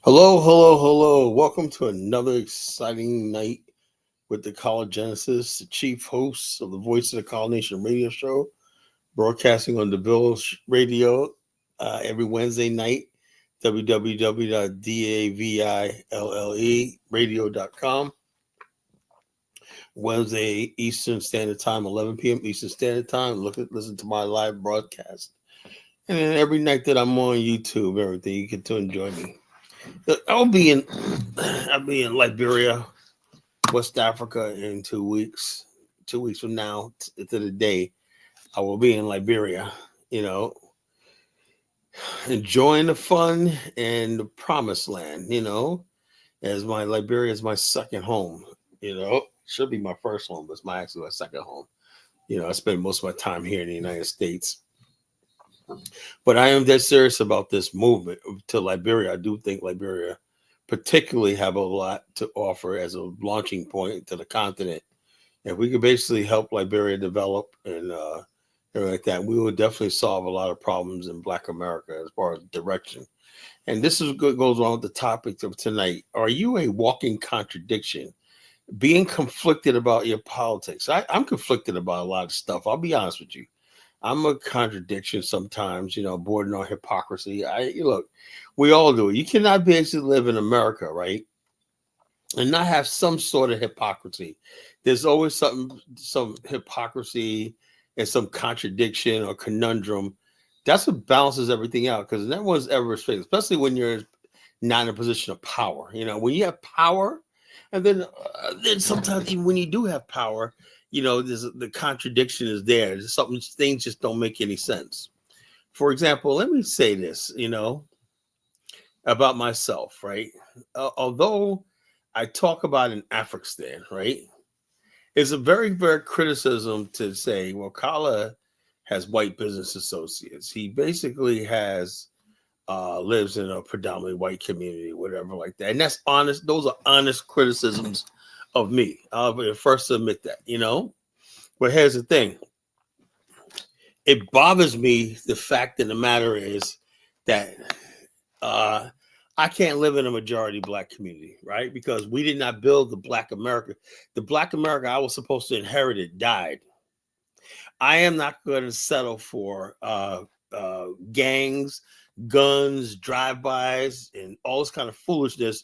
Hello, hello, hello. Welcome to another exciting night with the College Genesis, the chief host of the Voice of the College Nation radio show, broadcasting on the Bills radio every Wednesday night, www.davilleradio.com, Wednesday Eastern Standard Time, 11 p.m. Eastern Standard Time. Listen to my live broadcast. And then every night that I'm on YouTube, everything, you get to enjoy me. I'll be in Liberia, West Africa in 2 weeks. 2 weeks from now to the day, I will be in Liberia, enjoying the fun and the promised land, as my Liberia is my second home, should be my first home, but it's actually my second home. I spend most of my time here in the United States. But I am dead serious about this movement to Liberia. I do think Liberia particularly have a lot to offer as a launching point to the continent. If we could basically help Liberia develop and everything like that, we would definitely solve a lot of problems in Black America as far as direction. And this is what goes on with the topic of tonight. Are you a walking contradiction? Being conflicted about your politics. I'm conflicted about a lot of stuff. I'll be honest with you. I'm a contradiction sometimes, bordering on hypocrisy. Look, we all do it. You cannot basically live in America, right, and not have some sort of hypocrisy. There's always some hypocrisy and some contradiction or conundrum. That's what balances everything out, because no one's ever respected, especially when you're not in a position of power. When you have power, and then sometimes even when you do have power, the contradiction is there. Things just don't make any sense. For example, let me say this, about myself, right? Although I talk about in Afghanistan, right? It's a very, very criticism to say, well, Kala has white business associates. He basically lives in a predominantly white community, whatever like that. And that's honest. Those are honest criticisms of me. I'll be the first to admit that, But here's the thing. It bothers me. The fact of the matter is that I can't live in a majority Black community, right? Because we did not build the Black America. The Black America I was supposed to inherit it died. I am not going to settle for gangs, guns, drive-bys, and all this kind of foolishness,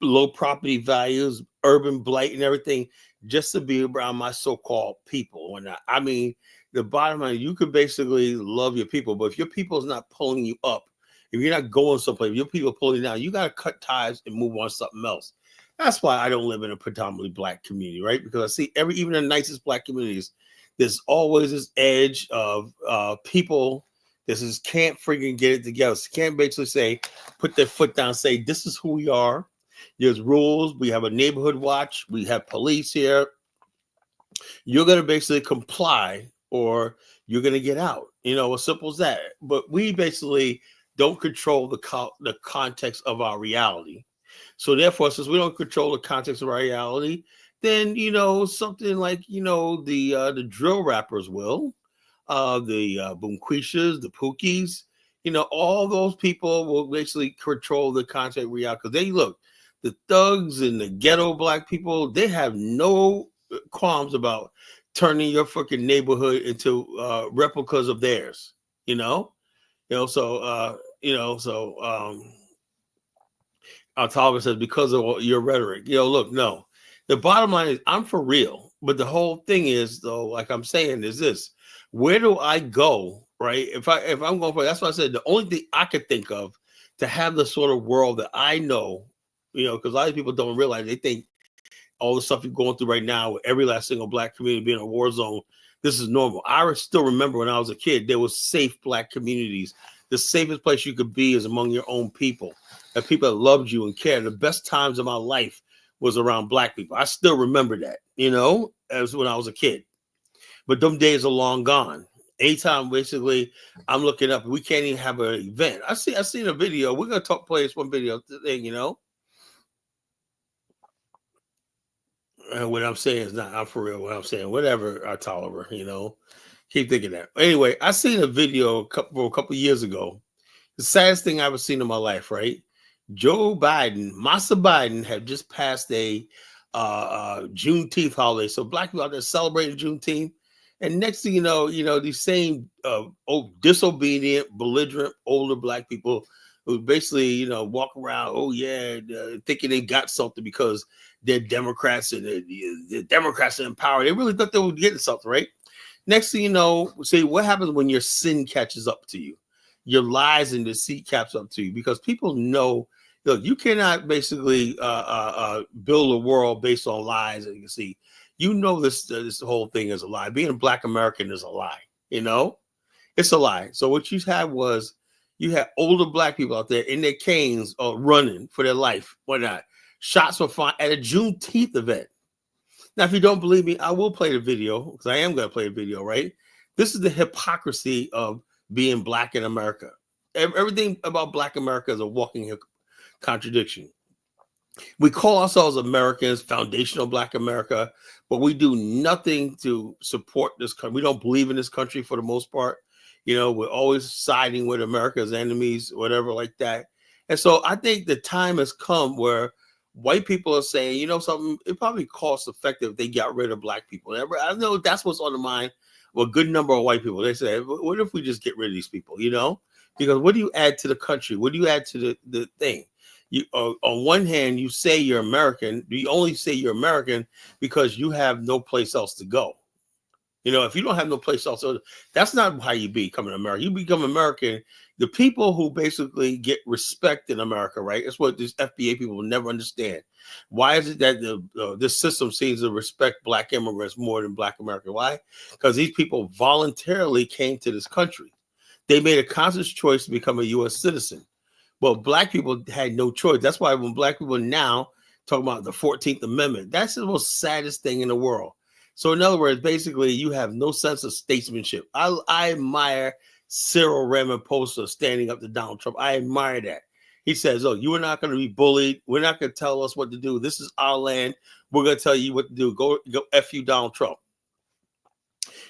low property values, urban blight, and everything, just to be around my so-called people. And I mean, the bottom line, you could basically love your people, but if your people is not pulling you up, if you're not going someplace, if your people pulling you down, you got to cut ties and move on to something else. That's why I don't live in a predominantly Black community, right? Because I see even the nicest Black communities, there's always this edge of people that can't freaking get it together. So can't basically say, put their foot down, say, this is who we are. There's rules. We have a neighborhood watch. We have police here. You're going to basically comply or you're going to get out. As simple as that. But we basically don't control the context of our reality. So therefore, since we don't control the context of our reality, then something like the drill rappers will, the boomquishas, the pookies, all those people will basically control the context of reality, because the thugs and the ghetto Black people, they have no qualms about turning your fucking neighborhood into replicas of theirs. Talbot says, because of your rhetoric. Look, no. The bottom line is I'm for real. But the whole thing is, though, like I'm saying, is this. Where do I go, right? If I'm going for, that's why I said the only thing I could think of to have the sort of world that I know, because a lot of people don't realize, they think all the stuff you're going through right now with every last single Black community being a war zone, this is normal. I still remember when I was a kid, there was safe Black communities. The safest place you could be is among your own people. And people that loved you and cared. The best times of my life was around Black people. I still remember that, as when I was a kid. But them days are long gone. Anytime, basically, I'm looking up, we can't even have an event. I seen a video. We're gonna play this one video thing, And what I'm saying is not, I'm for real. What I'm saying, whatever, I tolerate, keep thinking that. Anyway, I seen a video a couple years ago. The saddest thing I ever seen in my life, right? Joe Biden, Massa Biden, had just passed a Juneteenth holiday. So black people out there celebrating Juneteenth. And next thing these same disobedient, belligerent, older black people who basically, walk around, thinking they got something because they're Democrats and the Democrats are in power. They really thought they were getting something, right? Next thing you know, see what happens when your sin catches up to you, your lies and deceit catch up to you, because people know. Look, you cannot basically build a world based on lies. And you can see, this whole thing is a lie. Being a black American is a lie. It's a lie. So what you had was you had older black people out there in their canes running for their life. Why not? Shots were fired at a Juneteenth event. Now, if you don't believe me, I will play the video because I am going to play the video, right? This is the hypocrisy of being black in America. Everything about black America is a walking contradiction. We call ourselves Americans, foundational black America, but we do nothing to support this country. We don't believe in this country for the most part. We're always siding with America's enemies, whatever like that. And so I think the time has come where white people are saying, something, it probably cost effective if they got rid of black people. I know that's what's on the mind of a good number of white people. They say, what if we just get rid of these people, Because what do you add to the country? What do you add to the thing? You on one hand, you say you're American. You only say you're American because you have no place else to go. If you don't have no place else, so that's not how you become an American. You become American. The people who basically get respect in America, right? That's what these FBA people will never understand. Why is it that this system seems to respect black immigrants more than black Americans? Why? Because these people voluntarily came to this country. They made a conscious choice to become a U.S. citizen. Well, black people had no choice. That's why when black people now talk about the 14th Amendment, that's the most saddest thing in the world. So in other words, basically, you have no sense of statesmanship. I admire Cyril Ramaphosa standing up to Donald Trump. I admire that. He says, you are not going to be bullied. We're not going to tell us what to do. This is our land. We're going to tell you what to do. Go F you, Donald Trump.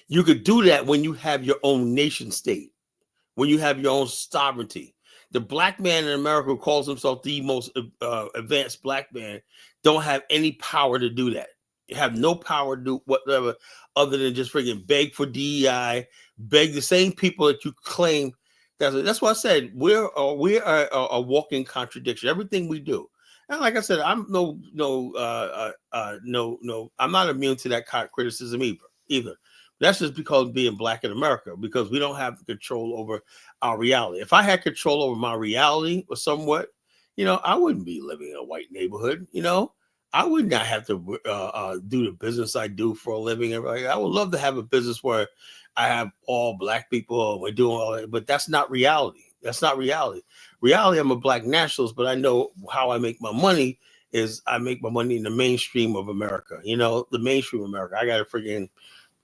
You could do that when you have your own nation state, when you have your own sovereignty. The black man in America who calls himself the most advanced black man don't have any power to do that. You have no power to do whatever other than just freaking beg for DEI, beg the same people that you claim. That's why I said we are a walking contradiction. Everything we do, and like I said, I'm I'm not immune to that kind of criticism either. That's just because being black in America, because we don't have control over our reality. If I had control over my reality or somewhat, I wouldn't be living in a white neighborhood. I would not have to do the business I do for a living. I would love to have a business where I have all black people and we're doing all that, but that's not reality. That's not reality. Reality, I'm a black nationalist, but I know how I make my money is I make my money in the mainstream of America. The mainstream of America. I got to freaking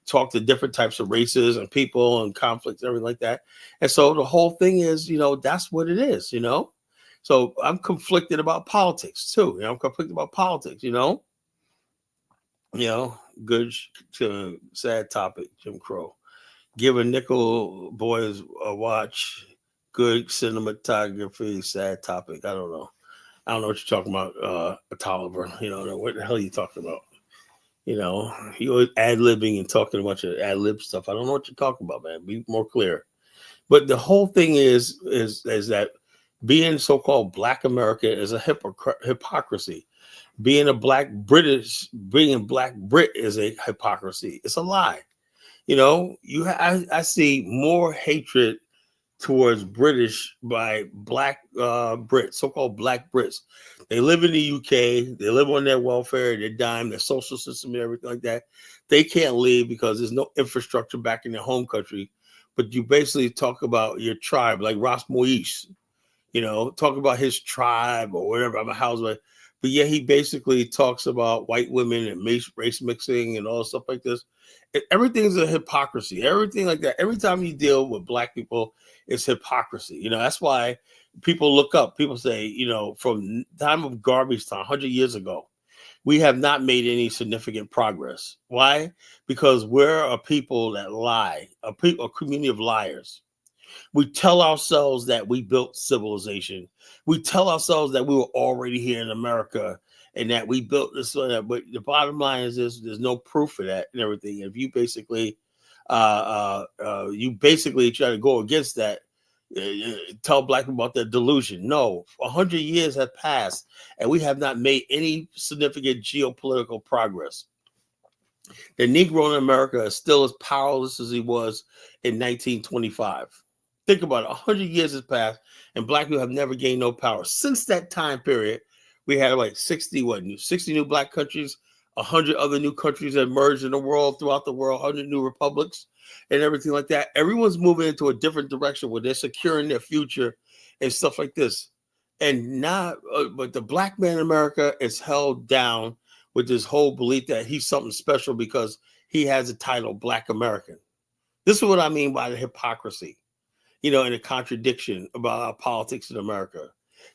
talk to different types of races and people and conflicts, everything like that. And so the whole thing is, that's what it is, So I'm conflicted about politics too. I'm conflicted about politics, good sad topic, Jim Crow. Give a nickel boys a watch. Good cinematography, sad topic. I don't know what you're talking about, Tolliver. What the hell are you talking about? You always ad-libbing and talking a bunch of ad-lib stuff. I don't know what you're talking about, man. Be more clear. But the whole thing is that being so-called black American is a hypocrisy. Being a black Brit is a hypocrisy. It's a lie. I see more hatred towards British by black Brits, so-called black Brits. They live in the UK. They live on their welfare, their dime, their social system, and everything like that. They can't leave because there's no infrastructure back in their home country. But you basically talk about your tribe, like Ross Moise, talk about his tribe or whatever. I'm a housewife. But yeah, he basically talks about white women and race mixing and all stuff like this. Everything's a hypocrisy. Everything like that. Every time you deal with black people, it's hypocrisy. That's why people look up. People say, from time of garbage time, 100 years ago, we have not made any significant progress. Why? Because we're a people that lie, a community of liars. We tell ourselves that we built civilization. We tell ourselves that we were already here in America and that we built this. But the bottom line is this: there's no proof for that and everything. If you basically try to go against that, tell black people about their delusion. No, 100 years have passed, and we have not made any significant geopolitical progress. The Negro in America is still as powerless as he was in 1925. Think about it. 100 years has passed, and black people have never gained no power. Since that time period, we had like 60 new black countries, 100 other new countries that emerged in the world, throughout the world, 100 new republics, and everything like that. Everyone's moving into a different direction where they're securing their future and stuff like this. And now, but the black man in America is held down with this whole belief that he's something special because he has a title, Black American. This is what I mean by the hypocrisy, and the contradiction about our politics in America.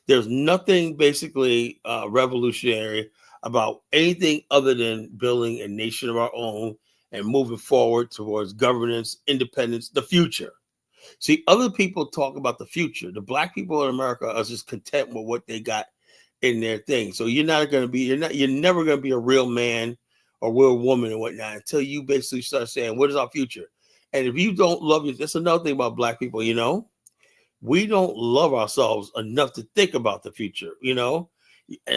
There's nothing basically revolutionary about anything other than building a nation of our own and moving forward towards governance, independence, the future. See, other people talk about the future. The black people in America are just content with what they got in their thing. So you're never going to be a real man or real woman and whatnot until you basically start saying, what is our future? And if you don't love you, that's another thing about black people, we don't love ourselves enough to think about the future, and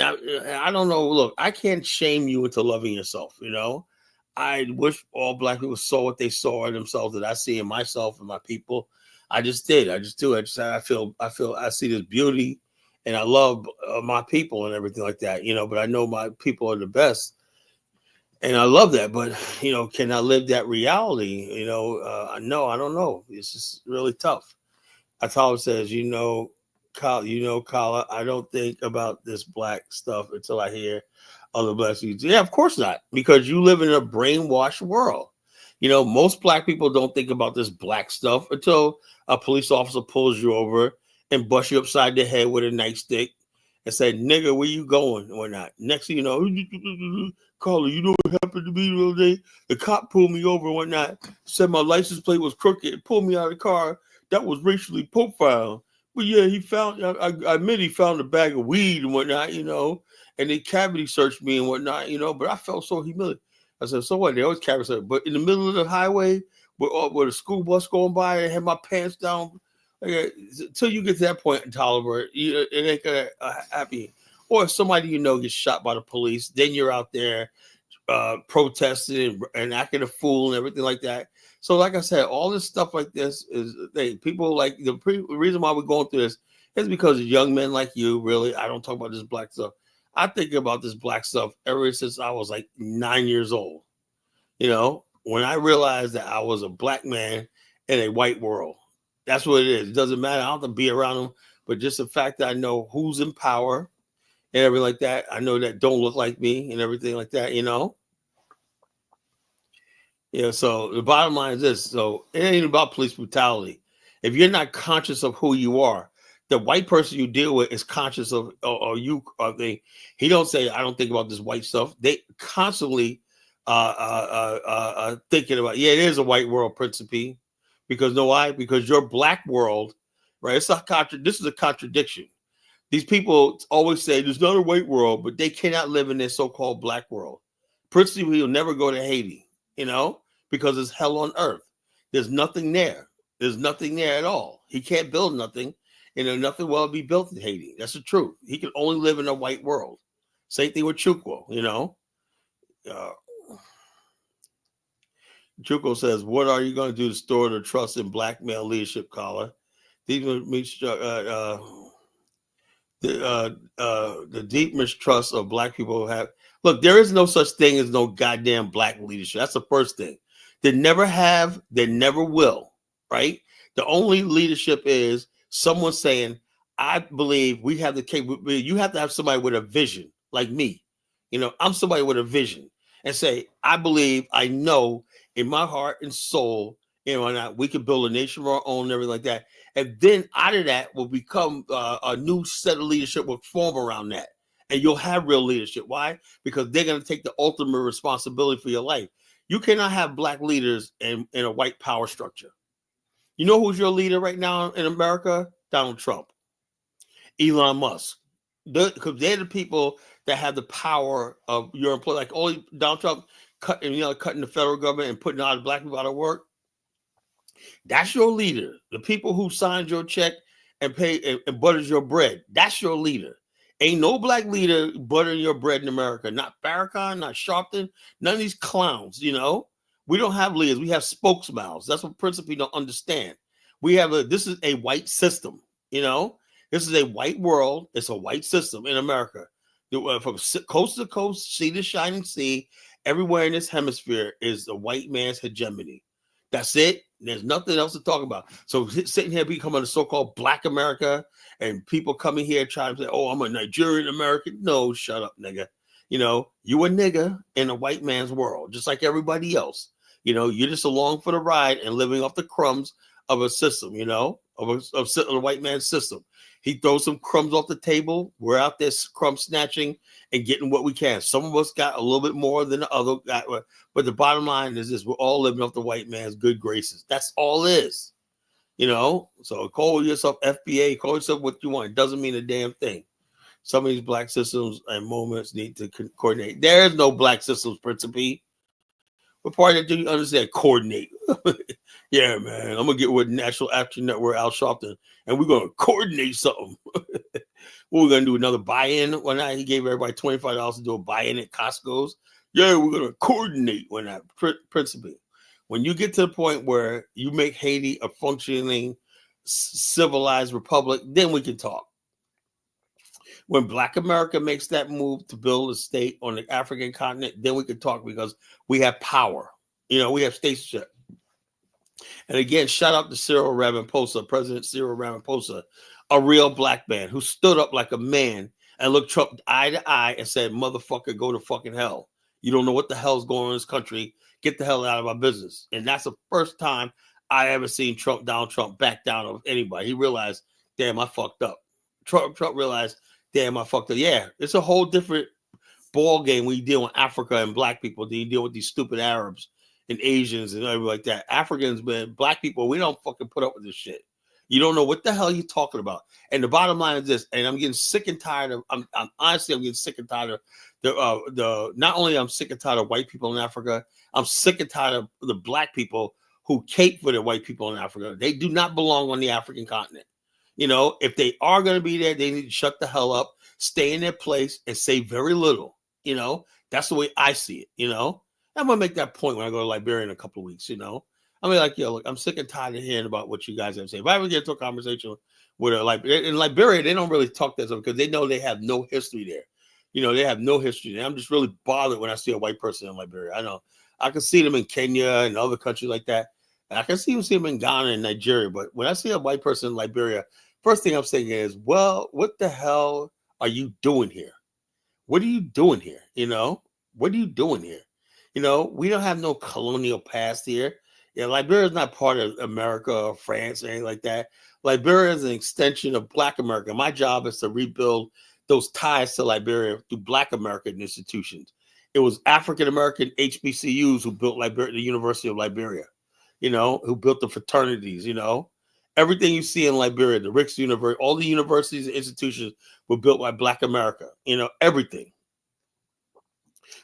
I don't know. Look, I can't shame you into loving yourself, I wish all black people saw what they saw in themselves that I see in myself and my people. I just did. I just do. I see this beauty, and I love my people and everything like that, but I know my people are the best. And I love that. But, can I live that reality? No, I don't know. It's just really tough. Atala says, Kala, I don't think about this black stuff until I hear other black people. Yeah, of course not, because you live in a brainwashed world. Most black people don't think about this black stuff until a police officer pulls you over and busts you upside the head with a nightstick and say, nigga, where you going? Or not. Next thing you know, Carla, you know what happened to me the other day? The cop pulled me over and whatnot, said my license plate was crooked, pulled me out of the car. That was racially profiled. But yeah, I admit he found a bag of weed and whatnot, and they cavity searched me and whatnot, but I felt so humiliated. I said, so what? They always cavity search. But in the middle of the highway, with a school bus going by, and had my pants down. Until you get to that point, Tolliver, it ain't gonna happen. Or if somebody gets shot by the police, then you're out there protesting and acting a fool and everything like that. So, like I said, all this stuff like this is people like the reason why we're going through this is because of young men like you. Really, I don't talk about this black stuff. I think about this black stuff ever since I was like 9 years old. When I realized that I was a black man in a white world. That's what it is. It doesn't matter. I don't have to be around them, but just the fact that I know who's in power and everything like that. I know that don't look like me and everything like that, so the bottom line is this. So it ain't about police brutality. If you're not conscious of who you are, the white person you deal with is conscious of, or you are he don't say, I don't think about this white stuff. They constantly thinking about, it is a white world, Principe. Because know why? Because your black world, right? This is a contradiction. These people always say there's not a white world, but they cannot live in their so-called black world. Principe will never go to Haiti, because it's hell on earth. There's nothing there. There's nothing there at all. He can't build nothing, nothing will be built in Haiti. That's the truth. He can only live in a white world. Same thing with Chukwu, Chukwu says, what are you going to do to store the trust in black male leadership, Collar? These the deep mistrust of black people have. Look, there is no such thing as no goddamn black leadership. That's the first thing. They never have. They never will. Right? The only leadership is someone saying, I believe we have the capability. You have to have somebody with a vision, like me. I'm somebody with a vision, and say, I believe, I know in my heart and soul, we can build a nation of our own and everything like that. And then out of that will become a new set of leadership will form around that. And you'll have real leadership. Why? Because they're going to take the ultimate responsibility for your life. You cannot have black leaders in a white power structure. You know who's your leader right now in America? Donald Trump, Elon Musk. Because they're the people that have the power of your employee. Like only Donald Trump cutting the federal government and putting all the black people out of work. That's your leader. The people who signed your check and pay and butters your bread. That's your leader. Ain't no black leader buttering your bread in America. Not Farrakhan, not Sharpton, none of these clowns, We don't have leaders. We have spokesmouths. That's what principally don't understand. This is a white system, This is a white world. It's a white system in America. From coast to coast, sea to shining sea, everywhere in this hemisphere is a white man's hegemony. That's it. There's nothing else to talk about. So sitting here becoming a so-called Black America and people coming here trying to say, oh, I'm a Nigerian American. No, shut up, nigga. You a nigga in a white man's world, just like everybody else. You're just along for the ride and living off the crumbs of a system, of a white man's system. He throws some crumbs off the table. We're out there crumb snatching and getting what we can. Some of us got a little bit more than the other guy, but the bottom line is this: we're all living off the white man's good graces. That's all it is, So call yourself FBA, call yourself what you want. It doesn't mean a damn thing. Some of these black systems and movements need to coordinate. There is no black systems, Principe. What part of that do you understand? Coordinate. Yeah, man. I'm gonna get with National Action Network, Al Sharpton, and we're gonna coordinate something. We're gonna do another buy-in one night. He gave everybody $25 to do a buy-in at Costco's. Yeah, we're gonna coordinate one night. Principle. When you get to the point where you make Haiti a functioning, civilized republic, then we can talk. When Black America makes that move to build a state on the African continent, then we can talk because we have power. We have stateship. And again, shout out to Cyril Ramaphosa, President Cyril Ramaphosa, a real black man who stood up like a man and looked Trump eye to eye and said, motherfucker, go to fucking hell. You don't know what the hell's going on in this country. Get the hell out of our business. And that's the first time I ever seen Donald Trump back down of anybody. He realized, damn, I fucked up. Trump realized, damn, I fucked up. Yeah, it's a whole different ball game when you deal with Africa and black people than you deal with these stupid Arabs and Asians and everything like that. Africans, man, black people, we don't fucking put up with this shit. You don't know what the hell you're talking about. And the bottom line is this, and I'm getting sick and tired of, I'm getting sick and tired of not only I'm sick and tired of white people in Africa, I'm sick and tired of the black people who cape for the white people in Africa. They do not belong on the African continent. If they are going to be there, they need to shut the hell up, stay in their place, and say very little. That's the way I see it. I'm going to make that point when I go to Liberia in a couple of weeks. I mean, like, look, I'm sick and tired of hearing about what you guys have to say. If I ever get into a conversation with in Liberia, they don't really talk that stuff because they know they have no history there. They have no history there. I'm just really bothered when I see a white person in Liberia. I know I can see them in Kenya and other countries like that. And I can see them in Ghana and Nigeria. But when I see a white person in Liberia, first thing I'm saying is, well, what the hell are you doing here? What are you doing here? What are you doing here? We don't have no colonial past here. Liberia is not part of America or France or anything like that. Liberia is an extension of Black America. My job is to rebuild those ties to Liberia through Black American institutions. It was African American HBCUs who built the University of Liberia, who built the fraternities, Everything you see in Liberia, the Ricks University, all the universities and institutions were built by Black America, everything.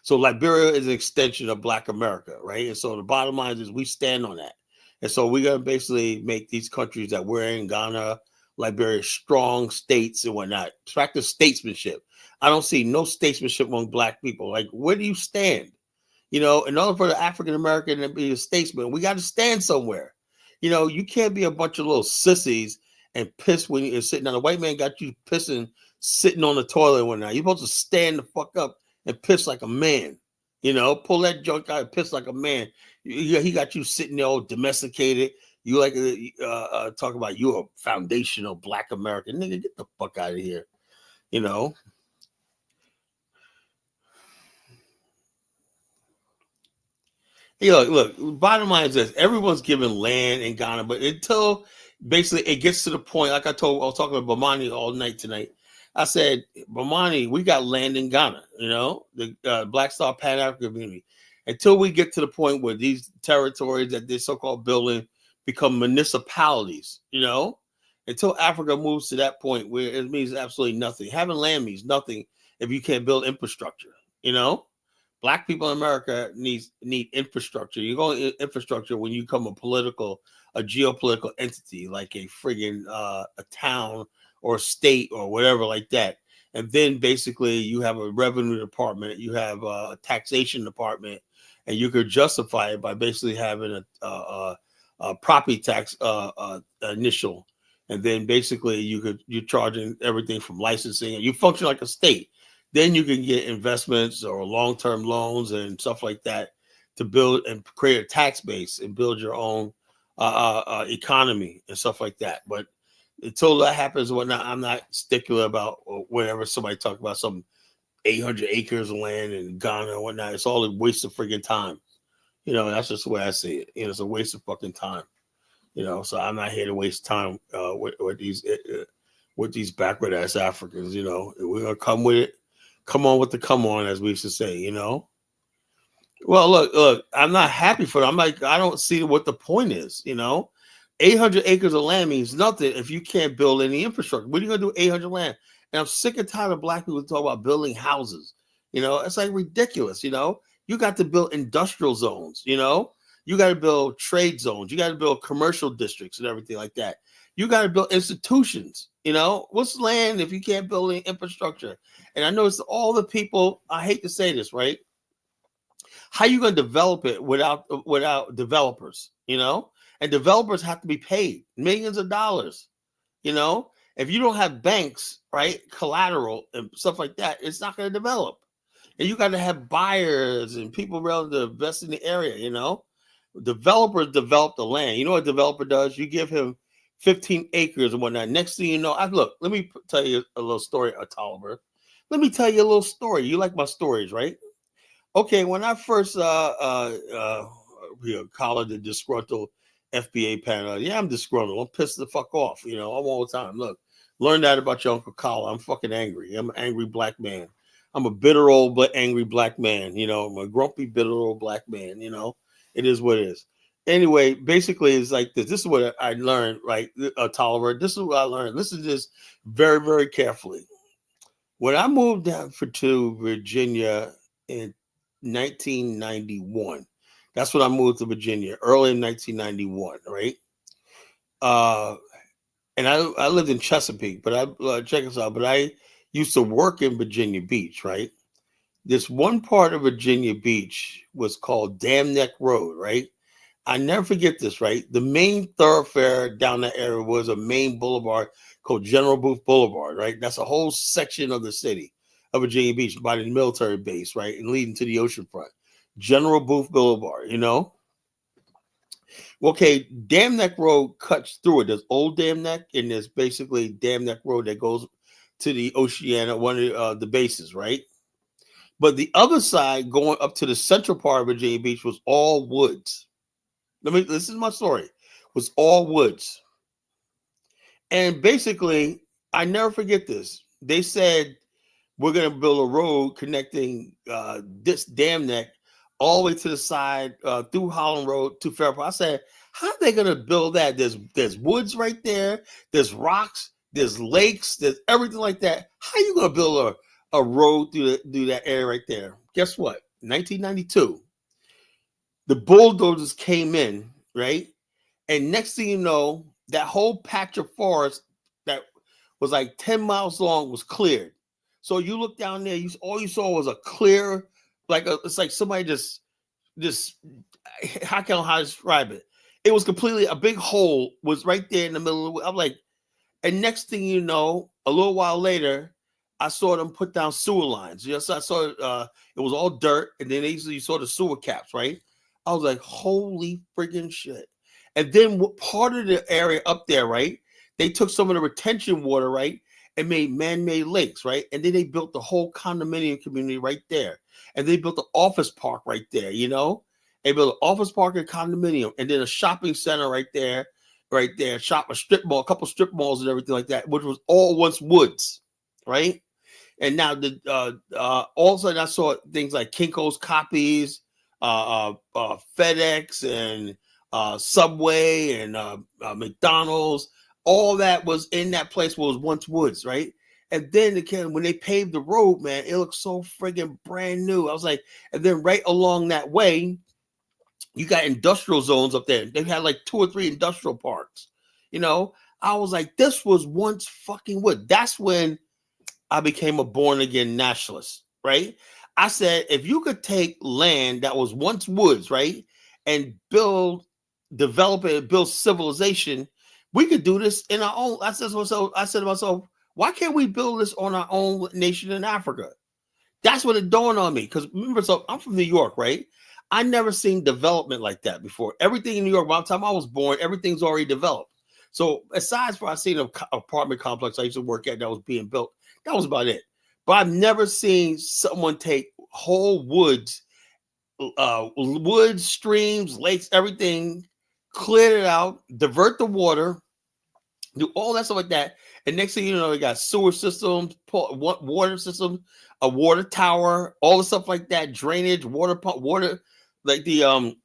So Liberia is an extension of Black America, right? And so the bottom line is we stand on that. And so we're going to basically make these countries that we're in, Ghana, Liberia, strong states and whatnot. Practice statesmanship. I don't see no statesmanship among Black people. Like, where do you stand? In order for the African American to be a statesman, we got to stand somewhere. You can't be a bunch of little sissies and piss when you're sitting down. The white man got you pissing, sitting on the toilet and whatnot. You're supposed to stand the fuck up and piss like a man. Pull that junk out and piss like a man. He got you sitting there all domesticated. You like talk about you a foundational Black American. Nigga, get the fuck out of here. Look, bottom line is this. Everyone's given land in Ghana, but until basically it gets to the point, like I was talking about Bomani all night tonight. I said, Bomani, we got land in Ghana, the Black Star Pan-African community. Until we get to the point where these territories that they're so-called building become municipalities, until Africa moves to that point where it means absolutely nothing. Having land means nothing if you can't build infrastructure, Black people in America need infrastructure. You go infrastructure when you become a geopolitical entity, like a friggin' a town or a state or whatever like that. And then basically you have a revenue department, you have a taxation department, and you could justify it by basically having a property tax initial, and then basically you're charging everything from licensing, and you function like a state. Then you can get investments or long-term loans and stuff like that to build and create a tax base and build your own economy and stuff like that. But until that happens, whatnot, I'm not stickler about whenever somebody talks about some 800 acres of land in Ghana or whatnot. It's all a waste of freaking time. That's just the way I see it. It's a waste of fucking time. So I'm not here to waste time with these backward ass Africans. We're gonna come with it. Come on with the come on, as we used to say. Well, look, I'm not happy for them. I'm like, I don't see what the point is. 800 acres of land means nothing if you can't build any infrastructure. What are you gonna do with 800 land? And I'm sick and tired of Black people talk about building houses. It's like ridiculous. You got to build industrial zones. You got to build trade zones. You got to build commercial districts and everything like that. You got to build institutions. What's land if you can't build any infrastructure? And I know it's all the people. I hate to say this, right? How you going to develop it without developers? And developers have to be paid millions of dollars. If you don't have banks, right, collateral and stuff like that, it's not going to develop. And you got to have buyers and people ready to invest in the area. Developers develop the land. You know what a developer does? You give him 15 acres and whatnot. Next thing you know, look, let me tell you a little story, Tolliver. Let me tell you a little story. You like my stories, right? Okay, when I first call it the disgruntled FBA panel, yeah, I'm disgruntled. I'm pissed the fuck off. I'm all the time. Look, learn that about your Uncle Collar. I'm fucking angry. I'm an angry Black man. I'm a bitter old but angry Black man. I'm a grumpy, bitter old Black man. It is what it is. Anyway, basically, it's like this. This is what I learned, right, Tolliver? This is what I learned. Listen to this very, very carefully. When I moved down to Virginia in 1991, that's when I moved to Virginia, early in 1991, right? And I lived in Chesapeake, but check this out. But I used to work in Virginia Beach, right? This one part of Virginia Beach was called Dam Neck Road, right? I never forget this, right? The main thoroughfare down that area was a main boulevard called General Booth Boulevard, right? That's a whole section of the city of Virginia Beach by the military base, right? And leading to the ocean front. General Booth Boulevard, Okay, Dam Neck Road cuts through it. There's Old Dam Neck, and there's basically Dam Neck Road that goes to the Oceana, one of the bases, right? But the other side, going up to the central part of Virginia Beach, was all woods. This is my story. Was all woods. And basically, I never forget this. They said, we're going to build a road connecting this Dam Neck all the way to the side through Holland Road to Fairport. I said, how are they going to build that? There's woods right there. There's rocks. There's lakes. There's everything like that. How are you going to build a road through that area right there? Guess what? 1992, the bulldozers came in, right? And next thing you know, that whole patch of forest that was like 10 miles long was cleared. So you look down there, all you saw was a clear, it's like somebody just how I describe it? It was completely a big hole was right there in the middle of I'm like, and next thing you know, a little while later, I saw them put down sewer lines. Yes, I saw it was all dirt, and then you saw the sewer caps, right? I was like, holy friggin' shit. And then part of the area up there, right? They took some of the retention water, right? And made man-made lakes, right? And then they built the whole condominium community right there. And they built the office park right there, They built an office park and condominium, and then a shopping center right there. A strip mall, a couple strip malls and everything like that, which was all once woods, right? And now all of a sudden I saw things like Kinko's Copies, FedEx, and Subway and McDonald's. All that was in that place was once woods, right? And then again, when they paved the road, man, it looked so friggin' brand new. I was like, and then right along that way, you got industrial zones up there. They've had like 2 or 3 industrial parks. You know, I was like, this was once fucking wood. That's when I became a born again nationalist, right? I said, if you could take land that was once woods, right, and develop it, build civilization, we could do this in our own. I said to myself, why can't we build this on our own nation in Africa? That's what it dawned on me. Because remember, so I'm from New York, right? I never seen development like that before. Everything in New York, by the time I was born, everything's already developed. So aside from I seen an apartment complex I used to work at that was being built, that was about it. But I've never seen someone take whole woods, streams, lakes, everything, clear it out, divert the water, do all that stuff like that. And next thing you know, they got sewer systems, water systems, a water tower, all the stuff like that, drainage, water pump, water, like the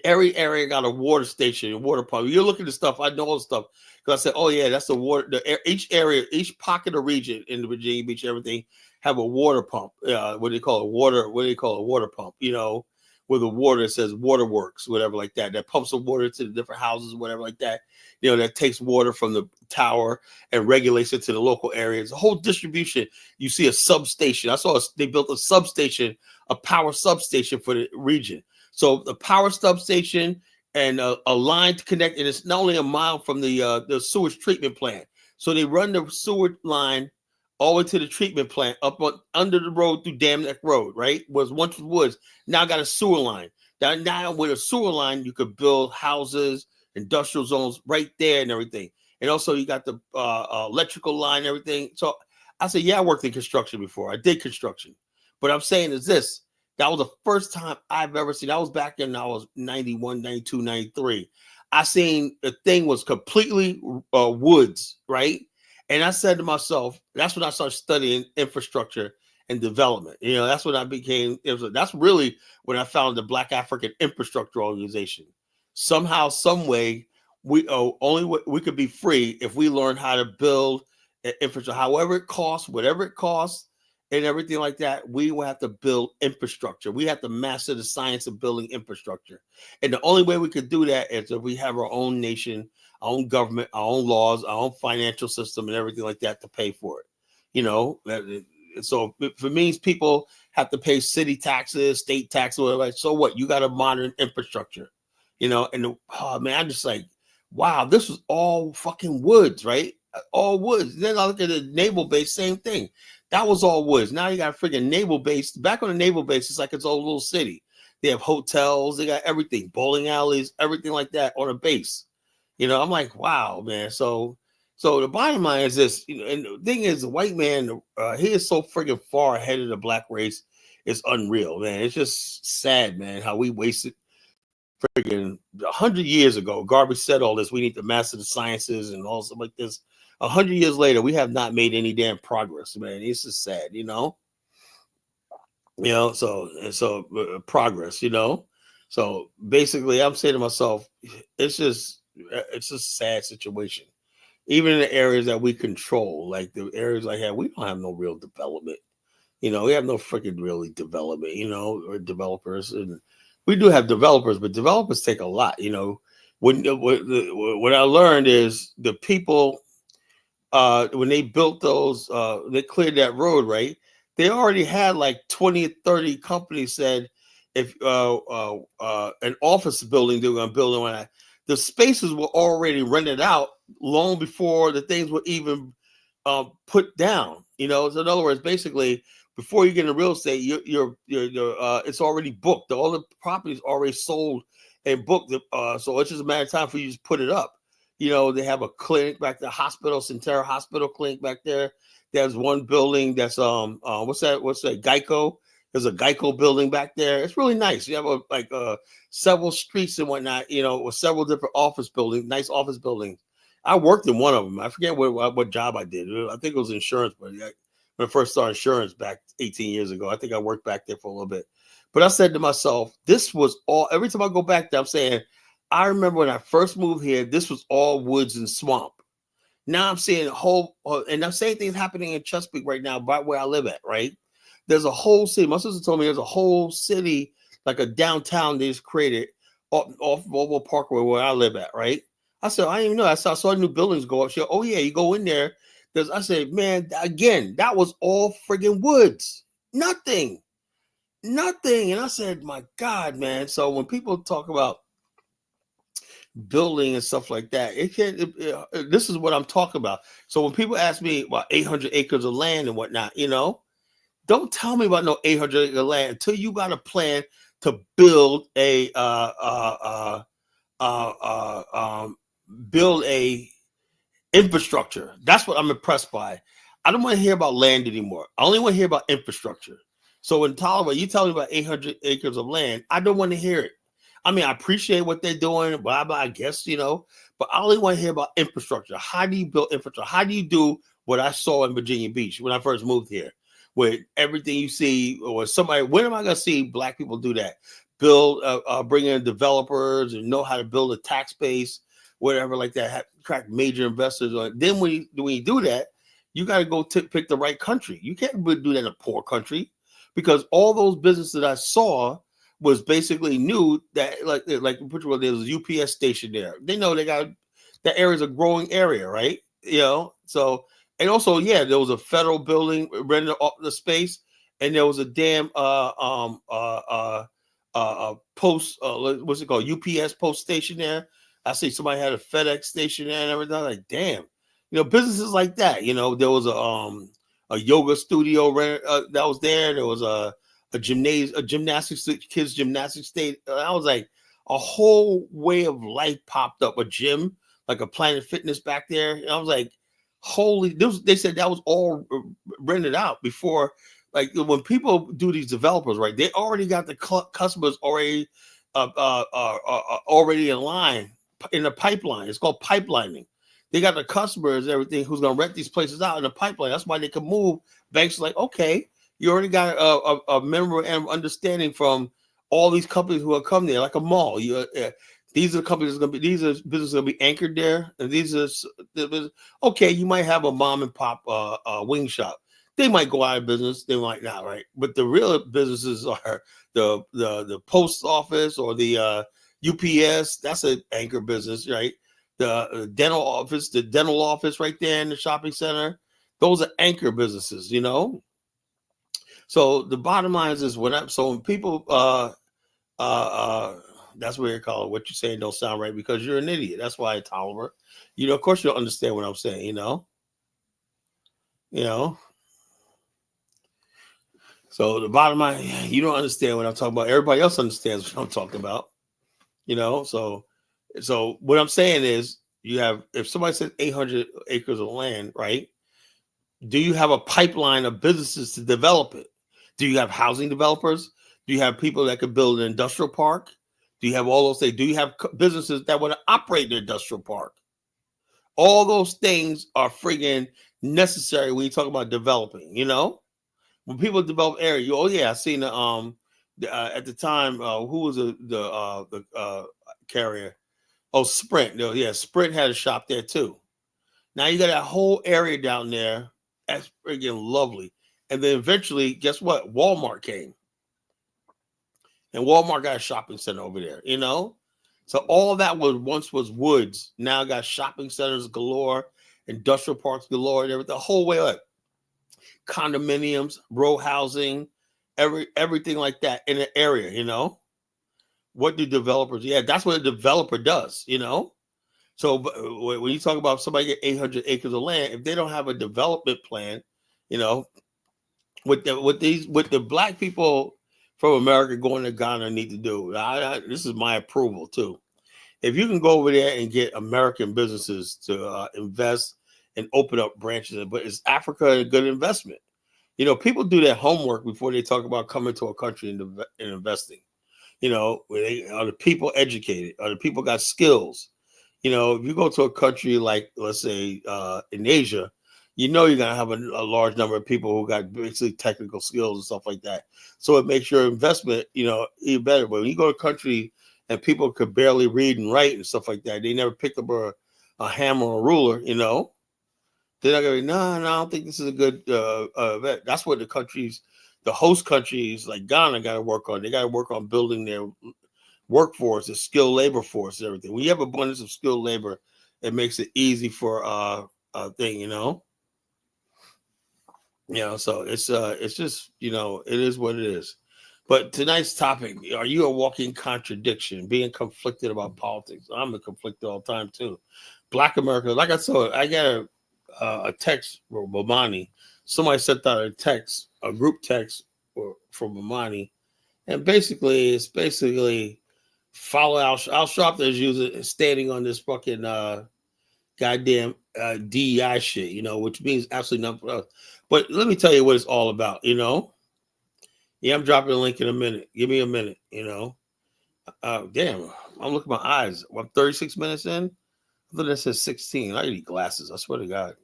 every area got a water station, a water pump. You're looking at stuff, I know all the stuff. Because I said, oh yeah, that's the water. Each area, each pocket of region in the Virginia Beach, everything have a water pump. What do they call it? Water pump, you know, where the water says waterworks, whatever like that. That pumps the water to the different houses, whatever like that. You know, that takes water from the tower and regulates it to the local areas. The whole distribution. You see a substation. They built a substation, a power substation for the region. So the power substation and a line to connect, and it's not only a mile from the sewage treatment plant. So they run the sewer line all the way to the treatment plant up under the road through Dam Neck Road, right? Was once woods. Now got a sewer line. Now with a sewer line, you could build houses, industrial zones right there and everything. And also you got the electrical line and everything. So I said, yeah, I worked in construction before. I did construction. But I'm saying is this. That was the first time I've ever seen. I was back in, I was 91, 92, 93. I seen the thing was completely woods, right? And I said to myself, that's when I started studying infrastructure and development. You know, that's when that's really when I found the Black African Infrastructure Organization. Somehow, some way, we could be free if we learn how to build infrastructure, however it costs, whatever it costs, and everything like that. We will have to build infrastructure. We have to master the science of building infrastructure. And the only way we could do that is if we have our own nation, our own government, our own laws, our own financial system, and everything like that to pay for it. You know, so if it means people have to pay city taxes, state taxes, whatever. So what? You got a modern infrastructure, you know. And man, I'm just like, wow, this was all fucking woods, right? All woods. Then I look at the naval base, same thing. That was all woods. Now you got a freaking naval base. Back on the naval base, it's like its own little city. They have hotels. They got everything, bowling alleys, everything like that on a base. You know, I'm like, wow, man. So the bottom line is this. You know, and the thing is, the white man, he is so freaking far ahead of the black race. It's unreal, man. It's just sad, man, how we wasted freaking 100 years ago. Garvey said all this. We need to master the sciences and all stuff like this. 100 years later, we have not made any damn progress, man. It's just sad, you know. You know, so progress, you know. So basically, I'm saying to myself, it's just a sad situation. Even in the areas that we control, like the areas I have, we don't have no real development. You know, we have no freaking really development. You know, or developers, and we do have developers, but developers take a lot. You know, what I learned is the people. When they built those, they cleared that road, right? They already had like 20 or 30 companies said if an office building they were going to build on that. The spaces were already rented out long before the things were even put down. You know, so in other words, basically, before you get into real estate, you're it's already booked. All the properties already sold and booked. So it's just a matter of time for you to just put it up. You know, they have a clinic back there, hospital, Centera Hospital clinic back there. There's one building that's what's that? Geico. There's a Geico building back there. It's really nice. You have several streets and whatnot, you know, with several different office buildings, nice office buildings. I worked in one of them. I forget what job I did. I think it was insurance, but when I first started insurance back 18 years ago, I think I worked back there for a little bit. But I said to myself, this was all, every time I go back there, I'm saying, I remember when I first moved here, this was all woods and swamp. Now I'm seeing a whole, and the same thing's happening in Chesapeake right now, right where I live at, right? There's a whole city. My sister told me there's a whole city, like a downtown they just created off Mobile Parkway where I live at, right? I said, I didn't even know. I saw new buildings go up. She said, oh, yeah, you go in there. I said, man, again, that was all friggin' woods. Nothing. And I said, my God, man. So when people talk about building and stuff like that, this is what I'm talking about. So when people ask me about 800 acres of land and whatnot, don't tell me about no 800 acre land until you got a plan to build a build a infrastructure. That's what I'm impressed by. I don't want to hear about land anymore. I only want to hear about infrastructure. So in Taliban, you tell me about 800 acres of land, I don't want to hear it. I mean, I appreciate what they're doing, blah, blah, I guess, but I only want to hear about infrastructure. How do you build infrastructure? How do you do what I saw in Virginia Beach when I first moved here? With everything you see, or somebody, when am I going to see black people do that? Bring in developers and know how to build a tax base, whatever like that, attract major investors. Then when you do that, you got to go pick the right country. You can't do that in a poor country, because all those businesses that I saw was basically new that like there was a UPS station there. They know they got that area is a growing area, right? So and also there was a federal building rented off the space, and there was a damn post what's it called, UPS post station there. I see somebody had a FedEx station there and everything. I'm like, damn, businesses like that. There was a yoga studio that was there. There was a gymnastics, kids gymnastics state. I was like, a whole way of life popped up. A gym, like a Planet Fitness back there. And I was like, holy! They said that was all rented out before. Like when people do these developers, right? They already got the customers already already in line in the pipeline. It's called pipelining. They got the customers, everything who's going to rent these places out in the pipeline. That's why they can move. Banks are like, okay. You already got a memorandum of understanding from all these companies who have come there, like a mall. These are companies these are businesses going to be anchored there, and these are okay. You might have a mom and pop wing shop. They might go out of business. They might not, right? But the real businesses are the post office or the UPS. That's an anchor business, right? The dental office right there in the shopping center. Those are anchor businesses, So the bottom line is when people that's what you call it. What you're saying don't sound right because you're an idiot. That's why it's Oliver. Of course you'll understand what I'm saying, So the bottom line, you don't understand what I'm talking about. Everybody else understands what I'm talking about. So what I'm saying is if somebody says 800 acres of land, right? Do you have a pipeline of businesses to develop it? Do you have housing developers? Do you have people that could build an industrial park? Do you have all those things? Do you have businesses that want to operate the industrial park? All those things are friggin' necessary when you talk about developing, When people develop area, I seen at the time, who was the carrier? Oh, Sprint. Sprint had a shop there too. Now you got that whole area down there. That's friggin' lovely. And then eventually, guess what? Walmart came. And Walmart got a shopping center over there, So all that once was woods. Now got shopping centers galore, industrial parks galore, and everything. The whole way up. Condominiums, row housing, everything like that in the area, What do developers? Yeah, that's what a developer does, So when you talk about somebody get 800 acres of land, if they don't have a development plan, what the black people from America going to Ghana need to do, this is my approval too. If you can go over there and get American businesses to invest and open up branches, but is Africa a good investment? People do their homework before they talk about coming to a country and investing. Are the people educated? Are the people got skills? If you go to a country like, let's say, in Asia, you're going to have a large number of people who got basically technical skills and stuff like that. So it makes your investment, even better. But when you go to a country and people could barely read and write and stuff like that. They never picked up a hammer or a ruler, you know. They're not going to be, no, I don't think this is a good event. That's what the host countries like Ghana got to work on. They got to work on building their workforce, the skilled labor force, and everything. When you have abundance of skilled labor, it makes it easy for a thing, you know. So it's just, it is what it is. But tonight's topic: are you a walking contradiction, being conflicted about politics? I'm conflicted all the time too. Black America, like I said, I got a text from Bomani. Somebody sent out a group text from Bomani, and it's basically follow Al Sharpton is using standing on this fucking goddamn DEI shit, which means absolutely nothing else. But let me tell you what it's all about, Yeah, I'm dropping a link in a minute. Give me a minute, Damn, I'm looking at my eyes. I'm 36 minutes in. I thought that says 16. I need glasses. I swear to God.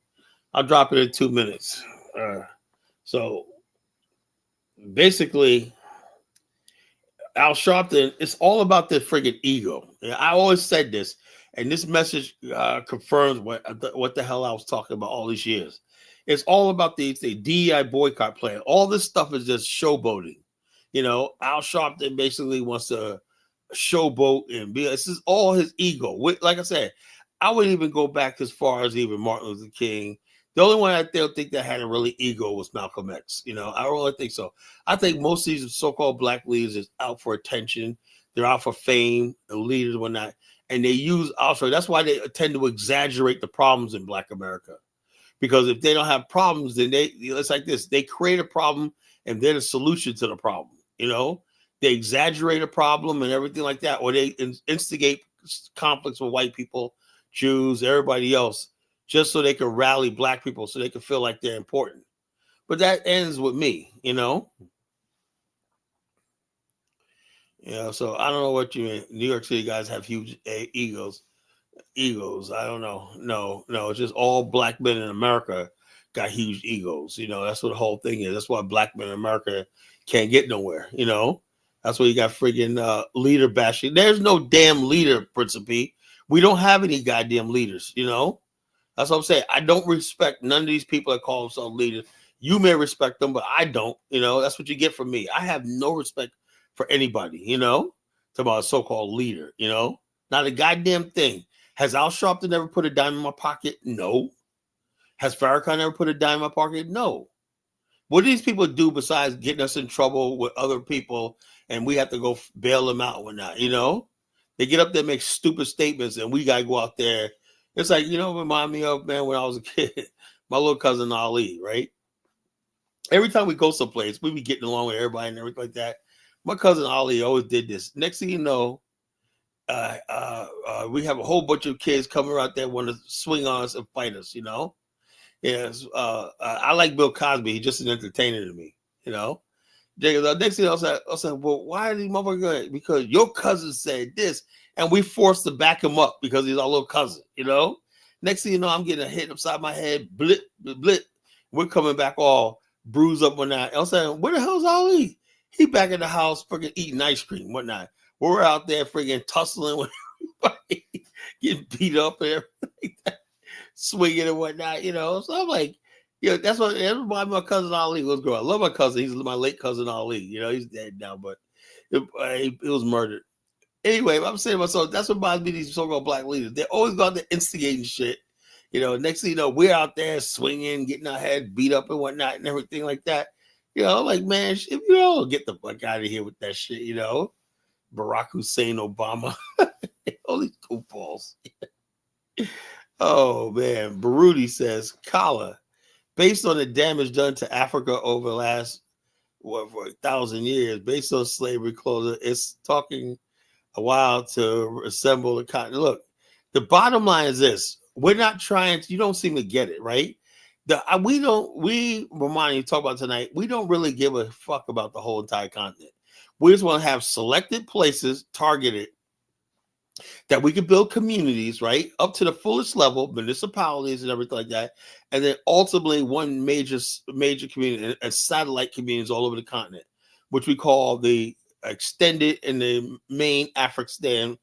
I'll drop it in 2 minutes. So basically, Al Sharpton, it's all about the friggin' ego. I always said this, and this message confirms what the hell I was talking about all these years. It's all about the DEI boycott plan. All this stuff is just showboating. Al Sharpton basically wants to showboat and this is all his ego. Like I said, I wouldn't even go back as far as even Martin Luther King. The only one I think that had a really ego was Malcolm X. I don't really think so. I think most of these so-called black leaders is out for attention. They're out for fame, the leaders and whatnot. And they use also, that's why they tend to exaggerate the problems in Black America. Because if they don't have problems, then it's like this. They create a problem and they're the solution to the problem. They exaggerate a problem and everything like that, or they instigate conflicts with white people, Jews, everybody else, just so they can rally black people, so they can feel like they're important. But that ends with me, So I don't know what you mean. New York City guys have huge egos. I don't know. No, it's just all black men in America got huge egos. That's what the whole thing is. That's why black men in America can't get nowhere. That's why you got friggin' leader bashing. There's no damn leader, Principe. We don't have any goddamn leaders. That's what I'm saying. I don't respect none of these people that call themselves leaders. You may respect them, but I don't. That's what you get from me. I have no respect for anybody. Talk about a so-called leader. Not a goddamn thing. Has Al Sharpton ever put a dime in my pocket? No. Has Farrakhan ever put a dime in my pocket? No. What do these people do besides getting us in trouble with other people and we have to go bail them out or not? They get up there and make stupid statements and we got to go out there. It's like, remind me of, man, when I was a kid, my little cousin Ali, right? Every time we go someplace, we be getting along with everybody and everything like that. My cousin Ali always did this. Next thing you know, we have a whole bunch of kids coming out there want to swing on us and fight us, Yes, I like Bill Cosby. He's just an entertainer to me, The next thing I said, well, why are these motherfuckers? Because your cousin said this, and we forced to back him up because he's our little cousin, Next thing you know, I'm getting a hit upside my head, blip, blip. We're coming back all bruised up one night. I was saying, where the hell's Ali? He back in the house, freaking eating ice cream, whatnot. We're out there freaking tussling with everybody, getting beat up and everything like that, swinging and whatnot, So I'm like, that's what everybody, my cousin Ali was growing. I love my cousin. He's my late cousin Ali. He's dead now, but it was murdered. Anyway, I'm saying to myself, that's what bothers me, these so-called black leaders. They're always got the instigating shit. Next thing you know, we're out there swinging, getting our head beat up and whatnot and everything like that. Like, man, if you don't get the fuck out of here with that shit, Barack Hussein Obama. All these goofballs. Oh, man. Baruti says, Kala, based on the damage done to Africa over the last, for 1,000 years, based on slavery closure, it's talking a while to assemble the continent. Look, the bottom line is this. We're not trying to, you don't seem to get it, right? Ramani, you talk about tonight, we don't really give a fuck about the whole entire continent. We just want to have selected places targeted that we can build communities, right, up to the fullest level, municipalities and everything like that, and then ultimately one major community and satellite communities all over the continent, which we call the extended in the main Afghanistan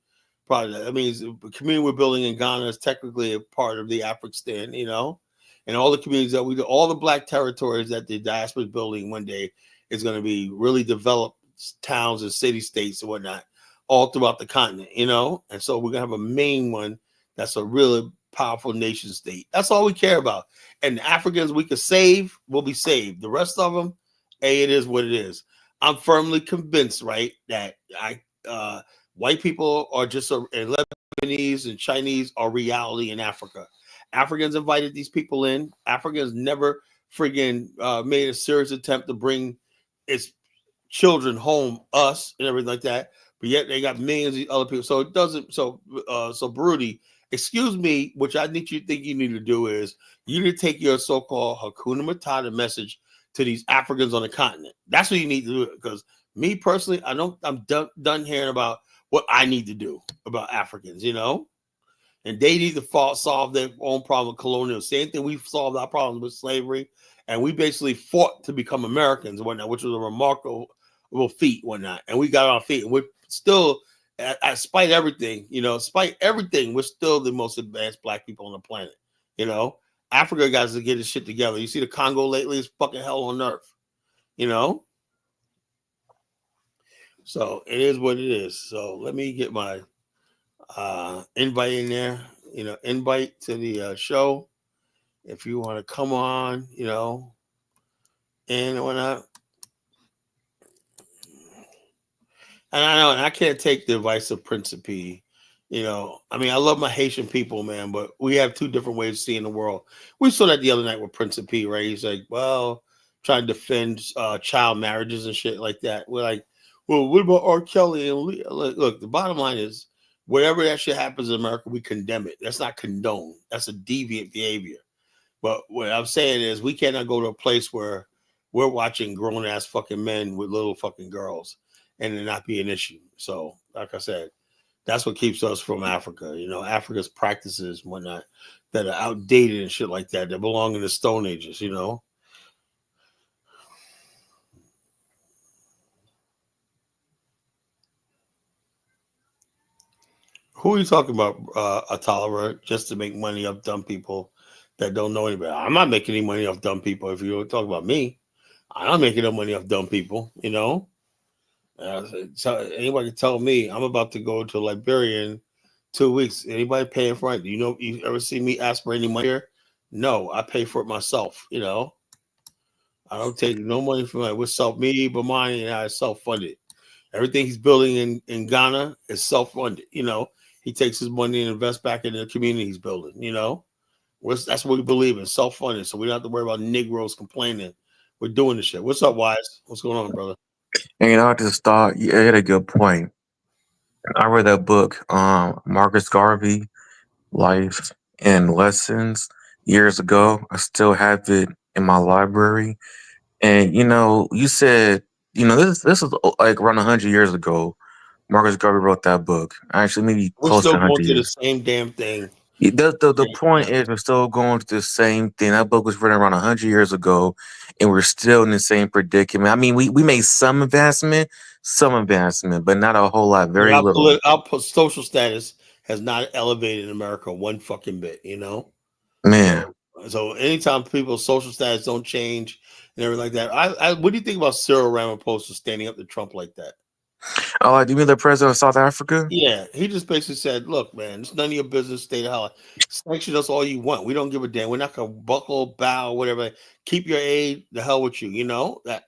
part of that. I mean, the community we're building in Ghana is technically a part of the Afghanistan, and all the communities that we do, all the black territories that the diaspora is building one day is going to be really developed towns and city states and whatnot all throughout the continent, and so we're going to have a main one that's a really powerful nation state. That's all we care about. And the Africans we could save will be saved. The rest of them, it is what it is. I'm firmly convinced, right, that white people are just and Lebanese and Chinese are reality in Africa. Africans invited these people in. Africans never friggin' made a serious attempt to bring its children home, us and everything like that. But yet they got millions of other people. So it doesn't. So Baruti, excuse me, which I think you need to do is you need to take your so-called Hakuna Matata message to these Africans on the continent. That's what you need to do. Because me personally, I'm done hearing about what I need to do about Africans, and they need to solve their own problem with colonial. Same thing, we've solved our problems with slavery, and we basically fought to become Americans and whatnot, which was a remarkable feat, whatnot. And we got our feet, and we're still, despite everything, we're still the most advanced black people on the planet. Africa got to get his shit together. You see the Congo lately is fucking hell on earth, So it is what it is. So let me get my invite in there, invite to the show if you want to come on, and whatnot. And I know, and I can't take the advice of Principe. I mean, I love my Haitian people, man, but we have two different ways of seeing the world. We saw that the other night with Principe, right? He's like, well, trying to defend child marriages and shit like that. We're like, well, what about R. Kelly and Lee? Look, the bottom line is, whatever that shit happens in America, we condemn it. That's not condone. That's a deviant behavior. But what I'm saying is, we cannot go to a place where we're watching grown ass fucking men with little fucking girls and it not be an issue. So, like I said, that's what keeps us from Africa. Africa's practices and whatnot that are outdated and shit like that belong in the Stone Ages. Who are you talking about, Atala, just to make money off dumb people that don't know anybody? I'm not making any money off dumb people. If you talk about me, I'm not making no money off dumb people, So anybody tell me I'm about to go to Liberia in 2 weeks. Anybody paying for it? You ever see me ask for any money here? No, I pay for it myself, I don't take no money from it. With me, but mine, and I self-funded. Everything he's building in Ghana is self-funded, He takes his money and invests back in the community he's building, That's what we believe in, self-funded. So we don't have to worry about Negroes complaining. We're doing this shit. What's up, Wise? What's going on, brother? And I just thought you had a good point. I read that book, Marcus Garvey, Life and Lessons, years ago. I still have it in my library. And you said, this is like around 100 years ago. Marcus Garvey wrote that book. Actually, maybe We're close to still 100 going through the years. same damn thing. The point is, we're still going through the same thing. That book was written around 100 years ago, and we're still in the same predicament. I mean, we made some advancement, but not a whole lot, very little. Our social status has not elevated in America one fucking bit, Man. So anytime people's social status don't change and everything like that, what do you think about Cyril Ramaphosa standing up to Trump like that? Oh, do you mean the president of South Africa? Yeah, he just basically said, "Look, man, it's none of your business. Stay the hell out. Sanction us all you want. We don't give a damn. We're not gonna buckle, bow, whatever. Keep your aid. The hell with you. That's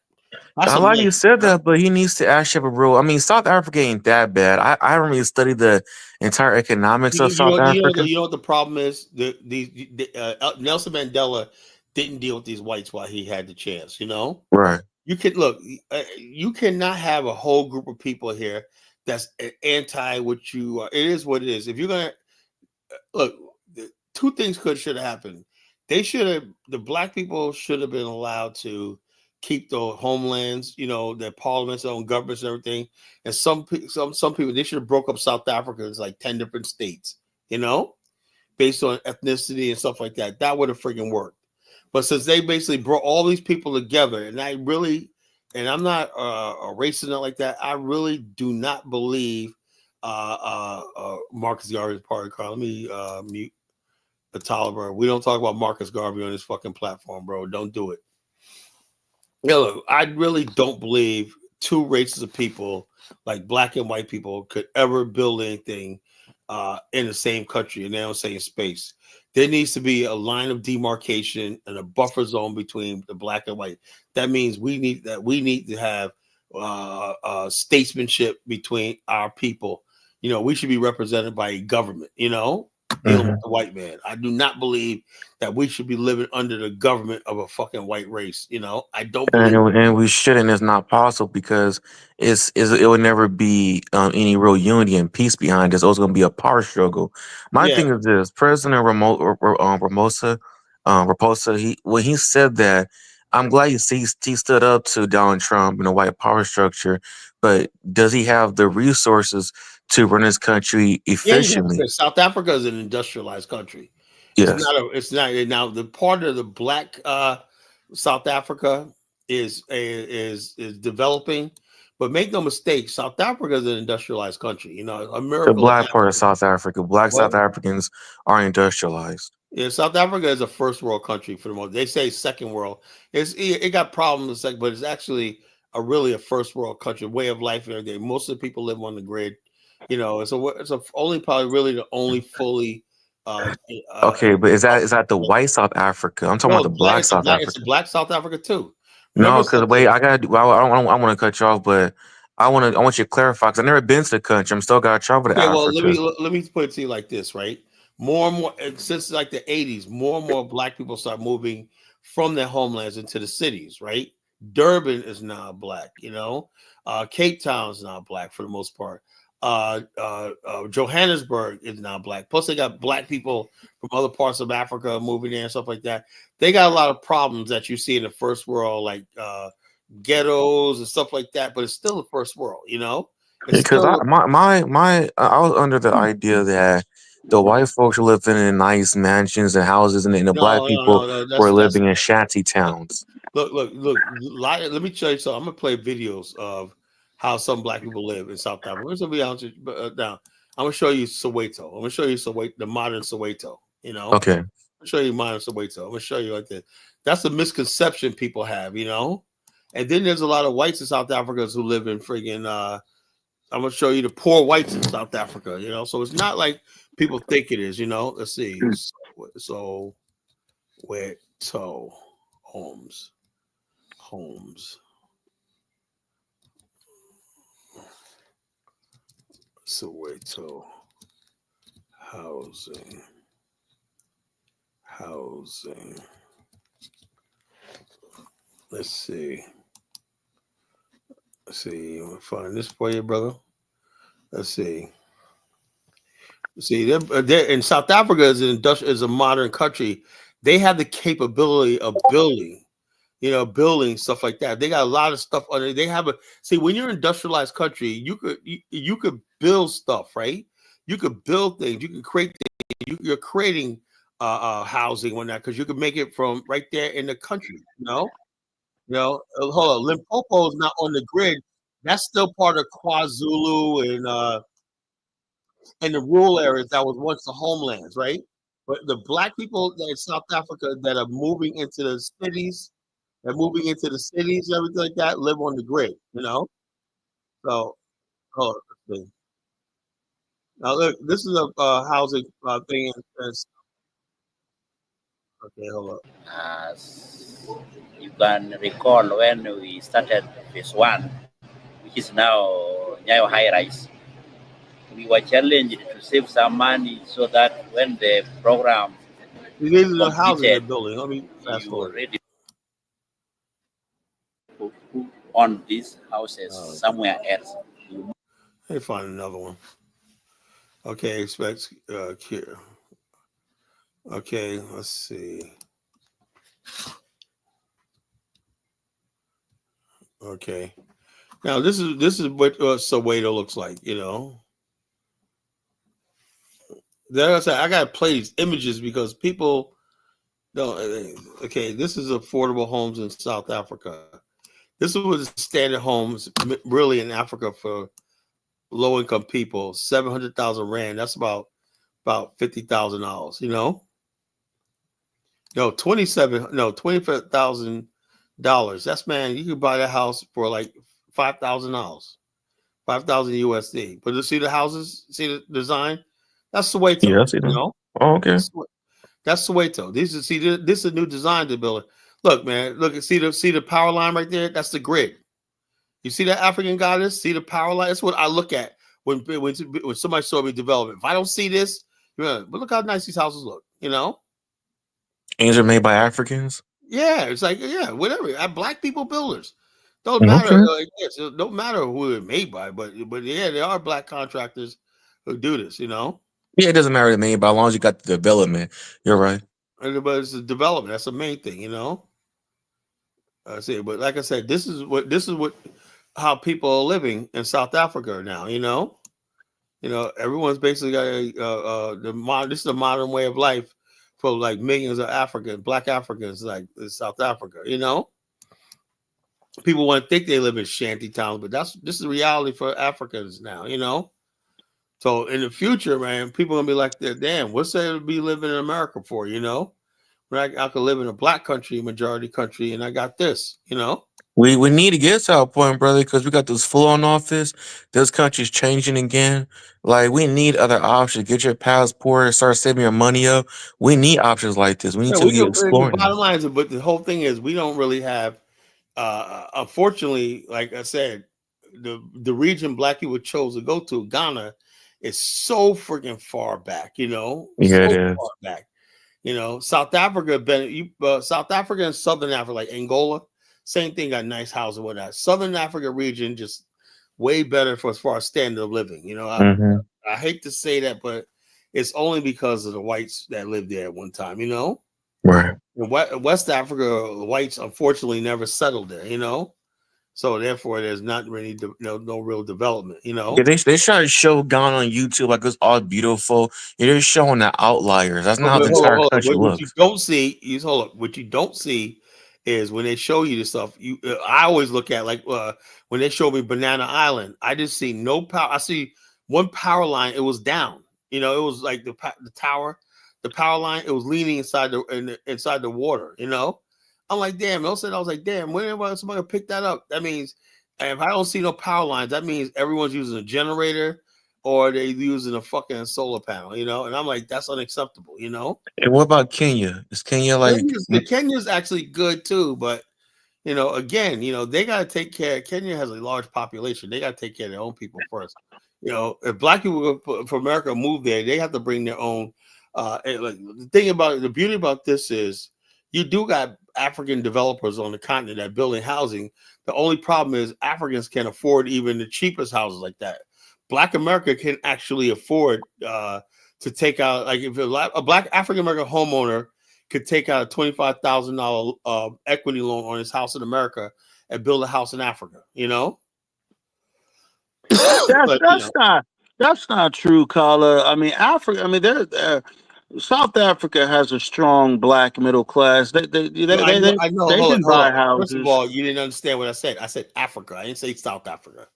I a like you man. said that, but he needs to actually have a rule. I mean, South Africa ain't that bad. I haven't really studied the entire economics of South Africa. You know what the problem is? Nelson Mandela didn't deal with these whites while he had the chance. Right. You can look. You cannot have a whole group of people here that's anti what you are. It is what it is. If you're gonna look, two things should have happened. The black people should have been allowed to keep the homelands, their parliaments, their own governments, and everything. And some people, they should have broke up South Africa as like 10 different states, based on ethnicity and stuff like that. That would have freaking worked. But since they basically brought all these people together, and I really and I'm not a racist not like that. I really do not believe Marcus Garvey is part of the crowd. Let me mute the Taliban. We don't talk about Marcus Garvey on this fucking platform, bro. Don't do it. Yeah, look, I really don't believe two races of people, like black and white people, could ever build anything in the same country and they don't say in space. There needs to be a line of demarcation and a buffer zone between the black and white. That means we need to have statesmanship between our people. You know, we should be represented by a government. You know, dealing with the white man. I do not believe that we should be living under the government of a fucking white race. You know, I don't believe. And we shouldn't. It's not possible because it would never be any real unity and peace behind this. It's always going to be a power struggle. My Yeah, thing is this: President Raposa, when he said that, I'm glad he stood up to Donald Trump and the white power structure. But does he have the resources to run his country yeah. You have to say efficiently? South Africa is an industrialized country. It's Yes, not a. It's not now. The part of the black South Africa is developing, but make no mistake, South Africa is an industrialized country. You know, a the miracle black part of happened. South Africa, black What? South Africans are industrialized. Yeah, South Africa is a first world country for the most. They say second world. It got problems, but it's actually really a first world country, way of life and everything. Most of the people live on the grid. You know, it's only probably really the only fully. Uh, uh, Okay, but is that the white South Africa? I'm talking about no, the black it's a South black. It's a Africa. black South Africa too. Remember No, because something. wait, I got. Well, I want to cut you off, but I want you to clarify because I never been to the country. I'm still got to travel to Okay, well, Africa. let me put it to you like this, right? More and more since like the 80s, more and more black people start moving from their homelands into the cities, right? Durban is now black, you know. Cape Town is now black for the most part. Johannesburg is now black. Plus, they got black people from other parts of Africa moving there and stuff like that. They got a lot of problems that you see in the first world, like ghettos and stuff like that. But it's still the first world, you know. It's Because still I was under the idea that the white folks were living in nice mansions and houses, and the black people no. were That's living in shanty towns. look. Let me tell you something. I'm gonna play videos of how some black people live in South Africa. Let's be honest with you, now. I'm gonna show you Soweto. I'm gonna show you Soweto, the modern Soweto. You know, Okay, I'll show you modern Soweto. I'm gonna show you like this. That's a misconception people have. You know, and then there's a lot of whites in South Africa who live in friggin' I'm gonna show you the poor whites in South Africa. You know, so it's not like people think it is. You know, let's see. So Soweto homes. Homes, Soweto, housing, housing. Let's see. Let's see. I'll find this for you, brother. Let's see. See, they're in South Africa is a modern country. They have the capability of building, you know, building stuff like that. They got a lot of stuff on it. They have a see when you're an industrialized country, you could build stuff, right? You could build things. You can create things. You're creating housing on that because you can make it from right there in the country. Hold on. Limpopo is not on the grid. That's still part of KwaZulu and the rural areas that was once the homelands, right? But the black people that in South Africa that are moving into the cities, they're moving into the cities, everything like that, live on the grid, you know? So, hold on, let's see. Now, look, this is a housing thing. Okay, hold up. As you can recall, when we started phase one, which is now Nyayo High Rise, we were challenged to save some money so that when the program These is are the housing they're completed, building. Let me fast you forward. already on these houses Okay. somewhere else. Let me find another one. Okay, expect here. Okay, let's see. Okay. Now this is what Soweto looks like, you know. There I said I gotta play these images because people don't okay, this is affordable homes in South Africa. This is what the standard homes really in Africa for low income people. 700,000 rand. That's about $50,000. You know, no $25,000. That's man. You could buy that house for like $5,000, 5,000 USD. But you see the houses, see the design. That's Soweto. Yeah, I see You them. know, Oh, okay. that's Soweto. This is a new design to build. Look, man. Look, see the power line right there. That's the grid. You see that African goddess? See the power line? That's what I look at when somebody show me development. If I don't see this, but look how nice these houses look. You know? Things are made by Africans. Yeah, it's like whatever. Black people builders. Don't matter. Okay. It don't matter who it's made by, but yeah, there are black contractors who do this. You know? Yeah, it doesn't matter to me, but as long as you got the development, you're right. But it's the development. That's the main thing. You know? I see. But like I said, this is what how people are living in South Africa now. You know? Everyone's basically got this is the modern way of life for like millions of black Africans, like in South Africa. You know, people want to think they live in shanty towns, but this is reality for Africans now. You know, so in the future, man, people are gonna be like, "Damn, what's there to be living in America for?" You know, when I could live in a black country, majority country, and I got this. You know. We need to get to our point, brother, because we got this full on office. This country's changing again. Like we need other options. Get your passport, start saving your money up. We need options like this. We need Yeah, to we be can, the exploring bottom them. line is, but the whole thing is, we don't really have. Unfortunately, like I said, the region black people chose to go to, Ghana, is so freaking far back. You know, Yeah, it so is. far back. You know, South Africa, South Africa and Southern Africa, like Angola, same thing. Got nice houses and whatnot. Southern Africa region just way better for as far as standard of living. You know, Hmm. I hate to say that, but it's only because of the whites that lived there at one time. You know. Right. In West Africa, the whites unfortunately never settled there, you know. So therefore, there's not really no real development, you Yeah, know. they try to show Ghana on YouTube like it's all beautiful. Yeah, they're showing the outliers. That's not Oh, how but the entire hold on. country What you looks. don't see is hold up. What you don't see is when they show you the stuff. I always look at like when they show me Banana Island. I just see no power. I see one power line. It was down. You know, it was like the tower, the power line. It was leaning inside the water. You know, I'm like, damn. I was like, damn. When somebody pick that up? That means if I don't see no power lines, that means everyone's using a generator or they using a fucking solar panel, you know? And I'm like, that's unacceptable, you know? And what about Kenya? Is Kenya like Kenya's actually good too, but again, they gotta take care. Kenya has a large population. They gotta take care of their own people first. If black people from America move there, they have to bring their own like the beauty about this is you do got African developers on the continent that building housing. The only problem is Africans can't afford even the cheapest houses like that. Black America can actually afford to take out, like, if a black African American homeowner could take out a $25,000 equity loan on his house in America and build a house in Africa, you know? That's But that's not true, Carla. I mean, Africa. I mean, South Africa has a strong black middle class. I know. They Hold on, can hold buy on. First of houses. all, you didn't understand what I said. I said Africa. I didn't say South Africa.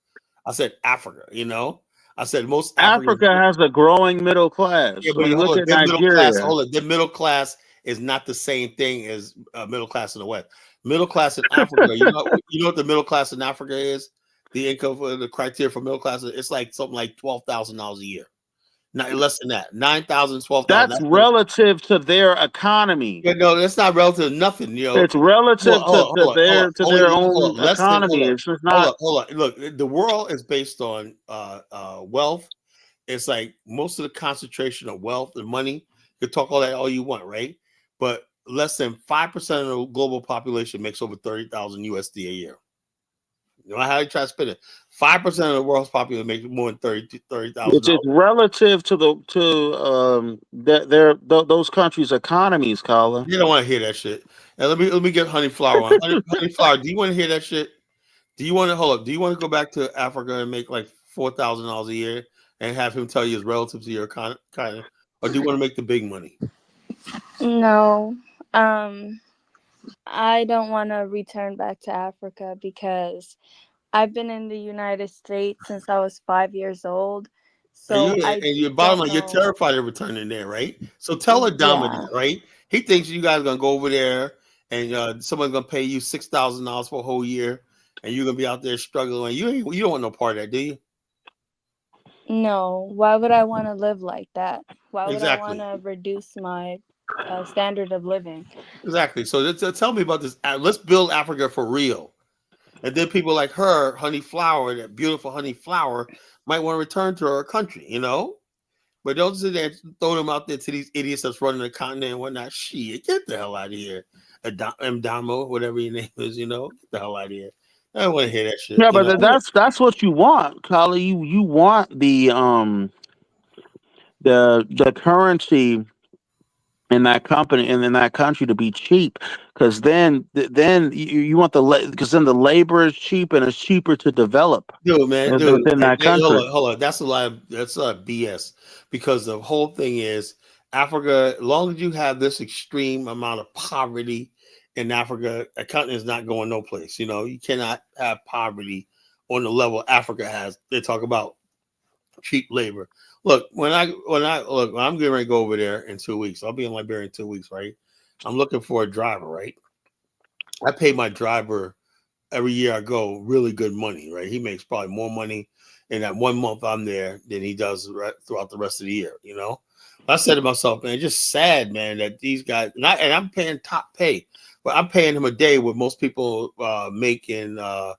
I said Africa, you know? I said most Africans. Africa has a growing middle Yeah, class. I but mean, look hold on, at their middle class. Nigeria. Hold on, their middle class is not the same thing as middle class in the West. Middle class in Africa, you know what the middle class in Africa is? The income for the criteria for middle class, it's like something like $12,000 a year. Not less than that. 9,000, 12,000. That's relative to their economy. Yeah, no, that's not relative to nothing. It's relative to Only their own hold economy. on, It's just not. hold on. Look, the world is based on wealth. It's like most of the concentration of wealth and money. You can talk all you want, right? But less than 5% of the global population makes over 30,000 USD a year. You know how you try to spend it? 5% of the world's population makes more than It's $30,000. relative to those countries' economies, Carla. You don't want to hear that shit. And let me get Honey Flower on. Honey Flower, do you want to hear that shit? Do you want to hold up? Do you want to go back to Africa and make like $4,000 a year and have him tell you it's relative to your kind of, or do you want to make the big money? No. Um, I don't want to return back to Africa because I've been in the United States since I was 5 years old. And So I your bottom don't line, you're know. terrified of returning there, right? So tell Adama Yeah. that, right? He thinks you guys are gonna go over there and someone's gonna pay you $6,000 for a whole year, and you're gonna be out there struggling. You don't want no part of that, do you? No. Why would I want to live like that? Why would I want Exactly. to reduce my standard of living? Exactly. So tell me about this. Let's build Africa for real. And then people like her, Honey Flower, that beautiful Honey Flower, might want to return to her country, But don't sit there and throw them out there to these idiots that's running the continent and whatnot. Shit, get the hell out of here. Mdamo, whatever your name is, get the hell out of here. I don't want to hear that shit, Yeah, but that's what you want, Kali. You want the currency in that company and in that country to be cheap, because then you want because then the labor is cheap and it's cheaper to develop Dude, within that country. hold on. That's a lot of BS, because the whole thing is Africa. As long as you have this extreme amount of poverty in Africa, a continent is not going no place. You cannot have poverty on the level Africa has. They talk about cheap labor. Look, when I'm getting ready to go over there in 2 weeks. I'll be in Liberia in 2 weeks, right? I'm looking for a driver, right? I pay my driver every year I go really good money, right? He makes probably more money in that 1 month I'm there than he does throughout the rest of the year, I said to myself, man, just sad, man, that these guys, and I'm paying top pay, but I'm paying him a day what most people making a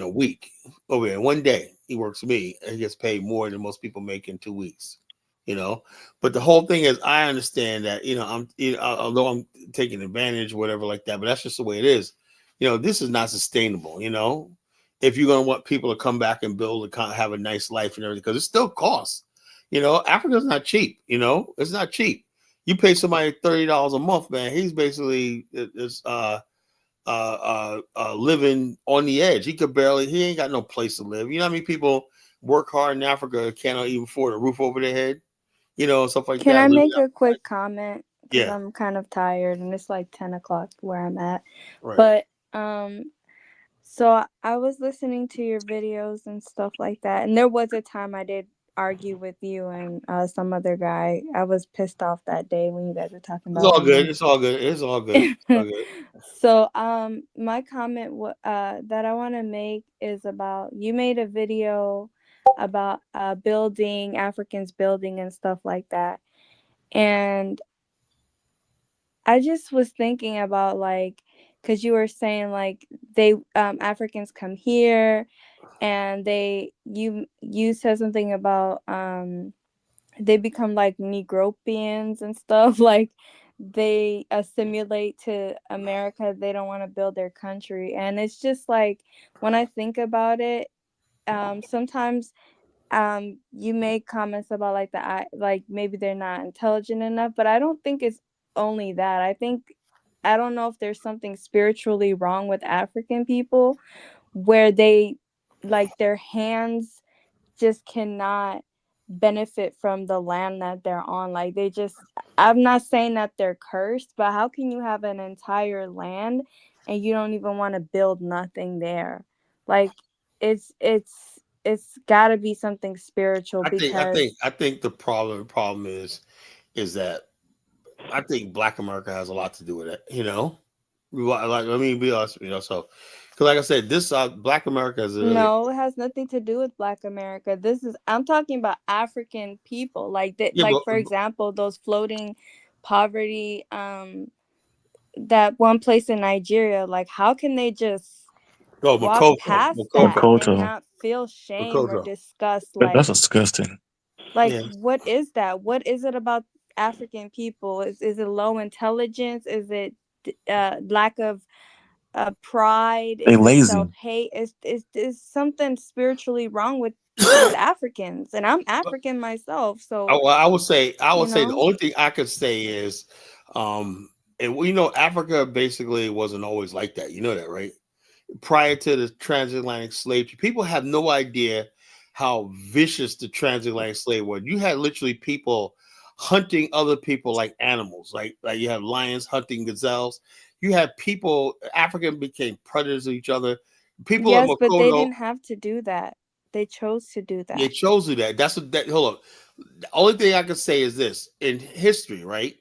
week over there. One day he works for me and he gets paid more than most people make in 2 weeks. But the whole thing is, I understand that although I'm taking advantage, whatever like that, but that's just the way it is. This is not sustainable. If you're gonna want people to come back and build have a nice life and everything, because it still costs. Africa's not cheap. It's not cheap. You pay somebody $30 a month, man. He's basically living on the edge. He ain't got no place to live. You know how many people work hard in Africa cannot even afford a roof over their head, stuff like Can that. I make a quick comment? Because Yeah, I'm kind of tired and it's like 10 o'clock where I'm at. right. But so I was listening to your videos and stuff like that. And there was a time I did argue with you and some other guy. I was pissed off that day when you guys were talking It's about all good. women. It's all good. It's all good. It's all good. So my comment that I want to make is about, you made a video about building, Africans building and stuff like that. And I just was thinking about, like, because you were saying like they Africans come here and you said something about they become like Negropians and stuff. Like they assimilate to America. They don't want to build their country. And it's just like, when I think about it, sometimes you make comments about like like maybe they're not intelligent enough, but I don't think it's only that. I don't know if there's something spiritually wrong with African people, where they, like, their hands just cannot benefit from the land that they're on. Like they just, I'm not saying that they're cursed, but how can you have an entire land and you don't even want to build nothing there? Like it's got to be something spiritual, because I think the problem is that I think Black America has a lot to do with it. Like, let me be honest, so because like I said, this Black America is really no, it has nothing to do with Black America. I'm talking about African people, like that, yeah, like but for example, those floating poverty, that one place in Nigeria. Like, how can they just walk past that and Makoto. not feel shame or Makoto. disgust? That's Like disgusting. Yeah. what is that? What is it about African people? Is it low intelligence? Is it lack of pride? They Is it lazy. self-hate? Is something spiritually wrong with Africans? And I'm African myself, so I would say you the know. only thing I could say is, and Africa basically wasn't always like that. You know that, right? Prior to the transatlantic slave trade, people have no idea how vicious the transatlantic slave was. You had literally people hunting other people like animals, like you have lions hunting gazelles. You had people, African became predators of each other. People at Yes, but they Makoto, didn't have to do that. They chose to do they that. chose to do that. That's what that. Hold on. The only thing I can say is this: in history, right?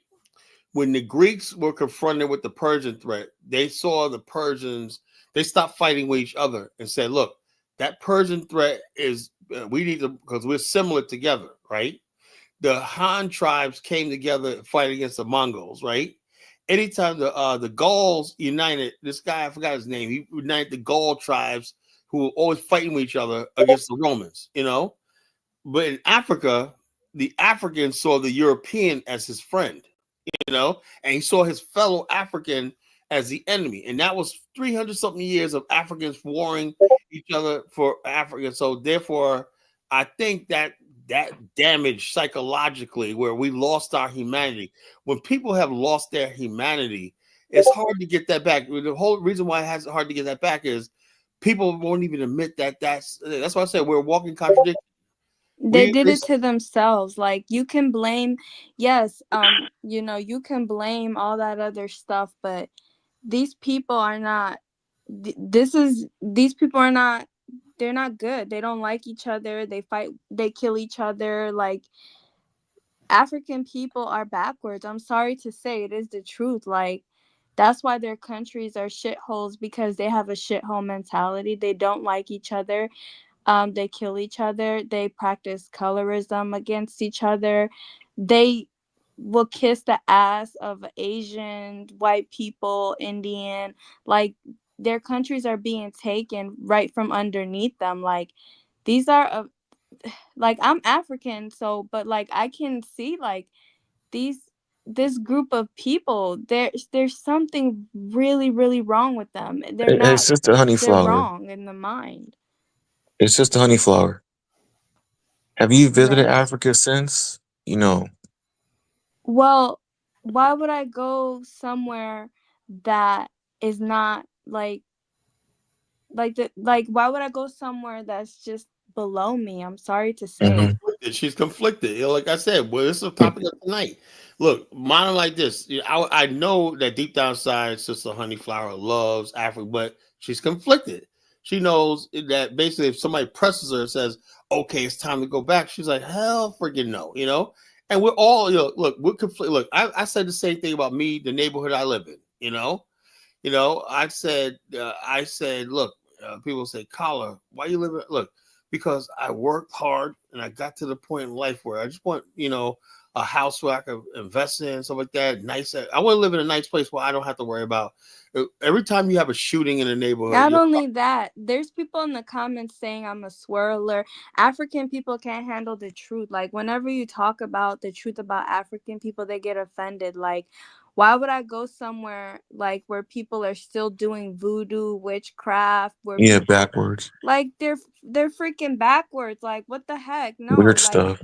When the Greeks were confronted with the Persian threat, they saw the Persians. They stopped fighting with each other and said, "Look, that Persian threat is we need to because we're similar together, right?" The Han tribes came together to fight against the Mongols, right? Anytime the Gauls united, this guy I forgot his name, he united the Gaul tribes who were always fighting with each other against the Romans, you know. But in Africa, the African saw the European as his friend, you know, and he saw his fellow African as the enemy. And that was 300 something years of Africans warring each other for Africa. So therefore, I think that that damage psychologically where we lost our humanity. When people have lost their humanity, it's hard to get that back. The whole reason why it's hard to get that back is people won't even admit that that's why I said we're a walking contradiction. They did it to themselves. Like, you can blame, yes, you know, you can blame all that other stuff, but these people are not, these people are not, they're not good. They don't like each other. They fight, they kill each other. Like, African people are backwards. I'm sorry to say, it is the truth. Like, that's why their countries are shitholes, because they have a shithole mentality. They don't like each other. They kill each other. They practice colorism against each other. They will kiss the ass of Asian, white people, Indian. Like, their countries are being taken right from underneath them. Like, these are like, I'm African, so, but like, I can see like this group of people, there's something really, really wrong with them. They're It's not, just a honey they're flower. wrong in the mind. It's just a honey flower. Have you visited Right. Africa since? You know, Well, why would I go somewhere that is not like why would I go somewhere that's just below me? I'm sorry to say. hmm She's conflicted. You know, like I said, well, this is a topic of tonight. Look, mine like this. You know, I know that deep down inside, Sister Honeyflower loves Africa, but she's conflicted. She knows that basically, if somebody presses her and says, "Okay, it's time to go back," she's like, "Hell, freaking no," you know. And we're all, you know, look, we're conflicted. Look, I said the same thing about me, the neighborhood I live in. You know, I said, look, people say, Collar, why you living? Look, because I worked hard and I got to the point in life where I just want, you know, a house where I can invest in, stuff like that. Nice. I want to live in a nice place where I don't have to worry about every time you have a shooting in a neighborhood. Not only that, there's people in the comments saying I'm a swirler. African people can't handle the truth. Like, whenever you talk about the truth about African people, they get offended. Like, why would I go somewhere like where people are still doing voodoo, witchcraft, where yeah, people backwards, like they're freaking backwards. Like, what the heck? No, weird like, stuff.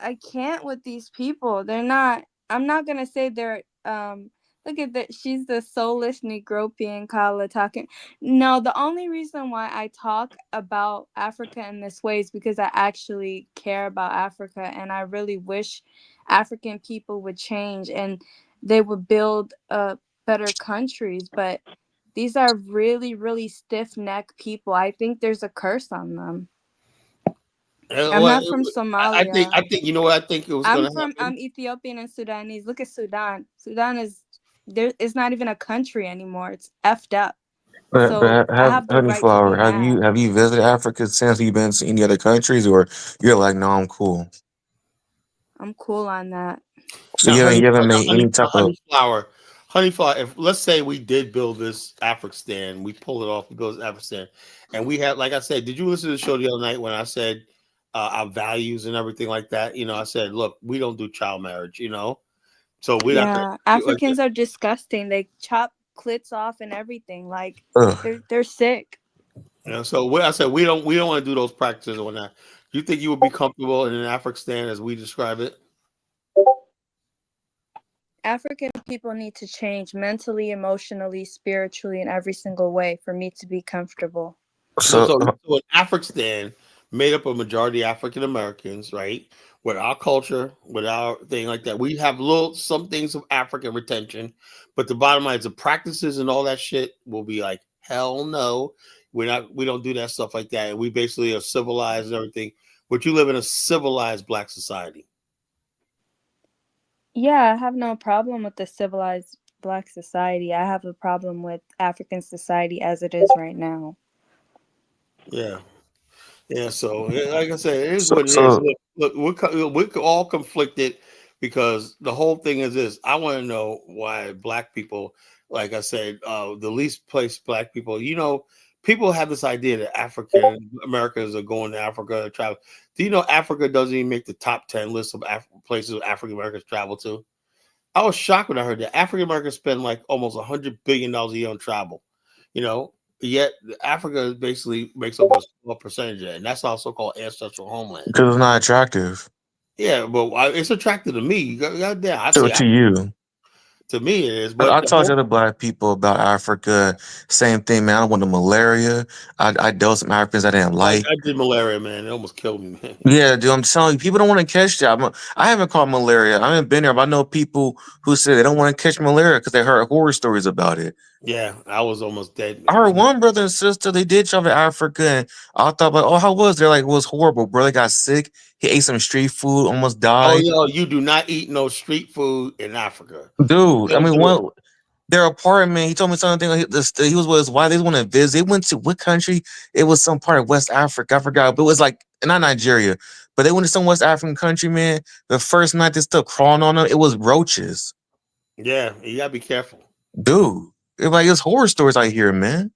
I can't with these people. They're not, I'm not gonna say they're look at that, she's the soulless Negropian Kala talking. No, the only reason why I talk about Africa in this way is because I actually care about Africa, and I really wish African people would change and they would build better countries. But these are really, really stiff neck people. I think there's a curse on them. I'm Well, not from Somalia. I think, you know what I think it was going to happen. I'm Ethiopian and Sudanese. Look at Sudan. Sudan is there. It's not even a country anymore. It's effed up. So But I have have the honey right to be flower. mad. Have you visited Africa since? You've been to any other countries, or you're like, no, I'm cool. I'm cool on that. So Now, you haven't made any type of honeyflower. If let's say we did build this Afghanistan, we pull it off, we build this Afghanistan, and we have, like I said, did you listen to the show the other night when I said our values and everything like that? You know, I said, look, we don't do child marriage. You know, so we're not Yeah, like, Africans are disgusting. They chop clits off and everything. Like, ugh. they're sick. you know. So I said we don't want to do those practices or whatnot. Do you think you would be comfortable in an Afghanistan as we describe it? African people need to change mentally, emotionally, spiritually, in every single way for me to be comfortable. So, So so, so in Afghanistan, made up of majority African Americans, right? with our culture, with our thing like that. We have little some things of African retention, but the bottom line is the practices and all that shit will be like hell no. We don't do that stuff like that. And we basically are civilized and everything. But you live in a civilized black society. Yeah, I have no problem with the civilized black society. I have a problem with African society as it is right now. Yeah. Yeah, so like I said, it is So, what it is. so Look, we're all conflicted because the whole thing is this. I want to know why black people, like I said, the least placed black people. People have this idea that African Americans are going to Africa to travel. Do you know Africa doesn't even make the top 10 list of places African Americans travel to? I was shocked when I heard that African Americans spend like almost $100 billion a year on travel. You know, yet Africa basically makes up a small percentage of it, and that's also called ancestral homeland. because it's not attractive Yeah, but it's attractive to me. God damn, I to see. to you. To me, it is. I But the talked to whole, other black people about Africa. Same thing, man. I wanted malaria. I dealt with some Africans I didn't like. I did malaria, man. It almost killed me, man. Yeah, dude, I'm telling you, people don't want to catch that. I haven't caught malaria. I haven't been there, but I know people who say they don't want to catch malaria because they heard horror stories about it. Yeah, I was almost dead, I man. heard one brother and sister, they did travel to Africa, and I thought, like, oh, how was it? They're like, it was horrible, bro. They got sick. He ate some street food, almost Oh, died. you do not eat no street food in Africa. Dude, I Don't mean, do it. their apartment, he told me something. He was with his wife. They want to visit. They went to what country? It was some part of West Africa. I forgot, but it was like not Nigeria, but they went to some West African country. Man, the first night they still crawling on them. It was roaches, Yeah, you gotta be careful. dude. It's horror stories I hear, man.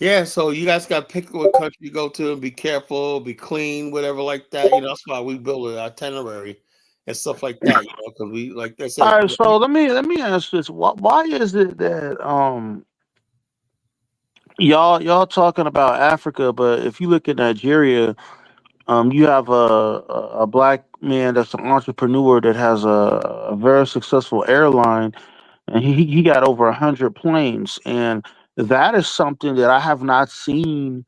Yeah, so you guys got to pick what country you go to and be careful, be clean, whatever like that. That's why we build an itinerary and stuff like that. Because we, like I All said, right, so let me ask this: why is it that y'all talking about Africa, but if you look at Nigeria, you have a black man that's an entrepreneur that has a very successful airline, and he got over 100 planes, and that is something that I have not seen.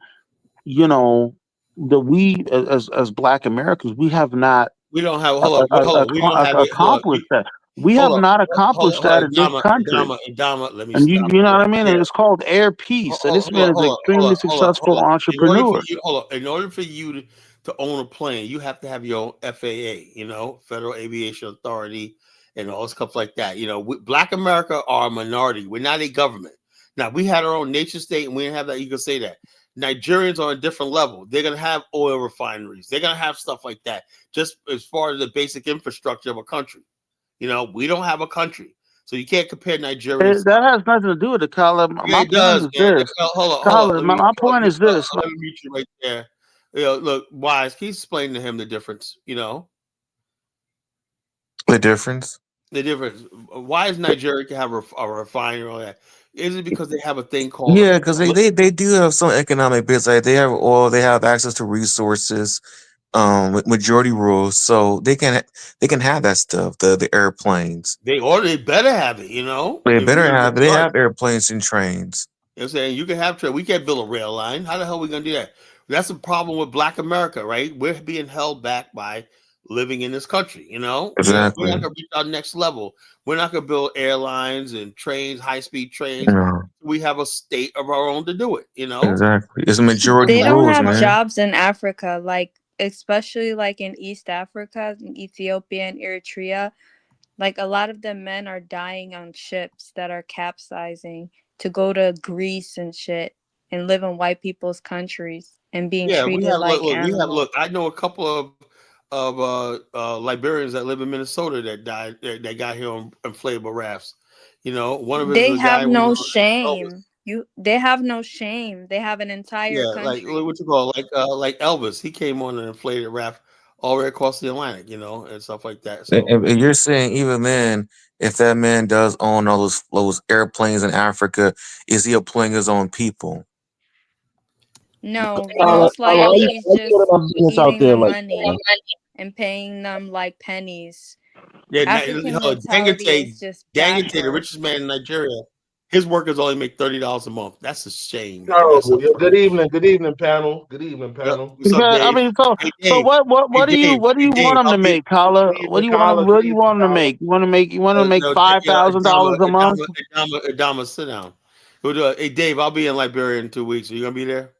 You know, that we as Black Americans we have not we don't have. Hold on. We don't have it. Hold on. accomplished that. We have Hold on. not Hold accomplished on. Hold that on. in this country. Dama. Let me And you, stop you know you what I right mean? And there. it's called Air Peace. And this man is an extremely Hold successful on. entrepreneur. In order for you to own a plane, you have to have your own FAA, Federal Aviation Authority, and all stuff like that. Black America are a minority. We're not a government. Now, we had our own nation state, and we didn't have that. You can say that. Nigerians are a different level. They're gonna have oil refineries. They're gonna have stuff like that. Just as far as the basic infrastructure of a country. We don't have a country. So you can't compare Nigerians. That has nothing to do with it, Kyler. Yeah, My it point does, is man. this. Hold on, hold on. Kyler, my point is this. Let me mute you right there. Look, Wise, can you explain to him the difference? The difference. The difference. Why is Nigeria can have a refinery and all that? Is it because they have a thing called Yeah, because they do have some economic bits. Like they have oil, they have access to resources, with majority rules, so they can have that stuff. The airplanes. they better have it, They if better we're gonna have. get They started. have airplanes and trains. You know what I'm saying? You can have trade. We can't build a rail line. How the hell are we gonna do that? That's the problem with Black America, right? We're being held back by living in this country. We're not Exactly. gonna reach our next level. We're not gonna build airlines and trains, high-speed trains. Yeah, We have a state of our own to do it. exactly. It's majority They don't rules, have man. jobs in Africa, like especially like in East Africa, in Ethiopia and Eritrea. Like a lot of the men are dying on ships that are capsizing to go to Greece and shit and live in white people's countries and being Yeah, we treated have like look. We have animals. look. I know a couple of Liberians that live in Minnesota that died that got here on inflatable rafts. One of us They is a have guy no was shame. They have no shame. They have an yeah, entire like country. what you call like Elvis. He came on an inflated raft all the way across the Atlantic, and stuff like that. And, So and you're saying even then, if that man does own all those airplanes in Africa, is he employing his own people? No, Kyler, most Kyler, likely he's why you just putting my business out eating the there like money and paying them like pennies. yeah, African mentality is just Dangote, the backwards. richest man in Nigeria. His workers only make $30 a month. That's a shame, man. That's Terrible. a Yeah, good evening, panel. Good evening, yep. panel. What's up, Because I Dave? mean, so Hey, so Dave. what do you Hey, want Dave. them to make, Kala? Good What evening, do you want Kyla. them? Good What do you evening, want them to Kyla. make? You want to make No, $5,000 a month? Adama, sit down. Hey, Dave, I'll be in Liberia in 2 weeks. Are you gonna be there?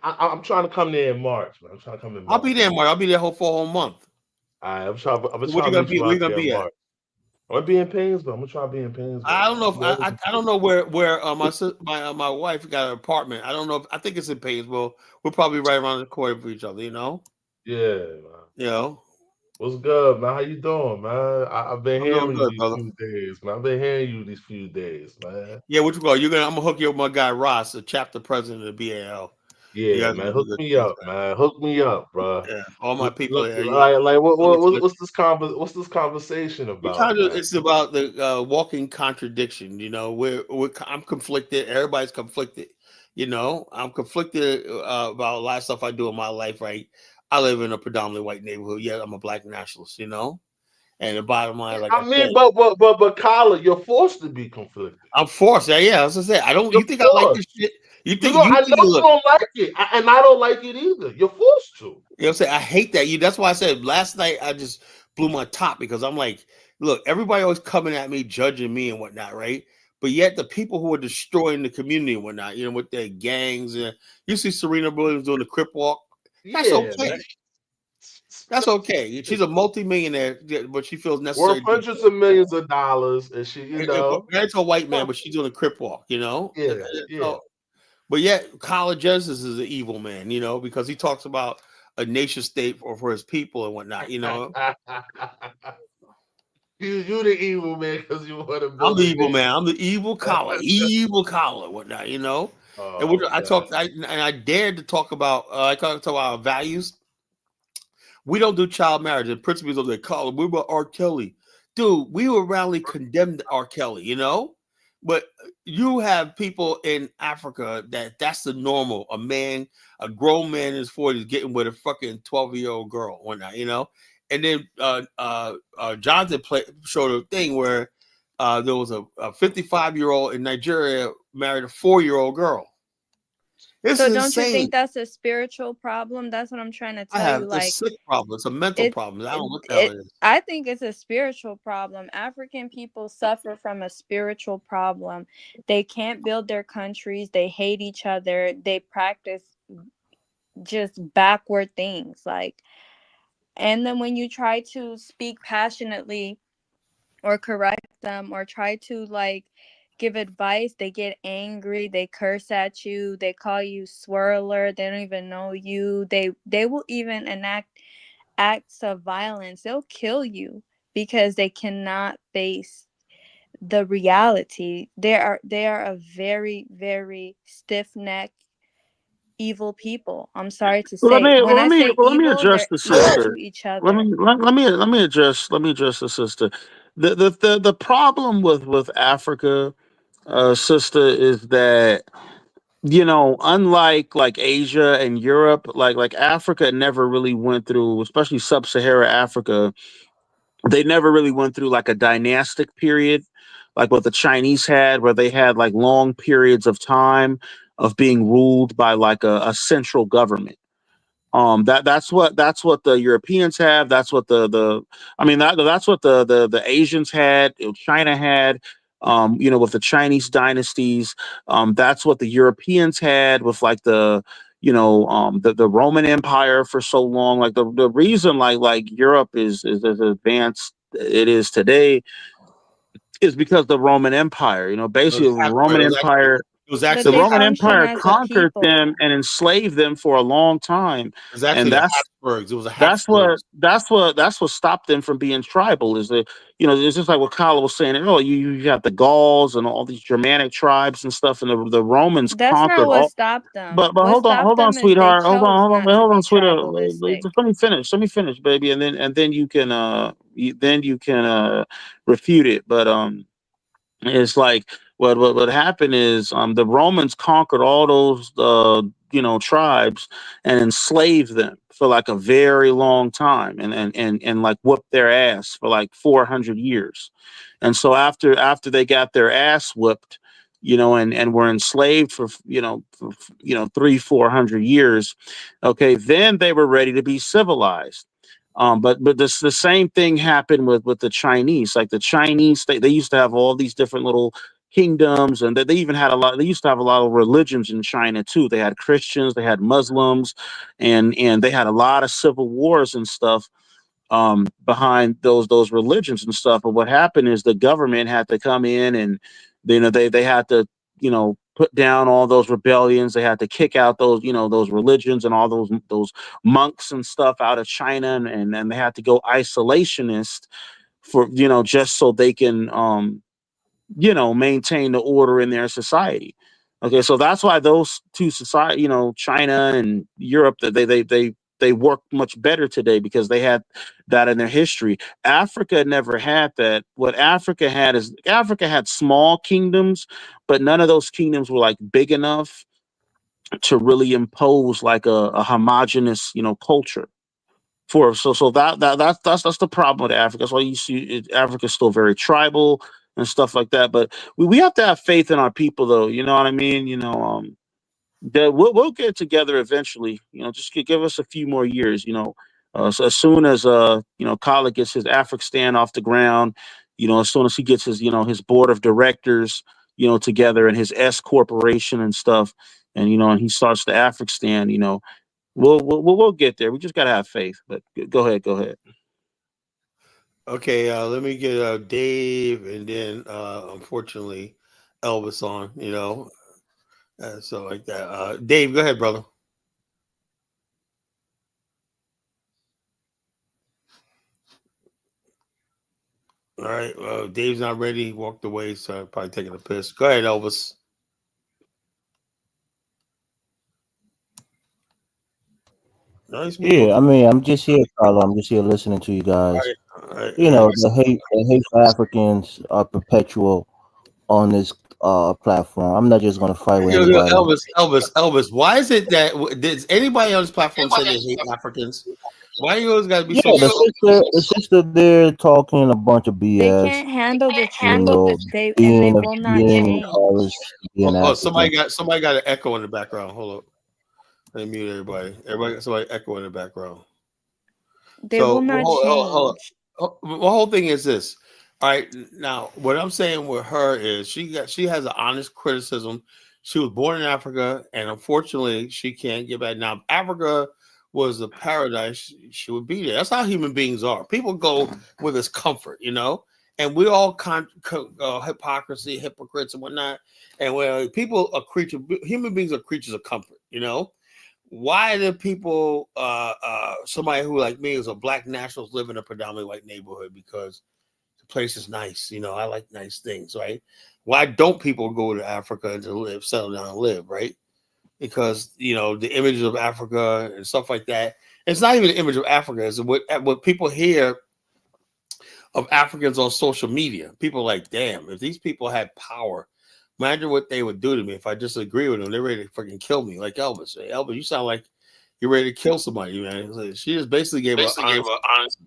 I'm trying to come there in March, man. I'm trying to come in I'll be March. there, Mark. I'll be there for a whole month. I'm So what trying you to gonna meet be? you Where out you gonna there in be at? March. I'm gonna be in Painesville. I'm gonna try to be in I Painesville, don't man. know if I don't know where my wife got an apartment. I don't know. I think it's in Painesville. We're probably right around the corner for each other. You know. Yeah, man. You know. What's good, man? How you doing, man? I've been I'm doing hearing you good, these brother. few days, man. I've been hearing you these few days, man. Yeah, what you call? I'm gonna hook you up with my guy Ross, the chapter president of the BAL. You Yeah, guys gonna man. do Hook good me things, up, man. Hook me up, bro. man. Yeah, all my people. Look, You know, like I'll get you. what's this conversation We about, kind of man? it's about the walking contradiction. You know, I'm conflicted. Everybody's conflicted. You know, I'm conflicted about a lot of stuff I do in my life. Right, I live in a predominantly white neighborhood. Yet I'm a black nationalist. You know, and the bottom line, like I I mean, said, but Kyla, you're forced to be conflicted. I'm forced. Yeah, as I said, I don't. You're You think I like this forced. shit? You You think know, I know you look? don't like it, and I don't like it either. You're forced to. You know what I'm saying? I hate that. That's why I said last night I just blew my top because I'm like, look, everybody always coming at me, judging me and whatnot, right? But yet the people who are destroying the community and whatnot, with their gangs and you see Serena Williams doing the Crip Walk. That's Yeah, man. okay. That's okay. She's a multimillionaire, but she feels Worth necessary to hundreds of millions of dollars, and she, married to a white man, but she's doing a Crip Walk, yeah, yeah. So, but yet, College Justice is an evil man, because he talks about a nation state for his people and whatnot. You the evil man because you want to I'm build the a evil nation. man. I'm the evil collar, whatnot. And Oh I man. talked, and I dared to talk about. I talked about our values. We don't do child marriage. And principles of the collar. We about R. Kelly, dude. We were roundly condemned R. Kelly, but you have people in Africa that's the normal. A grown man in his 40s getting with a fucking 12-year-old girl, whatnot. And then Jonathan showed a thing where there was a 55-year-old in Nigeria married a 4-year-old girl. This So is don't you insane. think that's a spiritual problem? That's what I'm trying to I tell you. have a Like, sick problem. It's a mental it's problem. I don't know what the hell it is. I think it's a spiritual problem. African people suffer from a spiritual problem. They can't build their countries. They hate each other. They practice just backward things. Like, and then when you try to speak passionately or correct them or try to like give advice, they get angry, they curse at you, they call you swirler, they don't even know you, they will even enact acts of violence. They'll kill you because they cannot face the reality. They are a very, very stiff-necked evil people. I'm sorry to Let say. me When well, let I me say well, let me evil, address they're the evil sister. to each other. Let me address the sister. The problem with Africa, sister, is that unlike like Asia and Europe, like Africa never really went through, especially sub-Sahara Africa, they never really went through like a dynastic period, like what the Chinese had, where they had like long periods of time of being ruled by like a central government. That's what the Europeans have. That's what the I mean that's what the Asians had. China had. With the Chinese dynasties, that's what the Europeans had with like the Roman Empire for so long. Like the reason like Europe is as advanced it is today is because the Roman Empire. It was Basically the Habsburg. Roman Empire It was But the actually the they Roman function Empire as a conquered them people. and enslaved them for a long time, It was and actually the that's Habsburgs. It was the that's what Habsburgs. that's what that's what stopped them from being tribal. Is that it's just like what Kyle was saying. Oh, you got the Gauls and all these Germanic tribes and stuff, and the Romans That's not conquered what all. stopped them. But What stopped hold on, them is they sweetheart, chose not to hold on, be sweetheart. tribalistic. Just let me finish, baby, and then you can then you can refute it. But it's like what happened is the Romans conquered all those tribes and enslaved them for like a very long time, and like whooped their ass for like 400 years. And so after they got their ass whooped, and were enslaved for 300-400 years, okay, then they were ready to be civilized. But the same thing happened with the Chinese. Like the Chinese, they used to have all these different little kingdoms, and they even had a lot. They used to have a lot of religions in China too. They had Christians, they had Muslims, and they had a lot of civil wars and stuff behind those religions and stuff. But what happened is the government had to come in, and they had to put down all those rebellions. They had to kick out those religions and all those monks and stuff out of China, and then they had to go isolationist for just so they can maintain the order in their society. Okay, so that's why those two society, China and Europe, that they work much better today because they had that in their history. Africa never had that. What Africa had is Africa had small kingdoms, but none of those kingdoms were like big enough to really impose like a homogenous, culture. So that's the problem with Africa. That's why you see Africa's still very tribal and stuff like that. But we have to have faith in our people, though. You know what I mean? That we'll get together eventually. Just give us a few more years. So as soon as Khaled gets his Afghanistan off the ground, as soon as he gets his board of directors, together, and his S corporation and stuff, and he starts the Afghanistan, we'll get there. We just gotta have faith. But go ahead. Okay, let me get Dave, and then unfortunately Elvis on. So like that. Dave, go ahead, brother. All right. Dave's not ready. He walked away, so I'm probably taking a piss. Go ahead, Elvis. Nice. Yeah, I mean, I'm just here, Carlo. I'm just here listening to you guys. All right. The hate for Africans are perpetual on this platform. I'm not just gonna fight with anybody. Elvis. Why is it that does anybody on this platform say they hate Africans? Why you always got to be Yeah, so? the sister there talking a bunch of They BS. can't handle the You truth. know, They being will not being change. being Oh, African. somebody got an echo in the background. Hold up. Let me mute everybody. Everybody got somebody echo in the background. They will not Hold change. up. The whole thing is this. All right, now what I'm saying with her is she has an honest criticism. She was born in Africa, and unfortunately, she can't get back. Now, if Africa was a paradise, she would be there. That's how human beings are. People go with this comfort, and we all hypocrisy, hypocrites, and whatnot. And when people are human beings are creatures of comfort, Why do people, somebody who like me is a black nationalist, live in a predominantly white neighborhood because the place is nice? I like nice things, right? Why don't people go to Africa to settle down and live, right? Because the images of Africa and stuff like that. It's not even the image of Africa. It's what people hear of Africans on social media. People are like, damn, if these people had power, imagine what they would do to me if I disagree with them. They're ready to freaking kill me, like Elvis. Hey, Elvis, you sound like you're ready to kill somebody, man. She just basically gave an honest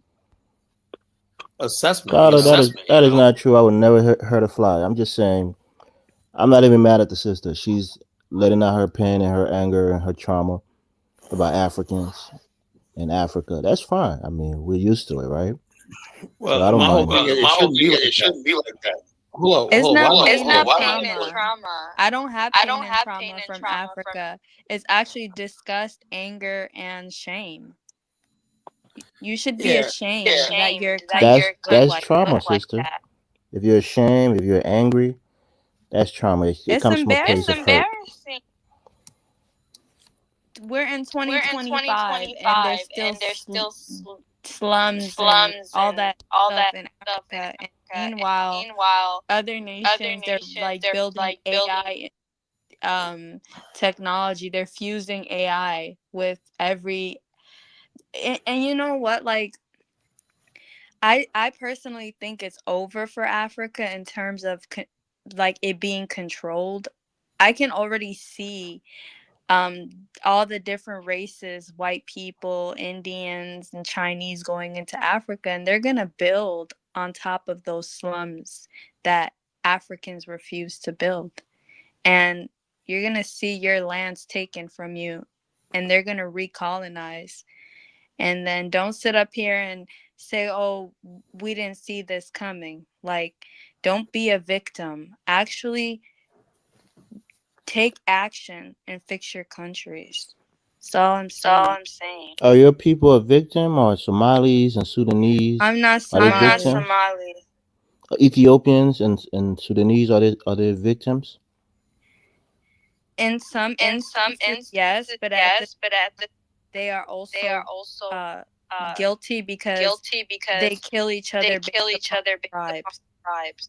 assessment. Carlo, that is not true. I would never hurt her to fly. I'm just saying. I'm not even mad at the sister. She's letting out her pain and her anger and her trauma about Africans in Africa. That's fine. I mean, we're used to it, right? Well, So I don't my whole mind thing it. is it shouldn't be like that. Hold It's on. not Why? pain and trauma. I don't have pain and trauma from Africa. It's actually disgust, anger, and shame. You should be Yeah. ashamed that your That's country look that's like trauma, that. sister. If you're ashamed, if you're angry, that's trauma. It It's comes from a place of hurt. embarrassing. We're in 2025 and there's still slums and all that stuff in Africa. And meanwhile, other nations, they're like building AI technology. They're fusing AI with every and you know what, like I personally think it's over for Africa in terms of like it being controlled. I can already see all the different races, white people, Indians, and Chinese going into Africa, and they're going to build on top of those slums that Africans refuse to build. And you're going to see your lands taken from you, and they're going to recolonize. And then don't sit up here and say, oh, we didn't see this coming. Like, don't be a victim. Actually, take action and fix your countries. That's all I'm saying. Are your people a victim, or Somalis and Sudanese? I'm not Are they Somali. victims? Ethiopians and Sudanese, are they victims? In some instances, yes, but they are also guilty because they kill each other based upon tribes.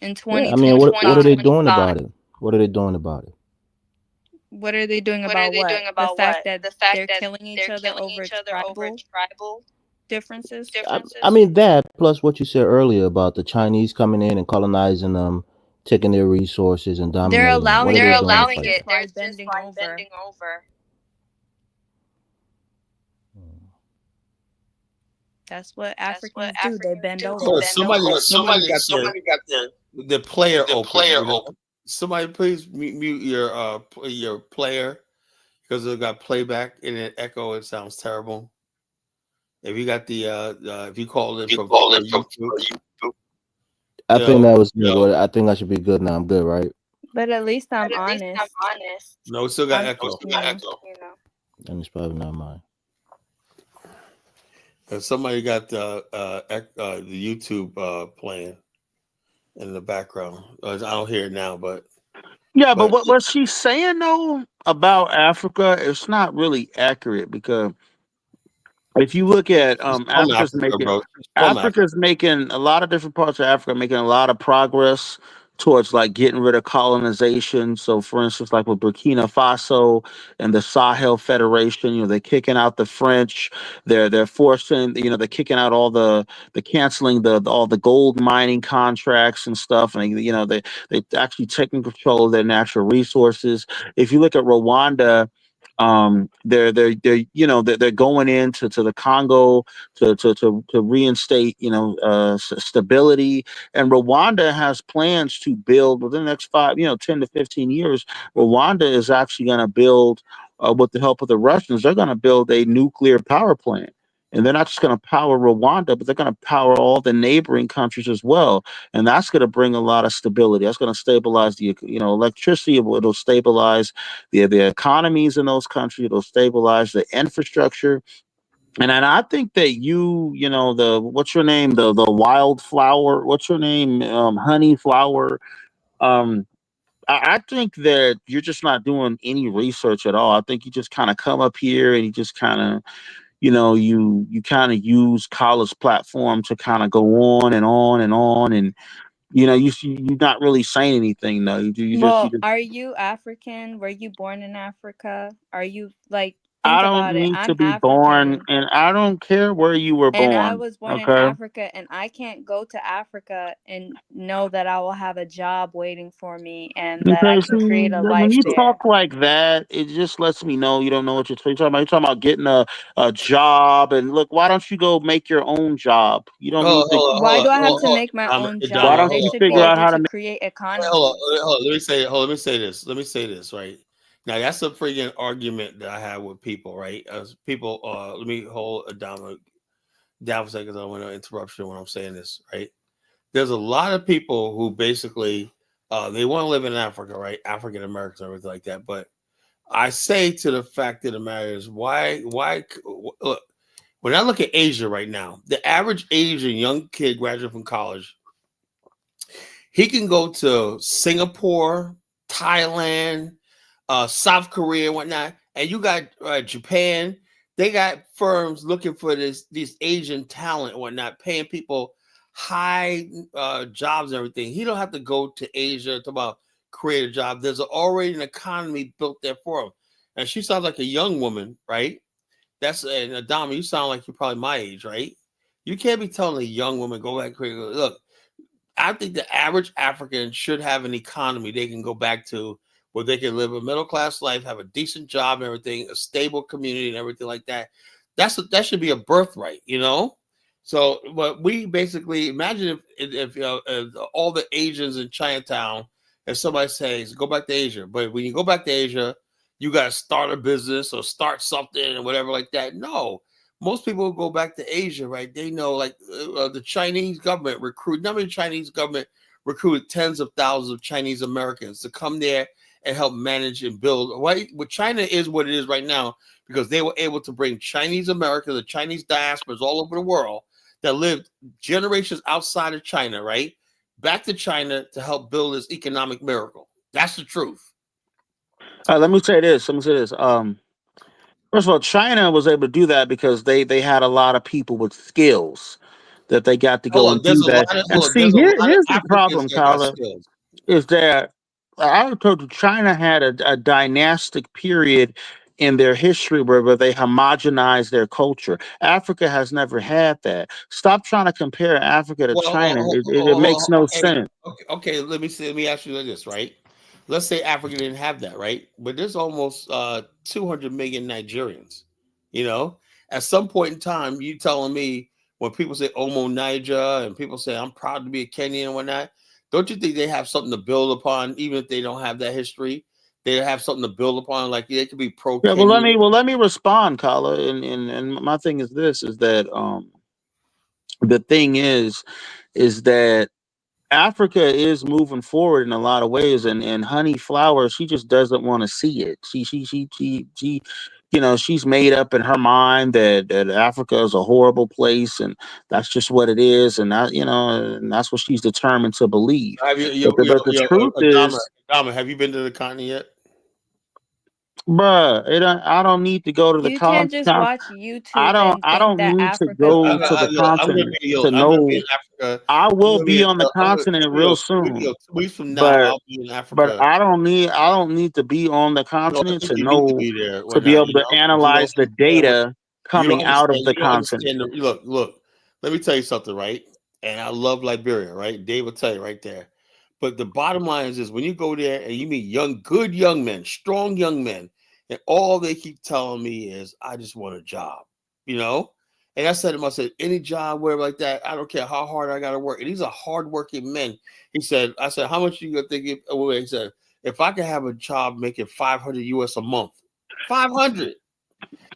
In Yeah, I mean, 2020, what are they doing about it? What are they doing about it? what are they doing about what? The fact that they're killing each other over tribal differences? I mean, that plus what you said earlier about the Chinese coming in and colonizing them, taking their resources and They're dominating them. allowing What are they it. doing They're to fight just that? by bending over. That's what Africans do. They bend over. Oh, somebody got the player open. You know? Somebody please mute your player because it got playback in an echo. It sounds terrible. If you got the if you called in from YouTube, I think that was good. I think I should be good now. I'm good, right? But at least I'm honest. No, it still got I'm, echo. you know. And it's probably not mine. Somebody got the YouTube playing in the background. I don't hear it now, but Yeah, but what she's saying though about Africa, it's not really accurate because if you look at Africa's making a lot of different parts of Africa making a lot of progress towards like getting rid of colonization. So for instance, like with Burkina Faso and the Sahel Federation, they're kicking out the French, they're forcing, they're kicking out all the canceling all the gold mining contracts and stuff, and they actually taking control of their natural resources. If you look at Rwanda, they're going into the Congo to reinstate stability, and Rwanda has plans to build within the next 10 to 15 years. Rwanda is actually going to build with the help of the Russians. They're going to build a nuclear power plant. And they're not just going to power Rwanda, but they're going to power all the neighboring countries as well. And that's going to bring a lot of stability. That's going to stabilize the electricity. It'll stabilize the economies in those countries. It'll stabilize the infrastructure. And I think that what's your name? The wildflower. What's your name? Honey flower. I think that you're just not doing any research at all. I think you just kind of come up here and you just kind of you kind of use Kala's platform to kind of go on and on and on, and you're not really saying anything though. Are you African? Were you born in Africa? Are you like? I don't need to be born, and I don't care where you were born. And I was born in Africa, and I can't go to Africa and know that I will have a job waiting for me and that I can create a life when you there. talk like that, it just lets me know you don't know what you're talking about. You're talking about getting a job, and look, why don't you go make your own job? You don't need to. Why do I have to make my own job? Why don't you figure out how to create economy? Hold on. Let me say this, right? Now that's a freaking argument that I have with people, right? As people, let me hold a down for a second. I want to interrupt you when I'm saying this, right? There's a lot of people who basically they want to live in Africa, right? African Americans and everything like that. But I say to the fact of the matter is why look, when I look at Asia right now, the average Asian young kid graduating from college, he can go to Singapore, Thailand, South Korea, and whatnot, and you got Japan. They got firms looking for these Asian talent and whatnot, paying people high jobs and everything. He don't have to go to Asia to create a job. There's already an economy built there for him. And she sounds like a young woman, right? That's and Adama, you sound like you're probably my age, right? You can't be telling a young woman go back and look. I think the average African should have an economy they can go back to where they can live a middle class life, have a decent job and everything, a stable community and everything like that. That should be a birthright, you know. So, but we basically imagine if you know if all the Asians in Chinatown, if somebody says go back to Asia, but when you go back to Asia, you got to start a business or start something or whatever like that. No, most people who go back to Asia, right? They know like the Chinese government the Chinese government recruited tens of thousands of Chinese Americans to come there and help manage and build. Right, what China is what it is right now because they were able to bring Chinese Americans, the Chinese diasporas all over the world that lived generations outside of China, right, back to China to help build this economic miracle. That's the truth. Let me say this. First of all, China was able to do that because they had a lot of people with skills that they got to go and do that. And see, There's a lot of here's the Africans problem, that got Kyla, skills. is that I told you China had a dynastic period in their history where they homogenized their culture. Africa has never had that. Stop trying to compare Africa to China. It makes no sense. Okay. Let me ask you this, right? Let's say Africa didn't have that, right? But there's almost 200 million Nigerians. You know, at some point in time, you telling me when people say Omo Niger and people say I'm proud to be a Kenyan and whatnot, don't you think they have something to build upon, even if they don't have that history? They have something to build upon, like they could be pro Yeah, Kenyan. let me respond, Kala. And my thing is this: is that the thing is that Africa is moving forward in a lot of ways, and Honey Flower, she just doesn't want to see it. She you know, she's made up in her mind that Africa is a horrible place, and that's just what it is, and that, you know, and that's what she's determined to believe. Have But the truth is, Adama, have you been to the continent yet? bruh, I don't need to go to the You can't just continent. watch YouTube and I think don't that need to Africa's go to the beautiful. continent to I'm gonna be know. in Africa. I will be on the I'm gonna continent real soon, 2 weeks from now. but I'll be in Africa. I don't need to be on the No, I continent think to you need to know, be there. to When be not, able you to know, 'cause you don't analyze the understand what data coming out of the you don't continent. understand. Look. Let me tell you something, right? And I love Liberia, right? Dave will tell you right there. But the bottom line is this: when you go there and you meet good young men, strong young men, and all they keep telling me is, "I just want a job," you know. And I said to him, I said, "Any job, wherever like that, I don't care how hard I got to work." And these are hardworking men. I said, "How much you gonna think?" He said, "If I could have a job making 500 US a month, 500,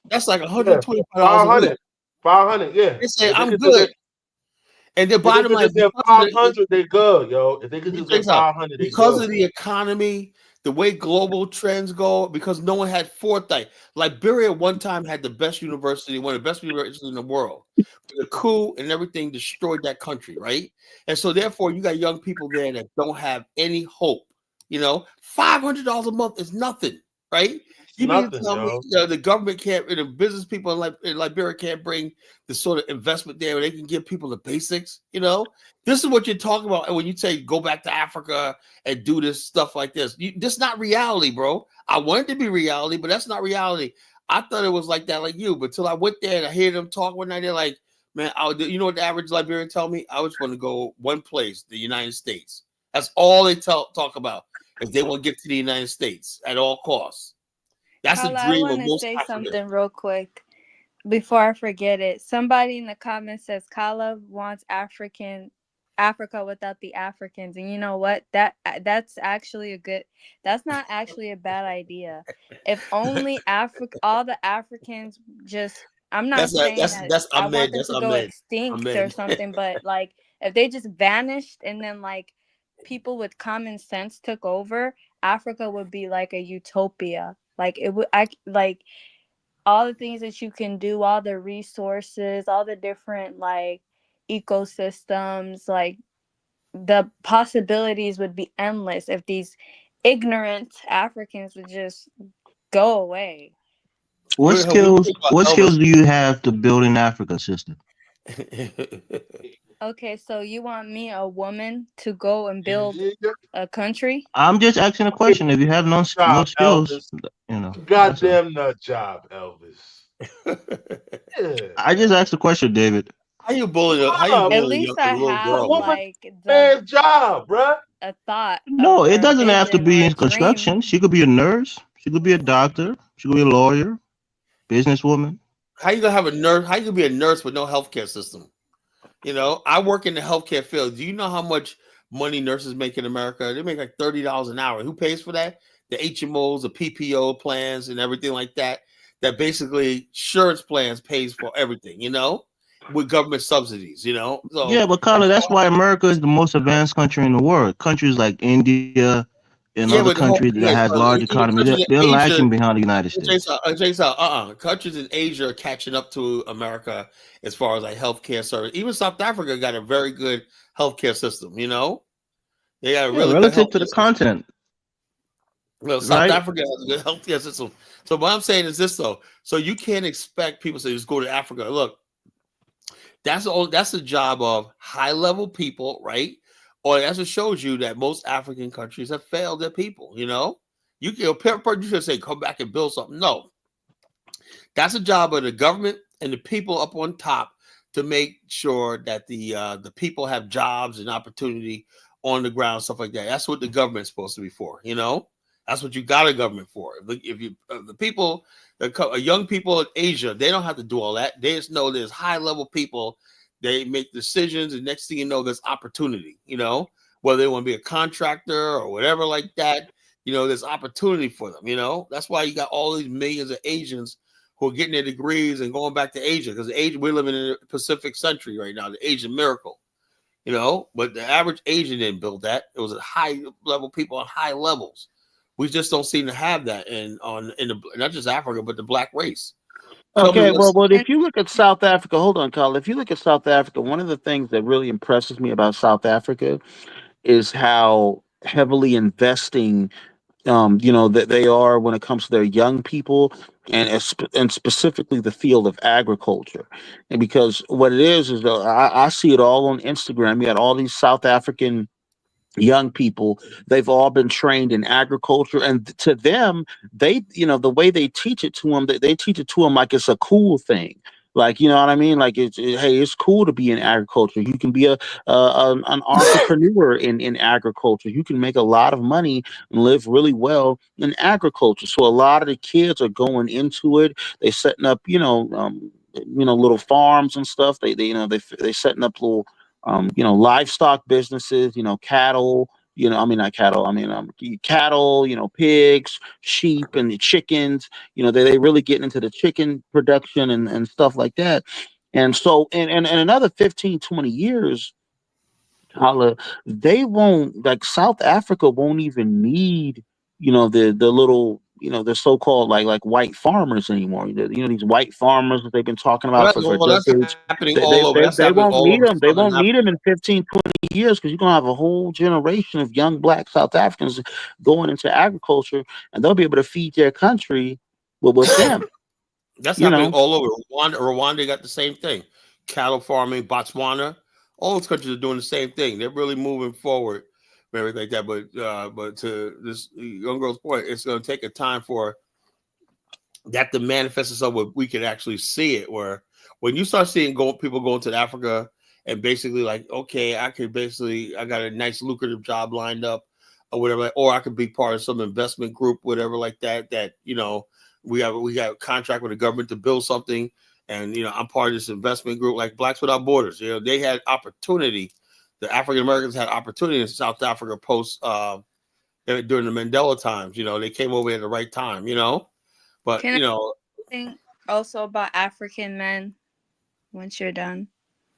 that's like Yeah, $125 a week." 500. 500, yeah. They say, If they "I'm could just good." And the if they bottom could line, just get 500, they good, yo. If they could just get 500, they because good. of the economy, the way global trends go, because no one had foresight. Liberia one time had the best university, one of the best universities in the world. The coup and everything destroyed that country, right? And so therefore, you got young people there that don't have any hope. You know, $500 a month is nothing, right? It's You mean to nothing, tell me yo. the government can't, the business people in Liberia can't bring the sort of investment there where they can give people the basics? You know, this is what you're talking about when you say go back to Africa and do this stuff like this. This is not reality, bro. I want it to be reality, but that's not reality. I thought it was like that, like you, but till I went there and I hear them talk one night, they're like, man, you know what the average Liberian tell me? I just want to go one place, the United States. That's all they talk about, is they want to get to the United States at all costs. That's the Carla, I dream of want to most say Africans. something real quick before I forget it. Somebody in the comments says Kala wants Africa without the Africans. And you know what? That's actually that's not actually a bad idea. If only all the Africans just, I'm not saying that That's I want Ahmed. them That's to go Ahmed. extinct or Ahmed. something, but like if they just vanished and then like people with common sense took over, Africa would be like a utopia. Like it would, I like all the things that you can do, all the resources, all the different like ecosystems, like the possibilities would be endless if these ignorant Africans would just go away. What When you skills? think about What Elvis, skills do you have to build in Africa, sister? Okay, so you want me, a woman, to go and build Yeah, a country? I'm just asking a good question. If you have no job, skills, Elvis. you know, that's all. Goddamn nut job, Elvis. Yeah. I just asked a question, David. How you bullying? How you Job. At bullying least a I little A have girl? Man? woman like man's job, bruh. a thought of, No, or it a doesn't have to vision or be a in dream. construction. She could be a nurse. She could be a doctor. She could be a lawyer, businesswoman. How you gonna have a nurse? How you gonna be a nurse with no healthcare system? You know, I work in the healthcare field. Do you know how much money nurses make in America? They make like $30 an hour. Who pays for that? The HMOs, the PPO plans, and everything like that. That basically insurance plans pays for everything. You know, with government subsidies. You know, Yeah, so but Carla, that's why America is the most advanced country in the world. Countries like India and yeah, other but the whole countries that yeah, has so large even economy, countries in they're Asia. lacking behind the United States. Countries in Asia are catching up to America as far as like healthcare service. Even South Africa got a very good healthcare system. You know, they got a Yeah, really good relative to healthcare the system. continent, Well, South right? Africa has a good healthcare system. So what I'm saying is this though. So you can't expect people to just go to Africa. Look, that's the job of high level people, right? Or that's what shows you that most African countries have failed their people. You know, you should say come back and build something. No, that's the job of the government and the people up on top to make sure that the people have jobs and opportunity on the ground, stuff like that. That's what the government's supposed to be for. You know, that's what you got a government for. If you the people, young people in Asia, they don't have to do all that. They just know there's high level people. They make decisions, and next thing you know, there's opportunity. You know, whether they want to be a contractor or whatever like that. You know, there's opportunity for them. You know, that's why you got all these millions of Asians who are getting their degrees and going back to Asia because we're living in the Pacific century right now, the Asian miracle, you know. But the average Asian didn't build that. It was at high level people on high levels. We just don't seem to have that in the not just Africa but the black race. Tell me Okay, what's well, And if you look at South Africa, hold on, Carl. If you look at South Africa, one of the things that really impresses me about South Africa is how heavily investing that they are when it comes to their young people and specifically the field of agriculture. And because what it is that I see it all on Instagram. You got all these South African young people. They've all been trained in agriculture, and to them, the way they teach it to them, they teach it to them like it's a cool thing. Like, you know what I mean? Like, hey, it's cool to be in agriculture. You can be an entrepreneur in agriculture. You can make a lot of money and live really well in agriculture. So a lot of the kids are going into it. They setting up, little farms and stuff. They setting up little livestock businesses, cattle, I mean, not cattle, I mean, cattle, pigs, sheep, and the chickens, they really getting into the chicken production and stuff like that. And so, and another 15, 20 years, Holla, they won't, like, South Africa won't even need, the little, the so-called like white farmers anymore. These white farmers that they've been talking about for well, that's decades. happening They, all they, over. they, That's they happening won't all need over them. They Southern won't need them Africa. in 15, 20 years because you're going to have a whole generation of young black South Africans going into agriculture, and they'll be able to feed their country with them, That's you happening know. all over. Rwanda got the same thing. Cattle farming, Botswana, all those countries are doing the same thing. They're really moving forward, and everything like that. But to this young girl's point, it's going to take a time for that to manifest itself where we can actually see it. Where when you start seeing people going to Africa and basically like, okay, I got a nice lucrative job lined up or whatever, or I could be part of some investment group, whatever like that. That we got a contract with the government to build something, and I'm part of this investment group, like Blacks Without Borders. They had opportunity. The African Americans had opportunity in South Africa post during the Mandela times. They came over at the right time. But can I think also about African men once you're done?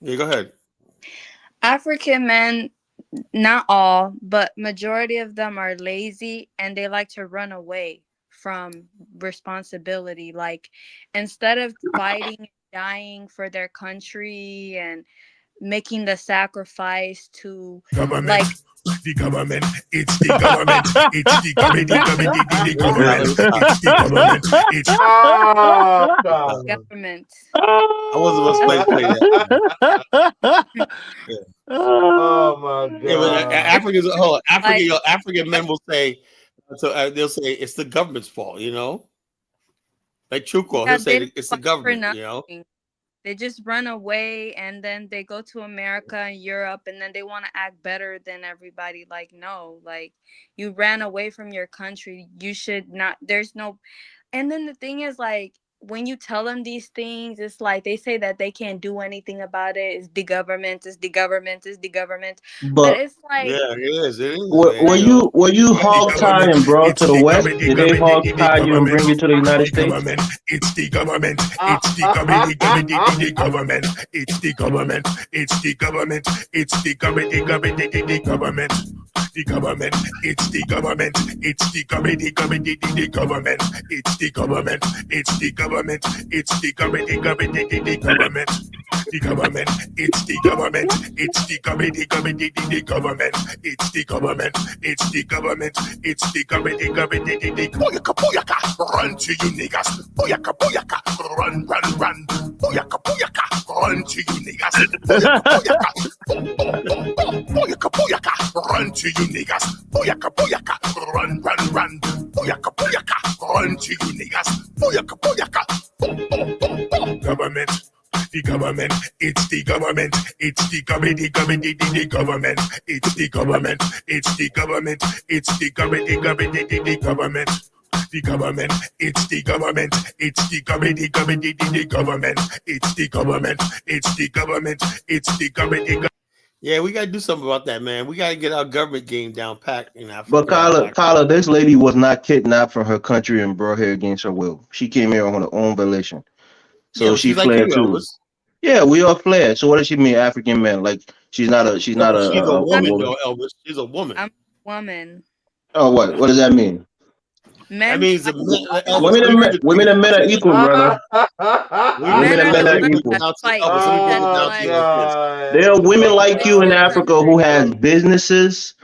yeah, go ahead. African men, not all, but majority of them are lazy and they like to run away from responsibility. Like, instead of fighting and dying for their country and making the sacrifice to Government, like the government, it's the government, it's the government, the government, it's the government, it's Oh, God. government. I wasn't supposed to play that. Yeah, Oh, my yeah, but God. Africans, Like, African men will say, so they'll say it's the government's fault. Like Chuko, yeah, he'll they say don't it's the fight for government. nothing. They just run away and then they go to America and Europe and then they want to act better than everybody. Like, no, like you ran away from your country. You should not, there's no, and then the thing is like, when you tell them these things, it's like they say that they can't do anything about it. It's the government, it's the government, it's the government. But But it's like, Yeah, it is, were, man. were but You know, you were you The hog government, tying, bro, it's to the the West? government, Did they hog the tie you and government, bring you to the United the States? government, it's the government, it's the government, the government, it's the government, it's the government, it's the government, the government. The government, it's the government, it's the government, the government, it's the government, it's the government, it's the government, the government. The government, it's the government, it's the government, the government, it's the government, it's the government, it's the government, the booyaka, booyaka, run to you niggas, booyaka, booyaka, run, run, run, booyaka, booyaka, run to you niggas, booyaka, booyaka, boom, boom, boom, boom, booyaka, booyaka, run to you niggas, booyaka, booyaka, run, run, run, booyaka, booyaka, run to you niggas, booyaka, booyaka, boom, boom, boom, boom, government. The government, it's the government, it's the government, the government, the government, it's the government, it's the government, it's the government, the government, the government. The government, it's the government, it's the government, the government, the government, it's the government, it's the government, it's the government, the government. yeah, we gotta do something about that, man. We gotta get our government game down pat in But Africa. Kyla, this lady was not kidnapped from her country and brought here against her will. She came here on her own volition. Yeah, So but she she's like you, fled too. Elvis. Yeah, we all fled. So what does she mean, African man? Like she's not No, but she's a a woman, woman. though, Elvis. She's a woman. I'm a woman. Oh, what? What does that mean? That Men means fight. Elvis. Let me read the Women tweet. and men are equal, brother. Women Men and are men the are ones equal. that fight Elvis, let me break that it down to Oh you blood like this. There are women like you in the Africa who country. has businesses,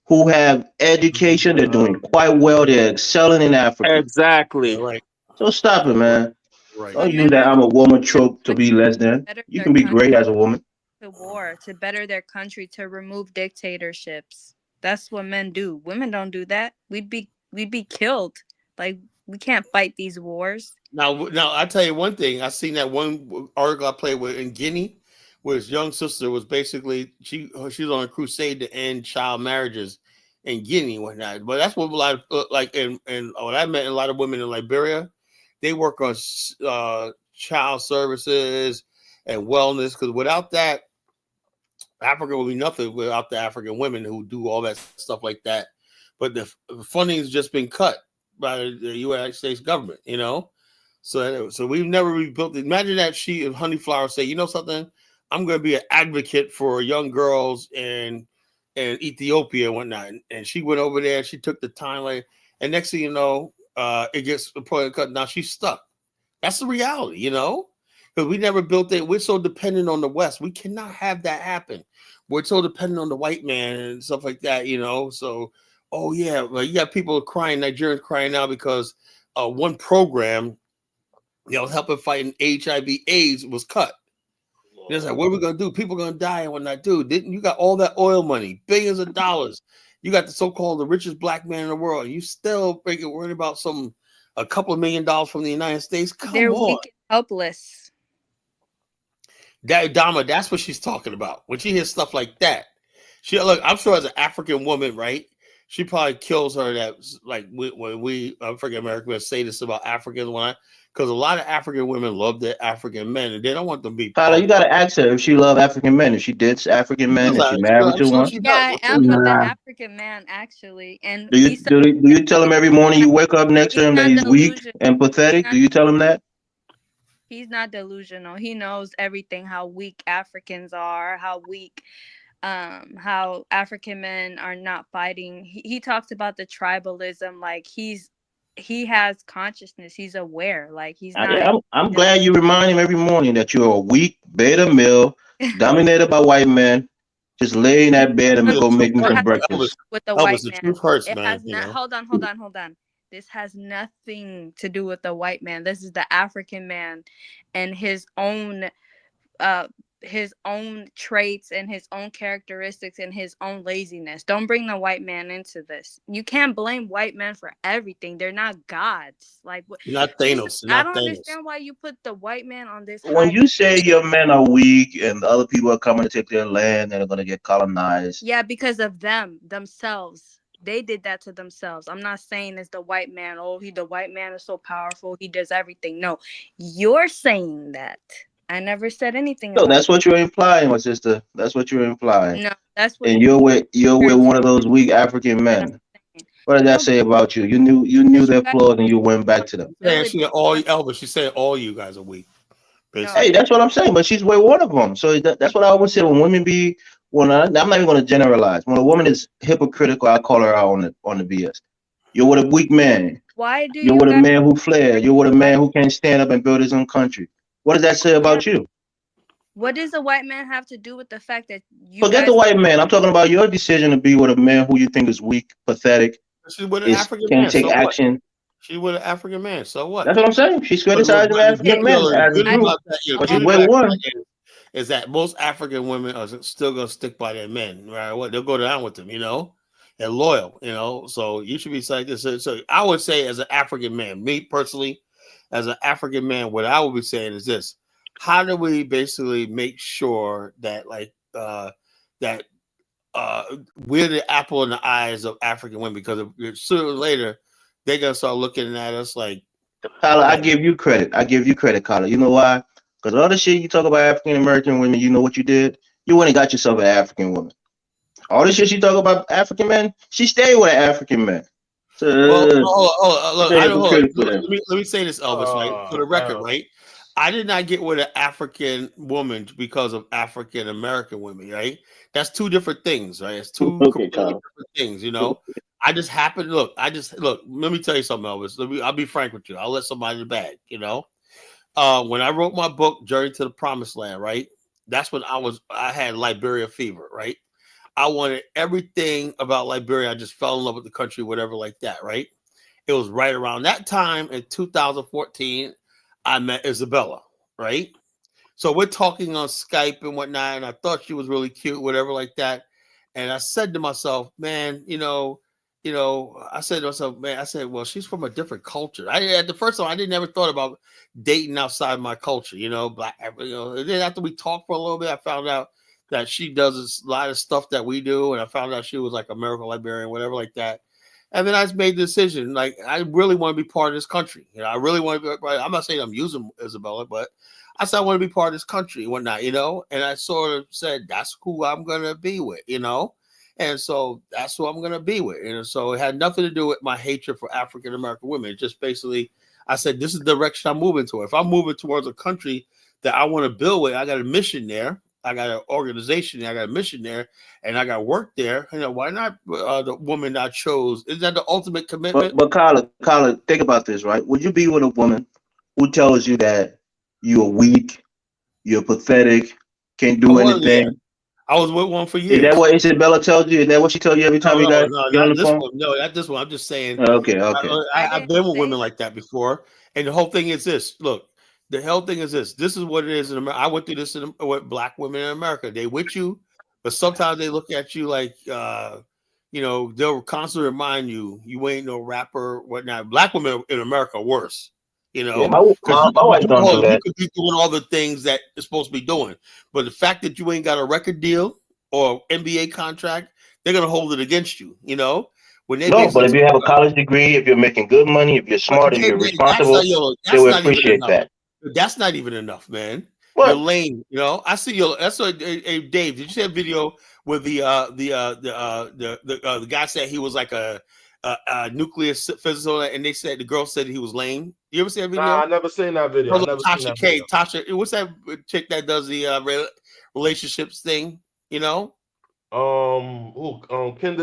who have education. They're doing quite well. They're excelling in Africa. Yeah, Exactly. right, So stop it, right, man. right. Don't But use men that are I'm the a woman ones trope to that be less than. better You their can be country great as a woman. to war, to better their country, to remove dictatorships. That's what men do. Women don't do that. We'd be killed. Like we can't fight these wars. Now, I tell you one thing. I seen that one article I played with in Guinea, where his young sister was basically she was on a crusade to end child marriages in Guinea and whatnot. But that's what a lot of like and what I met a lot of women in Liberia. They work on child services and wellness because without that, Africa will be nothing without the African women who do all that stuff like that. But the funding has just been cut by the United States government, you know. So we've never rebuilt it. Imagine that she if Honeyflower say, you know something, I'm going to be an advocate for young girls in Ethiopia and whatnot. And she went over there. She took the time, like, and next thing you know, it gets cut. Now she's stuck. That's the reality, you know, because we never built it. We're so dependent on the West. We cannot have that happen. We're so dependent on the white man and stuff like that, you know. So, oh yeah, well, you got people crying, Nigerians crying now because one program, you know, helping fighting HIV/AIDS was cut. And it's like, what are we gonna do? People are gonna die and whatnot. Dude, didn't you got all that oil money, billions of dollars? You got the so-called the richest black man in the world. And you still worried about a couple of $1 million from the United States? They're Come on. weak and helpless. That Dama, that's what she's talking about. When she hears stuff like that, she look. I'm sure as an African woman, right? She probably kills her. That like when we African Americans say this about Africans, because a lot of African women love their African men and they don't want them to be Tyler, you punk. gotta ask her if she love African men. If she dates African men, if she married I'm to sure one. she Yeah, does. I am with the African man actually, and Do you he's do you tell him every morning you wake up next to him that not he's weak delusional. and pathetic? Do you tell him that? He's not delusional. He knows everything. How weak Africans are. How African men are not fighting. He talks about the tribalism. Like he has consciousness. He's aware. Like he's not. I'm glad you remind him every morning that you're a weak beta male dominated by white men. Just lay in that bed and The go truth make me It some has hurts, breakfast. with the Elvis, white the man. truth hurts, It man. has You not. know. Hold on. This has nothing to do with the white man. This is the African man, and his own his own traits and his own characteristics and his own laziness. Don't bring the white man into this. You can't blame white men for everything. They're not gods. Like You're not Thanos. You're I not don't Thanos. understand why you put the white man on this. When you say your men are weak and the other people are coming to take their land and are going to get colonized, yeah, because of themselves. They did that to themselves. I'm not saying it's the white man. Oh, the white man is so powerful. He does everything. No, you're saying that. I never said anything no, about that's what you're implying, my sister. That's what you're implying. No, that's what And you're with one of those weak African men. What did that say about you? You knew their flaws and you went back to them. She said all you guys are weak. Basically. Hey, that's what I'm saying. But she's with one of them. So that's what I always say when women I'm not even going to generalize. When a woman is hypocritical, I call her out on the BS. You're with a weak man. Why do You're with a man who flared. You're with a man who can't stand up and build his own country. What does that say about you? What does a white man have to do with the fact that you forget the white man? I'm talking about your decision to be with a man who you think is weak, pathetic. She's with an African man. Can't take action. She's with an African man. So what? That's what I'm saying. She's criticizing African men as a group. But she's with one. Is that most African women are still going to stick by their men, right? What they'll go down with them, They're loyal, So you should be like this. So I would say, as an African man, me personally, as an African man, what I would be saying is this: how do we basically make sure that, we're the apple in the eyes of African women? Because sooner or later, they're gonna start looking at us like. Carla, I give you credit. Carla. You know why? Because all the shit you talk about African American women, you know what you did? You went and got yourself an African woman. All the shit you talk about African men, she stayed with an African man. So, let me say this, Elvis, right? For the record, right? I did not get with an African woman because of African American women, right? That's two different things, right? It's two completely different things, I just happened. Look. Let me tell you something, Elvis. I'll be frank with you. I'll let somebody in the bag, When I wrote my book, Journey to the Promised Land, right? That's when I had Liberia fever, right? I wanted everything about Liberia. I just fell in love with the country, whatever like that, right? It was right around that time in 2014, I met Isabella, right? So we're talking on Skype and whatnot, and I thought she was really cute, whatever like that. And I said to myself, man, I said to myself, man, well, she's from a different culture. At the first time, I didn't ever thought about dating outside my culture, black, And then after we talked for a little bit, I found out that she does a lot of stuff that we do. And I found out she was like a miracle librarian, whatever like that. And then I just made the decision, like, I really want to be part of this country. I really want to be, I'm not saying I'm using Isabella, but I said I want to be part of this country and whatnot, And I sort of said, that's who I'm going to be with, And so that's who I'm going to be with. And so it had nothing to do with my hatred for African American women. It just basically, I said, this is the direction I'm moving toward. If I'm moving towards a country that I want to build with, I got a mission there. I got an organization there. I got a mission there. And I got work there. Why not the woman I chose? Is that the ultimate commitment? But Carla, think about this, right? Would you be with a woman who tells you that you're weak, you're pathetic, can't do anything? Yeah. I was with one for years. Is that what Isabella tells you? Is that what she tells you every time you guys get on the phone? No, not this one. I'm just saying. Okay. I've been with women like that before. And the whole thing is this. Look, the whole thing is this. This is what it is in America. I went through this with black women in America. They with you, but sometimes they look at you like, they'll constantly remind you, you ain't no rapper, whatnot. Black women in America are worse. My wife don't do that. You could be doing all the things that you're supposed to be doing, but the fact that you ain't got a record deal or NBA contract, they're gonna hold it against you. When they but if you have a college degree, if you're making good money, if you're smart and you're responsible, they will appreciate that. That's not even enough, man. What? You're lame. I see you. That's what. Hey, Dave, did you see a video where the guy said he was like a nuclear physicist, and they said the girl said he was lame. You ever see that video? Nah, I never seen that video. Tasha K. Tasha, what's that chick that does the relationships thing? Kendra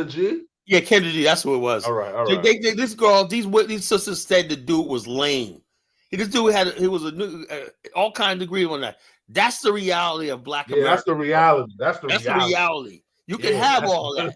G. Yeah, Kendra G. That's who it was. All right. These sisters said the dude was lame. This dude was all kinds of degree on that. That's the reality of Black America. That's the reality. That's the reality. You can have all that.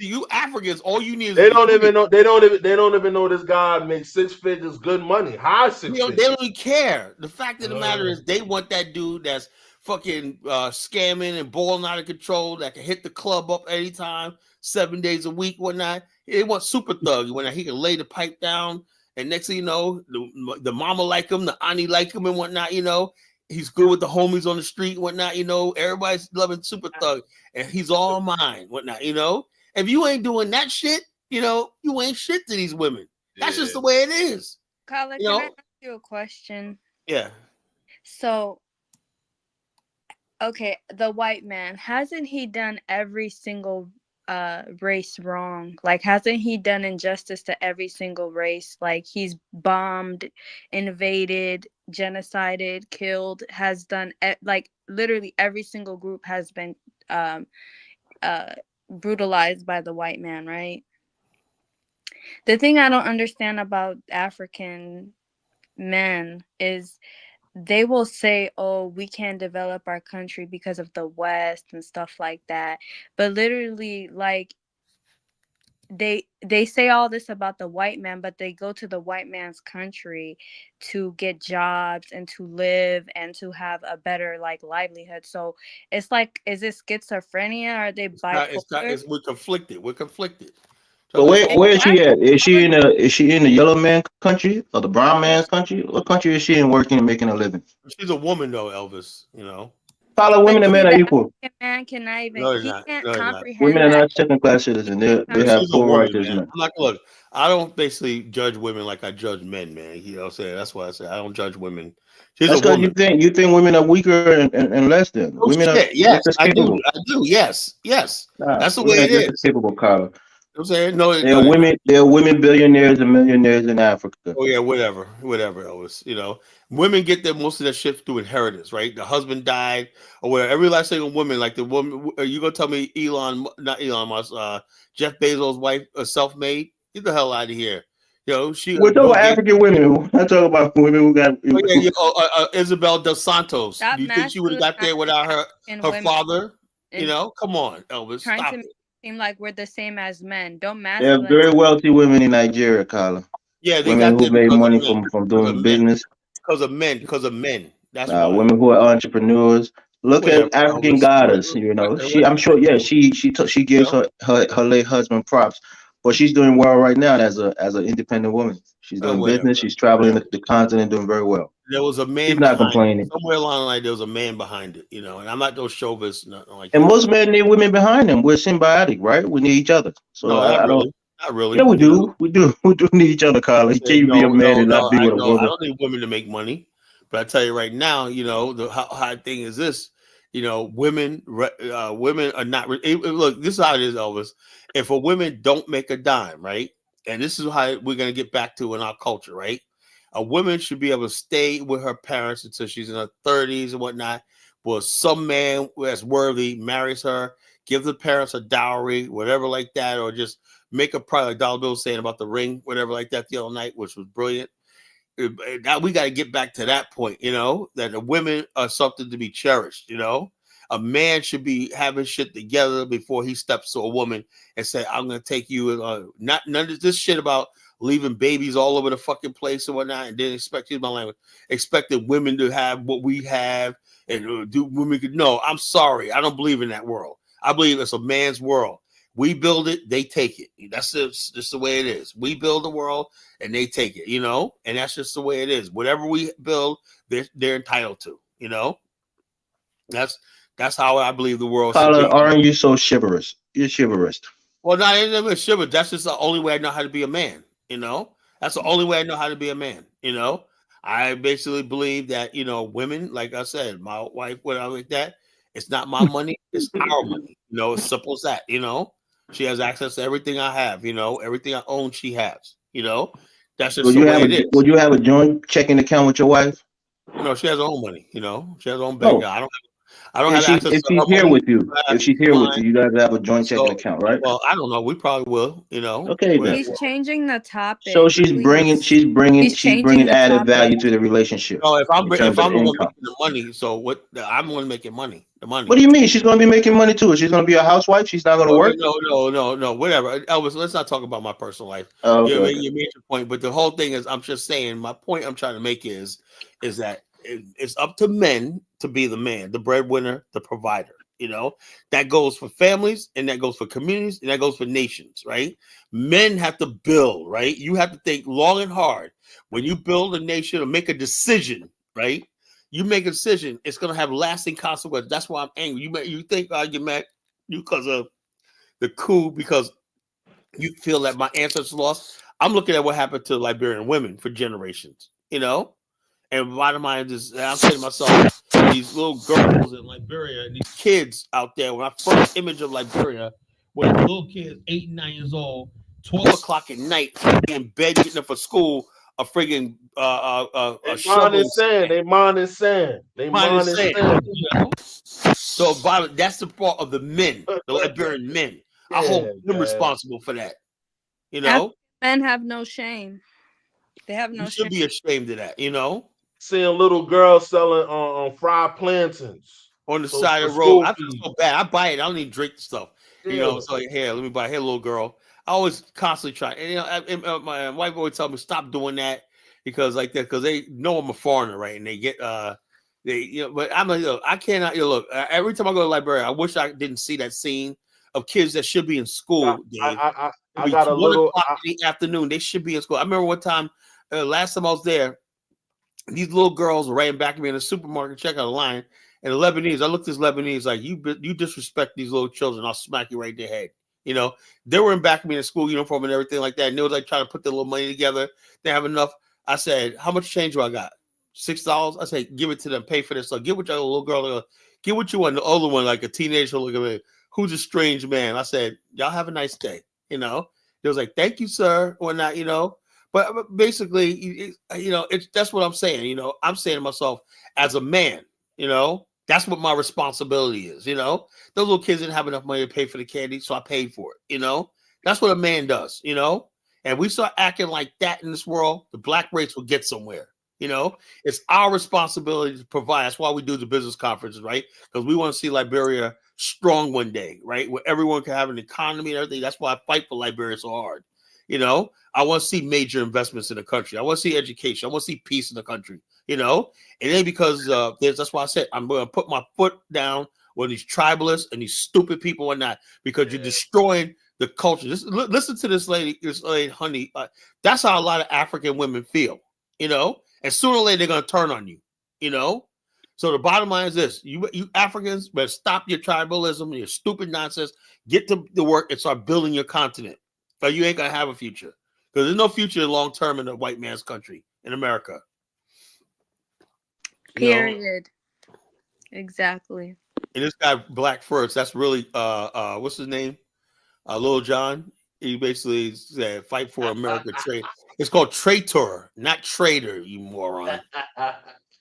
See, you Africans, all you need is they don't even know. They don't even know this guy makes 6 figures, good money, high 6 figures. They don't even care. The fact of the matter is, they want that dude that's fucking scamming and balling out of control that can hit the club up anytime, 7 days a week, whatnot. They want super thug when he can lay the pipe down, and next thing you know, the mama like him, the auntie like him, and whatnot. You know, he's good with the homies on the street, whatnot. You know, everybody's loving super thug, and he's all mine, whatnot. You know, if you ain't doing that shit, you know, you ain't shit to these women. That's just the way it is. Kala, You can know? I ask you a question? Yeah. So, okay, the white man, hasn't he done every single race wrong? Like, hasn't he done injustice to every single race? Like, he's bombed, invaded, genocided, killed, has done like literally every single group has been brutalized by the white man, right? The thing I don't understand about African men is they will say, oh, we can't develop our country because of the West and stuff like that. But literally, like, they say all this about the white man, but they go to the white man's country to get jobs and to live and to have a better like livelihood. So it's like, is it schizophrenia? Are they bipolar? We're conflicted. We're conflicted. But So where is she Exactly. at? Is she in the yellow man country or the brown man's country? What country is she in working and making a living? she's a woman though, Elvis. You know. Follow But women and see, men are the equal. African man cannot even, No, they're he not. can't No, they're not. Women comprehend are that. not second class citizens. They have She's a full rights woman, as man. men. I'm like, look, I don't basically judge women like I judge men, man. You know what I'm saying? That's why I say I don't judge women. She's a That's because woman. you think women are weaker and less than. Oh Women are shit. just Yes, as I do. capable. I do. Yes. Yes. Nah, That's the way women are it just is. as capable, Carla. You know what I'm saying? No, There are no, they're not. women billionaires and millionaires in Africa. Oh yeah, whatever, Elvis. You know, women get their most of their shit through inheritance, right? The husband died or whatever. Every last single woman, like the woman, you gonna tell me not Elon Musk, Jeff Bezos' wife, self-made? Get the hell out of here. You know, she We're talking Bill about Gates. African women. I talk about women who got. Oh yeah, yeah. Isabel dos Santos. Stop Do you think she would have got there masculinizing without African her women father? You and know, come on, Elvis, trying to stop make it. it seem like we're the same as men. Don't There are masculinize. very wealthy women in Nigeria, Carla. Yeah, they Women got who there made because of money men, from because of doing men, business. because of men. That's why. Women who are entrepreneurs. Look Whatever, at African Elvis. goddess. You know, I'm sure. Yeah, she You gives know, her late husband props, but she's doing well right now as an independent woman. She's doing whatever, business. She's traveling whatever. the continent, doing very well. There was a She's man not behind it. complaining. Somewhere along the line, there was a man behind it, you know. And I'm not no chauvinist, nothing like And that. most men need women behind them. We're symbiotic, right? We need each other. So No, not I don't. really, not really. Yeah, we You know, do. We do. We do need each other, Carla. Can you be a no, man no, and not no. be I with a know. I woman? don't need women to make money, but I tell you right now, you know, the hard thing is this. You know, women are not. Look, this is how it is, Elvis. If a woman don't make a dime, right, and this is how we're gonna get back to in our culture, right? A woman should be able to stay with her parents until she's in her 30s and whatnot. But some man that's worthy marries her, gives the parents a dowry, whatever like that, or just make a product. Like Dollar Bill was saying about the ring, whatever like that the other night, which was brilliant. Now we got to get back to that point, you know, that the women are something to be cherished, you know. A man should be having shit together before he steps to a woman and say, I'm gonna take you not none of this shit about leaving babies all over the fucking place and whatnot, and then expecting my language, expecting women to have what we have and do women could no, I'm sorry, I don't believe in that world. I believe it's a man's world. We build it, they take it. That's just the way it is. We build the world and they take it, you know, and that's just the way it is. Whatever we build, they're entitled to, you know. That's that's how I believe the world should Carla, be. aren't you so chivalrous? You're chivalrous. Well, not even sure, but that's just the only way I know how to be a man, you know. That's the only way I know how to be a man, you know. I basically believe that, you know, women, like I said, my wife, whatever like that, it's not my money, it's our money. You know, it's simple as that, you know. She has access to everything I have, you know, everything I own, she has, you know. That's just the way it is. Would you have a joint checking account with your wife? No, she has her own money, you know. She has her own bank No. account. I don't have access If to she's her here money. with you, I have if she's here with mine. you, you guys have a joint checking So, account, right? well, I don't know. We probably will, you know. Okay then. He's changing the So topic, please. He's she's changing bringing the added topic. value to the relationship No, in terms if of I'm the one income. making the money, so what? I'm the one making money. The What money. do you mean? She's going to be making money too. She's going to be a housewife. She's not going to Okay, work. no, whatever. Elvis, let's not talk about my personal life. Oh, okay, You okay. made your point, but the whole thing is, I'm just saying. My point I'm trying to make is that It's up to men to be the man, the breadwinner, the provider. That goes for families, and that goes for communities, and that goes for nations, right? Men have to build, right? You have to think long and hard when you build a nation or make a decision, right? You make a decision, it's going to have lasting consequences. That's why I'm angry. You think you're mad because of the coup, because you feel that my ancestors lost. I'm looking at what happened to Liberian women for generations, And bottom line is, I'm saying to myself, these little girls in Liberia and these kids out there. When I first image of Liberia, when little kids 8 and 9 years old, 12 o'clock at night, in bed getting up for school, a friggin' They mind shovel. is saying. They mind is saying. They mind is saying. So that's the fault of the men, the Liberian men. I hold them responsible for that. Men have no shame. They have no You should shame. be ashamed of that. Seeing little girls selling on fried plantains on the side of the road. I feel so bad. I buy it. I don't even drink the stuff. So here, let me buy it. Here, little girl. I always constantly try. And my wife always tell me stop doing that because they know I'm a foreigner, right? And they get but I'm I cannot. Look, every time I go to Liberia, I wish I didn't see that scene of kids that should be in school. Dave. I got a 1 little o'clock in the afternoon. They should be in school. I remember one time, last time I was there, these little girls ran back at me in the supermarket, check out a line. And the Lebanese, I looked at this Lebanese like, you disrespect these little children, I'll smack you right in the head. They were in back of me in school uniform and everything like that. And they was like trying to put their little money together. They have enough. I said, how much change do I got? $6. I said, give it to them, pay for this. So get what your little girl, get what you want. The older one, like a teenager, look at me. Who's a strange man? I said, y'all have a nice day. They was like, thank you, sir, or not, But basically, that's what I'm saying. I'm saying to myself, as a man, that's what my responsibility is. Those little kids didn't have enough money to pay for the candy, so I paid for it. That's what a man does. And we start acting like that in this world, the black race will get somewhere. It's our responsibility to provide. That's why we do the business conferences, right? Because we want to see Liberia strong one day, right? Where everyone can have an economy and everything. That's why I fight for Liberia so hard. I want to see major investments in the country. I want to see education. I want to see peace in the country. And then because that's why I said I'm going to put my foot down on these tribalists and these stupid people and not because you're destroying the culture. Listen to this lady, honey. That's how a lot of African women feel. And sooner or later they're going to turn on you. So the bottom line is this: you Africans better stop your tribalism and your stupid nonsense. Get to the work and start building your continent. But you ain't gonna have a future because there's no future long term in a white man's country in America. Period. Exactly. And this guy Black First, that's really what's his name? Lil Jon. He basically said fight for America trade. It's called traitor, not trader, you moron.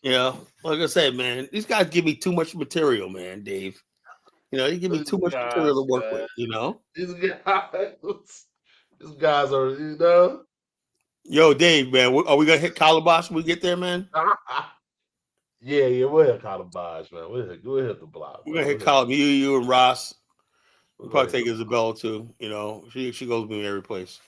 Like I said, man, these guys give me too much material, man, Dave. They give me too much material to work with, These guys are, Yo, Dave, man, are we gonna hit Calabash when we get there, man? Yeah, we'll hit Calabash, man. We'll hit the block. We're gonna hit Calabash. You and Ross. We'll probably take Isabella too. She goes with me every place.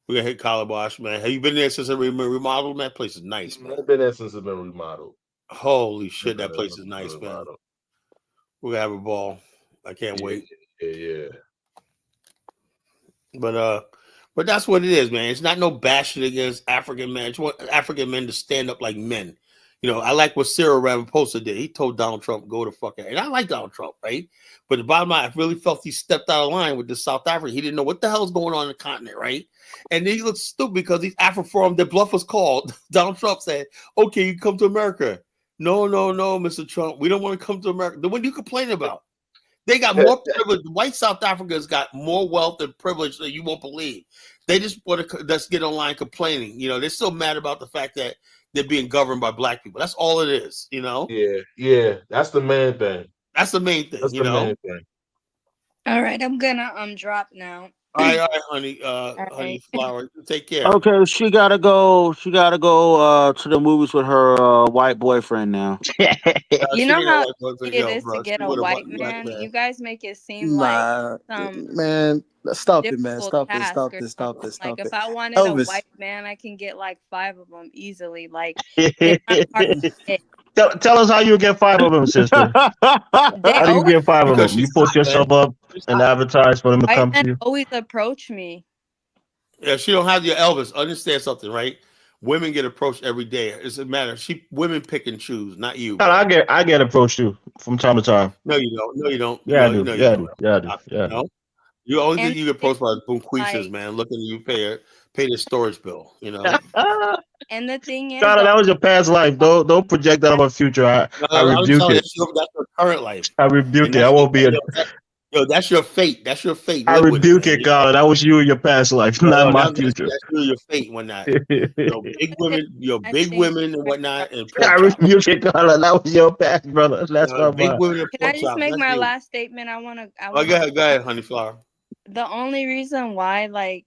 We're gonna hit Calabash, man. Have you been there since it remodeled? That place is nice, man. I've been there since it's been remodeled. Holy shit, that place is nice, man. We're gonna have a ball. I can't wait. Yeah. But that's what it is, man. It's not no bashing against African men. It's want African men to stand up like men. I like what Cyril Ramaphosa did. He told Donald Trump, go to fuck out. And I like Donald Trump, right? But the bottom line, I really felt he stepped out of line with the South Africa. He didn't know what the hell's going on in the continent, right? And then he looked stupid because these Afro-Forum, their bluff was called. Donald Trump said, okay, you come to America. No, Mr. Trump. We don't want to come to America. Then what are you complaining about? They got more privilege. White South Africa's got more wealth and privilege than you won't believe. They just want to get online complaining. They're still mad about the fact that they're being governed by black people. That's all it is, Yeah. That's the main thing. That's the main thing, main thing. All right, I'm gonna drop now. All right, honey. Honey Flower. Take care. Okay, she gotta go to the movies with her white boyfriend now. You know how easy it is to get a white man? You guys make it seem like man. Stop it, man. Stop it. Like if I wanted a white man, I can get like 5 of them easily. Like they're not hard to get. Tell us how you get 5 of them, sister. They How do you always get 5 of Because them? You she's post hot, man. yourself up She's and hot. advertise for them to white come to men you. always approach me. Yeah, she don't have your Elvis. Understand something, right? Women get approached every day. It's a matter. Women pick and choose, not you, God, man. I get approached too from time to time. No, you don't. No, you don't. Yeah, I No, do. no, you Yeah, I don't. do. Yeah, I do. Stop it. Yeah, I do. No, you only And thing you get approached by Bunquishas, like, man. Looking at you pay their storage bill. You know. and the thing is, God, though, that was your past life. Don't project that on my future. No, I I'm rebuke telling you, it. that's your current life, I and rebuke it. I that's won't be a. yo, that's your fate. That's your fate. I Live with it, rebuke man. it, God. That was you in your past life, No, not no, my that's future. really your fate when that. I Big think women and whatnot, and pork I chops. rebuke it, God. That was your past, brother. That's my Big mind. women and can I pork just chops. make That's my you. last statement? I Oh, want to. go ahead, honey flower. The only reason why, like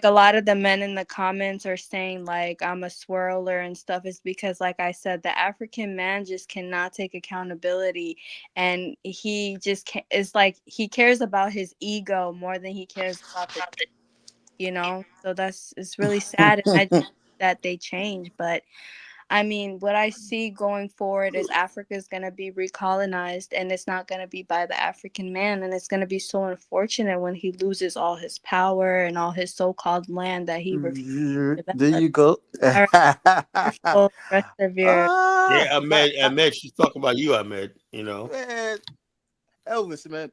a lot of the men in the comments are saying like I'm a swirler and stuff is because, like I said, the African man just cannot take accountability, and he just can't. It's like he cares about his ego more than he cares about the, So it's really sad, and I just hope that they change. But I mean, what I see going forward is Africa is going to be recolonized, and it's not going to be by the African man. And it's going to be so unfortunate when he loses all his power and all his so-called land that he refuses to There develop. you go. All right, wonderful rest of your. Yeah, Ah, Ahmed, she's talking about you, Ahmed. You know. man, Elvis, man,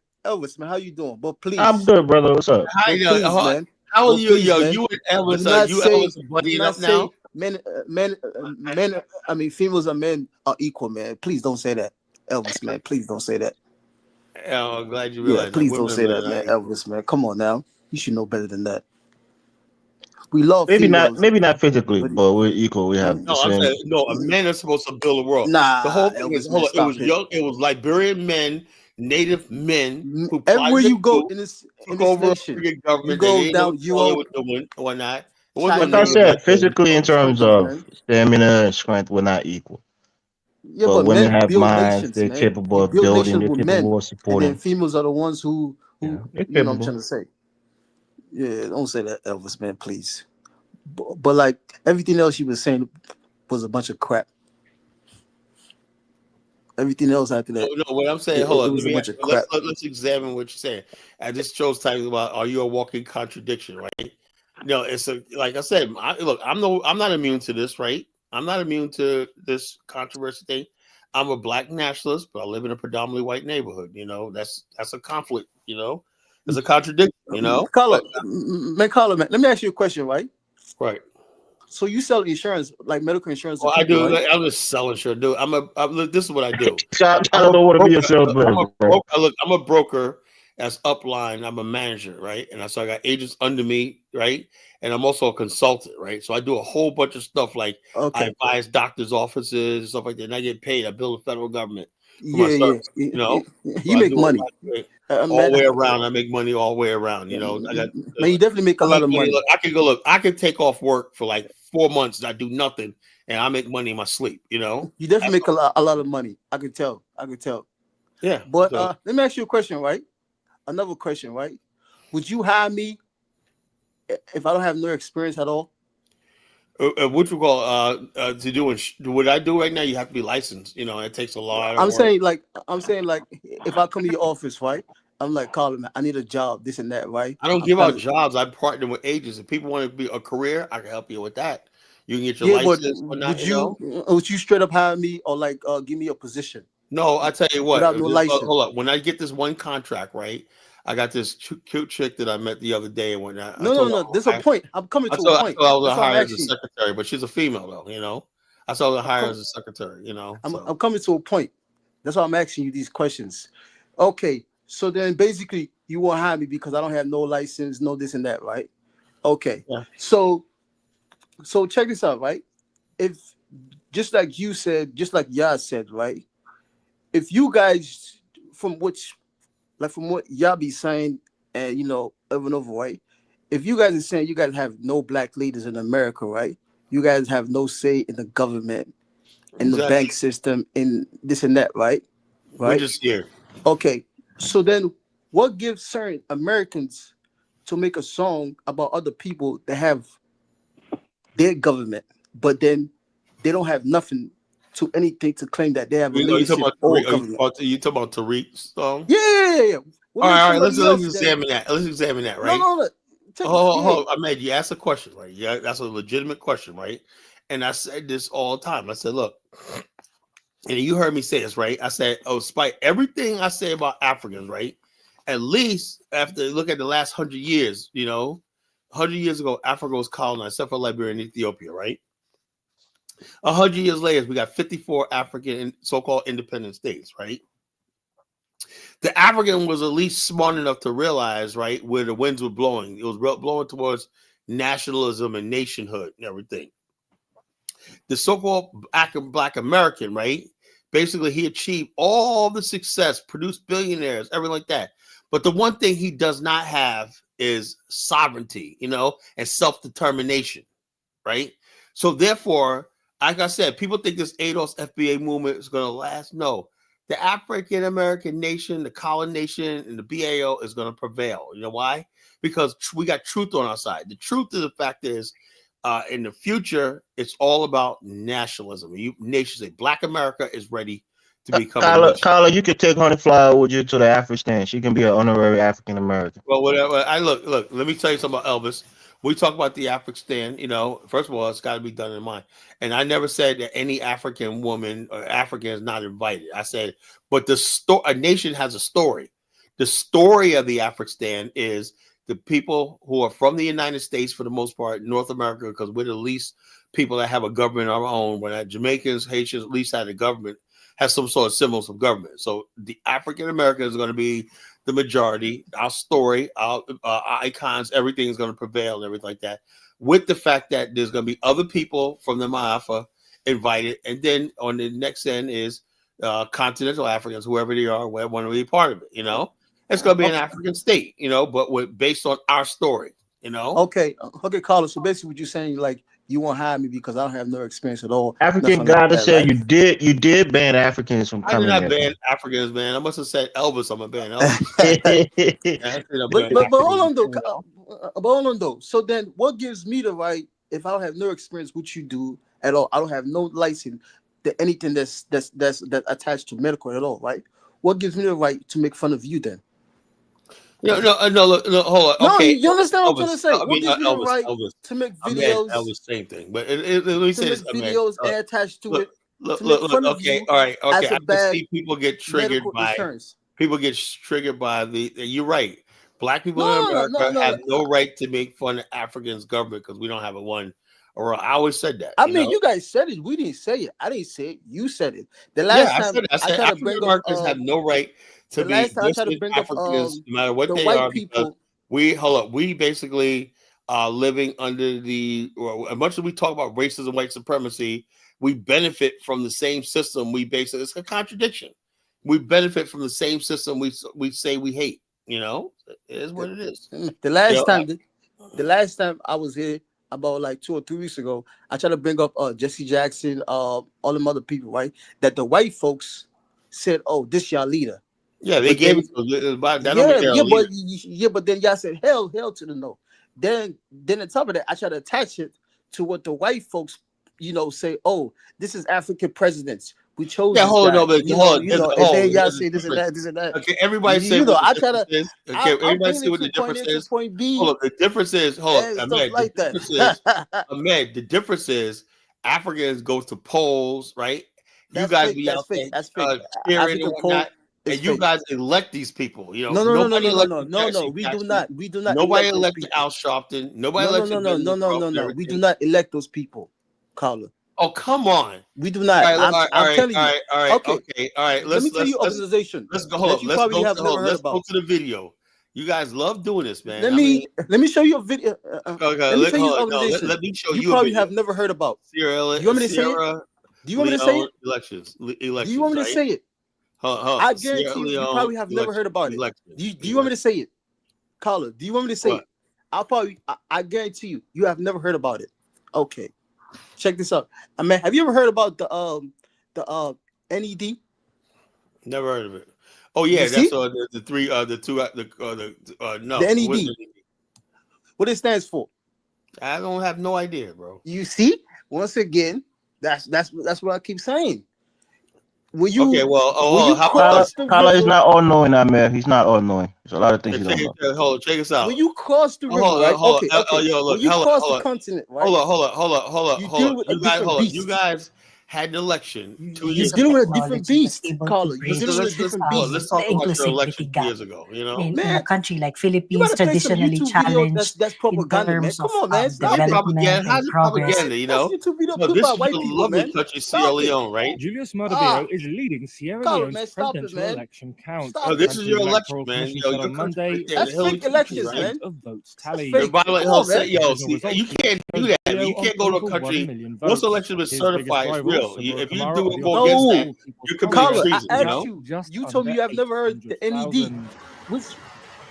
how you doing? But I'm please, good, brother. What's up? How you know? please, man, How are but you? please, Yo, man, you and Elvis, do Elvis are buddying not up now. say men. I mean, females and men are equal, man. Please don't say that, Elvis, man. Please don't say that. Oh, I'm glad you Yeah, realize that please don't women and say men that, are not man, equal. Elvis, man. Come on now, you should know better than that. We love Maybe not. females, Maybe not physically, but but we're equal. We have the No, I'm same. saying no. Men are supposed to build the world. The nah, whole thing is, Elvis, man, hold on. It was stop it. young. It was Liberian men, Native men who Everywhere plotted a you go coup, in this took over a nation, freaking you government that they go didn't know what down the hell they Europe, were doing or whatnot. It wasn't Like no I nigga China, back said, then. physically in other terms countries, of man. stamina and strength, we're not equal. Yeah, But but women men have build minds. nations, They're man. capable You of build building. nations They're with men, capable of and then supporting. females are the ones who Yeah, they're you know what I'm capable. trying to say. Yeah, don't say that, Elvis, man, please. But like everything else you was saying was a bunch of crap. Everything else after No, that, no. What I'm saying, it hold on. was a bunch of Let's crap. let's examine what you're saying. And this show's talking about, are you a walking contradiction, right? No, it's like I said. Look, I'm not immune to this, right? I'm not immune to this controversy thing. I'm a black nationalist, but I live in a predominantly white neighborhood. You know, that's a conflict. You know, it's a contradiction. You know, Carla, but Carla, man, let me ask you a question, right? right. So you sell insurance, like medical insurance to Well, I people, do. right? I'm just selling shit, dude. Look, this is what I do. I don't know what to be a salesman, bro. I'm a broker as upline. I'm a manager, right? And so I got agents under me, right? And I'm also a consultant, right? So I do a whole bunch of stuff like I Okay. advise doctors' offices and stuff like that. And I get paid. I bill the federal government for my Yeah. service, you know. So You I make do all money, all man. the way around. I make money all the way around. You know, Man, you definitely make a I lot make of money. money. Look, I can go look. I can take off work for like 4 months and I do nothing, and I make money in my sleep. You know, You definitely make a lot of money. I could tell. yeah. But So, let me ask you a question, right? Another question, right? Would you hire me if I don't have no experience at all? what you call to do what I do right now, you have to be licensed. You know, it takes a lot of I'm work. saying like if I come to your office, right? I'm like, Colin, man, I need a job, this and that, right? I don't I'm give trying out to, jobs. I partner with agents. If people want to be a career, I can help you with that. You can get your yeah, but license or not. You know. would you straight up hire me or like give me a position No, I tell you what. without no license? Hold up. When I get this one contract, right? I got this cute chick that I met the other day, and when I told her No. There's a I point. I'm coming to a I point. thought I was gonna That's why I'm hire her as a asking you. secretary, but she's a female though. You know, I saw her I'm hire her coming. as a secretary. You know, I'm so coming to a point. That's why I'm asking you these questions. Okay, so then basically you won't hire me because I don't have no license, no this and that, right? Okay, yeah. so check this out, right? If just like you said, just like Yah said, right? If you guys from what Yah be saying, and over and over, right? If you guys are saying you guys have no black leaders in America, right? You guys have no say in the government, in the Exactly. bank system, in this and that, right? We're Right? just here. Okay. So then what gives certain Americans to make a song about other people that have their government, but then they don't have nothing to anything to claim that they have a You talking leadership about or Tariq? government. You talking about Tariq Stone? Yeah. What All makes right. Let's somebody else then? examine that. Let's examine that. No, Right. no. Check it. Hold. Ahmed, you asked a question, right? Yeah, that's a legitimate question, right? And I said this all the time. I said, look, and you heard me say this, right? I said, oh, despite everything I say about Africans, right? At least after look at the last 100 years, 100 years ago, Africa was colonized, except for Liberia and Ethiopia, right? 100 years later, we got 54 African so-called independent states, right? The African was at least smart enough to realize, right, where the winds were blowing. It was blowing towards nationalism and nationhood and everything. The so-called Black American, right? Basically, he achieved all the success, produced billionaires, everything like that. But the one thing he does not have is sovereignty, and self-determination, right? So therefore, like I said, people think this ADOS FBA movement is going to last. No, the African American nation, the colonized nation, and the BAO is going to prevail. You know why? Because we got truth on our side. The truth of the fact is, in the future, it's all about nationalism. Nations say Black America is ready to become a nation. Carla, you could take Honeyflower with you to the Afghanistan. She can be an honorary African American. Well, whatever. Look. Let me tell you something about Elvis. We talk about the Afghanistan. First of all, it's got to be done in mind. And I never said that any African woman or African is not invited. I said, but a nation has a story. The story of the Afghanistan is the people who are from the United States, for the most part, North America, because we're the least people that have a government of our own. When Jamaicans, Haitians at least had a government, have some sort of semblance of government. So the African Americans are going to be the majority. Our story, our icons, everything is going to prevail and everything like that. With the fact that there's going to be other people from the Maafa invited, and then on the next end is continental Africans, whoever they are, want to be part of it. It's going to be an African state, but based on our story, Okay, Carlos. So basically, what you're saying, like, you won't hire me because I don't have no experience at all. African gotta say you did ban Africans from I did coming not there. ban Africans, man. I must have said Elvis. I'm a ban Elvis. but hold on though. So then, what gives me the right if I don't have no experience, which you do at all? I don't have no license to anything that's attached to medical at all, right? What gives me the right to make fun of you then? No, look, hold on. Okay, you understand what I'm Elvis, trying to say? I what mean, gives me the Elvis, right Elvis. to make Ahmed, videos? Elvis, same thing. But let me say this, videos and attached to it. Look. Okay, all right, okay. As a I can see people get triggered by insurance. People get triggered by the. You're right. Black people in No, America have no right to make fun of Africans' government because we don't have a one. Or I always said that. I mean, you guys said it. We didn't say it. I didn't say it. You said it. The last time I said African Americans have no right to be listed Africans, no matter what they are, because we basically are living under as much as we talk about racism, white supremacy, we benefit from the same system. It's a contradiction. We benefit from the same system we say we hate. It is what it is. The last time I was here, about like 2 or 3 weeks ago, I tried to bring up Jesse Jackson, all them other people, right? That the white folks said, "Oh, this y'all leader." Yeah, they gave it to but then y'all said, "Hell to the no." Then on top of that, I tried to attach it to what the white folks, say, "Oh, this is African presidents. We chose." Yeah, hold on, and then y'all say this and that. Okay, everybody say what the difference is. Okay, everybody see what the difference is. Point B. Hold up, the difference is, Ahmed, like Ahmed, the difference is Africans go to polls, right? That's you guys fake, be that's out fake, that's there fake. cheering and whatnot, and you guys elect these people. No. We do not. Nobody elected Al Sharpton. Nobody elected. No. We do not elect those people, Carla. Oh, come on. We do not. I'm telling you. All right. Let me tell you organization. Let's go. Let's go to the video. You guys love doing this, man. Let me show you a video. Okay, let me show you. You probably have never heard about. Sierra, you want me to say it? Do you want me to say it? Elections. Do you want me to say it? I guarantee you probably have never heard about it. Do you want me to say it? Carla, do you want me to say it? I guarantee you have never heard about it. Okay. Check this out. I mean, have you ever heard about the NED? Never heard of it. Oh yeah, that's the three no. The NED. What it stands for? I don't have no idea, bro. You see, once again, That's what I keep saying. When you Okay, well, when you how about cross this? the Kala is river, not all knowing, that man. He's not all knowing. There's a lot of things Hey, you don't know. check us out. when you cross the Oh, river, right? hold Okay, on. okay. Yo, When look, you cross the hold on. continent, right? Hold on. You deal with a You guys, different beast. You guys had an election 2 You're years dealing ago. with a different beast, Carla. You're So dealing with a different beast. let's talk the about your inclusivity election 2 gap years ago. You know, in a Man, country like you Philippines, gotta play some traditionally YouTube video that's challenged in propaganda, man. terms Come of on, man. Stop how's it it. development propaganda? and How's it progress. propaganda? You That's know, YouTube video so put this by is white your people, lovely man. country, Sierra Stop it. Leone, right? Julius Maada Ah, Bio is leading Sierra Carla, Leone's man, stop it, presidential man. election count. Stop Oh, it. this is your Country's election, electoral man. commission Yo, said your on country right Monday there, the the That's Hillary fake first country, elections, right? percentage man. of votes That's tallied. fake. By the way, Come on, man. yo, Provisional see, you results can't do shows that. Bio You on can't go to a over 1 country million once votes. election is His biggest certified, it's rival, real. Samora If you Kamara do of the go against that, No, opposition All People's you're committing Carla, Congress, treason. I You asked know. has you. just You told me under you have never heard the NED, 800,000. which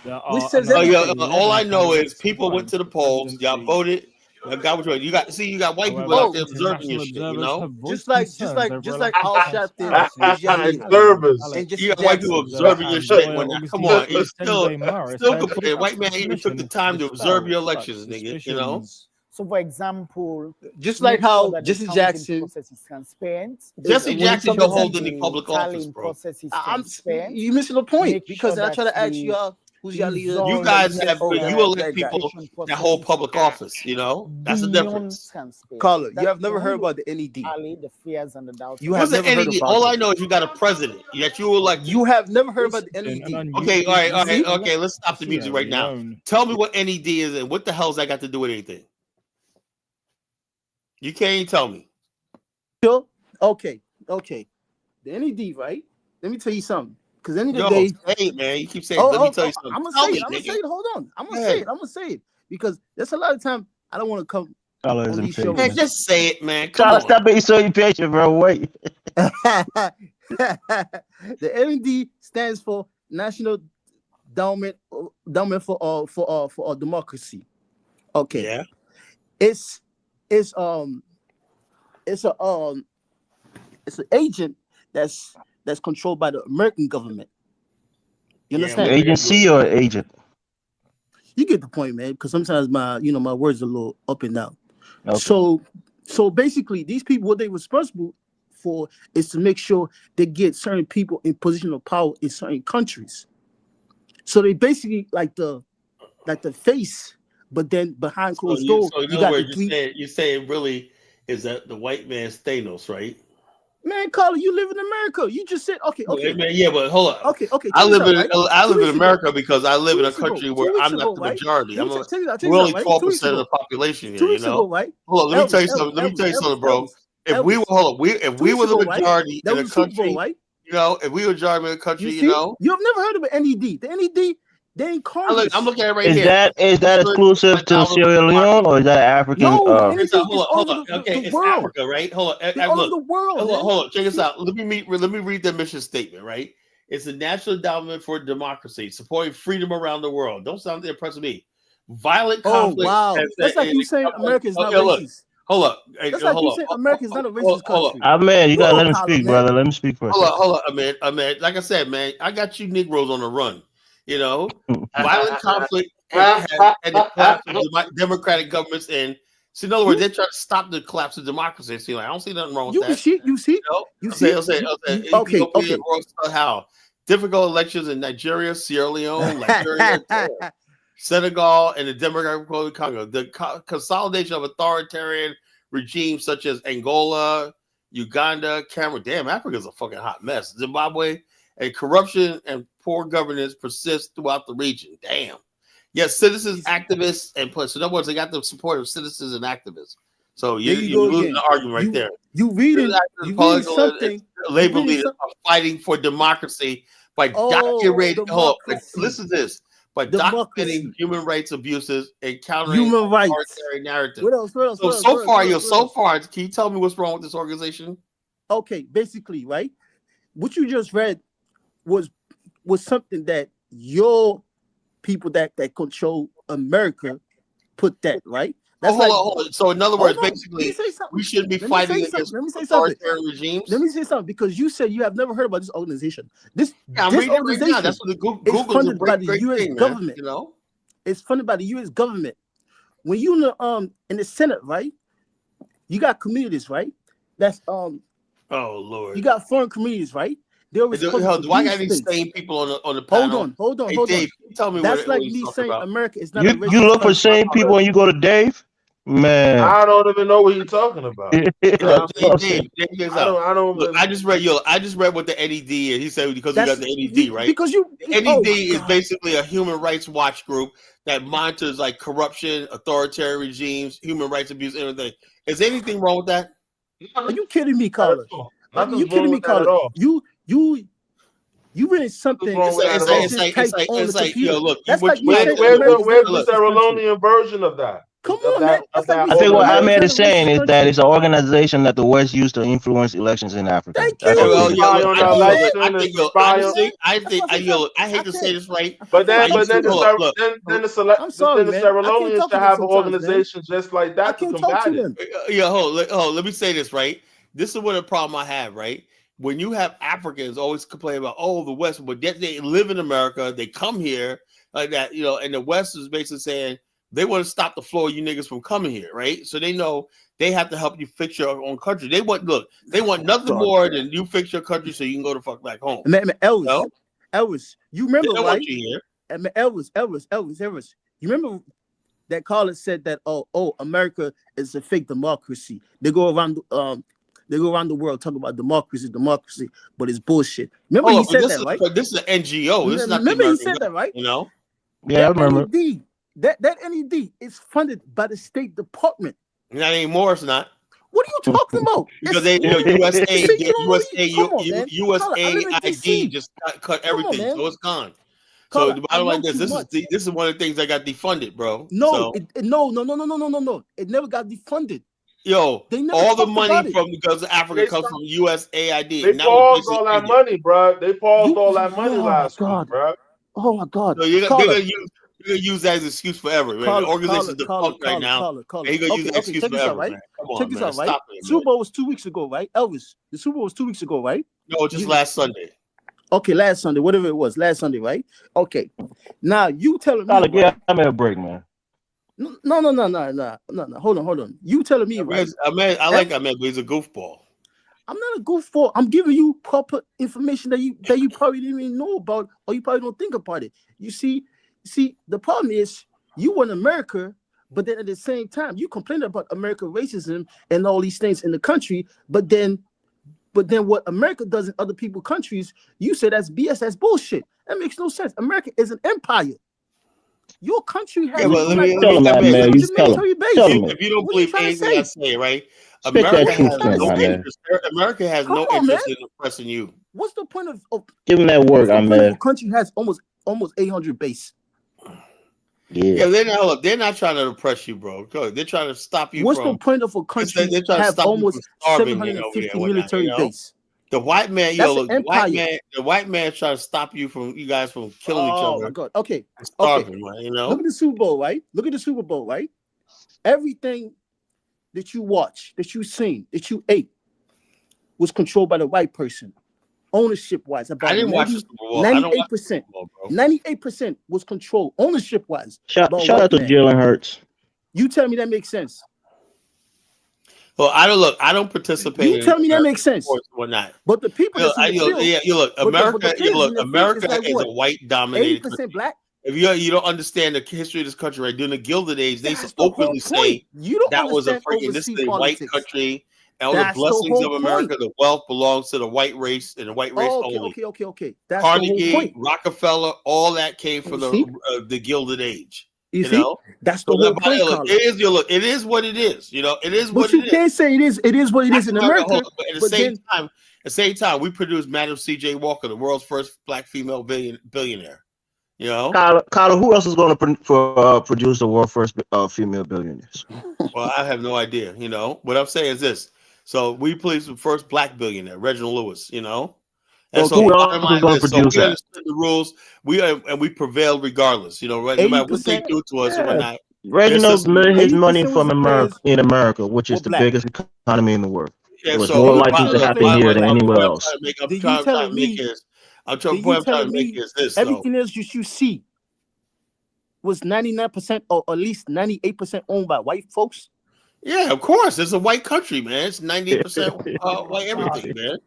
There which are says Oh another yeah, everything. all I 11 know is candidates people went vying to the for the polls, y'all presidency. voted, y'all got what you want. You got white people out However, Oh, there observing your international shit. You observers know, have voiced concerns over just like election Al Sharpton, transparency who's and your leader, tampering with Service. and ballots. you Jesse got white people Jackson. Observer observing your and shit. lawyer When come Augustine on, you Sende Maris still said complaining. it's up White to man the even took the commission to time to observe dispel your such elections, nigga. You know. suspicions. So, for example, Just make like sure how that the Jesse counting Jackson, process is transparent. Jesse when it Jackson comes don't to hold That any the public office, tallying bro. process is I'm transparent. you missing the point Make because sure I that try to ask you the who's your leader. You Like you guys results said, have oh, you elect that guy. people verification that process hold is public office. You know, that's the beyond difference. transparent. Carla, you That have never when heard you about the NED. tally the fears and the doubts You of have What's the never heard NED? about All I them. know is you got a president that you elected. You have never heard about the An NED. Okay, unusually all right, See? okay. Let's stop the for music Sierra right now. Leone. Tell me what NED is and what the hell's that got to do with anything? You can't even tell me. Sure. Okay. The NED, right? Let me tell you something. Because end of the Yo, day, say it, man. You keep saying. Let me tell you something. I'm gonna Tell say me, it. I'm gonna nigga. say it. Hold on. I'm Go gonna say ahead. it. I'm gonna say it because there's a lot of time I don't want to come Kala on is these impatient. Man, shows. just say it, man. Come Kala, on. stop being so impatient, bro. Wait. The NED stands for National Endowment for Democracy. Okay. Yeah. It's an agent that's controlled by the American government. You Yeah, understand? Agency or agent? You get the point, man. Because sometimes my words are a little up and down. Okay. So basically, these people, what they're responsible for is to make sure they get certain people in position of power in certain countries. So they basically like the face, but then behind closed doors, So in you other got the words, three. you're saying really is that the white man's Thanos, right? Man, Carla, you live in America. You just said okay. Man, yeah, but hold on. Okay. I live in right? I live 2 in weeks America ago. because I live 2 in a weeks ago. country 2 where weeks I'm not ago, the right? majority. I'm Check we're this out, only right? 12% 2 weeks of the ago. population here. 2 You weeks know. ago, right? Hold on, let me tell you something. Let me tell you something, bro. If we were if 2 we weeks were the ago, right? majority That in a was the Super Bowl, country, right? you know, if we were majority in a country, You you see, know, you have never heard of an NED. The NED, they in Congress. I'm looking at it right Is here. that exclusive to Sierra Leone or is that African? No, the NED Hold is on, over Okay, the it's world. Africa, right? Hold on. They're over Look, the world, man. hold on. Check this out. Let me read the mission statement, right? It's the National Endowment for Democracy, supporting freedom around the world. Don't sound impressed with me. Violent conflict. Oh, wow. That's like you saying America is not racist. Hold up. That's like you saying America is not a racist country. Man, you gotta let him Tyler, speak, man. brother. Let him speak for a second. Hold up, man. Like I said, man, I got you Negroes on the run. You know, violent conflict and the collapse of democratic governments. And so, in other words, they're trying to stop the collapse of democracy. See, like I don't see nothing wrong with that. You see. Okay. How difficult elections in Nigeria, Sierra Leone, Liberia, Senegal, and the Democratic Republic of Congo. The consolidation of authoritarian regimes such as Angola, Uganda, Cameroon. Damn, Africa's a fucking hot mess. Zimbabwe, and corruption and poor governance persist throughout the region. Damn. Yes, citizens, activists, and so in other words, they got the support of citizens and activists. So you're losing the argument right there. You reading something. Labor leaders are fighting for democracy by documenting. Listen to this. By documenting human rights abuses and countering human rights authoritarian narrative. What else? So far, can you tell me what's wrong with this organization? Okay, basically, right? What you just read was something that your people that control America put that, right? That's hold on. So in other words, basically, we should be fighting against authoritarian regimes. Let me say something because you said you have never heard about this organization. This organization right now. That's what the is funded by the U.S. government. Man, you know, it's funded by the U.S. government. When you in the Senate, right? You got communities, right? That's Oh Lord. you got foreign communities, right? They're responsible for Do I these got any states. sane people on the Hold panel? on, hold on, Hey hold Dave, on. can you tell me That's what like he's me talking saying about? America is not a You racist look for country. sane people when you go to Dave, man. I don't even know what he's talking about. Hey, That's what I'm Dave, saying. check this I out. don't Look, even. I just read what the NED is. He said because we got That's the NED, right? because you. The Oh NED my is God. basically a human rights watch group that monitors like corruption, authoritarian regimes, human rights abuse, everything. Is anything wrong with that? Are you kidding me, Not at Carla? all. Are you Nothing's kidding wrong me, with that at Carla? all. You read Nothing's something wrong with that at that all. just typed on the computer. look, That's like me saying Where's America is not a the racist country. Ceremonian version of that? Come on, man. That's like me I think saying what America is Ahmed not is a saying racist is that country. it's an organization that the West used to influence elections in Africa. Thank That's you. what To it is. spy on the That's what I'm saying. election and think, to spy on. honestly, That's what I'm saying. I hate to say this, right? But I then can't the talk to then I'm sorry, the man. I can't Ceremonians talk to should them have an sometimes, man. organization just like I that to can't talk combat to it. them. Yeah, let me say this, right? This is what a problem I have, right? When you have Africans always complain about, the West, but yet they live in America, they come here like that, and the West is basically saying they want to stop the flow of you niggas from coming here, right? So they know they have to help you fix your own country. They want nothing more than you fix your country so you can go to fuck back home. Elvis, you remember, they don't right? want you here. Elvis, you remember that Carla said that America is a fake democracy. They go around the world talking about democracy, but it's bullshit. Remember he said that, right? This is an NGO. This is not the Remember he American said that, right? government, Yeah, I remember. That NED is funded by the State Department. Not anymore. It's not. What are you talking about? Because USAID just cut everything, on, so it's gone. Carla, so the bottom line is this is one of the things that got defunded, bro. No, no. It never got defunded. Yo, they never all the talked money about from because of Africa comes from USAID. They paused all that money, bro. They paused all that money last week, bro. Oh my God! So you're gonna use that as an excuse forever, man. The organization's defunct right now. And you're gonna use that excuse forever, man. Come on, man. Stop it, Super Bowl was 2 weeks ago, right? Elvis, the Super Bowl was 2 weeks ago, right? No, just last Sunday. Okay, last Sunday, whatever it was, last Sunday, right? Okay. Now you telling me, yeah, I'm at a break, man. No. Hold on. You telling me, right? I like Ahmed, but he's a goofball. I'm not a goofball. I'm giving you proper information that you probably didn't even know about, or you probably don't think about it. You see, the problem is you want America, but then at the same time you complain about American racism and all these things in the country, but then what America does in other people's countries, you say that's BS, that's bullshit. That makes no sense. America is an empire. Your country has military base. If you don't believe anything I say, right? America has no interest in oppressing you. What's the point of give him that word, Ahmed? A country has almost 800 base. Yeah, they're not trying to oppress you, bro. They're trying to stop you. What's the point of a country that have almost 750 military base? The white man, the white man trying to stop you guys from killing each other. Oh my God! Okay, starving, man, Look at the Super Bowl, right? Everything that you watch, that you seen, that you ate, was controlled by the white person, ownership-wise. About I didn't watch the Super Bowl. 98%. 98% was controlled, ownership-wise. Shout out to Jalen Hurts. You tell me that makes sense. Well, I don't participate. You tell me that makes sense. Or not. But the people that's in the field, America is a white dominated 80% black. If you don't understand the history of this country, right? During the Gilded Age, they openly say that was a freaking this is a white country. And all the blessings of America, the wealth belongs to the white race and the white race only. Okay. That's Carnegie, the whole point. Rockefeller, all that came from the Gilded Age. You know, that's the whole point. It is what it is. It is what it is. But you can't say it is what it is in America. But at the same time, we produced Madam C.J. Walker, the world's first black female billionaire. Carla, who else is going to produce the world's first female billionaires? Well, I have no idea. What I'm saying is this. So we produced the first black billionaire, Reginald Lewis. And so, who else is going to produce we understood the rules. We prevailed regardless. Right? No matter what they do to us or not. Reginald made his money from America, which is the biggest economy in the world. Yeah, it was more likely to happen here than anywhere else. I'm trying to make is this. Everything else you see was 99% or at least 98% owned by white folks. Yeah, of course. It's a white country, man. It's 98% white everything, man.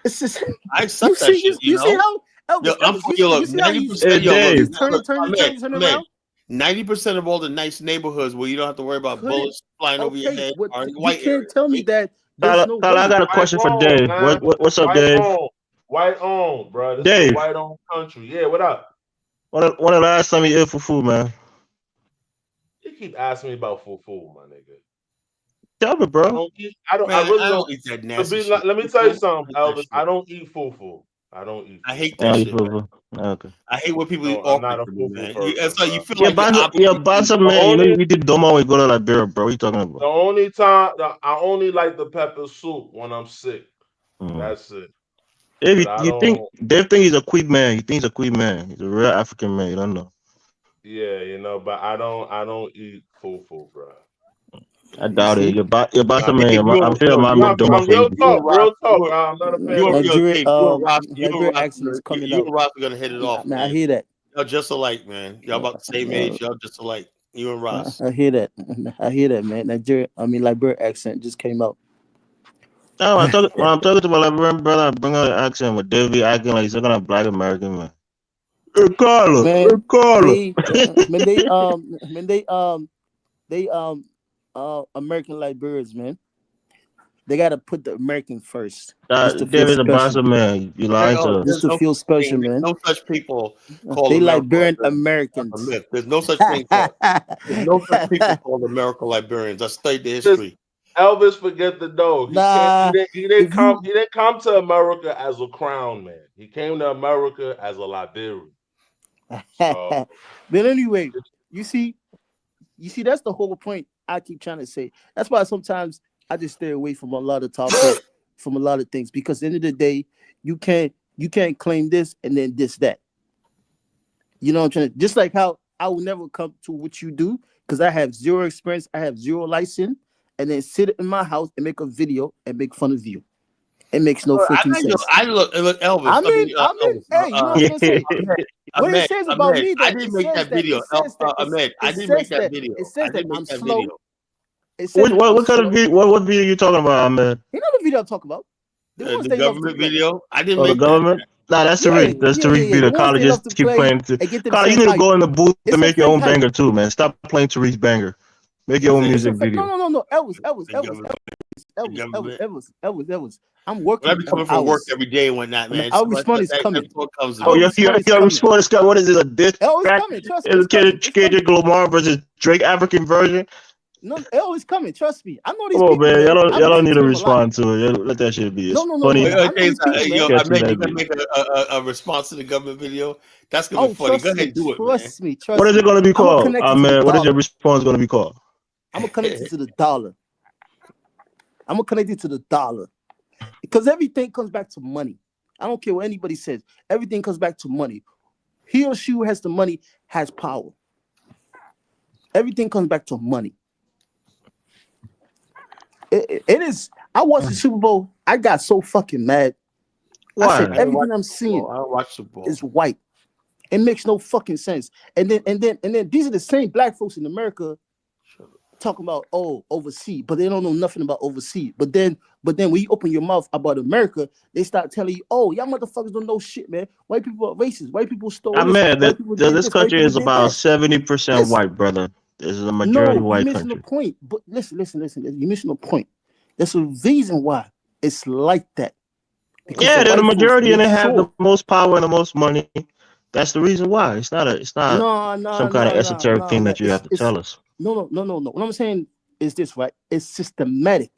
It's just I you accept that see, shit, you see how Yo, Elvis, yo, you look, see how you 90%, yo, look, he's look, turning around. 90% of all the nice neighborhoods where you don't have to worry about Couldn't bullets flying over your okay, head what are in you white can't areas, tell me right? that there's no Kyle, I way. got a White question for owned, Dave. man. What's up, White Dave? owned. White owned, bro. This is a Dave, white owned country. Yeah, what up? when the last time you ate for food, man? You keep asking me about fufu, my nigga. Tell me, I bro. don't eat. I don't. I Man, really I don't. don't eat that To nasty be, shit. let me tell you I something, hate that Elvis. shit. I don't eat fufu. I don't eat I fufu. hate Yeah, that you shit, man. fufu. Okay. I hate when people eat No, I'm awkward not a to me, fufu man. person, It's like you bro. feel Yeah, like you're obligated to Basa eat. The man. You know only, we did Doma when we go to Liberia, bro. What you talking about? the only time that I only like the pepper soup when I'm sick. Mm. That's it. Dave, But I you think don't. Dave think he's a quick man? You think he's a quick man? He's a real African man. You don't know. Yeah, but I don't. I don't eat fufu, bro. I You doubt it. see, You're Basa Dave, man. I'm sure your mom Nah, made Doma for you real before. talk, real talk. I'm not a fan of fufu. Nigeria You and Nigeria Ross, accent is coming you out. and Ross are gonna hit it off, Man, I man. hear that. Y'all just alike, man. Y'all about the same age. Y'all just alike. You and Ross. I hear that. I hear that, man. Liberia accent just came out. No, when I'm talking to my Liberian brother, I bring out an accent with Davey acting like he's some kind of black American man. Hey, Carla. Hey, Man, Carla. they American Liberians, man. They gotta put the American first, just to feel David's a special. Basa man. You Okay, lying to Just us. to feel special, there's man. no such people called They American Liberian Liberians. That's a Americans. myth. There's no such thing called. There's no such people called American Liberians. I studied the Just history. Elvis, forget the dough. He can't. Nah, He didn't if come. you He didn't come to America as a crown man. He came to America as a Liberian. So but anyway, you see, that's the whole point I keep trying to say. That's why sometimes I just stay away from a lot of topics, from a lot of things, because at the end of the day, you can't claim this and then this that. You know what I'm trying to, just like how I will never come to what you do because I have zero experience, I have zero license, and then sit in my house and make a video and make fun of you. It makes no freaking sense. Look, Elvis. Elvis. Hey, you know what I'm trying to say? What it Ahmed, says about me, I that didn't it make says that that video. it says that Ahmed, I it didn't make says that that video. it I says that didn't make I'm that slow. video. It says that I'm What kind of slow. what video you talking about, man? You know the video I'm talking about? The ones The they love to government play. video. I didn't Oh, the make that. government? Nah, that's Tariq. That's Tariq The video. ones Carla they love just to keep play playing. and get Carla, you themselves need to hype. go in the booth It's and a make your fake own hype. banger too, man. Stop playing Tariq's banger. Make your own music video. No. Elvis. I'm working I be coming from work hours. every day and whatnot, man. Our response is coming. That's what comes to Oh, me. your response, Scott. What is it? A diss It's track? coming. Trust me. Is It's coming. Kendrick Lamar versus Drake African version? No, it's coming. Trust me. I know these Come on, people, man. man. I Y'all don't listen need to to them a lot. respond to it. Let that shit be. It's No. funny. I know these people, man. I Sketchy mean, you that can be. make a response to the government video. That's gonna be Oh, funny. Go trust ahead, me. do it, man. Trust me. What is it going to be I'm gonna called? connect it to the What is your dollar. response going to be called? I'm gonna connect it to the dollar. I'm gonna connect it to the dollar because everything comes back to money. I don't care what anybody says. Everything comes back to money. He or she who has the money has power. Everything comes back to money. It is. I watched the Super Bowl. I got so fucking mad. Why? I said everything I'm seeing I don't watch Super Bowl. is white. It makes no fucking sense. And then these are the same black folks in America talking about overseas, but they don't know nothing about overseas. But then when you open your mouth about America, they start telling you, y'all motherfuckers don't know shit, man. White people are racist. White people stole I'm this. mad White that people did this this. White country people is did about that. 70% white, brother. This is a majority No, white you're missing country. the point. But listen. You're missing the point. There's a reason why it's like that. Because Yeah, they're the white folks majority and made they have the sure. most power and the most money. That's the reason why. It's not some kind of esoteric thing man. that you have to tell us. No. What I'm saying is this, right? It's systematic.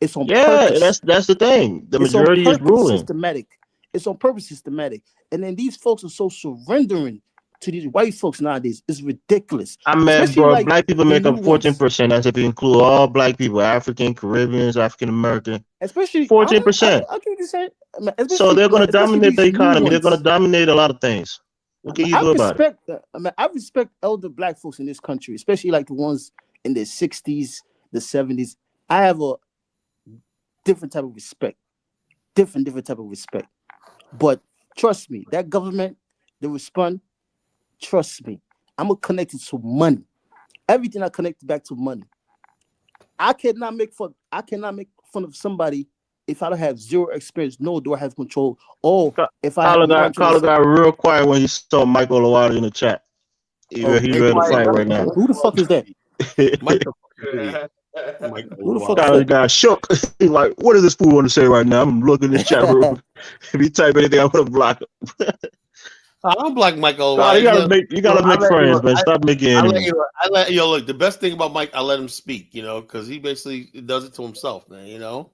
It's on Yeah, purpose. that's the thing. The It's on majority is purpose, ruling. systematic. It's on purpose, systematic. And then these folks are so surrendering to these white folks nowadays. It's ridiculous. I'm mad, Especially bro. like Black people the make new up ones. 14%. That's if you include all black people, African, Caribbeans, African American. Especially 14%. I can say, So they're going to especially dominate the these new economy. They're going to ones. dominate a lot of things. What can you do about it? I respect elder black folks in this country, especially like the ones in their 60s, the 70s. I have a different type of respect. Different type of respect. But trust me, that government, they respond. Trust me, I'm gonna connect it to money. Everything I connect back to money. I cannot make fun of somebody if I don't have zero experience. No, do I have control? Or if I have, you know what I'm trying to Carla say? got real quiet when he saw Michael Lawada in the chat. He's Oh, ready to Quiet, fight right now. who the fuck is that? Mike the fucking idiot. Michael Who the fuck is Carla that? got shook. He's like, what does this fool want to say right now? I'm looking in the chat room. If he type anything, I'm gonna block him. I don't block Michael. Carla, you gotta make friends, man. Stop making enemies. Look. The best thing about Mike, I let him speak. Because he basically does it to himself, man.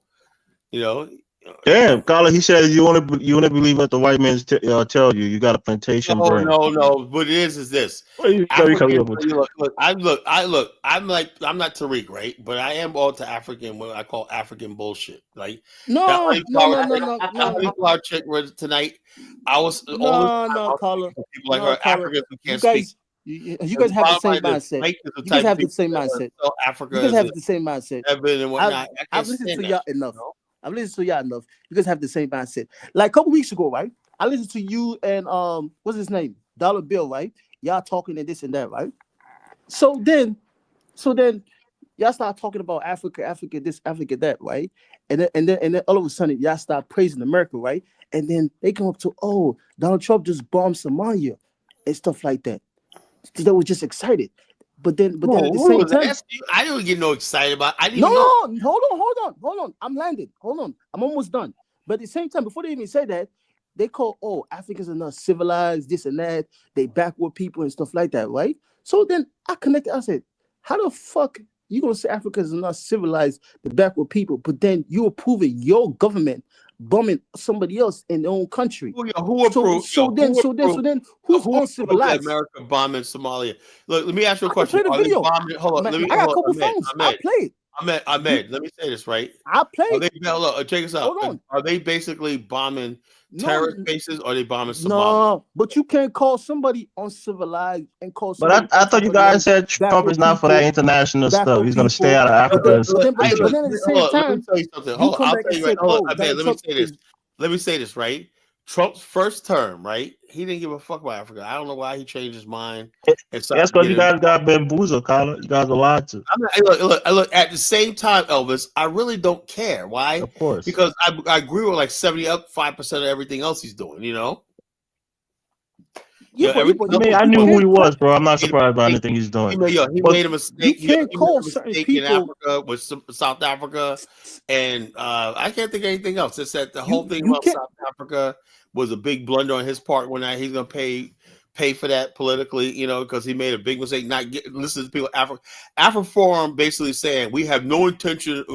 Damn, Carla, he said you only believe what the white man tell you. You got a plantation brain. No. What it is this. What are you coming up with? Look. I'm not Tariq, right? But I am all to African, what I call African bullshit. Like No. Our chick tonight. I was Carla. People like her, Africans who can't speak. You guys have the same mindset. You guys have the same mindset. Africa. You guys have the same mindset. And whatnot. I've listened to y'all enough. I've listened to y'all enough. You guys have the same mindset. Like a couple weeks ago, right? I listened to you and what's his name? Dollar Bill, right? Y'all talking and this and that, right? So then y'all start talking about Africa this, Africa that, right? And then all of a sudden y'all start praising America, right? And then they come up to, oh, Donald Trump just bombed Somalia and stuff like that. They were just excited. But then at the same time, I didn't get no excited about. Hold on. I'm landed. Hold on. I'm almost done. But at the same time, before they even say that, they call, Africans are not civilized, this and that. They backward people and stuff like that, right? So then I connected. I said, how the fuck you gonna say Africans are not civilized, the backward people, but then you approving your government bombing somebody else in their own country? Who approved? So then, who's uncivilized? America bombing Somalia. Look, let me ask you a question. Play the video. Hold on. I got a couple phones. I'll play it. Ahmed, let me say this, right? I'll play it. Check this out. Hold on. Are they basically bombing terrorist bases or are they bombing Somalia? No, but you can't call somebody uncivilized and call somebody. But I thought you guys said Trump is not for that international stuff. He's going to stay out of Africa. But then at the same time, let me tell you something. Hold on, I'll tell you right. Hold on, Ahmed, let me say this, right? Trump's first term, right? He didn't give a fuck about Africa. I don't know why he changed his mind. That's because you guys got bamboozled, Carla. You guys are lied to. Look. At the same time, Elvis, I really don't care. Why? Of course. Because I agree with like 75% of everything else he's doing. I knew who he was, bro. I'm not surprised by anything he's doing. He made a mistake. You can't call certain people in Africa with South Africa, and I can't think of anything else. It's that the whole thing about South Africa was a big blunder on his part. When he's going to pay for that politically, because he made a big mistake. Listen to people. AfriForum basically saying we have no intention.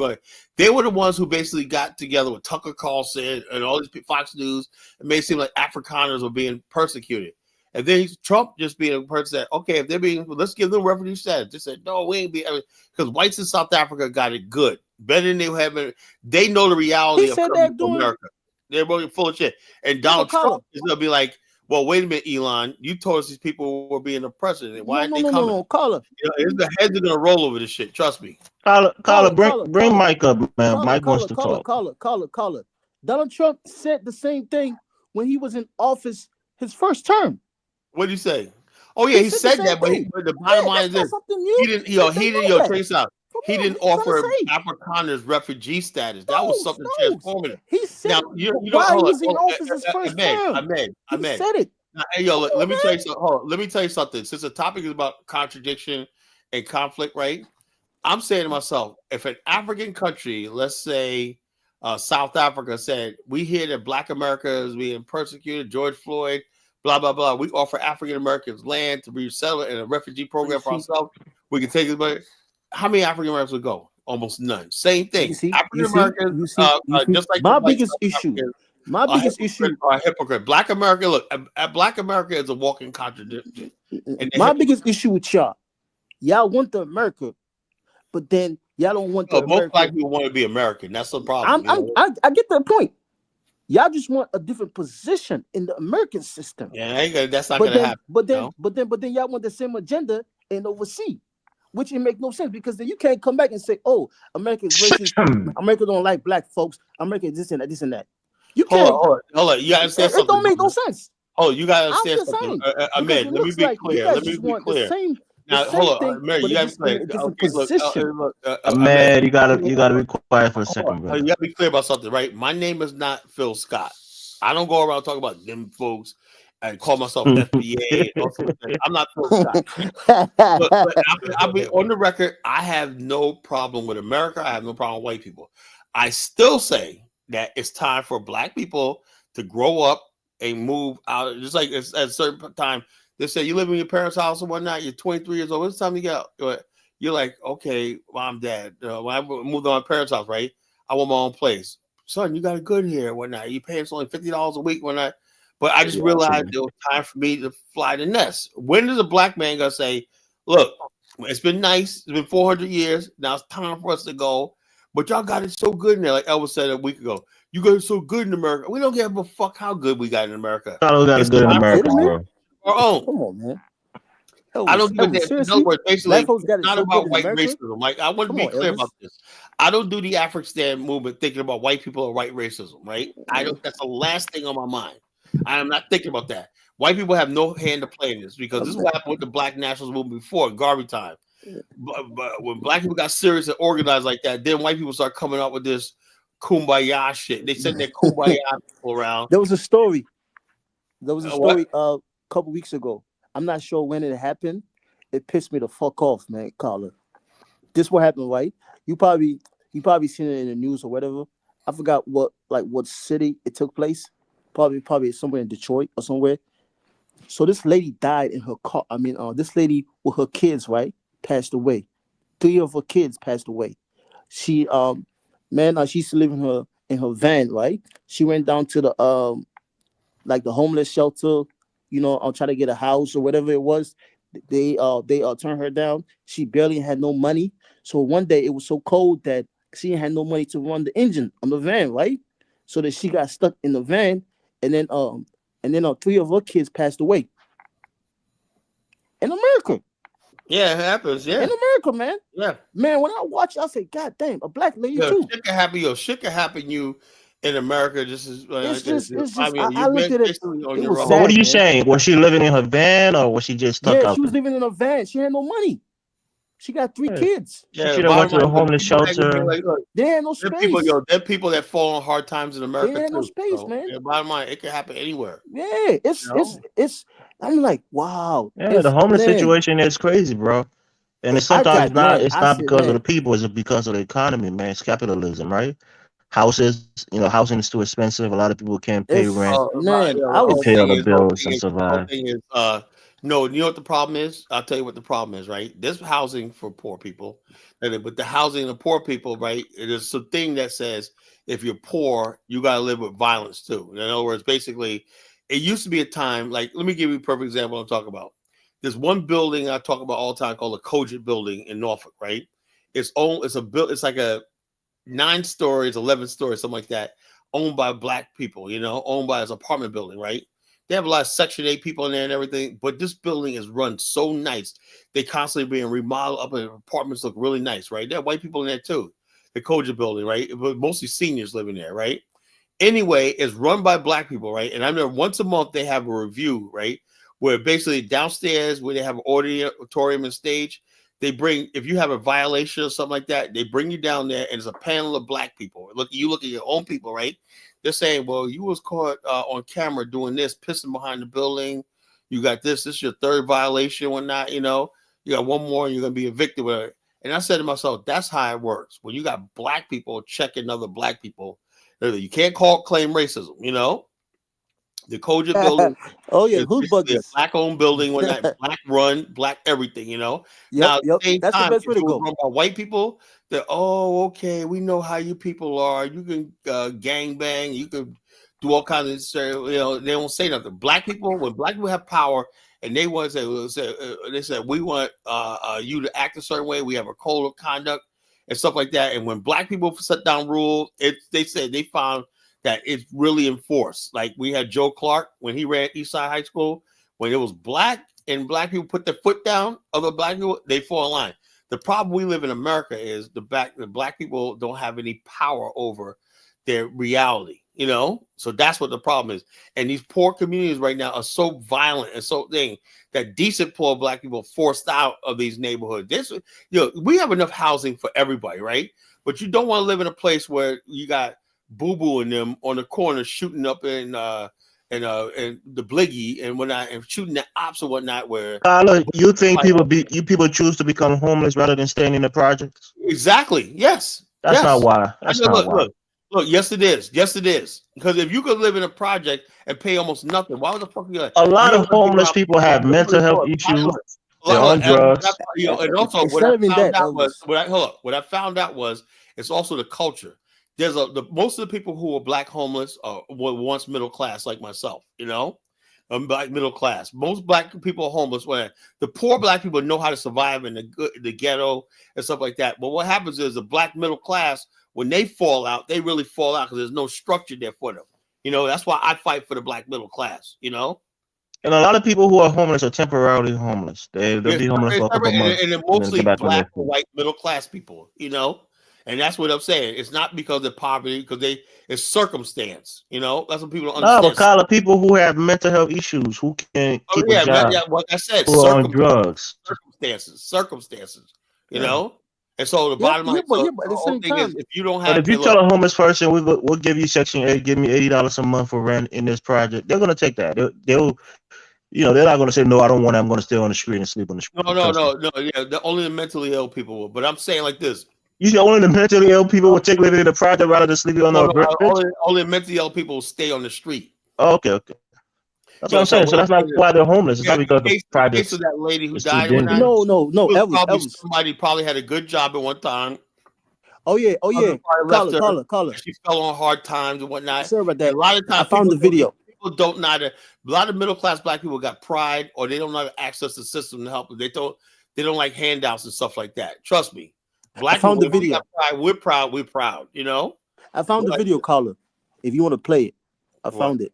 They were the ones who basically got together with Tucker Carlson and all these Fox News and made it seem like Afrikaners were being persecuted. And then Trump just being a person that, okay, if they're being, let's give them refugee status. They said, no, we ain't be, because whites in South Africa got it good. Better than they have been. They know the reality of America. They're really full of shit. And Donald Trump is going to be like, well, wait a minute, Elon. You told us these people were being the president. Why aren't they coming? No, Carla. The heads are going to roll over this shit. Trust me. Carla, bring Mike up, man. Mike wants to talk. Carla. Donald Trump said the same thing when he was in office his first term. What did he say? Oh yeah, he said that, but the bottom line is this: he didn't. Trace out. He didn't offer Afrikaners refugee status. That was something transformative. He said now, while he was in office his first term. Ahmed. He said it. Now, hey, let me tell you something. Let me tell you something. Since the topic is about contradiction and conflict, right? I'm saying to myself, if an African country, let's say South Africa, said we hear that Black America is being persecuted, George Floyd, blah, blah, blah. We offer African Americans land to resettle in a refugee program for ourselves. We can take it, but how many African Americans would go? Almost none. Same thing. African Americans, just like my biggest issue. My biggest issue are hypocrite. Black America, look, Black America is a walking contradiction. My biggest issue with y'all want the America, but then y'all don't want the America. Most Black people want to be American. That's the problem. I get that point. Y'all just want a different position in the American system. Yeah, that's not gonna happen. But then y'all want the same agenda in overseas, which it makes no sense because then you can't come back and say, "Oh, America is racist. America don't like Black folks. America is this and that." You can't. Hold on. You gotta understand something. It don't make no sense. Oh, you gotta understand something. Ahmed, let me be clear. the Now, hold same on, thing, Mary, but you it's gotta be just in clear. a different Okay, look, position. Ahmed, Man, you gotta be quiet for a second, you brother. gotta be clear about something, right? My name is not Phil Scott. I don't go around talking about them folks and call myself FBA and all sorts of things. I'm not Phil Scott. But I'll be on the record. I have no problem with America. I have no problem with white people. I still say that it's time for black people to grow up and move out. Just like at a certain time, they say you live in your parents' house or whatnot. You're 23 years old. It's time to get out. You're like, okay, mom, dad. When I moved on my parents' house, right? I want my own place. Son, you got it good here. Whatnot. You pay us only $50 a week. Whatnot. But I just realized it was time for me to fly the nest. When is a black man gonna say, look, it's been nice, it's been 400 years, now it's time for us to go, but y'all got it so good in there, like Elvis said a week ago. You got it so good in America. We don't give a fuck how good we got in America. Thought we got It's it good in time America, Kidding me? bro. for our own. Come on, man. I don't give a damn. In other Seriously? words, Black basically, folks got it's it not so good about in white America? racism. Like, I want to Come be on, clear Elvis. about this. I don't do the Afro-Stand movement thinking about white people or white racism, right? I don't. That's the last thing on my mind. I am not thinking about that. White people have no hand to play in this because this is what happened with the Black Nationals movement before Garvey time. But when black people got serious and organized like that, then white people start coming up with this kumbaya shit. They sent their kumbaya people around. There was a story. There was a What? story a couple weeks ago. I'm not sure when it happened. It pissed me the fuck off, man, Carla. This what happened, right? You probably seen it in the news or whatever. I forgot what city it took place. Probably somewhere in Detroit or somewhere. So this lady died in her car. I mean, this lady with her kids, right, passed away. 3 of her kids passed away. She she used to live in her van, right? She went down to the like the homeless shelter, I'll try to get a house or whatever it was. They turned her down. She barely had no money. So one day it was so cold that she had no money to run the engine on the van, right? So that she got stuck in the van, and then 3 of her kids passed away. In America. Yeah, it happens. Yeah. In America, man. Yeah. Man, when I watch it, I say, God damn, a black lady too. Shit can happen. Shit can happen you in America. Just as It's just you I looked at it. basically on It your was own. But what are sad, you man. saying? Was she living in her van or was she just stuck Yeah, out she was there? living in a van. She had no money. She got 3 kids. She Yeah, should have went bottom to the line, homeless people shelter. like, look, They had no there space. are people that fall on hard times in America They had no too. space, So, man. yeah, bottom line, it can happen anywhere. Yeah, it's. I'm like, wow. Yeah, the homeless situation is crazy, bro. And it's sometimes it's I not said, because of man, the people, it's because of the economy, man. It's capitalism, right? Houses, housing is too expensive. A lot of people can't pay rent. Man, I They was. pay other bills and The whole survive. thing is, no, you know what the problem is? I'll tell you what the problem is, right? There's housing for poor people, but the housing of poor people, right? It is a thing that says if you're poor, you got to live with violence too. In other words, basically, it used to be a time like, let me give you a perfect example I'm talking about. There's one building I talk about all the time called the Cogent Building in Norfolk, right? It's like a 9 stories, 11 stories, something like that, owned by black people, owned by his apartment building, right? They have a lot of Section 8 people in there and everything, but this building is run so nice. They constantly being remodeled up, and apartments look really nice, right? There are white people in there too. The Koja building, right? But mostly seniors living there, right? Anyway, it's run by black people, right? And I remember once a month they have a review, right? Where basically downstairs where they have an auditorium and stage, they bring, if you have a violation or something like that, they bring you down there and it's a panel of black people. You look at your own people, right? They're saying, well, you was caught on camera doing this, pissing behind the building. You got this is your 3rd violation, whatnot, you got one more and you're going to be evicted with it. And I said to myself, that's how it works. When you got black people checking other black people, you can't claim racism, The Koja building Oh yeah, is hood basically a buggers. black-owned building, when that black run, black everything, Yep, Now, at the same that's the time, best way if to it was go. run by white people, they're, oh, okay, we know how you people are. You can gang bang, you can do all kinds of stuff, they don't say nothing. Black people, when black people have power and they want to say, they said, we want you to act a certain way, we have a code of conduct and stuff like that. And when black people set down rules, they said they found that it's really enforced. Like we had Joe Clark when he ran Eastside High School. When it was black and black people put their foot down, other black people, they fall in line. The problem we live in America is the black people don't have any power over their reality. You know, so that's what the problem is. And these poor communities right now are so violent and so thing that decent poor black people are forced out of these neighborhoods. This, we have enough housing for everybody, right? But you don't want to live in a place where you got boo boo and them on the corner shooting up in the bliggy and whatnot and shooting the ops and whatnot. Where Carla, you think people choose to become homeless rather than staying in the projects? exactly, yes, That's yes. not why. That's I know, not why. Look, yes, it is. Yes, it is. Because if you could live in a project and pay almost nothing, why the fuck are you? A lot You of homeless people have mental health issues. They're on drugs. And also, It's what not I even found that, out was Elvis. what I found out was it's also the culture. There's most of the people who are black homeless were once middle class, like myself. You know, I'm black middle class. Most black people are homeless. When the poor black people know how to survive in the ghetto and stuff like that. But what happens is the black middle class, when they fall out, they really fall out because there's no structure there for them. You know, that's why I fight for the black middle class. You know. And a lot of people who are homeless are temporarily homeless. They'll be homeless for a couple months and they're and then mostly get back on black their or feet. white middle class people, you know, and that's what I'm saying. It's not because of poverty, because it's circumstance, you know. That's what people don't No, but understand. Carla, people who have mental health issues, who can't keep a job, Like I said, who are on drugs. circumstances, you Yeah. know. And so the Yeah, bottom line, but so at the the whole same thing is, time, if you don't But have, if you and look, tell a homeless person, we'll give you Section 8, give me $80 a month for rent in this project, they're gonna take that. They'll they're not gonna say no, I don't want it. I'm gonna stay on the street and sleep on the street. no, yeah, only the mentally ill people will. But I'm saying like this. You see, only the mentally ill people will take living in the project rather than sleeping on a bench. Only mentally ill people will stay on the street. Oh, okay. That's what I'm saying. So that's not why they're homeless. It's not because the The case project of that lady who is too died when dangerous. no, Elvis. Somebody probably had a good job at one time. Oh yeah, Carla. She fell on hard times and whatnot. Sorry about that. And a lot of times, I found the video. People don't know how to. A lot of middle class black people got pride, or they don't know how to access the system to help them. They don't like handouts and stuff like that. Trust me, black I found people, the video. pride, we're proud. You know. I found the video, Carla. If you want to play it, I found it.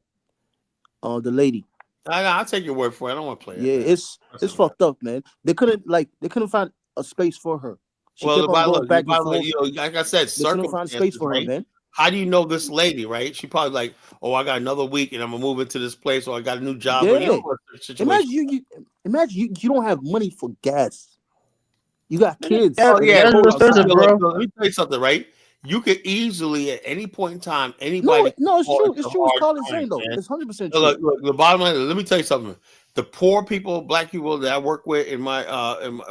The lady. I'll take your word for it. I don't want to play it. Yeah, it's fucked up, man. They couldn't find a space for her. She kept on going back and forth. Like I said, they couldn't find space for her, man. How do you know this lady, right? She probably like, oh, I got another week and I'm gonna move into this place, or I got a new job. Yeah. Imagine you don't have money for gas. You got kids. Oh yeah, expensive, bro. Let me tell you something, right? You could easily at any point in time, anybody. No, it's true. It's true. It's Colin's saying though. It's 100% true. Look, the bottom line is, let me tell you something. The poor people, black people that I work with in my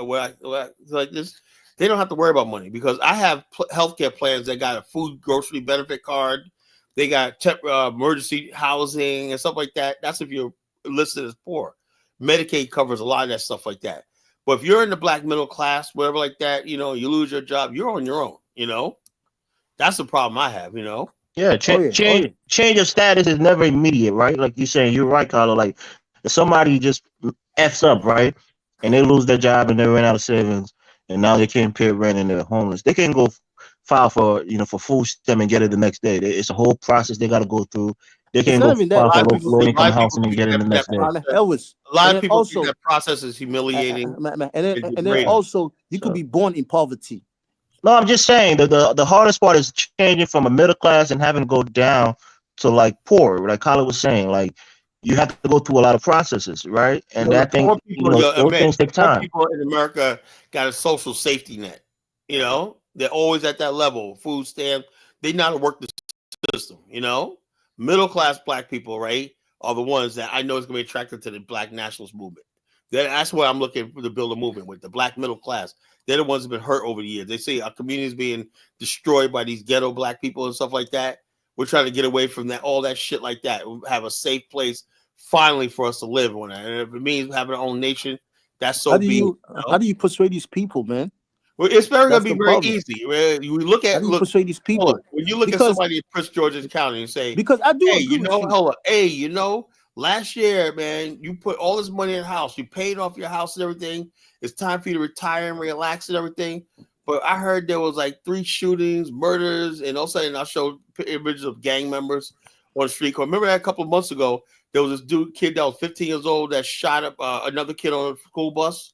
like this, they don't have to worry about money because I have healthcare plans that got a food grocery benefit card. They got emergency housing and stuff like that. That's if you're listed as poor. Medicaid covers a lot of that stuff like that. But if you're in the black middle class, whatever like that, you know, you lose your job, you're on your own, you know. That's the problem I have, you know. Yeah, change of status is never immediate, right? Like you're saying, you're right, Carla. Like if somebody just F's up, right, and they lose their job and they ran out of savings, and now they can't pay rent and they're homeless, they can go file for for food stamp and get it the next day. It's a whole process they got to go through. They can't go file for low income housing and get it the next day. Elvis, a lot of people think that process is humiliating. And then also you could be born in poverty. No, I'm just saying that the hardest part is changing from a middle class and having to go down to like poor, like Colin was saying. Like you have to go through a lot of processes, right? And that thing, those things take time. People in America got a social safety net. You know, they're always at that level. Food stamp. They know how to work the system. You know, middle class black people, right, are the ones that I know is going to be attracted to the black nationalist movement. That's what I'm looking for to build a movement with the black middle class. They're the ones that have been hurt over the years. They say our community is being destroyed by these ghetto black people and stuff like that. We're trying to get away from that, all that shit like that. We have a safe place finally for us to live on. And if it means having our own nation, that's so big. How do you persuade these people, man? Well, it's going to be very easy. We look at persuade these people. When you look at somebody in Prince George's County and say, because I do hey, agree with you. Hey, you know, last year, man, you put all this money in the house. You paid off your house and everything. It's time for you to retire and relax and everything. But I heard there was like 3 shootings, murders, and all of a sudden I showed images of gang members on the street. Remember that a couple of months ago, there was this kid that was 15 years old that shot up another kid on a school bus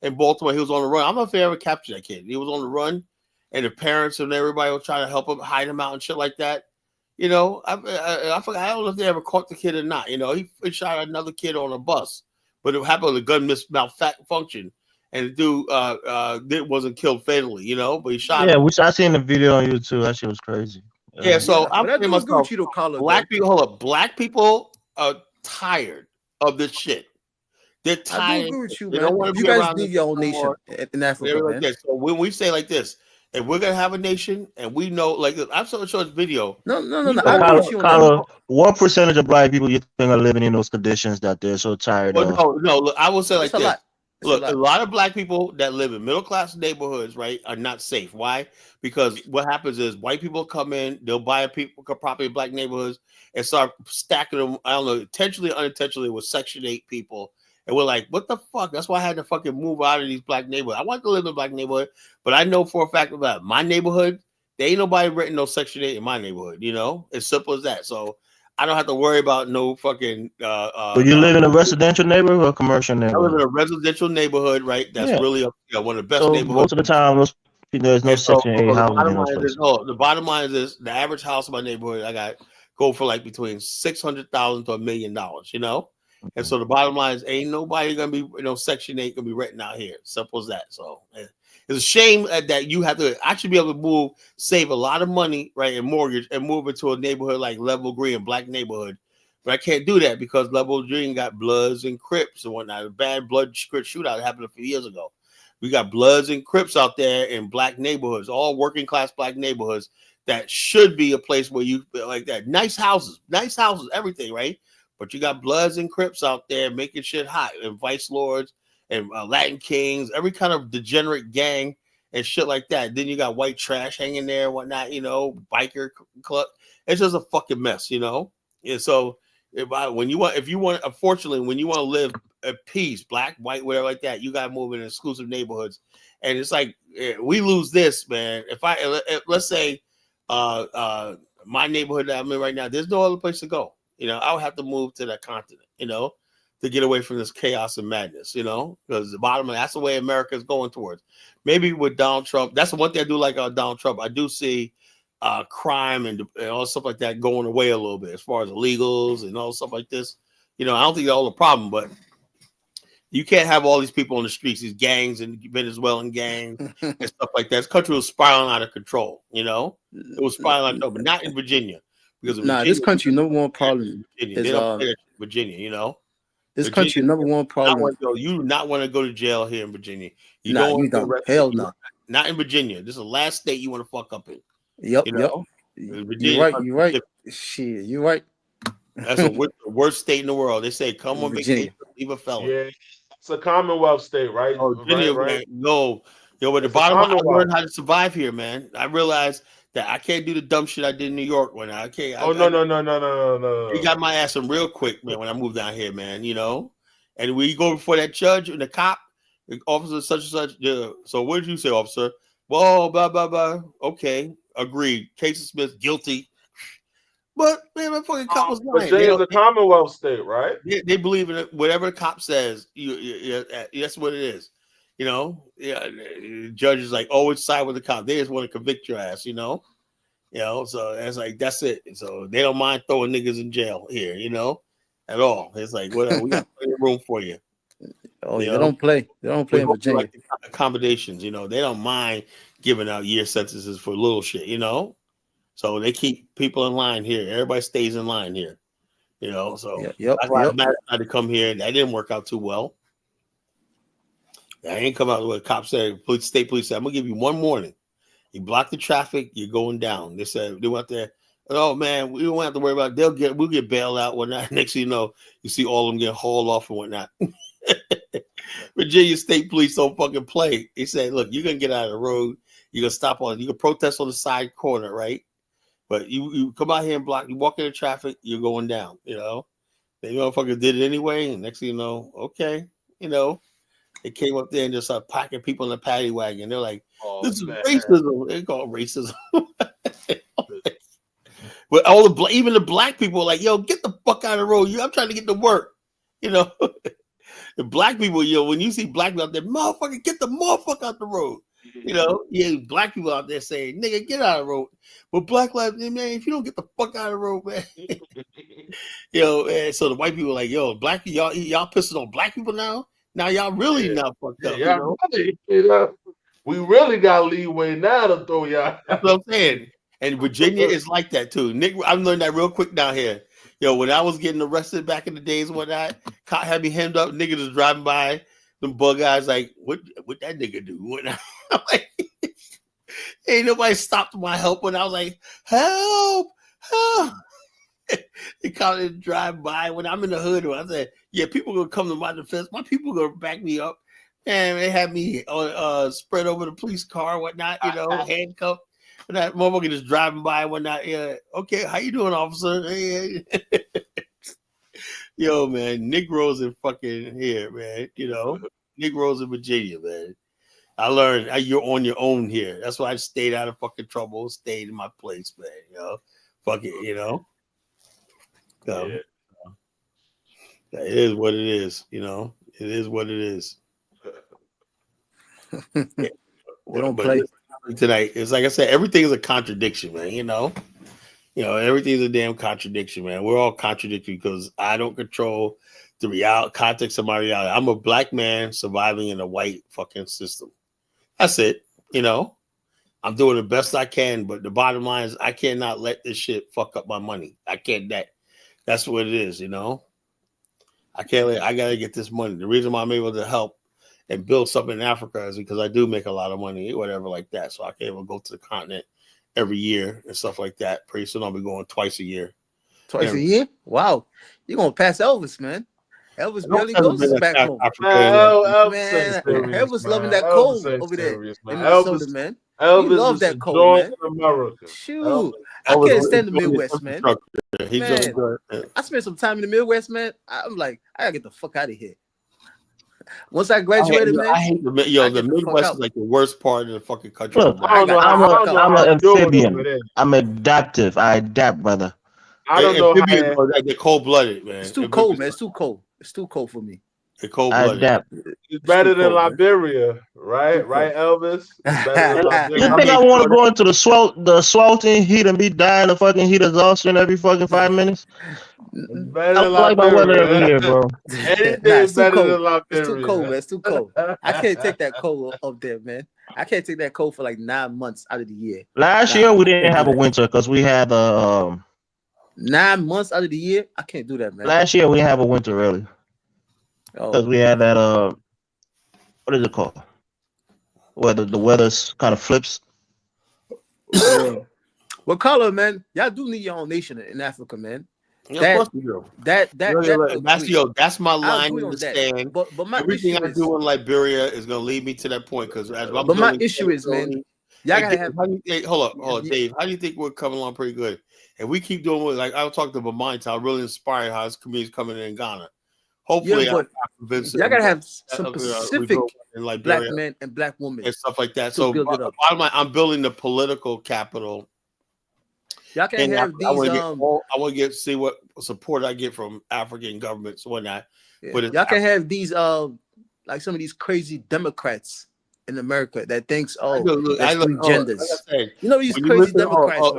in Baltimore. He was on the run. I don't know if they ever captured that kid. He was on the run, and the parents and everybody was trying to help him, hide him out and shit like that. You know, I forgot. I don't know if they ever caught the kid or not. You know, he shot another kid on a bus, but it happened the gun malfunction, and the dude wasn't killed fatally. You know, but he shot Yeah, him. which I seen the video on YouTube. That shit was crazy. Yeah, so Yeah, I'm but I saying do agree myself, with you, though, Carla. Though black people. Hold up, black people are tired of this shit. They're I do tired. agree with you, They don't man. want to You be guys around this need your own no nation more. in Africa, Like man. this. So when we say like this, if we're gonna have a nation, and we know, like I'm showing this video. No. We I know, agree with you on that. Carla, what percentage of black people you think are living in those conditions that they're so tired well, of? no. Look, I will say like It's a this. lot. It's a Look, a lot. lot of black people that live in middle class neighborhoods, right, are not safe. Why? Because what happens is white people come in, they'll buy property in black neighborhoods and start stacking them. I don't know, intentionally, unintentionally, with Section 8 people. And we're like, what the fuck? That's why I had to fucking move out of these black neighborhoods. I want to live in a black neighborhood, but I know for a fact about my neighborhood, there ain't nobody renting no Section 8 in my neighborhood. You know, as simple as that. So I don't have to worry about no fucking. But you live in a residential neighborhood or a commercial I live in neighborhood? a residential neighborhood, right? That's Yeah. really one of the best So neighborhoods. most of the time, there's no And so, Section 8 the housing bottom in those line is, places. the bottom line is this: the average house in my neighborhood, I got go for like between $600,000 to $1 million. You know, and so the bottom line is, ain't nobody gonna be, Section 8 gonna be renting out here. Simple as that. So it's a shame that you have to actually be able to save a lot of money, right, in mortgage and move into a neighborhood like Level Green, a black neighborhood. But I can't do that because Level Green got Bloods and Crips and whatnot. A bad blood shootout happened a few years ago. We got Bloods and Crips out there in black neighborhoods, all working class black neighborhoods that should be a place where you like that. Nice houses, everything, right? But you got Bloods and Crips out there making shit hot, and Vice Lords and Latin Kings, every kind of degenerate gang and shit like that. Then you got white trash hanging there and whatnot, biker club. It's just a fucking mess, And so when you want to live at peace, black, white, whatever like that, you got to move in exclusive neighborhoods. And it's like, we lose this, man. Let's say my neighborhood that I'm in right now, there's no other place to go. I would have to move to that continent, to get away from this chaos and madness, because the bottom line, that's the way America is going towards. Maybe with Donald Trump, that's the one thing I do like about Donald Trump. I do see crime and all stuff like that going away a little bit as far as illegals and all stuff like this. I don't think that's all the problem, but you can't have all these people on the streets, these gangs and Venezuelan gangs and stuff like that. This country was spiraling out of control, It was spiraling out of control, but not in Virginia. Because this country number one problem Virginia. is They don't play that shit in Virginia, This Virginia, country number one problem. You do not want to go to jail here in Virginia. You Nah, don't you don't. Hell no. Not in Virginia. This is the last state you want to fuck up in. Yep. Virginia, You're right. Shit, you're right. That's the worst state in the world. They say come on vacation, leave a felon. Yeah, it's a Commonwealth state, right? Oh, Virginia, right. Man, no. But the bottom line, I learned how to survive here, man. I realized that I can't do the dumb shit I did in New York when I can't. No. He got my ass in real quick, man, when I moved down here, man, And when you go before that judge and the cop, the officer such and such, so what did you say, officer? Well, blah, blah, blah. Okay, agreed. Case dismissed, guilty. But, man, my fucking cop was lying. Virginia's a Commonwealth state, right? They believe in it. Whatever the cop says, that's what it is. The judge is like, always side with the cop. They just want to convict your ass, so it's like, that's it. So they don't mind throwing niggas in jail here, at all. It's like, whatever, we got plenty of room for you. Oh, they don't play. They don't play in Virginia. Like accommodations, they don't mind giving out year sentences for little shit, So they keep people in line here. Everybody stays in line here, So that's why I had to come here. That didn't work out too well. I ain't come out what the cops said. State police said, I'm gonna give you one warning. You block the traffic, you're going down. They said they went there. Oh man, we don't have to worry about it. We'll get bailed out, whatnot. Next thing you know, you see all of them get hauled off and whatnot. Virginia State Police don't fucking play. He said, look, you're gonna get out of the road, you're gonna stop you can protest on the side corner, right? But you come out here and block, you walk in the traffic, you're going down, They motherfuckers did it anyway, and next thing you know, okay, they came up there and just started packing people in the paddy wagon. They're like, this is racism. They call it racism. But even the black people are like, yo, get the fuck out of the road. I'm trying to get to work. The black people, when you see black people out there, motherfucker, get the motherfucker out the road. You know, yeah, black people out there saying, "Nigga, get out of the road." But black lives, man, if you don't get the fuck out of the road, man, and so the white people are like, "Yo, black y'all pissing on black people now? Now y'all really not fucked up." Yeah, we really got leeway now to throw y'all. That's what I'm saying. And Virginia is like that too. Nick, I've learned that real quick down here. When I was getting arrested back in the days and whatnot, cop had me hemmed up. Niggas was driving by. Them bug guys like, what that nigga do? I'm like, ain't nobody stopped my help when I was like, help. The cop didn't drive by when I'm in the hood. I said, yeah, people gonna come to my defense. My people gonna back me up. And they had me spread over the police car, whatnot, handcuffed. And that motherfucker just driving by and whatnot. Yeah, okay, how you doing, officer? Hey. Yo, man, Negroes in fucking here, man. Negroes in Virginia, man. I learned you're on your own here. That's why I stayed out of fucking trouble, stayed in my place, man. Fuck it, So, it is what it is, It is what it is. They don't play tonight. It's like I said, everything is a contradiction, man. Everything's a damn contradiction, man. We're all contradictory because I don't control the context of my reality. I'm a black man surviving in a white fucking system. That's it. I'm doing the best I can, but the bottom line is I cannot let this shit fuck up my money. I can't. That's what it is. I can't. I gotta get this money. The reason why I'm able to help and build something in Africa is because I do make a lot of money, whatever like that. So I can able to go to the continent every year and stuff like that. Pretty soon I'll be going twice a year. Twice a year? Wow. You're going to pass Elvis, man. Elvis barely goes back home. Elvis loving that cold over there in Minnesota, man. Elvis love that cold, man. America. Shoot. I can't stand the Midwest, man. I spent some time in the Midwest, man. I'm like, I got to get the fuck out of here. Once I graduated, man. I hate the Midwest is like the worst part of the fucking country. Look, I'm an amphibian. I'm adaptive. I adapt, brother. I don't know. They're cold blooded, man. It's too cold, man. It's too cold. It's too cold for me. They're cold blooded. It's better than Liberia, right? Right, Elvis? You think I want to go into the sweltering heat and be dying of fucking heat exhaustion every fucking 5 minutes? I like my weather every year, bro. Anything is better than Liberia. It's too cold, man. It's too cold. I can't take that cold up there, man. I can't take that cold for like 9 months out of the year. Last year we didn't have a winter because we had 9 months out of the year. I can't do that, man. Last year we didn't have a winter really because we had that what is it called? Where the weather's kind of flips. Well, color, man, y'all do need your own nation in Africa, man. Yeah, that's my line in the stand. But my everything issue I do in Liberia is gonna lead me to that point because my issue is, man, y'all gotta have. Hold up, Dave. How do you think we're coming along pretty good? And we keep doing like I was talking to Bamani, how really inspired how his community's coming in Ghana. Hopefully, y'all gotta have some specific black men and black women and stuff like that. So, bottom line, I'm building the political capital. Y'all can have these. I want to see what support I get from African governments when I. Y'all can have these like some of these crazy Democrats in America that thinks there's three genders. These crazy Democrats.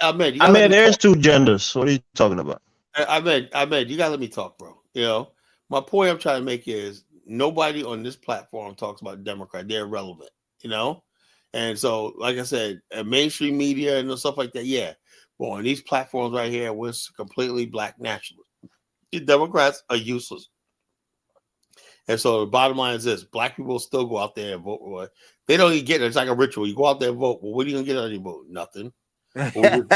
Ahmed, there's two genders. What are you talking about? Ahmed, you gotta let me talk, bro. My point I'm trying to make is nobody on this platform talks about Democrat. They're irrelevant. And so, like I said, mainstream media and stuff like that, yeah. But on these platforms right here, we're completely black nationalists. The Democrats are useless. And so the bottom line is this: black people still go out there and vote. They don't even get it. It's like a ritual. You go out there and vote. Well, what are you going to get out of your vote? Nothing. We're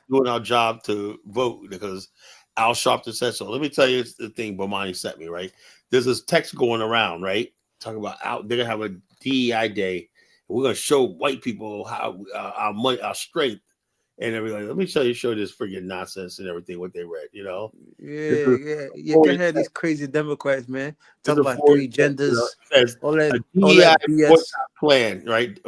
doing our job to vote because Al Sharpton said so. Let me tell you the thing Bomani sent me, right? There's this text going around, right? Talking about they're going to have a DEI day. We're going to show white people how our money, our strength, and everything. Let me show this freaking nonsense and everything, what they read, Yeah. You can have these crazy Democrats, man. Talk about three genders. All that BS plan, right?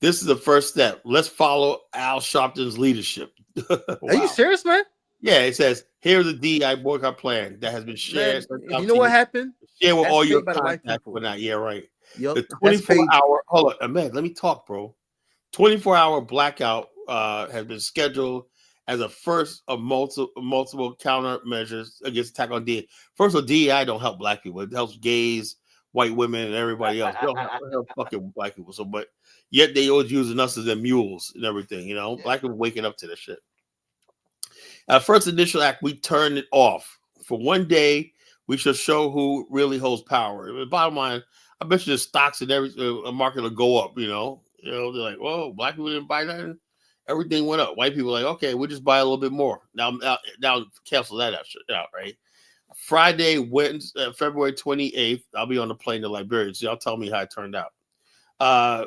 This is the first step. Let's follow Al Sharpton's leadership. Wow. Are you serious, man? Yeah, it says, here's the DEI boycott plan that has been shared. Man, you know what happened? Share with all your contacts. Yeah, right. Yep, The that's paid. 24-hour. Hold on, man. Let me talk, bro. 24-hour blackout has been scheduled as a first of multiple countermeasures against attack on DEI. First of all, DEI don't help black people. It helps gays, white women, and everybody else. They don't help fucking black people. So, but yet they always using us as their mules and everything. You know, black people waking up to this shit. Our first initial act, we turned it off for one day. We should show who really holds power. The bottom line, I bet you the stocks and every market will go up. They're like, "Whoa, black people didn't buy nothing. Everything went up." White people are like, "Okay, we'll just buy a little bit more." Now cancel that out, right? Friday, Wednesday, February 28th, I'll be on the plane to Liberia. So y'all tell me how it turned out.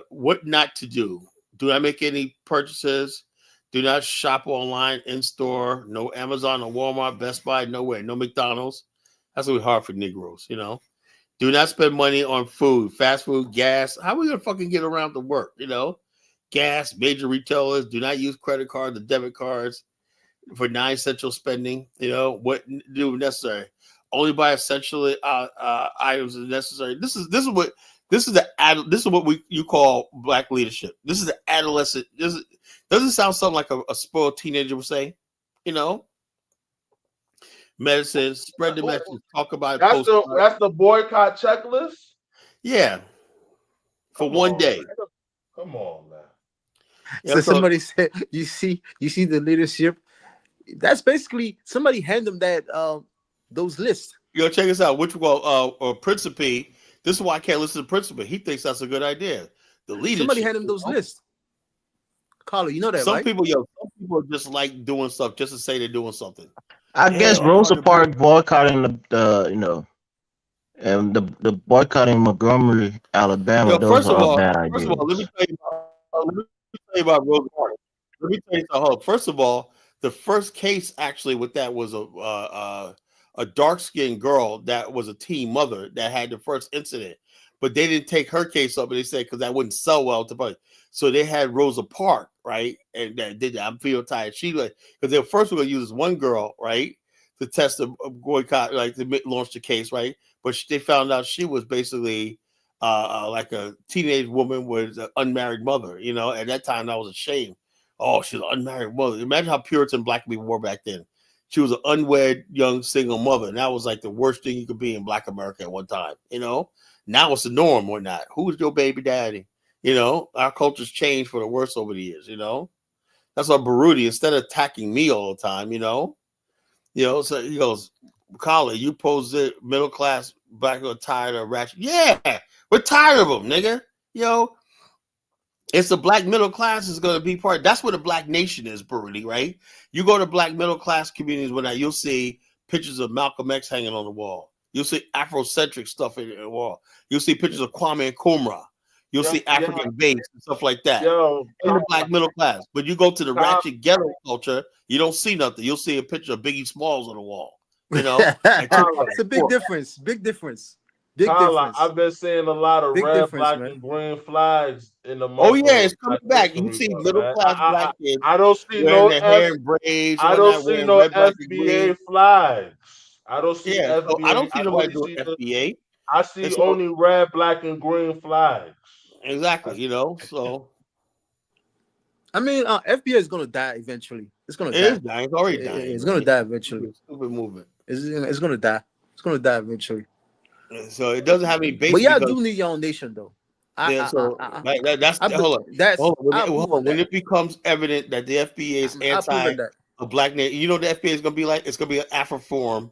What not to do? Do not make any purchases. Do not shop online, in store. No Amazon or Walmart, Best Buy, nowhere. No McDonald's. That's gonna be hard for Negroes, Do not spend money on food, fast food, gas. How are we gonna fucking get around to work? Gas, major retailers. Do not use credit cards or debit cards for non-essential spending. What do necessary. Only buy essential items as necessary. This is what you call black leadership. This is the adolescent. Doesn't sound something like a spoiled teenager would say. Medicine, spread the message, talk about it. That's the boycott checklist. Yeah, for one day. Man. Come on, man. So somebody said, you see the leadership. That's basically somebody hand them that those lists. Check this out. Which Principe. This is why I can't listen to Principe. He thinks that's a good idea. The leadership. Somebody hand him those lists. Carlo, you know that, some right? People just like doing stuff just to say they're doing something. I guess Rosa Parks boycotting and the boycotting Montgomery, Alabama. Those are all bad ideas. First of all, let me tell you about Rosa Parks. Let me tell you something. First of all, the first case actually with that was a dark-skinned girl that was a teen mother that had the first incident, but they didn't take her case up, and they said because that wouldn't sell well to public. So they had Rosa Parks, right, and that did that. I'm feeling tired. She because they first were going to use this one girl, right, to test the boycott, like to launch the case, right, but they found out she was basically like a teenage woman with an unmarried mother. At that time that was a shame. Oh, she's an unmarried mother. Imagine how Puritan black people were back then. She was an unwed young single mother, and that was like the worst thing you could be in Black America at one time. Now it's the norm or not. Who's your baby daddy? Our culture's changed for the worse over the years. That's why Baruti, instead of attacking me all the time, so he goes, Colin, you pose it, middle class black people tired of ratchet. Yeah, we're tired of them, nigga. It's the black middle class is going to be part. That's what a black nation is, Baruti, right? You go to black middle class communities where you'll see pictures of Malcolm X hanging on the wall. You'll see Afrocentric stuff in the wall. You'll see pictures of Kwame Nkrumah. You'll see African base and stuff like that. In the black middle class. But you go to the ratchet ghetto culture, you don't see nothing. You'll see a picture of Biggie Smalls on the wall. It's a big difference. Big difference. Carla, I've been seeing a lot of red, black, and green flags in the month. Oh yeah, it's coming back. You see middle class black kids. I don't see no braids. I don't see no FBA flags. I don't see FBA. I don't see nobody doing FBA. I see only red, black, and green flags. Exactly. So. I mean, FBA is gonna die eventually. It's gonna die. It is dying. It's already dying. It's gonna die eventually. Stupid movement. It's gonna die. It's gonna die eventually. So it doesn't have any base. But y'all do need your own nation, though. Hold on. When it becomes evident that the FBA is anti a black nation, the FBA is going to be like, it's going to be an Afroform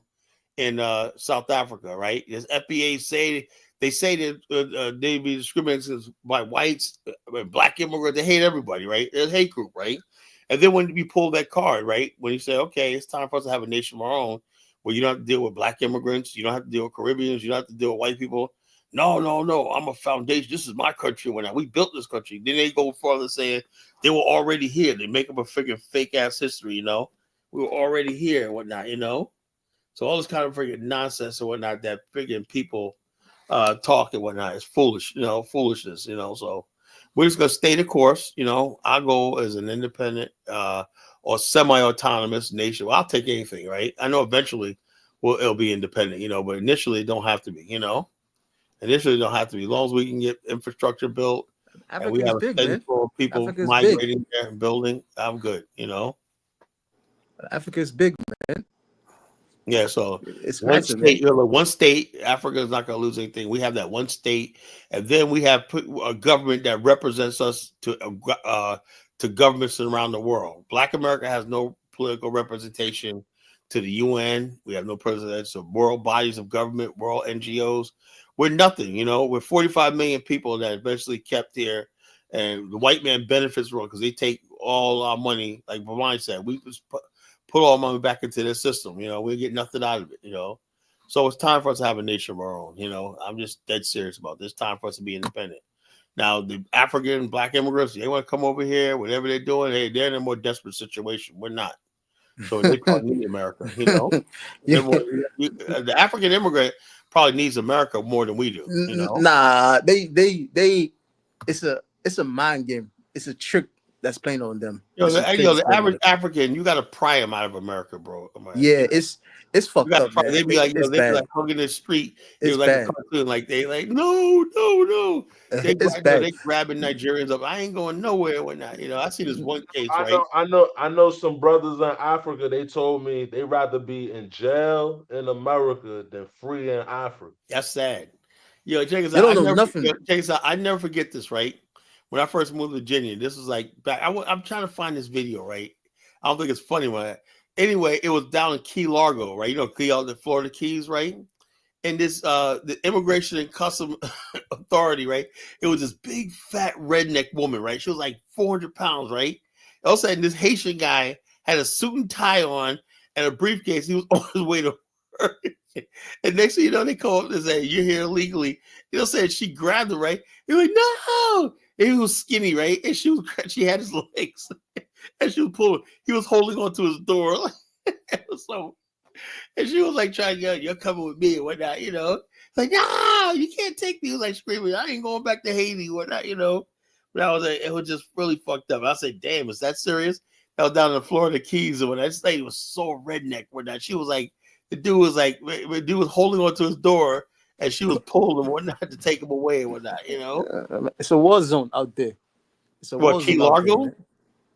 in South Africa, right? This FBA say that they be discriminated by whites, black immigrants. They hate everybody, right? It's a hate group, right? And then when you pull that card, right, when you say, okay, it's time for us to have a nation of our own, where you don't have to deal with black immigrants, you don't have to deal with Caribbeans, you don't have to deal with white people. No, I'm a foundation. This is my country. We built this country. Then they go further saying they were already here. They make up a freaking fake ass history, We were already here and whatnot, So all this kind of freaking nonsense and whatnot that freaking people talk and whatnot is foolish, foolishness, So we're just gonna stay the course, Our goal is an independent or semi-autonomous nation. Well, I'll take anything, right? I know eventually it'll be independent, but initially it don't have to be, Initially, it don't have to be. As long as we can get infrastructure built and we Africa is have a big, steady man. flow of people Africa is big. migrating there and building, I'm good, Africa is big, man. Yeah, so It's one massive, man. state, one state, Africa is not going to lose anything. We have that one state, and then we have a government that represents us to governments around the world. Black America has no political representation to the UN. We have no presidents of world bodies of government, world NGOs. We're nothing, We're 45 million people that eventually kept here, and the white man benefits from because they take all our money, like Bhavani said. We just put all money back into their system. We get nothing out of it. So it's time for us to have a nation of our own. I'm just dead serious about this. Time for us to be independent. Now, the African Black immigrants, they want to come over here, whatever they're doing. Hey, they're in a more desperate situation. We're not. So they probably need America. Yeah. The African immigrant probably needs America more than we do. Nah, they. It's a mind game. It's a trick that's playing on them. The average African, you got to pry him out of America, bro. Yeah, it's fucked up, man. They be like, it's they be bad. like hugging the street. It's like bad. a cartoon, like they like no. It's bad. They grabbing Nigerians up. I ain't going nowhere and whatnot. I see this one case, I know some brothers in Africa. They told me they rather be in jail in America than free in Africa. That's sad. Check this They out. don't know nothing. Check this out. I never forget this, right? When I first moved to Virginia, this was like back. I'm trying to find this video, right? I don't think it's funny anyway, it was down in Key Largo, right? The Florida Keys, right? And this the Immigration and Custom Authority, right? It was this big fat redneck woman, right? She was like 400 pounds, right? All of a sudden, this Haitian guy had a suit and tie on and a briefcase. He was on his way to work. And next thing you know, they call up and say, "You're here illegally." Said she grabbed him, right? He was like, "No!" And he was skinny, right? And she had his legs, and she was pulling. He was holding onto his door, so. And she was like trying to go, "You're coming with me," and whatnot, Like, "No, you can't take me." He was like screaming, "I ain't going back to Haiti," whatnot, But I was like, it was just really fucked up. I said, "Damn, is that serious?" I was down in the Florida Keys, and when that lady was so redneck, whatnot, she was like. The dude was holding onto his door, and she was pulling him whatnot to take him away and whatnot. It's a war zone out there. It's a war zone. Key Largo? There,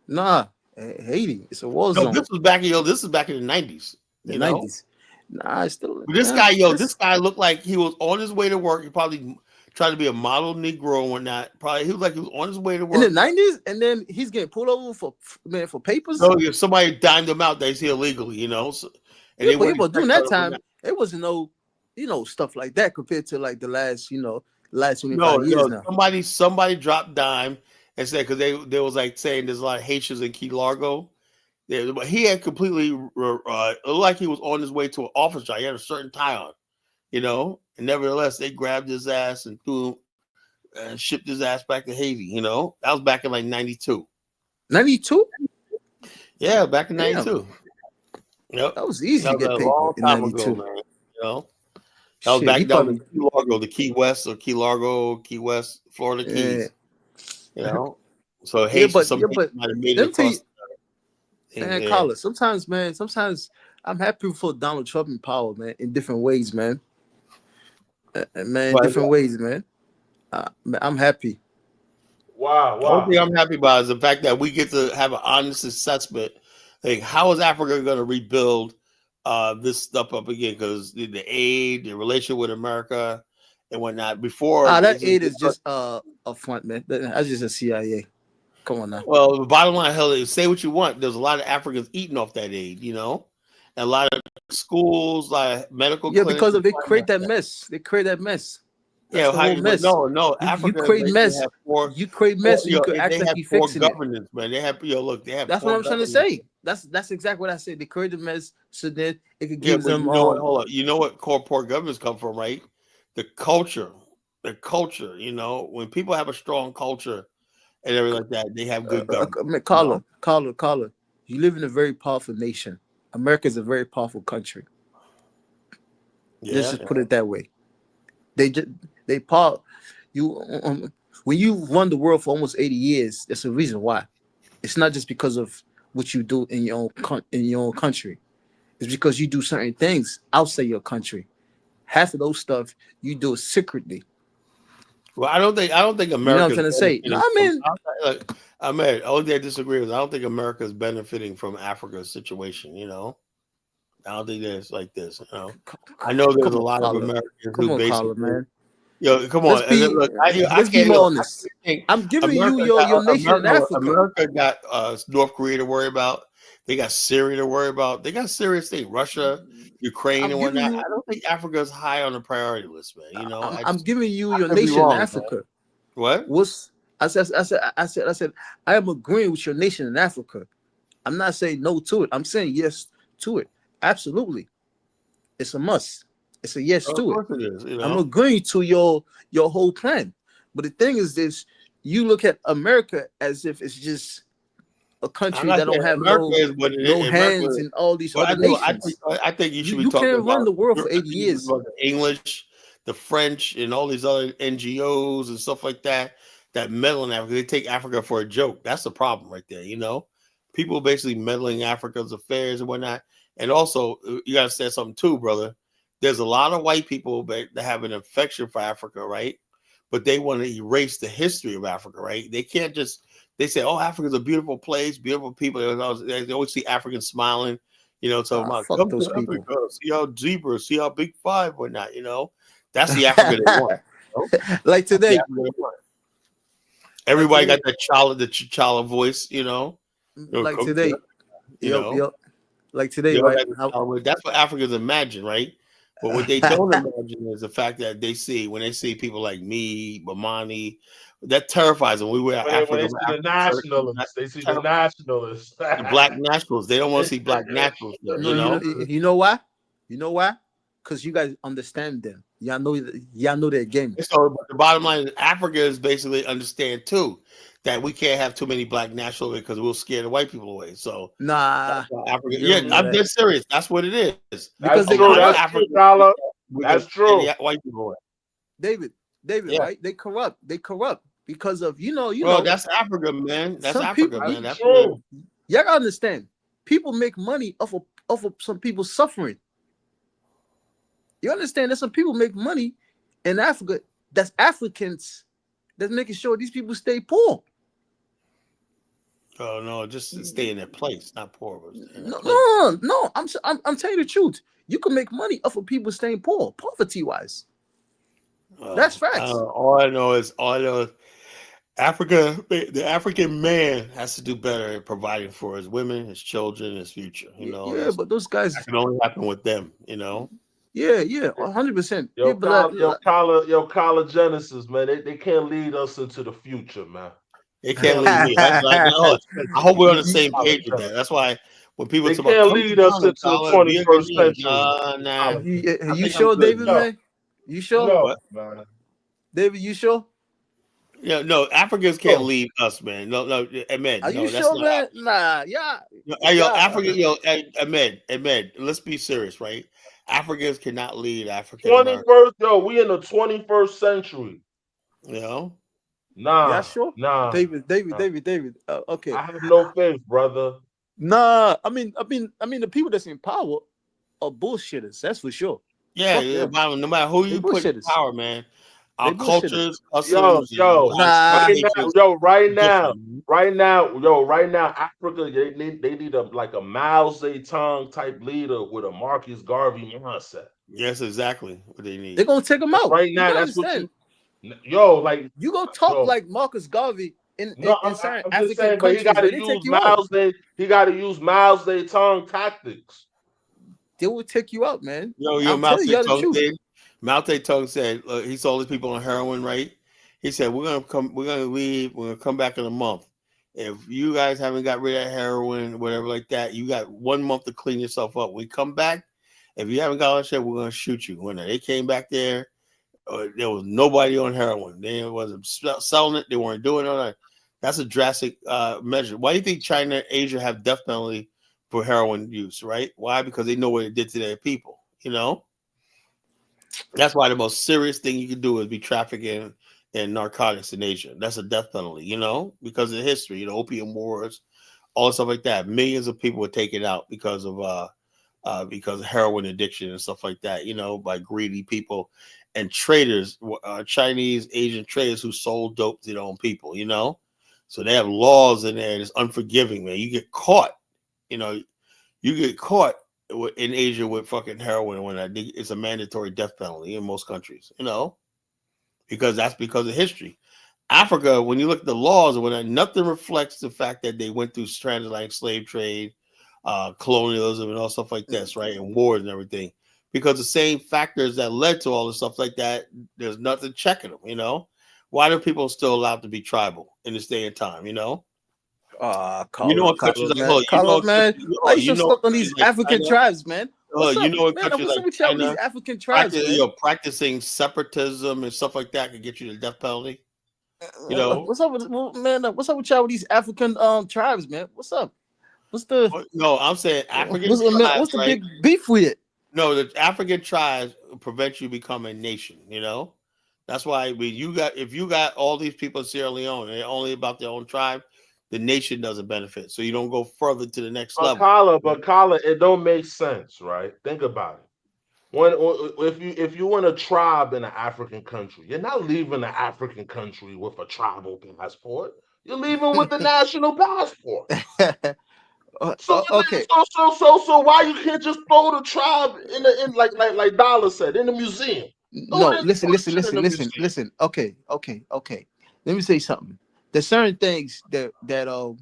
nah, Haiti. It's a war zone. This was back in the 90s. The 90s. Nah, it's still. But this guy looked like he was on his way to work. He probably tried to be a model Negro and whatnot. Probably he was on his way to work in the 90s, and then he's getting pulled over for papers. No, somebody dimed him out. They see illegally, So, and but during that time, it wasn't no, stuff like that compared to like the last 25 years now. Somebody dropped dime and said because they was like saying there's a lot of Haitians in Key Largo. But he had completely looked like he was on his way to an office job. He had a certain tie on, And nevertheless, they grabbed his ass and threw him and shipped his ass back to Haiti. That was back in like 92. 92? Yeah, back in 92. Yep. That was easy to get paid in 92. Ago, man, That was back down in Key Largo, the Key West or Key Largo, Key West, Florida Keys. So Haitians might have made it across. Man, Carlos, sometimes I'm happy for Donald Trump in power, man, in different ways, man. Different ways, man. I'm happy. Wow. One thing I'm happy about is the fact that we get to have an honest assessment. Like, how is Africa going to rebuild this stuff up again? Because the aid, the relationship with America, and whatnot. Before that aid is just a front, man. That's just a CIA. Come on now. Well, the bottom line, hell, is say what you want. There's a lot of Africans eating off that aid, and a lot of schools, like medical. Yeah, because they create that mess. They create that mess. That's mess. No. Africa, you create mess. You create mess. You could actually be fixing governance, man. They have, look, they have. That's what I'm trying to say. That's exactly what I said. They create the mess so that it could give them. Hold on. You know what poor governments come from, right? The culture. When people have a strong culture and everything like that, they have good government. Carla, you live in a very powerful nation. America is a very powerful country. Let's just put it that way. They when you run the world for almost 80 years, there's a reason why. It's not just because of what you do in your own country. It's because you do certain things outside your country. Half of those stuff you do secretly. Well, I don't think You know what I'm America's trying to say? No, benefiting I from. mean, Look, Ahmed, only thing I disagree with, I don't think America's benefiting from Africa's situation. You know, I don't think there's like this. You know, I know there's come a on, lot of Carla. Americans Come who on, Carla, basically, man. yo, come on, and then look, I Let's be can't, more yo, I honest. can't think I'm giving you America your got nation in Africa. America got North Korea to worry about. They got Syria to worry about. They got serious things, Russia, Ukraine, I'm and giving whatnot. you. I don't think Africa's high on the priority list, man. You know, I'm giving you I your could be nation in wrong, man. Africa. What? What's I said I am agreeing with your nation in Africa. I'm not saying no to it. I'm saying yes to it. Absolutely. It's a must. It's a yes Of to it. course it is. You I'm know, agreeing to your whole plan. But the thing is this, you look at America as if it's just a I'm country not that don't saying have America is what it no is. America. hands in all these Well, other nations. I think you should be You talking can't run about. the world for I 80 think you should be years. talking about the English, the French, and all these other NGOs and stuff like that that meddle in Africa. They take Africa for a joke. That's the problem right there. You know, people basically meddling in Africa's affairs and whatnot. And also, you got to say something too, brother. There's a lot of white people that have an affection for Africa, right? But they want to erase the history of Africa, right? They can't just. They say, "Oh, Africa's a beautiful place, beautiful people." They always see Africans smiling, you know, talking about Fuck come those to people. Africa, see our zebras, see our big five, whatnot. You know, that's the Africa they want. You know? Like That's the today. Africa they want. Everybody got that T'Challa voice, you know. Like Come to today. Africa, you know. Yep. Like today, They all right? got the T'Challa voice. That's what Africans imagine, right? But what they don't imagine is the fact that they see when they see people like me, Bomani, that terrifies them. We wear When Africa, they see the nationalists, they see the nationalists. the black nationals. They don't want to see black nationals there, No, you know. you know why? You know why? Because you guys understand them. Y'all know their game. So but the bottom line is Africa is basically understand too that we can't have too many black nationals because we'll scare the white people away. So Nah, Africa, you yeah, don't know I'm that. dead serious. That's what it is. Because That's they true. corrupt. That's true, Tyler. We're That's gonna true. scare the white people away. David, Yeah. right? They corrupt because of you know. Well, that's Africa, man. That's some Africa, people. man. That's true. Y'all gotta understand. People make money off of some people suffering. You understand that some people make money in Africa. That's Africans. That's making sure these people stay poor. Oh no, just stay in their place, not poor. But stay in their No, place. no. I'm telling you the truth. You can make money off of people staying poor, poverty wise. That's facts. All I know is Africa. The African man has to do better at providing for his women, his children, his future. You know, Yeah, but those guys that can only happen with them. You know. Yeah, 100%. Yo, College Genesis, man. They can't lead us into the future, man. They can't lead me. I hope we're on the same page with that. That's why when people They talk about can't come lead to us Ghana, into the Tyler, be a 21st Ghanaian. century. Nah. You sure, David, man? You sure? No, man. David, you sure? Yeah, no, Africans can't lead us, man. No, Ahmed. Are No, you that's sure, not man? Nah, yeah. Africa, Ahmed, let's be serious, right? Africans cannot lead African America. 21st, yo, we in the 21st century. You know? Nah, Yeah, sure. nah. David. Okay. I have no faith, brother. Nah, I mean, the people that's in power are bullshitters. That's for sure. Yeah, no matter who you put in power, man. Our cultures, customs, right now, Africa, they need like a Mao Zedong type leader with a Marcus Garvey mindset. Yes, exactly what they need. They're gonna take them out. Right now, that's understand. what you gonna talk like Marcus Garvey in certain I'm African saying, countries. but he got to use Mao Zedong tactics. They will take you out, man. Yo, Mao Zedong said he saw these people on heroin, right? He said, we're gonna leave, we're gonna come back in a month. If you guys haven't got rid of heroin, whatever like that, you got 1 month to clean yourself up. We come back, if you haven't got all that shit, we're gonna shoot you. When they came back there was nobody on heroin. They wasn't selling it, they weren't doing all that. That's a drastic measure. Why do you think China and Asia have death penalty for heroin use, right? Why? Because they know what it did to their people, you know? That's why the most serious thing you can do is be trafficking in narcotics in Asia. That's a death penalty, you know, because of the history, opium wars, all stuff like that. Millions of people were taken out because of heroin addiction and stuff like that, by greedy people. and traders, Chinese, Asian traders who sold dope to their own people, you know? So they have laws in there that's unforgiving, man. You get caught, you know, you get caught in Asia with fucking heroin when it's a mandatory death penalty in most countries, you know, because of history. Africa, when you look at the laws, nothing reflects the fact that they went through transatlantic slave trade, colonialism, and all stuff like this, right, and wars and everything. Because the same factors that led to all the stuff like that, there's nothing checking them, you know. Why are people still allowed to be tribal in this day and time, you know? You know, in countries like, I used to stuck on these African China, tribes, man. What's up, you know, in man? countries What's like up with y'all with China, these African tribes, man? practicing separatism and stuff like that can get you the death penalty. You know, What's up with man? What's up with y'all with these African tribes, man? What's up? What's the? No, I'm saying African What's tribes, the right? big beef with it? No, the African tribes prevent you becoming a nation. You know, that's why if you got all these people in Sierra Leone and they're only about their own tribe, the nation doesn't benefit. So you don't go further to the next level. But Kala, it don't make sense, right? Think about it. If you in a tribe in an African country, you're not leaving the African country with a tribal passport. You're leaving with the national passport. Okay. So why you can't just throw the tribe in like Dollar said in the museum? No, listen. Okay. Let me say something. There's certain things that a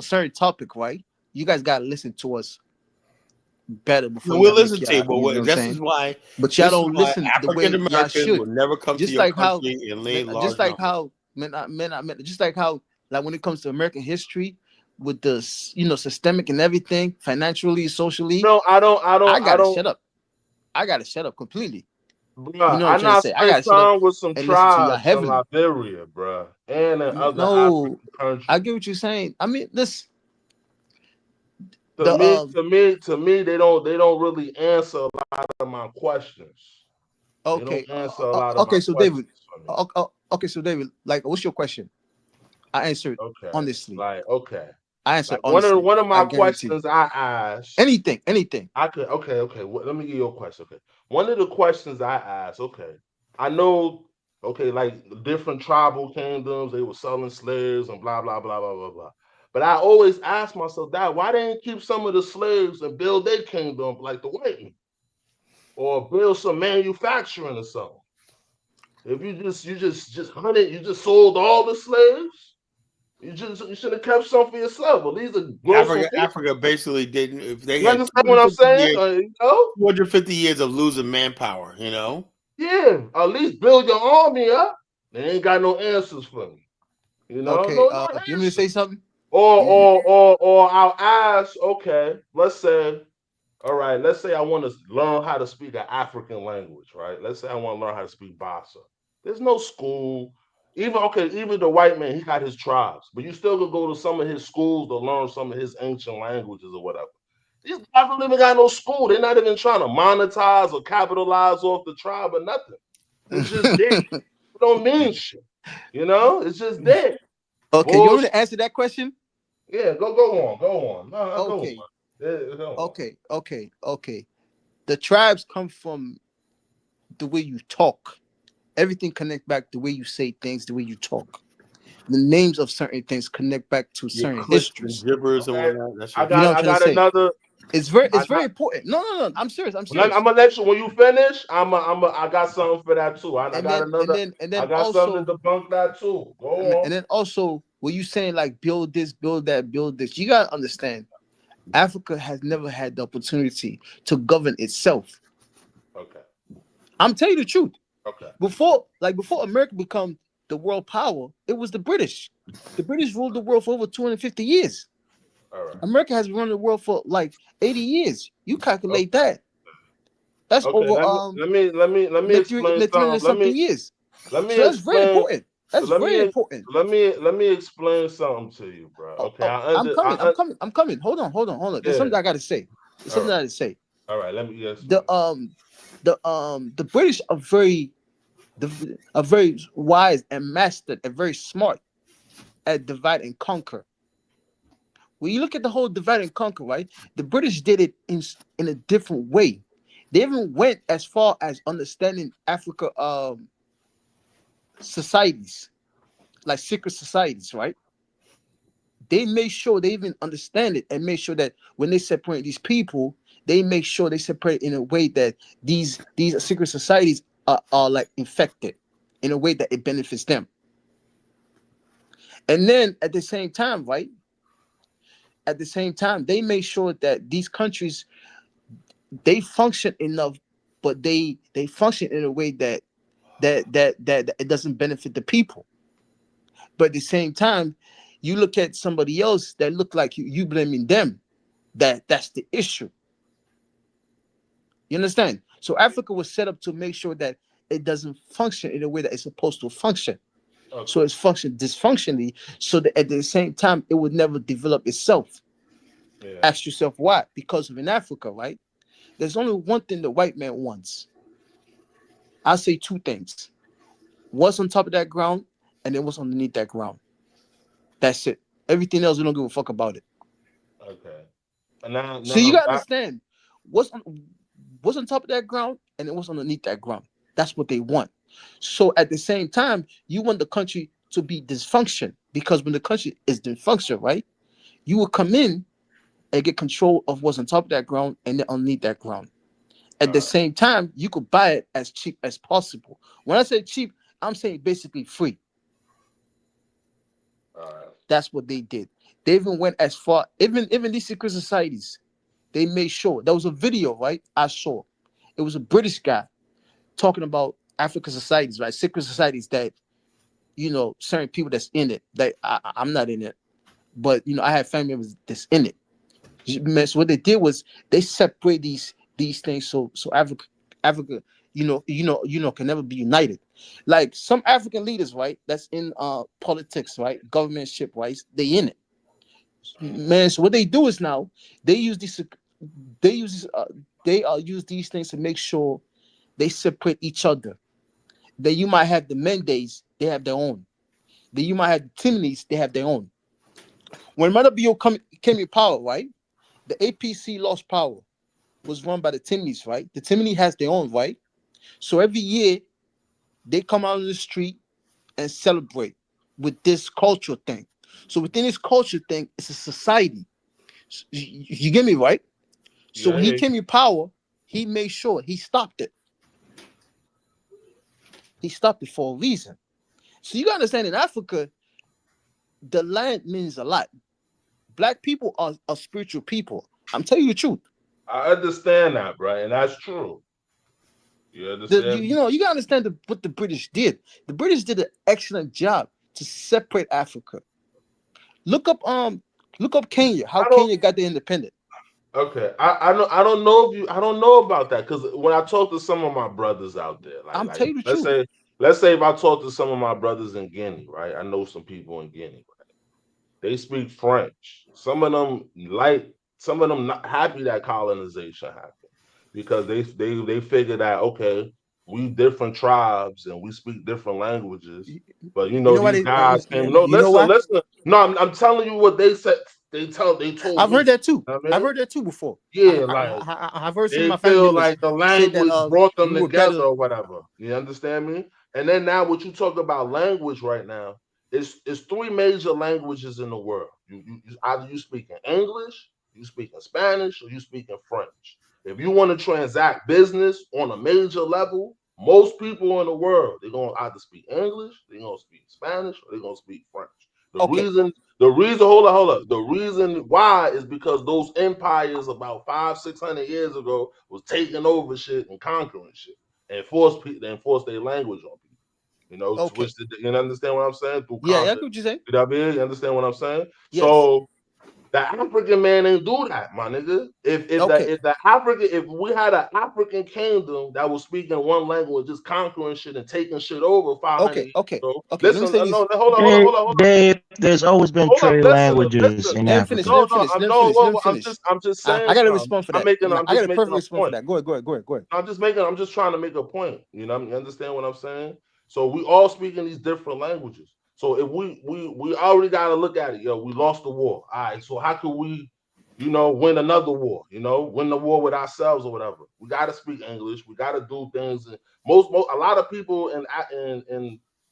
certain topic, right? You guys gotta listen to us better before We'll you listen to you, but this is why. But y'all don't listen the way African y'all Americans should. will never come to your country and lay large just like numbers. just like how like when it comes to American history with the systemic and everything, financially, socially. No, I gotta shut up completely. Bruh, You know what I I'm trying to not say? I spent gotta shut up time with some and listen to y'all tribes in heavily. Liberia, bruh, and in other No, African countries. I get what you're saying. I mean, this To me, they don't really answer a lot of my questions. okay. They don't answer a lot of my So questions David, okay, so David, like, what's your question? I answered honestly. Like, okay. I answered Like honestly. one of my I guarantee. questions I asked. Anything. I could. Okay. Let me give you a question. Okay. One of the questions I asked. Okay. I know. Okay, like different tribal kingdoms, they were selling slaves and blah blah blah blah blah blah. But I always ask myself, Dad, why they didn't keep some of the slaves and build their kingdom like the white man, or build some manufacturing or something? If you just hunted, you just sold all the slaves. You should have kept some for yourself. Well, these are Africa basically didn't. If they you had understand what I'm saying? 250 years of losing manpower, you know. Yeah, at least build your army up. They ain't got no answers for me. You know, okay, no you want me to say something? Or I'll ask. Okay, let's say, all right. Let's say I want to learn how to speak an African language, right? Let's say I want to learn how to speak Bassa. There's no school. Even the white man, he got his tribes, but you still could go to some of his schools to learn some of his ancient languages or whatever. These guys don't even got no school. They're not even trying to monetize or capitalize off the tribe or nothing. It's just there. It don't mean shit. You know, it's just there. Okay, you want me to answer that question? Yeah, go on. No, okay. Go on. Okay. The tribes come from the way you talk. Everything connect back the way you say things, the way you talk. The names of certain things connect back to certain histories. Gibbers and whatnot. I got another. It's very important. No. I'm serious. I'm gonna let you when you finish. I got something for that too. I got something to debunk that too. Go on. And then also, when you saying like build this, build that, build this, you gotta understand, Africa has never had the opportunity to govern itself. Okay. I'm telling you the truth. Okay. Before America become the world power, it was the British. The British ruled the world for over 250 years. All right. America has been running the world for like 80 years. You calculate that. That's over let me explain something years. Let me that's very important. That's very important. Let me explain something to you, bro. Okay. I'm coming. Hold on. There's something I gotta say. All right, let me guess. The British are very wise and mastered and very smart at divide and conquer. When you look at the whole divide and conquer, right? The British did it in a different way. They even went as far as understanding Africa societies, like secret societies, right? They make sure they even understand it and make sure that when they separate these people, they make sure they separate in a way that these secret societies are like infected in a way that it benefits them. And then at the same time, right? At the same time, they make sure that these countries they function enough, but they function in a way that it doesn't benefit the people. But at the same time, you look at somebody else that look like you blaming them. That's the issue. You understand? So Africa was set up to make sure that it doesn't function in a way that it's supposed to function. So Okay. it's functioned dysfunctionally, so that at the same time it would never develop itself. Yeah. Ask yourself why? Because of in Africa, right? There's only one thing the white man wants. I say two things: what's on top of that ground, and then what's underneath that ground. That's it. Everything else, we don't give a fuck about it. Okay. And now, So you now gotta back. understand what's on top of that ground, and then what's underneath that ground. That's what they want. So at the same time, you want the country to be dysfunction, because when the country is dysfunction, right, you will come in and get control of what's on top of that ground and then underneath that ground. At All the right. same time, you could buy it as cheap as possible. When I say cheap, I'm saying basically free. All right. That's what they did. They even went as far, even these secret societies, they made sure. There was a video, right? I saw. It was a British guy talking about African societies, right? Secret societies that, certain people that's in it. That I'm not in it, but I have family members that's in it. Man, so what they did was they separate these things, so Africa, can never be united. Like some African leaders, right? That's in politics, right? Governmentship, right? They in it, man. So what they do is now they use these they use these, use these things to make sure they separate each other. Then you might have the Mendes, they have their own. Then you might have the Timneys, they have their own. When Madabio came in power, right? The APC lost power, was run by the Timneys, right? The Timney has their own, right? So every year they come out on the street and celebrate with this cultural thing. So within this culture thing, it's a society. You get me, right? So Yeah. when he Yeah. came in power, he made sure he stopped it. He stopped it for a reason. So you gotta understand, in Africa, the land means a lot. Black people are spiritual people. I'm telling you the truth. I understand that, bro, and that's true. You understand? You gotta understand what the British did. The British did an excellent job to separate Africa. Look up Kenya, how I don't. Kenya got their independent. Okay, I don't know if you. I don't know about that because when I talk to some of my brothers out there, like I'm like telling you the let's truth. say let's say if I talk to some of my brothers in Guinea, right? I know some people in Guinea. They speak French. Some of them not happy that colonization happened because they figure that okay, we different tribes and we speak different languages. But You know what? these guys came. No, You know listen, why? listen. No, I'm telling you what they said. They told I've me. heard that too. You know what I I've mean? heard that too before. Yeah, like I've heard some of they my family feel members like the say that language brought them we were together better. or whatever. You understand me? And then now, what you talk about language right now is three major languages in the world. Either you speak in English, you speak in Spanish, or you speak in French. If you want to transact business on a major level, most people in the world they're gonna either speak English, they're gonna speak Spanish, or they're gonna speak French. The Okay, reason hold up. The reason why is because those empires about 500-600 years ago was taking over shit and conquering shit and force their language on people. okay. Switch you understand what I'm saying? Through Yeah, I conquer. get what you're saying. You know what I mean? You understand what I'm saying? Yes. So the African man ain't do that, my nigga. Okay. If we had an African kingdom that was speaking one language, just conquering shit and taking shit over 500 Okay. years Okay. ago. Okay. Let me Listen, say no, this. Dave, there's always been hold up, trade languages listen. in Let him finish. Africa. Let No, him no, finish. Let him no, finish. Let him I'm finish. just I saying gotta something. respond for I'm that. making, I'm I just got a making perfect a response for point. that. Go ahead. Go ahead. Go ahead. Go ahead. I'm just trying to make a point. You understand what I'm saying? So we all speaking these different languages. So if we already got to look at it, yo, we lost the war. All right. So how could we win another war, win the war with ourselves or whatever. We got to speak English. We got to do things. And a lot of people in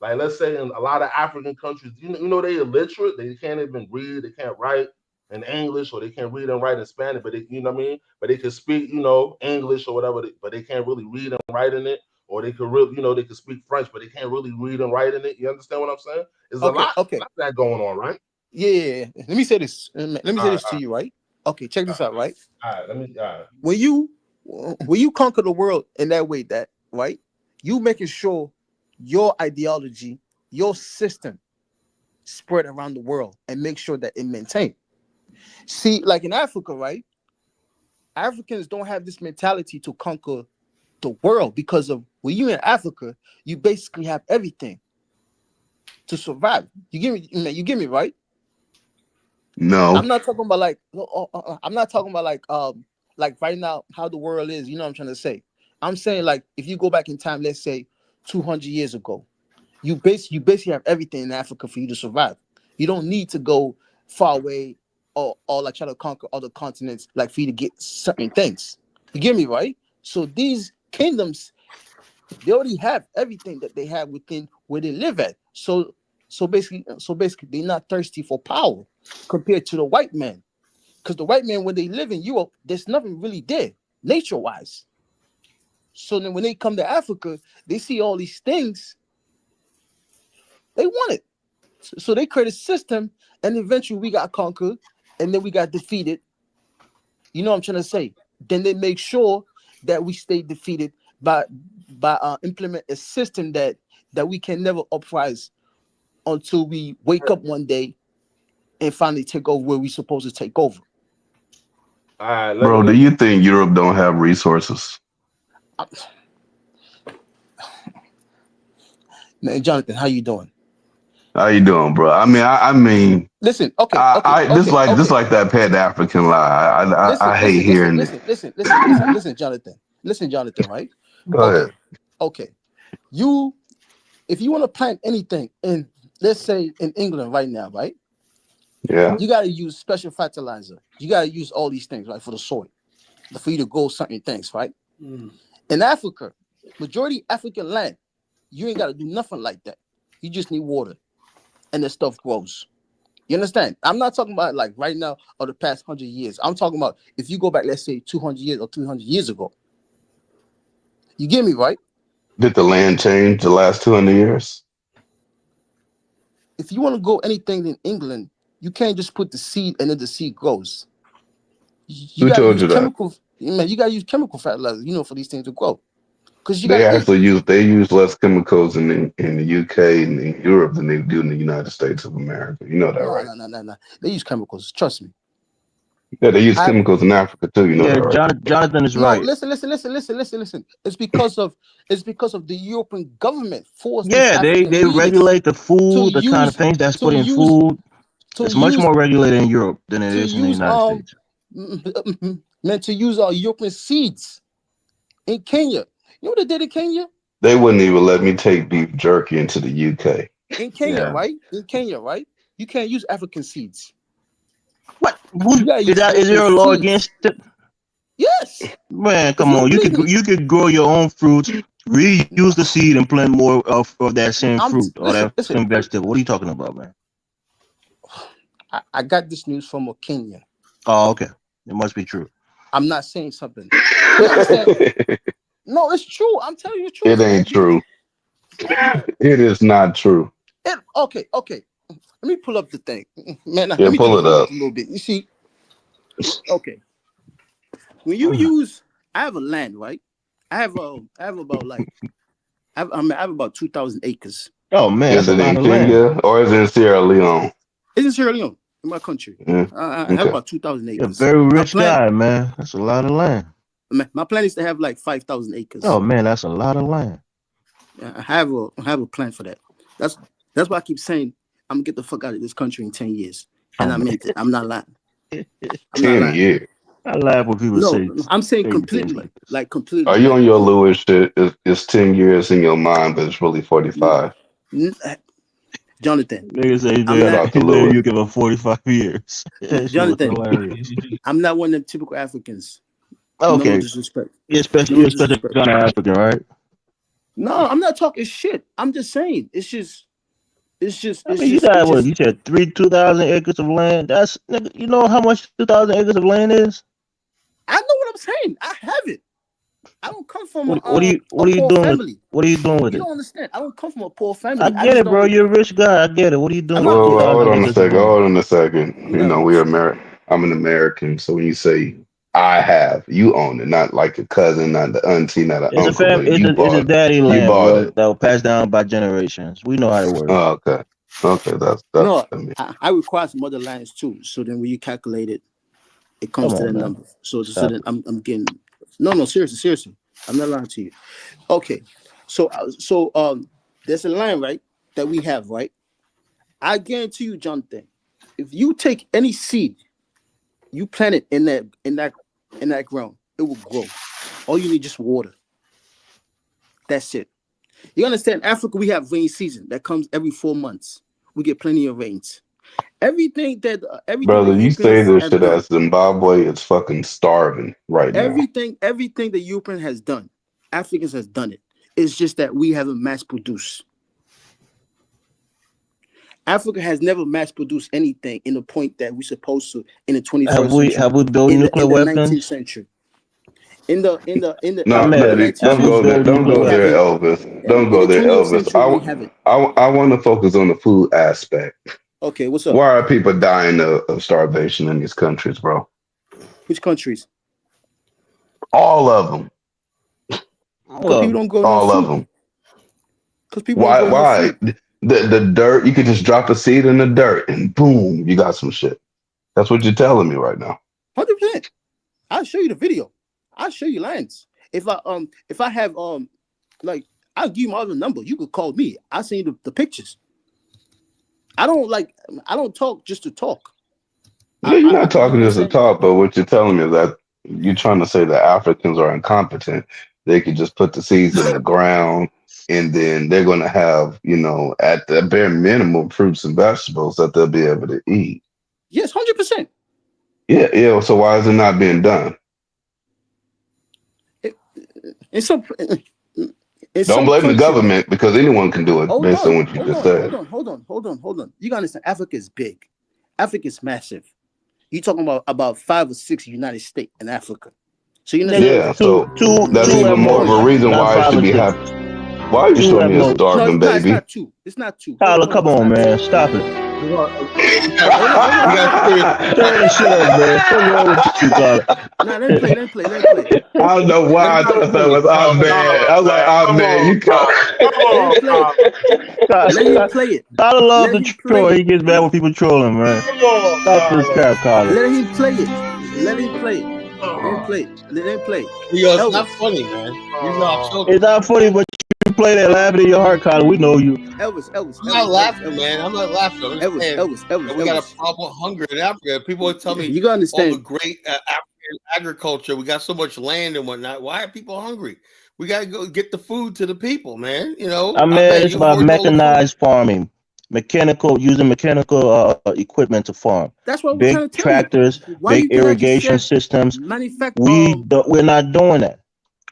like, let's say in a lot of African countries, they illiterate. They can't even read. They can't write in English, or they can't read and write in Spanish, but you know what I mean? But they can speak, English or whatever, but they can't really read and write in it. Or they could really, they could speak French, but they can't really read and write in it. You understand what I'm saying? There's a lot of that going on, right? Yeah. Let me say this. Let me say this to you, right? Okay, check this out, right? All right. When you conquer the world in that way, right? You making sure your ideology, your system spread around the world and make sure that it maintained. See, like in Africa, right? Africans don't have this mentality to conquer the world, because of when you're in Africa, you basically have everything to survive. You get me, right? No. I'm not talking about like right now how the world is. You know what I'm trying to say? I'm saying, like, if you go back in time, let's say 200 years ago, you basically have everything in Africa for you to survive. You don't need to go far away or like try to conquer other continents, like for you to get certain things. You get me, right? So these kingdoms, they already have everything that they have within where they live at. So basically they're not thirsty for power compared to the white man. Because the white man, when they live in Europe, there's nothing really there, nature-wise. So then when they come to Africa, they see all these things. They want it. So they create a system, and eventually we got conquered, and then we got defeated. You know what I'm trying to say? Then they make sure that we stay defeated by implement a system that we can never uprise until we wake up one day and finally take over where we're supposed to take over. All right, bro, do you think Europe don't have resources? Man, Jonathan, how you doing? How you doing, bro? I mean, listen. Okay, this like that Pan African lie. I hate hearing it. Listen, Jonathan. Listen, Jonathan. Right? Go ahead. Okay. If you want to plant anything in, let's say in England right now, right? Yeah. You got to use special fertilizer. You got to use all these things, right, for the soil, for you to grow certain things, right? In Africa, majority African land, you ain't got to do nothing like that. You just need water, and the stuff grows. You understand? I'm not talking about like right now or the past 100 years. I'm talking about if you go back, let's say 200 years or 300 years ago. You get me, right? Did the land change the last 200 years? If you want to grow anything in England, you can't just put the seed and then the seed grows. Who told you that? You got to use chemical fertilizer, for these things to grow. Because they use less chemicals in the UK and in Europe than they do in the United States of America. You know that, right? No. They use chemicals. Trust me. Yeah, they use chemicals in Africa too. You know that, right? Jonathan is right. Listen. It's because of the European government forced. Yeah, they regulate the food, the kind of things that's put in food. It's much more regulated in Europe than it is in the United States. Meant to use our European seeds in Kenya. You know what they did in Kenya? They wouldn't even let me take beef jerky into the UK. In Kenya, right? In Kenya, right? You can't use African seeds. What? Is there a law against it? Yes. Man, come on. You could grow your own fruits, reuse the seed, and plant more of that same fruit or that same vegetable. What are you talking about, man? I got this news from a Kenyan. Oh, okay. It must be true. I'm not saying something. You understand? No, it's true. I'm telling you the truth. It ain't true. It is not true. Okay. Let me pull up the thing, man. Yeah, pull it up a little bit. You see, okay. When you use, I have a land, right? I have about 2,000 acres. Oh man, is it in Kenya or is it in Sierra Leone? It's in Sierra Leone, in my country. I have about 2,000 acres. You're a very rich guy, man. That's a lot of land. My plan is to have like 5,000 acres. Oh man, that's a lot of land. I have a plan for that. That's why I keep saying I'm gonna get the fuck out of this country in 10 years. And I meant it. I'm not lying. 10 years. I laugh when people say. No, I'm saying completely. Like completely. Are you on your Lewis shit? It's 10 years in your mind, but it's really 45. Jonathan. Nigga say I'm not, you give him 45 years. That shit was Jonathan. hilarious. I'm not one of them typical Africans. Okay. No disrespect. You're special kind of African, right? No, I'm not talking shit. I'm just saying. It's just. I mean, you got what? You said 2,000 acres of land. That's, nigga, you know how much 2,000 acres of land is? I know what I'm saying. I have it. I don't come from a What are you poor doing family. What are you doing with You it? don't understand. I don't come from a poor family. I get it, bro. You're a rich guy. I get it. What are you doing? Well, poor. hold on a second. Hold on a second. I'm You not know, rich. I'm an American. So when you say I have, you own it, not like a cousin, not the auntie, not an It's a uncle, fam. but you It's a bought daddy you land, bought bro. it. That will pass down by generations. We know how it works. Oh, okay. Okay, that's No, what I mean. I require some other lines too. So then when you calculate it, it comes Come to on, that man. number. So Stop then it. I'm getting no seriously. I'm not lying to you. Okay, so there's a line, right, that we have, right? I guarantee you, Jonathan, if you take any seed, you plant it in that ground, it will grow. All you need is just water. That's it. You understand? Africa, we have rain season that comes every 4 months. We get plenty of rains. Everything that Brother, the you say Europeans this have shit done. as Zimbabwe is fucking starving right now. Everything the European has done, Africans has done it. It's just that we haven't mass produced. Africa has never mass produced anything in the point that we're supposed to in the 21st century. Have we built nuclear in the weapons? 19th century. In the No, I Daddy, mean, don't go there. Don't go there, Elvis. Don't go there, Elvis. we haven't. I want to focus on the food aspect. Okay, what's up? Why are people dying of starvation in these countries, bro? Which countries? All of them. Because people don't grow all no of food. them. Because people don't grow Why? no food. The dirt, you could just drop a seed in the dirt and boom, you got some shit. That's what you're telling me right now. 100%. I'll show you the video. I'll show you lines. If I have like, I'll give you my other number. You could call me. I'll send you the pictures. I don't talk just to talk. Yeah, you're not talking just to talk, but what you're telling me is that you're trying to say that Africans are incompetent. They could just put the seeds in the ground and then they're going to have, at the bare minimum, fruits and vegetables that they'll be able to eat. Yes, 100%. Yeah. So why is it not being done? Don't blame the government because anyone can do it based on what you just said. Hold on. You gotta understand, Africa is big. Africa is massive. You're talking about 5 or 6 United States in Africa. So you know. Yeah, so that's even more of a reason why I should be happy. Why are you showing me a starving baby? It's not two. Tyler, come on, man. Stop it. Turn shit up, man. What's wrong with you, Tyler? Nah, let me play. I don't know why I thought that was man. I was like, man, you let him play it. Tyler loves to troll. He gets mad when people troll him, man. Stop this crap, Tyler. Let him play it. Let him play it. Yo, it's not funny, man. It's not funny, but you play that laughing in your heart, Tyler. We know you. Elvis. I'm not laughing, man. I'm not laughing. Elvis. We got a problem with hunger in Africa. People would tell me, you gotta understand all the great African agriculture. We got so much land and whatnot. Why are people hungry? We gotta go get the food to the people, man. I mean, it's about mechanized farming, using mechanical equipment to farm. That's what big tractors, big irrigation systems. We're not doing that.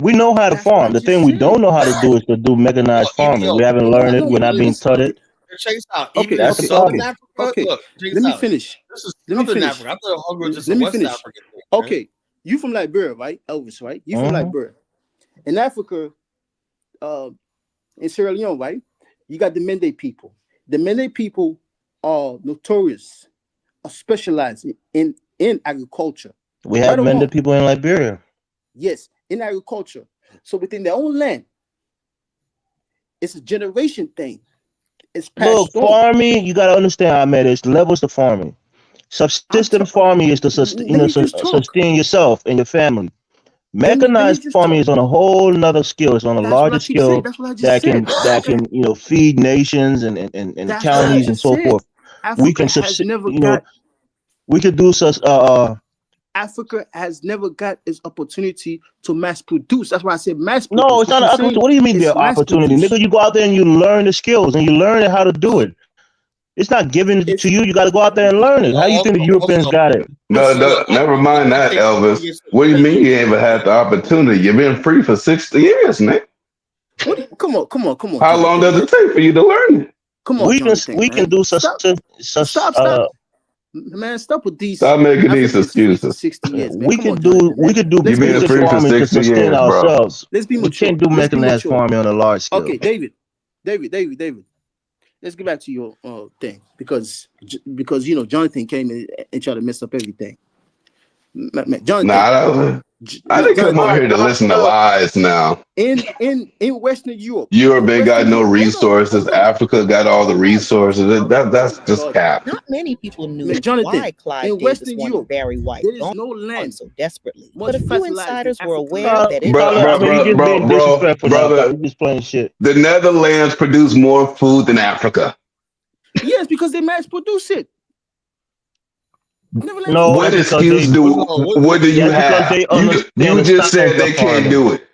We know how to farm. The thing we don't know how to do is to do mechanized farming. We haven't learned it. We're not being taught it. Check this out. Okay, that's the problem. Africa, okay. Look, let me finish. This is let me Southern finish. Africa. I thought hunger was just let a me West finish. African thing. Okay, you from Liberia, right, Elvis? Right? You from Liberia. In Africa, in Sierra Leone, right? You got the Mende people. The Mende people are notorious, are specialized in agriculture. We have Mende people in Liberia. Yes, in agriculture. So within their own land, it's a generation thing. It's passed on. Farming, you got to understand, Ahmed, there's levels to farming. Subsistence farming is to sustain yourself and your family. Mechanized farming is on a whole nother scale. It's on a larger scale that can feed nations and counties and so forth. We can we could do such Africa has never got its opportunity to mass produce. That's why I said mass produce. No, it's not an opportunity. What do you mean the opportunity? Nigga, you go out there and you learn the skills and you learn how to do it. It's not given to you. You got to go out there and learn it. How you think the Europeans got it? No, never mind that, Elvis. What do you mean you ain't ever had the opportunity? You've been free for 60 years, man. Come on. How long does it take for you to learn it? Come on, we can do such stop. Man, stop with these. Stop making these Africans free for excuses. 60 years, man. We Come could on, do Jonathan. You've been basic free for farming to 60 sustain years, bro. ourselves. Let's be We mature. can't do Let's be mechanized mature. farming on a large scale. Okay, David. Let's get back to your thing because you know Jonathan came in and tried to mess up everything. Jonathan, I didn't come on here to listen to lies now. in Western Europe. Europe ain't got no resources. Africa got all the resources. That's just cap. Not many people knew Jonathan, why Clive in Davis Western wanted Europe, Barry White there is gone no land so desperately. much But a few fertilized insiders in were Africa. aware that it You're being disrespectful now. You're just playing shit. The Netherlands produce more food than Africa. Yes, because they mass produce it. No, What that's because excuse what do you have? You just said they can't do it.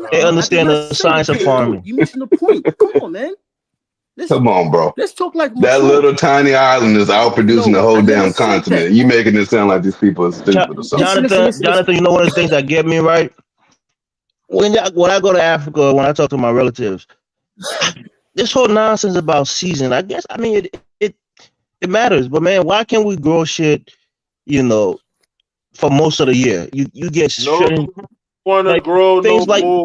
They understand the science of farming. You missing the point. Come on, man. Come on, bro. Let's talk like that mature. little tiny island is outproducing the whole I never damn said continent. that. You making it sound like these people are stupid or something. Jonathan, you know one of the things that get me right? When I go to Africa, when I talk to my relatives, this whole nonsense about season, I guess, I mean, it matters. But, man, why can't we grow shit, for most of the year? You get certain...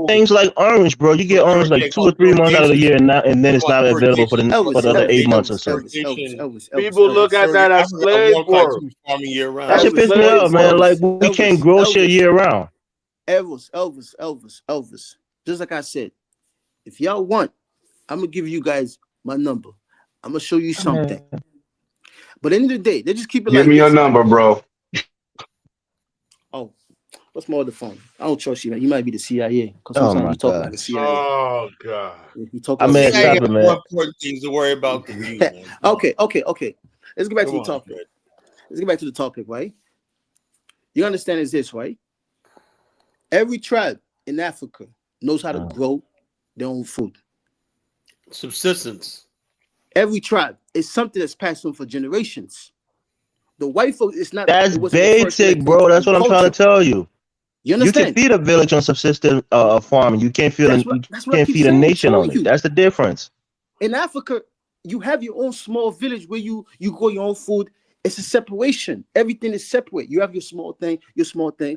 things like orange, bro. You get orange like 2 or 3 months out of the year, and then it's not available for the other 8 months or so. People look at that as slave work. That shit piss me off, man. Like we can't grow shit year round. Elvis. Just like I said, if y'all want, I'm gonna give you guys my number. I'm gonna show you something. But at the end of the day, they just keep it like this. Give me your number, bro. Oh. What's my other phone? I don't trust you, man. You might be the CIA. Because sometimes you talk like a CIA. Oh, God. You talk I like got more important things to worry about than you, man. Okay. Let's get back to the topic. Let's get back to the topic, right? You understand is this, right? Every tribe in Africa knows how to grow their own food. Subsistence. Every tribe is something that's passed on for generations. The white folks, it's not. That's basic, bro. That's what I'm trying to tell you. You understand? You can feed a village on subsistence farming. You can't feed a nation on it. That's the difference. In Africa, you have your own small village where you grow your own food. It's a separation. Everything is separate. You have your small thing.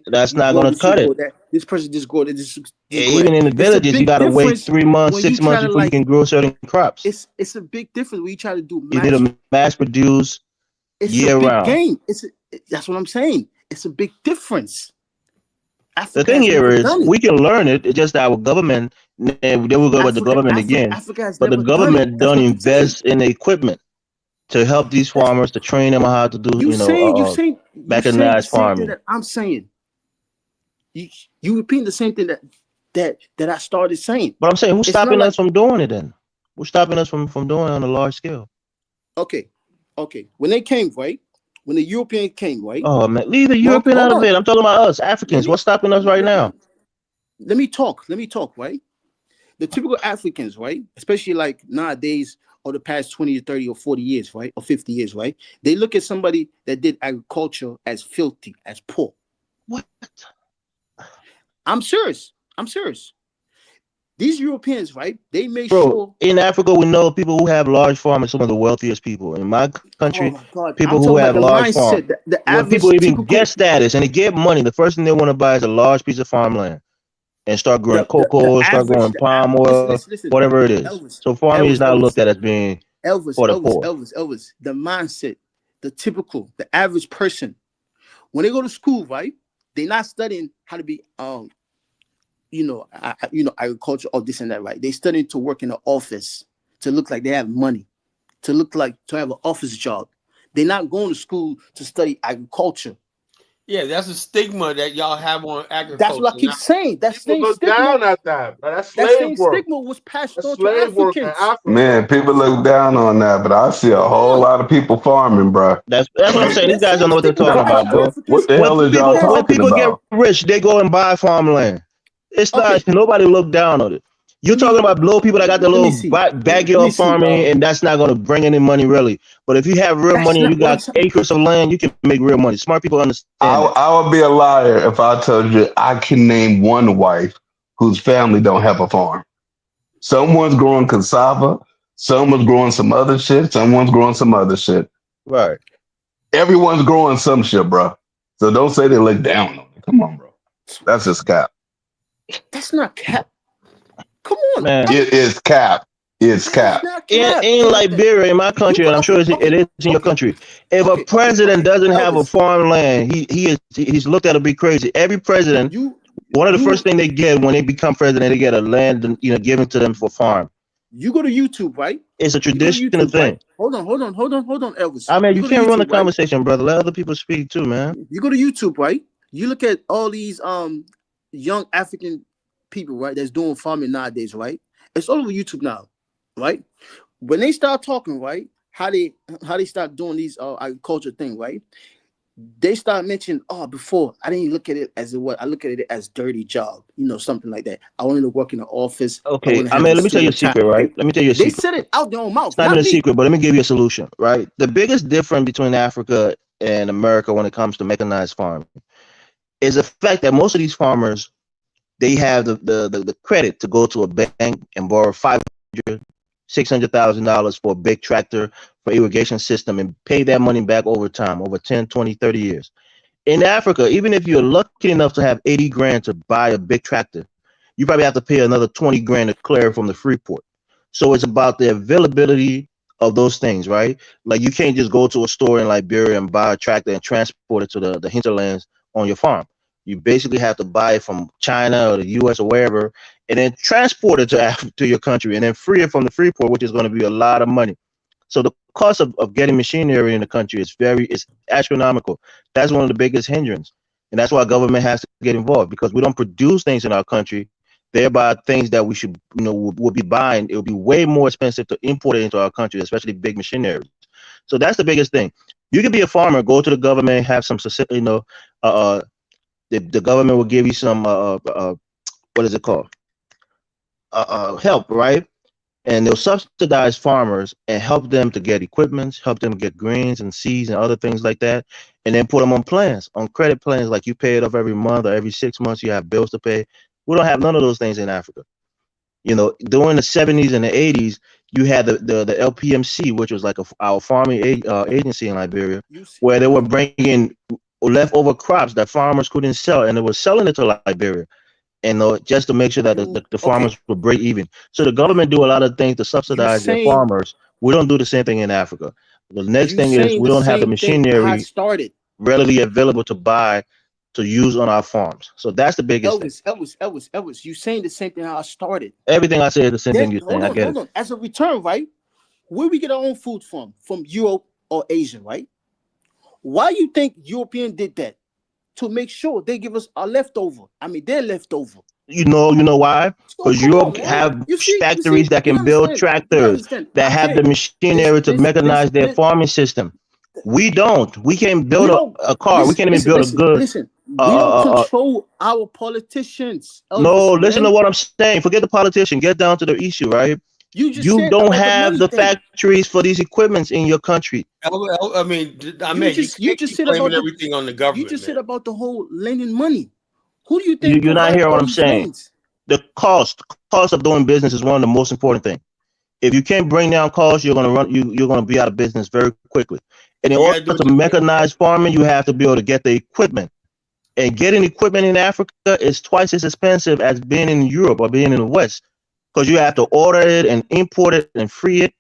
That's not going to cut it. This person just grow that. Even in the villages, you got to wait 3 months, 6 months before you can grow certain crops. It's a big difference when you try to do. You need to mass produce year round. Game. That's what I'm saying. It's a big difference. The thing here is we can learn it. It's just our government, and then we'll go with the government again. But the government don't invest in the equipment to help these farmers, to train them how to do, mechanized farming. I'm saying. You repeat the same thing that I started saying. But I'm saying, who's stopping us from doing it then? Who's stopping us from doing it on a large scale? Okay. When they came, right? When the European came, right? Oh man, leave the European out of it. I'm talking about us, Africans. What's stopping us right now? Let me talk, right? The typical Africans, right? Especially like nowadays or the past 20 or 30 or 40 years, right? Or 50 years, right? They look at somebody that did agriculture as filthy, as poor. What? I'm serious. These Europeans, right? They made sure. In Africa, we know people who have large farms are some of the wealthiest people. In my country, people who have large farms. When people even get status and they get money, the first thing they want to buy is a large piece of farmland and start growing cocoa, start growing palm oil, whatever it is. Elvis, so farming is not looked at as being for the poor. Elvis, the mindset, the average person, when they go to school, right? They're not studying how to be agriculture or this and that, right? They studying to work in an office, to look like they have money, to have an office job. They're not going to school to study agriculture. Yeah, that's a stigma that y'all have on agriculture. That's what I keep saying. That same stigma. Down at that. That's slave work. Stigma was passed on to Africans. Man, people look down on that, but I see a whole lot of people farming, bro. That's what I'm saying. These guys don't know what they're talking about, bro. What the hell is y'all talking about? When people get rich, they go and buy farmland. It's not, nobody look down on it. You're talking about little people that got the Let me little see. Let me backyard see. farming, and that's not going to bring any money really. But if you have real That's money and not you what I'm got saying. acres of land, you can make real money. Smart people understand that. I would be a liar if I told you I can name one wife whose family don't have a farm. Someone's growing cassava, someone's growing some other shit, someone's growing some other shit. Right. Everyone's growing some shit, bro. So don't say they look down on it. Come on, bro. That's just cap. That's not cap. Come on, Man. It is cap. It's cap. not cap. In Liberia, in my country, and I'm sure it is in your country, if a president doesn't have a Elvis, farmland, he's looked at to be crazy. Every president, one of the first things they get when they become president, they get a land, given to them for farm. You go to YouTube, right? It's a traditional thing. Right? Hold on, Elvis. I mean, you can't run the right? conversation, brother. Let other people speak too, man. You go to YouTube, right? You look at all these young African people, right? That's doing farming nowadays, right? It's all over YouTube now, right? When they start talking, right? How they start doing these agriculture thing, right? They start mentioning, before I didn't look at it as what I look at it as dirty job, something like that. I wanted to work in an office. Okay, let me tell you a secret, right? Let me tell you a secret. They said it out their own mouth. It's not even a secret, but let me give you a solution, right? The biggest difference between Africa and America when it comes to mechanized farming is the fact that most of these farmers, they have the credit to go to a bank and borrow $600,000 for a big tractor for irrigation system and pay that money back over time, over 10, 20, 30 years. In Africa, even if you're lucky enough to have 80 grand to buy a big tractor, you probably have to pay another 20 grand to clear from the free port. So it's about the availability of those things, right? Like you can't just go to a store in Liberia and buy a tractor and transport it to the hinterlands on your farm. You basically have to buy it from China or the US or wherever, and then transport it to your country and then free it from the free port, which is going to be a lot of money. So the cost of getting machinery in the country is astronomical. That's one of the biggest hindrances. And that's why government has to get involved, because we don't produce things in our country, thereby things that we should, would be buying. It would be way more expensive to import it into our country, especially big machinery. So that's the biggest thing. You can be a farmer, go to the government, have some, the government will give you some, what is it called? Help, right? And they'll subsidize farmers and help them to get equipment, help them get grains and seeds and other things like that, and then put them on plans, on credit plans, like you pay it off every month or every 6 months, you have bills to pay. We don't have none of those things in Africa. During the 70s and the 80s, you had the LPMC, which was like our farming agency in Liberia, where they were bringing leftover crops that farmers couldn't sell, and they were selling it to Liberia, and just to make sure that the farmers would break even. So the government do a lot of things to subsidize their farmers. We don't do the same thing in Africa. The next thing is we don't have the machinery readily available to buy to use on our farms. So that's the biggest thing. Elvis, you saying the same thing how I started. Everything I say is the same thing you're saying. I get it. As a return, right? Where we get our own food from Europe or Asia, right? Why you think European did that? To make sure they give us our leftover. I mean, they're leftover. You know why? Because Europe have factories that can build tractors, that have the machinery to mechanize their farming system. We don't. We can't build a car. We can't even build a good. Listen, we don't control our politicians. No, listen to what I'm saying. Forget the politician. Get down to the issue, right? You don't have the factories for these equipments in your country. You just said about everything on the government. You just said about the whole lending money. Who do you think? You're not hearing what I'm saying. Loans? The cost of doing business is one of the most important things. If you can't bring down costs, you're gonna be out of business very quickly. And in order to mechanize farming, you have to be able to get the equipment. And getting equipment in Africa is twice as expensive as being in Europe or being in the West. Because you have to order it and import it and free it.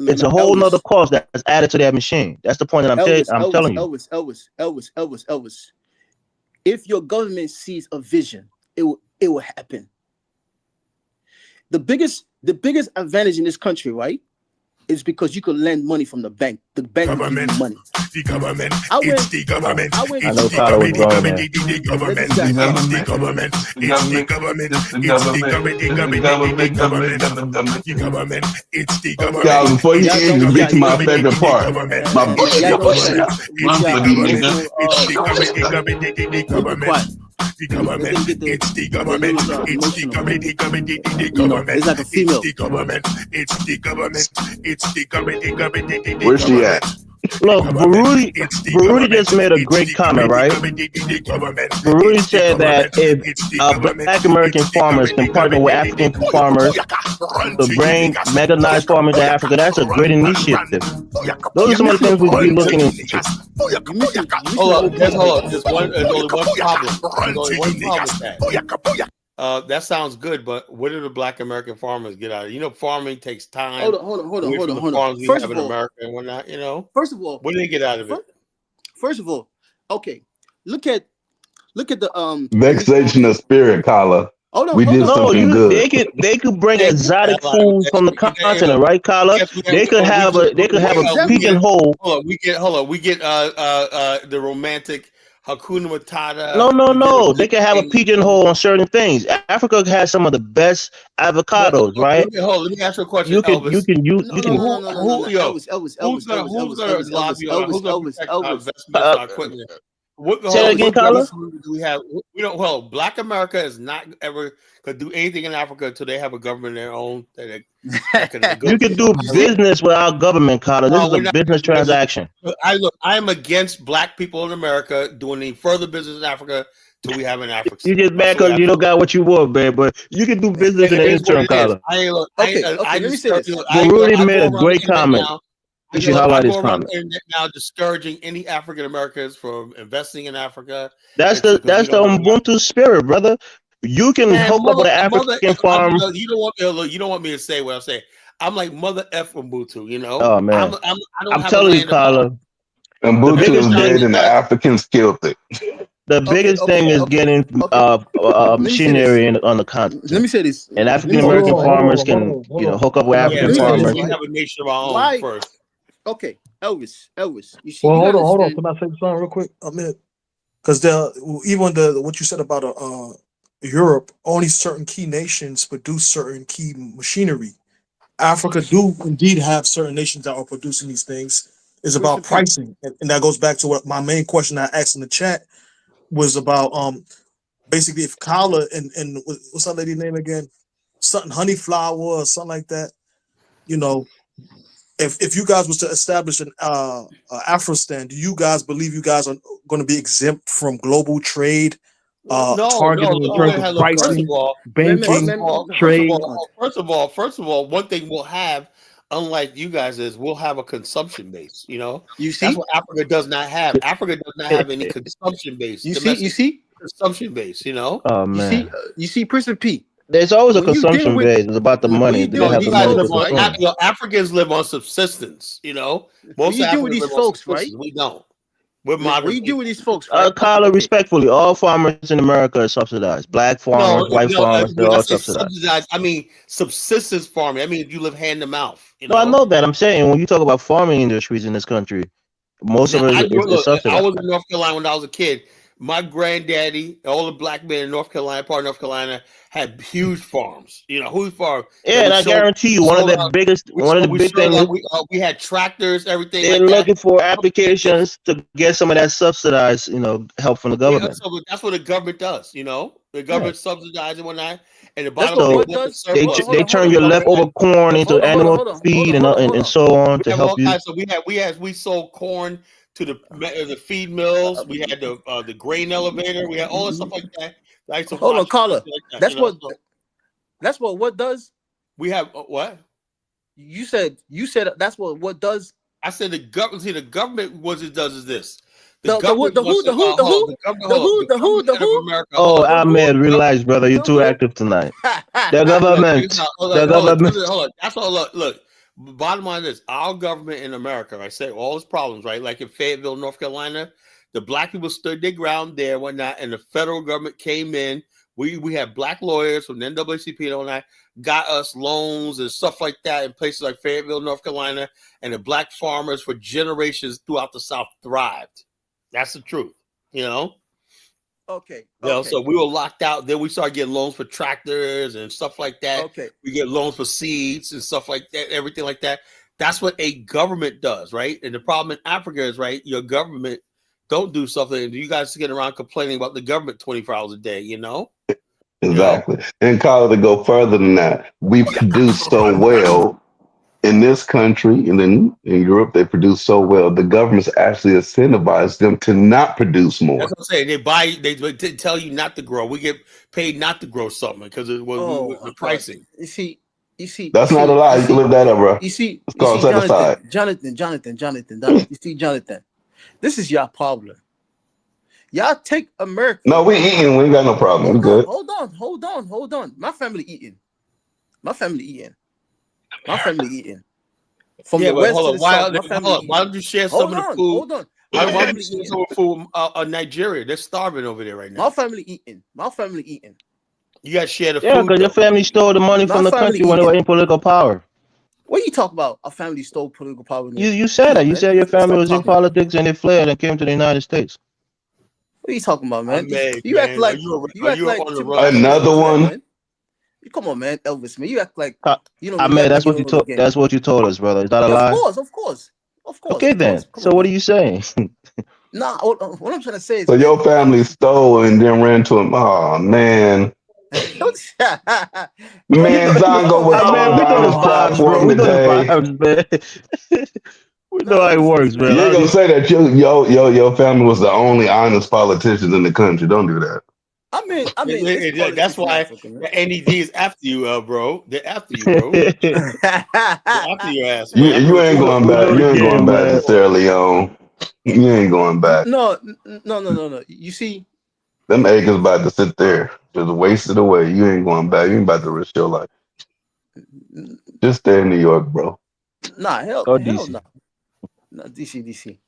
It's a whole nother cost that's added to that machine. That's the point that I'm telling you. Elvis. If your government sees a vision, it will happen. The biggest advantage in this country, right, is because you could lend money from the bank. The bank will give you money. The government, it's the government, I know Carlo was wrong, man. the government, it's the government, it's the government, it's the government. Guys, before you even get to my favorite part, my the government. the government. It's the government. It's the government. The government. It's like a female. It's the government. It's the government. It's the government. Where's she at? Look, Baruti just made a great comment, right? Baruti said that if Black American farmers can partner with African farmers to bring mechanized farming to Africa, that's a great initiative. Those are some of the things we should be looking into. Hold on. There's only one problem. There's only one problem with that. That sounds good, but what do the Black American farmers get out of it? You know, farming takes time. Hold on. Farms we First have of in all, America and whatnot, you know. First of all, What do they get out of it? First of all, okay. Look at the Vexation of spirit, Kala. We did something good. They could bring exotic food from the continent, right, Kala? They could have a pigeon hole. Hold on. We get the romantic Hakuna Matata. No. They can have a pigeonhole on certain things. Africa has some of the best avocados, right? Let me ask you a question. You can. Who's gonna lobby on? Who's gonna protect our investments, our equipment? Say that again, Kala. We have. We don't. Well, Black America is not ever gonna do anything in Africa until they have a government of their own. You can do business without government, Kala. This is a business transaction. I am against Black people in America doing any further business in Africa till we have an Africa. You just mad because you don't got what you want, man. But you can do business in the interim, Kala. Let me say this. Baruti made a great comment. You should highlight his comment. Now discouraging any African Americans from investing in Africa. That's the Ubuntu spirit, brother. You can hook up with an African farm. You don't want me to say what I'm saying. I'm like mother F Ubuntu, you know. Oh man, I'm telling you, Kala. Ubuntu is dead and the Africans killed it. The biggest thing is getting machinery on the continent. Let me say this. And African American farmers can, hook up with African farmers. We have a nation of our own first. Okay, Elvis. You see, well, hold on. Can I say something real quick? A minute, because even what you said about Europe, only certain key nations produce certain key machinery. Africa do indeed have certain nations that are producing these things. It's about pricing, and that goes back to what my main question I asked in the chat was about. Basically, if Kala and what's that lady name again? Something Honeyflower or something like that. If you guys was to establish an Afristan, do you guys believe you guys are going to be exempt from global trade, targeting in terms of pricing, banking, trade? First of all, one thing we'll have, unlike you guys, is we'll have a consumption base. You see, that's what Africa does not have. Africa does not have any consumption base. You see, consumption base. Oh man, you see, Prince P. There's always a consumption base. It's about the money. Africans live on subsistence. Most Africans with these folks, right? We don't. We're moderate. What do you do with these folks? Right? Kala, respectfully, all farmers in America are subsidized. Black farmers, white farmers, they're all subsidized. I mean, subsistence farming. I mean, you live hand to mouth. No, I know that. I'm saying when you talk about farming industries in this country, most of it is subsidized. I was in North Carolina when I was a kid. My granddaddy, all the Black men in North Carolina, part of North Carolina, had huge farms. Huge farms. Yeah, and I guarantee you, one of the big things. We had tractors, everything. They're looking for applications to get some of that subsidized, help from the government. Yeah, so that's what the government does. The government subsidizes and whatnot. And the bottom they turn your leftover corn into animal feed and so on to help you. So we sold corn to the feed mills. We had the grain elevator. We had all this stuff like that. Hold on, Kala. That's what does. We have what? You said that's what does. I said the government. See, the government what it does is this. The who? Oh, Ahmed, relax, brother. You're too active tonight. The government. The government. That's all. Look. Bottom line is our government in America. I say all its problems, right? Like in Fayetteville, North Carolina, the Black people stood their ground there, whatnot, and the federal government came in. We had Black lawyers from the NAACP and all that, got us loans and stuff like that in places like Fayetteville, North Carolina, and the Black farmers for generations throughout the South thrived. That's the truth, Okay. So we were locked out. Then we started getting loans for tractors and stuff like that. Okay. We get loans for seeds and stuff like that, everything like that. That's what a government does, right? And the problem in Africa is, right, your government don't do something, you guys get around complaining about the government 24 hours a day, you know? Exactly. And Carla, to go further than that, we produce so well in this country, and then in Europe, they produce so well. The government's actually incentivized them to not produce more. That's what I'm saying. They tell you not to grow. We get paid not to grow something because it was the pricing. You see. That's not a lie. You can live that up, bro. You see, It's called set aside. Jonathan. You see, Jonathan. This is your problem. Y'all take America. No, we eating. We ain't got no problem. We good. Hold on. My family eating. From Yeah, the but west hold to on. the south. Why don't you share some of the food? Hold on. Why don't you share some of the food of Nigeria? They're starving over there right now. My family eating. You got to share the food. Yeah, because your family stole the money from the country when they were in political power. What are you talking about? A family stole political power. You said that. You said your family was in politics and they fled and came to the United States. What are you talking about, man? You act like another one. Man. Come on, man, Elvis, man. You act like you know. That's what you told. That's what you told us, brother. Is that a lie? Of course. Okay, then. So what are you saying? Nah, what I'm trying to say is. So your family stole and then ran to him. Oh man. Man, Zongo was on the platform today. We know how it works, man. You ain't gonna say that your family was the only honest politicians in the country. Don't do that. I mean, that's why NED is after you, bro. They're after you, bro. They're after your ass. Man. You ain't going back. You ain't going back to Sierra Leone. You ain't going back. No. You see, them acres about to sit there, just wasted away. You ain't going back. You ain't about to risk your life. Just stay in New York, bro. Nah, hell DC. no. No, DC.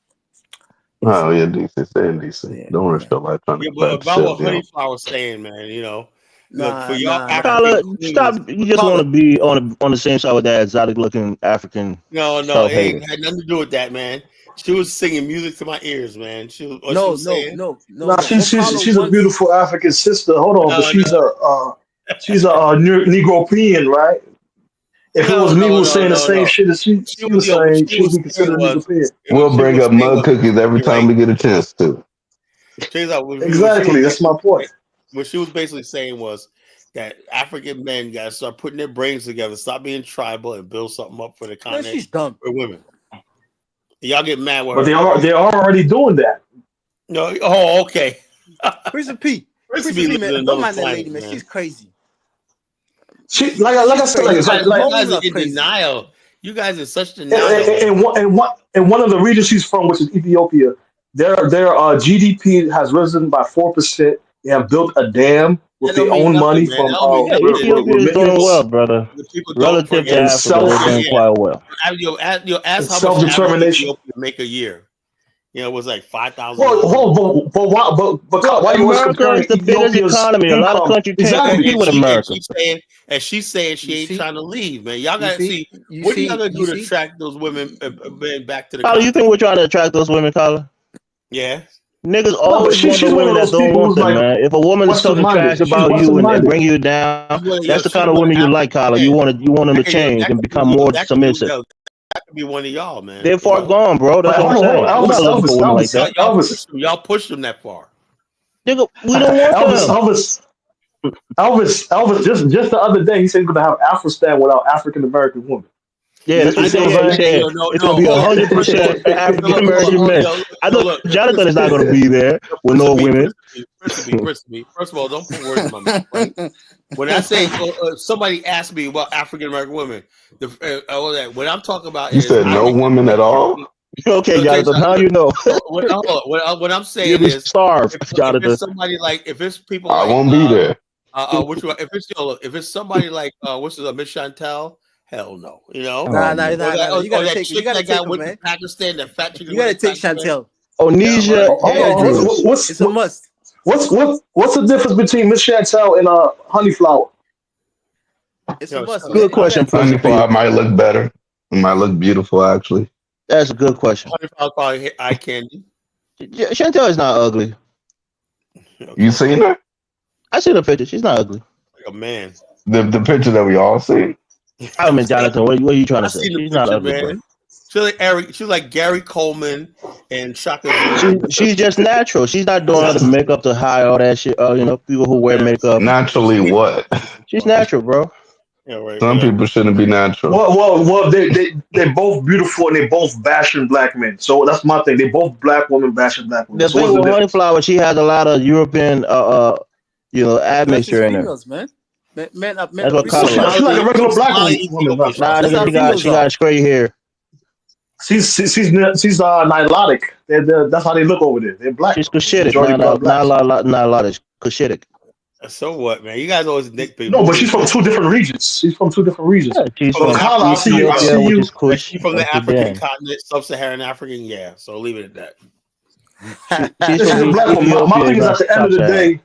Oh yeah, DC. Stay in DC. Yeah, don't risk your life trying to. But about what Honeyflower was saying, man, you know. Look, for y'all African stop. You just want to be on the same side with that exotic looking African. No, it ain't had nothing to do with that, man. She was singing music to my ears, man. No. She's a beautiful African sister. Hold on, but she's a Negropean, right? If it was me who was saying the same shit as she was saying, she would be considered a Negropean. We'll bring up mud cookies every time we get a chance to. Exactly, that's my point. What she was basically saying was that African men got to start putting their brains together, stop being tribal, and build something up for the continent. Man, she's dumb. For women. Y'all get mad with her. But they're already doing that. No, oh, okay. Prison P, man, don't mind that lady, man. She's crazy. She like I said, you guys are in denial. You guys are such denial. And one of the regions she's from, which is Ethiopia, their GDP has risen by 4%. They have built a dam with their own money from Ethiopia is doing well, brother. Relative to Africa, they're doing quite well. Ask how much Ethiopia make a year. You know, it was like 5,000. But why you America is the biggest economy. A lot of countries can't compete with America. And she's saying she ain't trying to leave, man. Y'all gotta see what y'all gonna do to attract those women back to the. Carla, you think we're trying to attract those women, Carla? Yeah. Niggas always want the women that don't want them, man. If a woman is talking trash about you and they bring you down, that's the kind of women you like, Carla. You want them to change and become more submissive. That could be one of y'all, man. They're far gone, bro. That's what I'm saying. We're not looking for women like that. Y'all push them that far. Nigga, we don't want them. Elvis, just the other day, he said he's going to have Afristan without African American women. Yeah, that's what he said. It's going to be 100% African American men. I know Jonathan is not going to be there with no women. First of all, don't put words in my mouth. Right? When I say somebody asked me about African American women, what I'm talking about is said no woman at all. Okay, Jonathan, how do you know? What I'm saying is, starved, Jonathan. If it's somebody like, if it's people, I like, won't be there. If it's somebody like what's it, Miss Chantel. Hell no, you know. Nah. You gotta take her, man. Pakistan, that fat chick. You gotta take Chantel. Onisha. It's a must. What's the difference between Miss Chantel and Honeyflower? It's a must. Good question. Honeyflower might look better. It might look beautiful, actually. That's a good question. Honeyflower probably eye candy. Chantel is not ugly. You seen her? I seen her picture. She's not ugly. Like a man. The picture that we all seen. I mean, Jonathan, what are you trying to say? She's not ugly, man. She's like Gary Coleman and Shaka Zulu. She's just natural. She's not doing all the makeup to hide all that shit. You know, people who wear makeup. Naturally, what? She's natural, bro. Yeah, right. Some people shouldn't be natural. Well, they're both beautiful and they both bashing black men. So that's my thing. They both black women bashing black women. The So thing what's the with difference? Honeyflower, she has a lot of European, admixture in her. Females, man. Men That's what She's color. like a regular black Somali woman. Ethiopian. Nah, nigga, she got straight hair. She's Nilotic. That's how they look over there. They're black. She's Cushitic, Majority not black. a lot. It's Cushitic. So what, man? You guys always nick people. No, but she's from two different regions. She's from two different regions. Yeah, she's So from Kala, I see you. I Ethiopia, see which you. is Kush. She's from the and African Sudan. continent, sub-Saharan African. Yeah, so leave it at that. She's This is from a black woman. My Ethiopia, thing is, not at the end of the Sub-Saharan. day,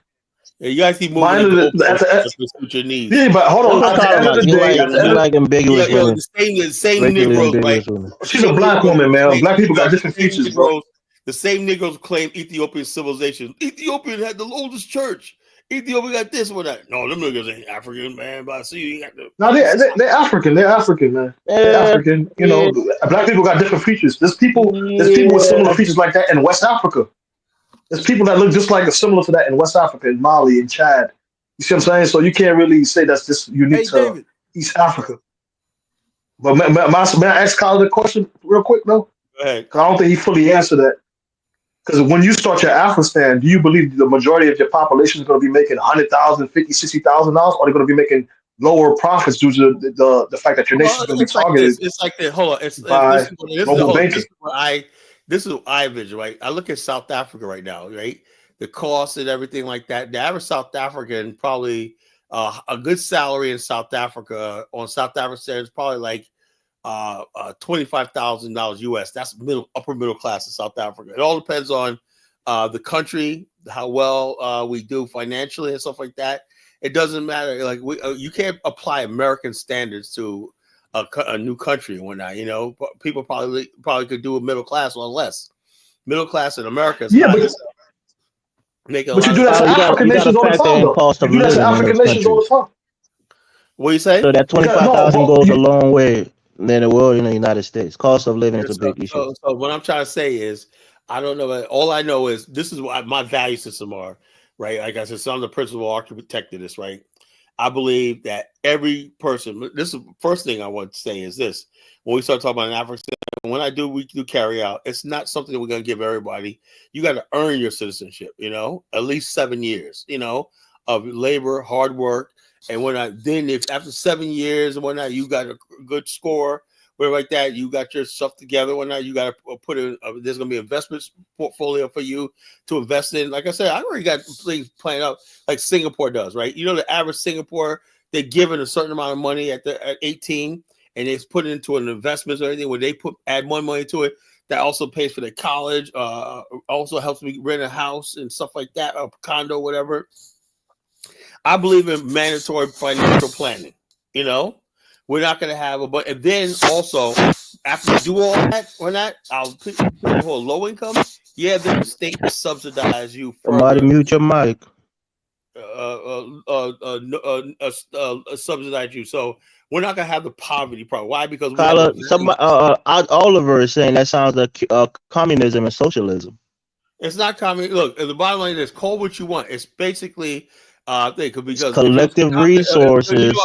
Yeah, you guys keep moving my the end of the, goalposts to suit your needs. yeah, but hold on. That's At what the I'm end of talking the about. day, You at the end like of, ambiguous Yo, women. the same Racially Negroes, ambiguous right? women. she's a black woman, man. Black people got different features, bro. The same Negroes claim Ethiopian civilization. Ethiopian had the oldest church. Ethiopia got this one that. No, them niggas ain't African, man. But I see you got the. No, they're African. They're African, man. They're African. You know, black people got different features. There's people with similar features like that in West Africa. There's people that look just like similar to that in West Africa, in Mali, in Chad. You see what I'm saying? So you can't really say that's just unique to David. East Africa. But may I ask Kyle the question real quick, though? Go ahead. Because I don't think he fully answered that. Because when you start your Afghanistan, do you believe the majority of your population is going to be making $100,000, $50,000, $60,000, or are they going to be making lower profits due to the fact that your nation is going to be targeted? It's like this. Hold on. By global banking. This is what I envision, right? I look at South Africa right now, right? The cost and everything like that. The average South African probably a good salary in South Africa on South Africa standards probably like $25,000 US. That's upper middle class in South Africa. It all depends on the country, how well we do financially and stuff like that. It doesn't matter. Like you can't apply American standards to a new country and whatnot. You know, people probably could do a middle class or less. Middle class in America is But you do that to African nations all the time, though. You do that to African nations all the time. What you say? So that 25,000 goes a long way than it will in the United States. Cost of living is a big issue. So what I'm trying to say is, I don't know. All I know is this is what my value system are, right? Like I said, so I'm the principal architect of this, right? I believe that every person. This is the first thing I want to say is this: when we start talking about an African, we do carry out. It's not something that we're going to give everybody. You got to earn your citizenship. You know, at least 7 years. You know, of labor, hard work. And then if after 7 years and whatnot, you got a good score, whatever like that, you got your stuff together, whatnot, you got to put in, there's going to be an investment portfolio for you to invest in. Like I said, I already got things planned out like Singapore does, right? You know, the average Singapore, they're given a certain amount of money at 18 and it's put into an investment or anything where they add more money to it. That also pays for their college, also helps me rent a house and stuff like that, a condo, whatever. I believe in mandatory financial planning. You know, we're not going to have and then also after you do all that or not, I'll put people who are low income. Yeah, then the state will subsidize you. Somebody mute your mic. Subsidize you. So we're not going to have the poverty problem. Why? Because Oliver is saying that sounds like communism and socialism. It's not communism. Look, the bottom line is call what you want. It's basically. Because collective resources.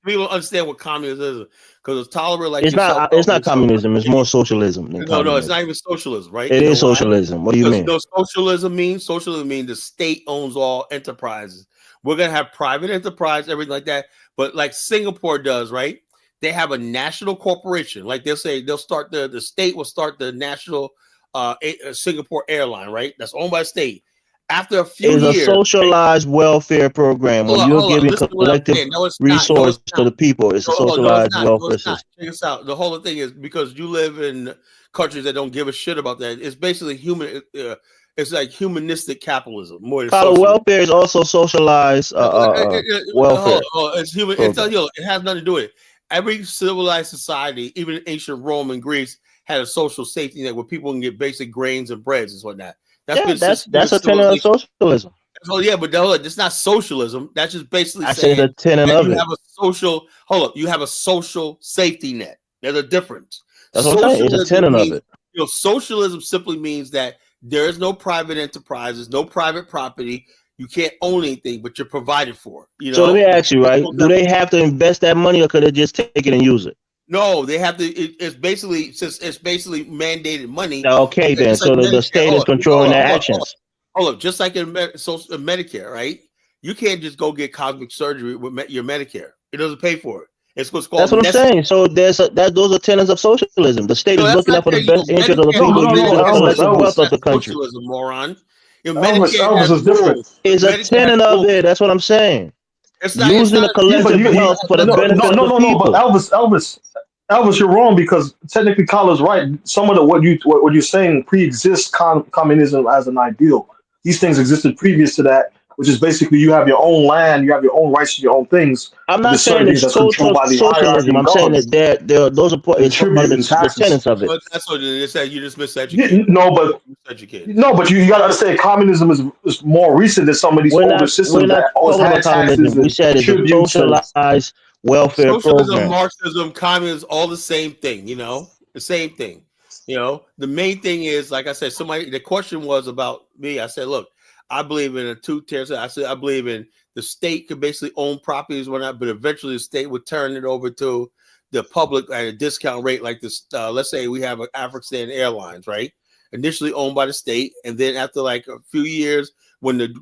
People understand what communism is because it's tolerant. Like it's not communism. It's more socialism. No, it's not even socialism, right? It is socialism. What do you mean? Socialism means the state owns all enterprises. We're gonna have private enterprise, everything like that. But like Singapore does, right? They have a national corporation. Like they'll start the state will start the national Singapore airline, right? That's owned by the state. After a few years, it's a socialized welfare program where you're giving collective resources to the people. It's a socialized welfare system. Check this out. The whole thing is because you live in countries that don't give a shit about that. It's basically human. It's like humanistic capitalism more than welfare is also socialized welfare. It's human. It has nothing to do with it. Every civilized society, even ancient Rome and Greece, had a social safety net where people can get basic grains and breads and whatnot. That's a tenet of socialism. Oh yeah, but it's not socialism. That's just basically saying the tenet of you have a social. You have a social safety net. There's a difference. That's what I'm saying. It's a tenet of means, it. socialism simply means that there is no private enterprises, no private property. You can't own anything, but you're provided for. So let me ask you, right? Do they have to invest that money, or could they just take it and use it? No, they have to. It's basically mandated money. Okay, then. So the state is controlling their actions. Hold up, just like in Medicare, right? You can't just go get cosmetic surgery with your Medicare. It doesn't pay for it. It's what's called. That's what I'm saying. So those are tenets of socialism. The state is looking out for the best interest of the people, using the collective wealth of the country. Socialism, moron. Elvis is different. It's a tenet of it. That's what I'm saying. Using the collective wealth for the benefit of the people. But Elvis, you're wrong, because technically Kyle's right. Some of what you're saying pre-exists communism as an ideal. These things existed previous to that, which is basically you have your own land, you have your own rights to your own things. I'm not saying it's socialism. I'm saying that those are part of the tenets of it. That's what it is. You just miseducated. No, but you got to understand, communism is more recent than some of these older systems that always had taxes. We said it's a socialized welfare program. Marxism, communism, all the same thing. The same thing. The main thing is, like I said, the question was about me. I said, look, I believe in a two-tier. I said I believe in the state could basically own properties, whatnot, but eventually the state would turn it over to the public at a discount rate, like this. Let's say we have an African Airlines, right? Initially owned by the state, and then after like a few years, when the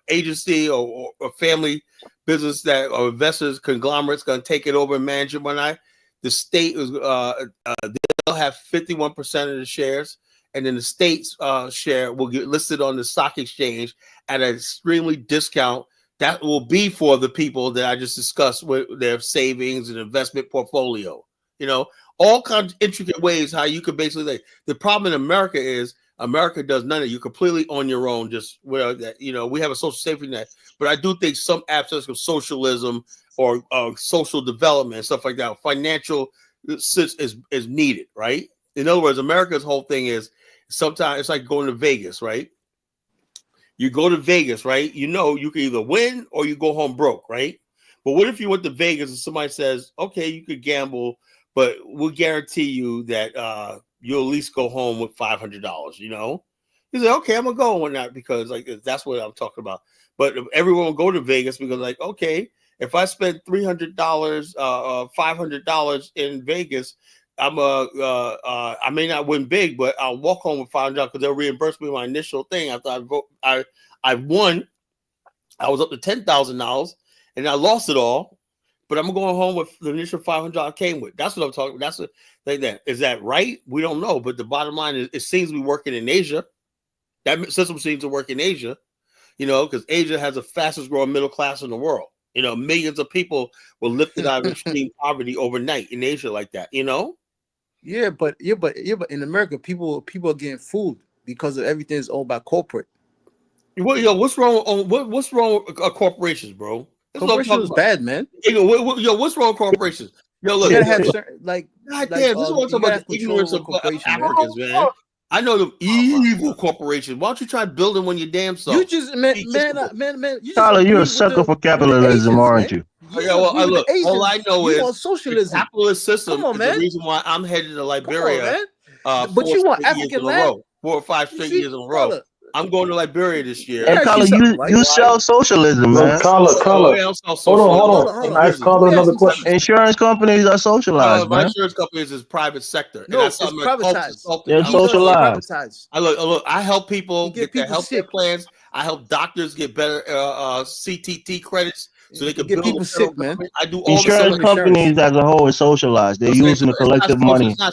agency or family business that or investors conglomerates going to take it over and manage it, the state is they'll have 51% of the shares. And then the state's share will get listed on the stock exchange at an extremely discount. That will be for the people that I just discussed with their savings and investment portfolio. All kinds of intricate ways how you could basically. The problem in America is America does none of it. You're completely on your own. Just we have a social safety net, but I do think some aspects of socialism or social development and stuff like that, financial is needed, right? In other words, America's whole thing is. Sometimes it's like going to Vegas, right? You go to Vegas, right? You can either win or you go home broke, right? But what if you went to Vegas and somebody says, okay, you could gamble, but we'll guarantee you that you'll at least go home with $500, You say, okay, I'm going to go on that because that's what I'm talking about. But everyone will go to Vegas because okay, if I spend $300, $500 in Vegas, I may not win big, but I'll walk home with $500 because they'll reimburse me my initial thing after I won. I was up to $10,000 and I lost it all, but I'm going home with the initial $500 I came with. That's what I'm talking about. That's what like that. Is that right? We don't know, but the bottom line is it seems to be working in Asia. That system seems to work in Asia, because Asia has the fastest growing middle class in the world. Millions of people were lifted out of extreme poverty overnight in Asia like that. Yeah, but in America, people are getting food because of everything is owned by corporate. What's wrong? What's wrong with corporations, bro? Corporations is bad, man. What's wrong with corporations? Look, you gotta have certain, God damn, this is what I'm talking about. The ignorance of Africans, man. I know the evil corporations. Why don't you try building one your damn self? You just man. Tyler, you're a sucker for capitalism, aren't you? Look, all I know is socialism. Capitalist system is the reason why I'm headed to Liberia. But you want African land? 4 or 5 straight years in a row. I'm going to Liberia this year. And Carla, you sell socialism, man. Carla. Hold on. Ask Carla another question. Insurance companies are socialized, my man. insurance companies is private sector. No, it's privatized. They're socialized. I help people get their healthcare plans. I help doctors get better CTT credits so they can get people sick, man. I do all insurance companies as a whole is socialized. They're using the collective money to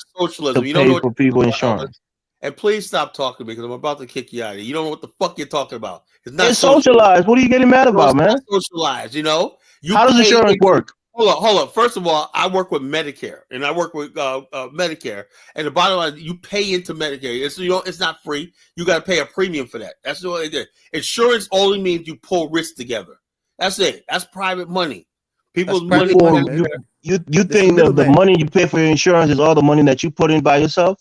pay for people insurance. And please stop talking to me because I'm about to kick you out of here. You don't know what the fuck you're talking about. It's socialized. What are you getting mad about, man? Socialized, How does insurance work? Hold on. First of all, I work with Medicare and I work with Medicare. And the bottom line, you pay into Medicare. It's not free. You got to pay a premium for that. That's what they did. Insurance only means you pull risks together. That's it. That's private money. People's money. You think that the money you pay for your insurance is all the money that you put in by yourself?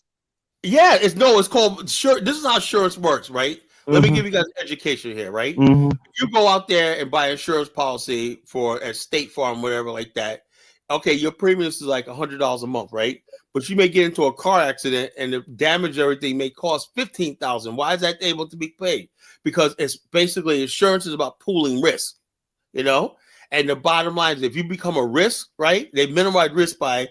Yeah, it's called this is how insurance works, right? Let me give you guys education here, right? If you go out there and buy an insurance policy for a State Farm, whatever like that, okay, your premiums is like $100 a month, right? But you may get into a car accident and the damage, everything may cost $15,000. Why is that able to be paid? Because it's basically insurance is about pooling risk, you know. And the bottom line is, if you become a risk, right? They minimize risk by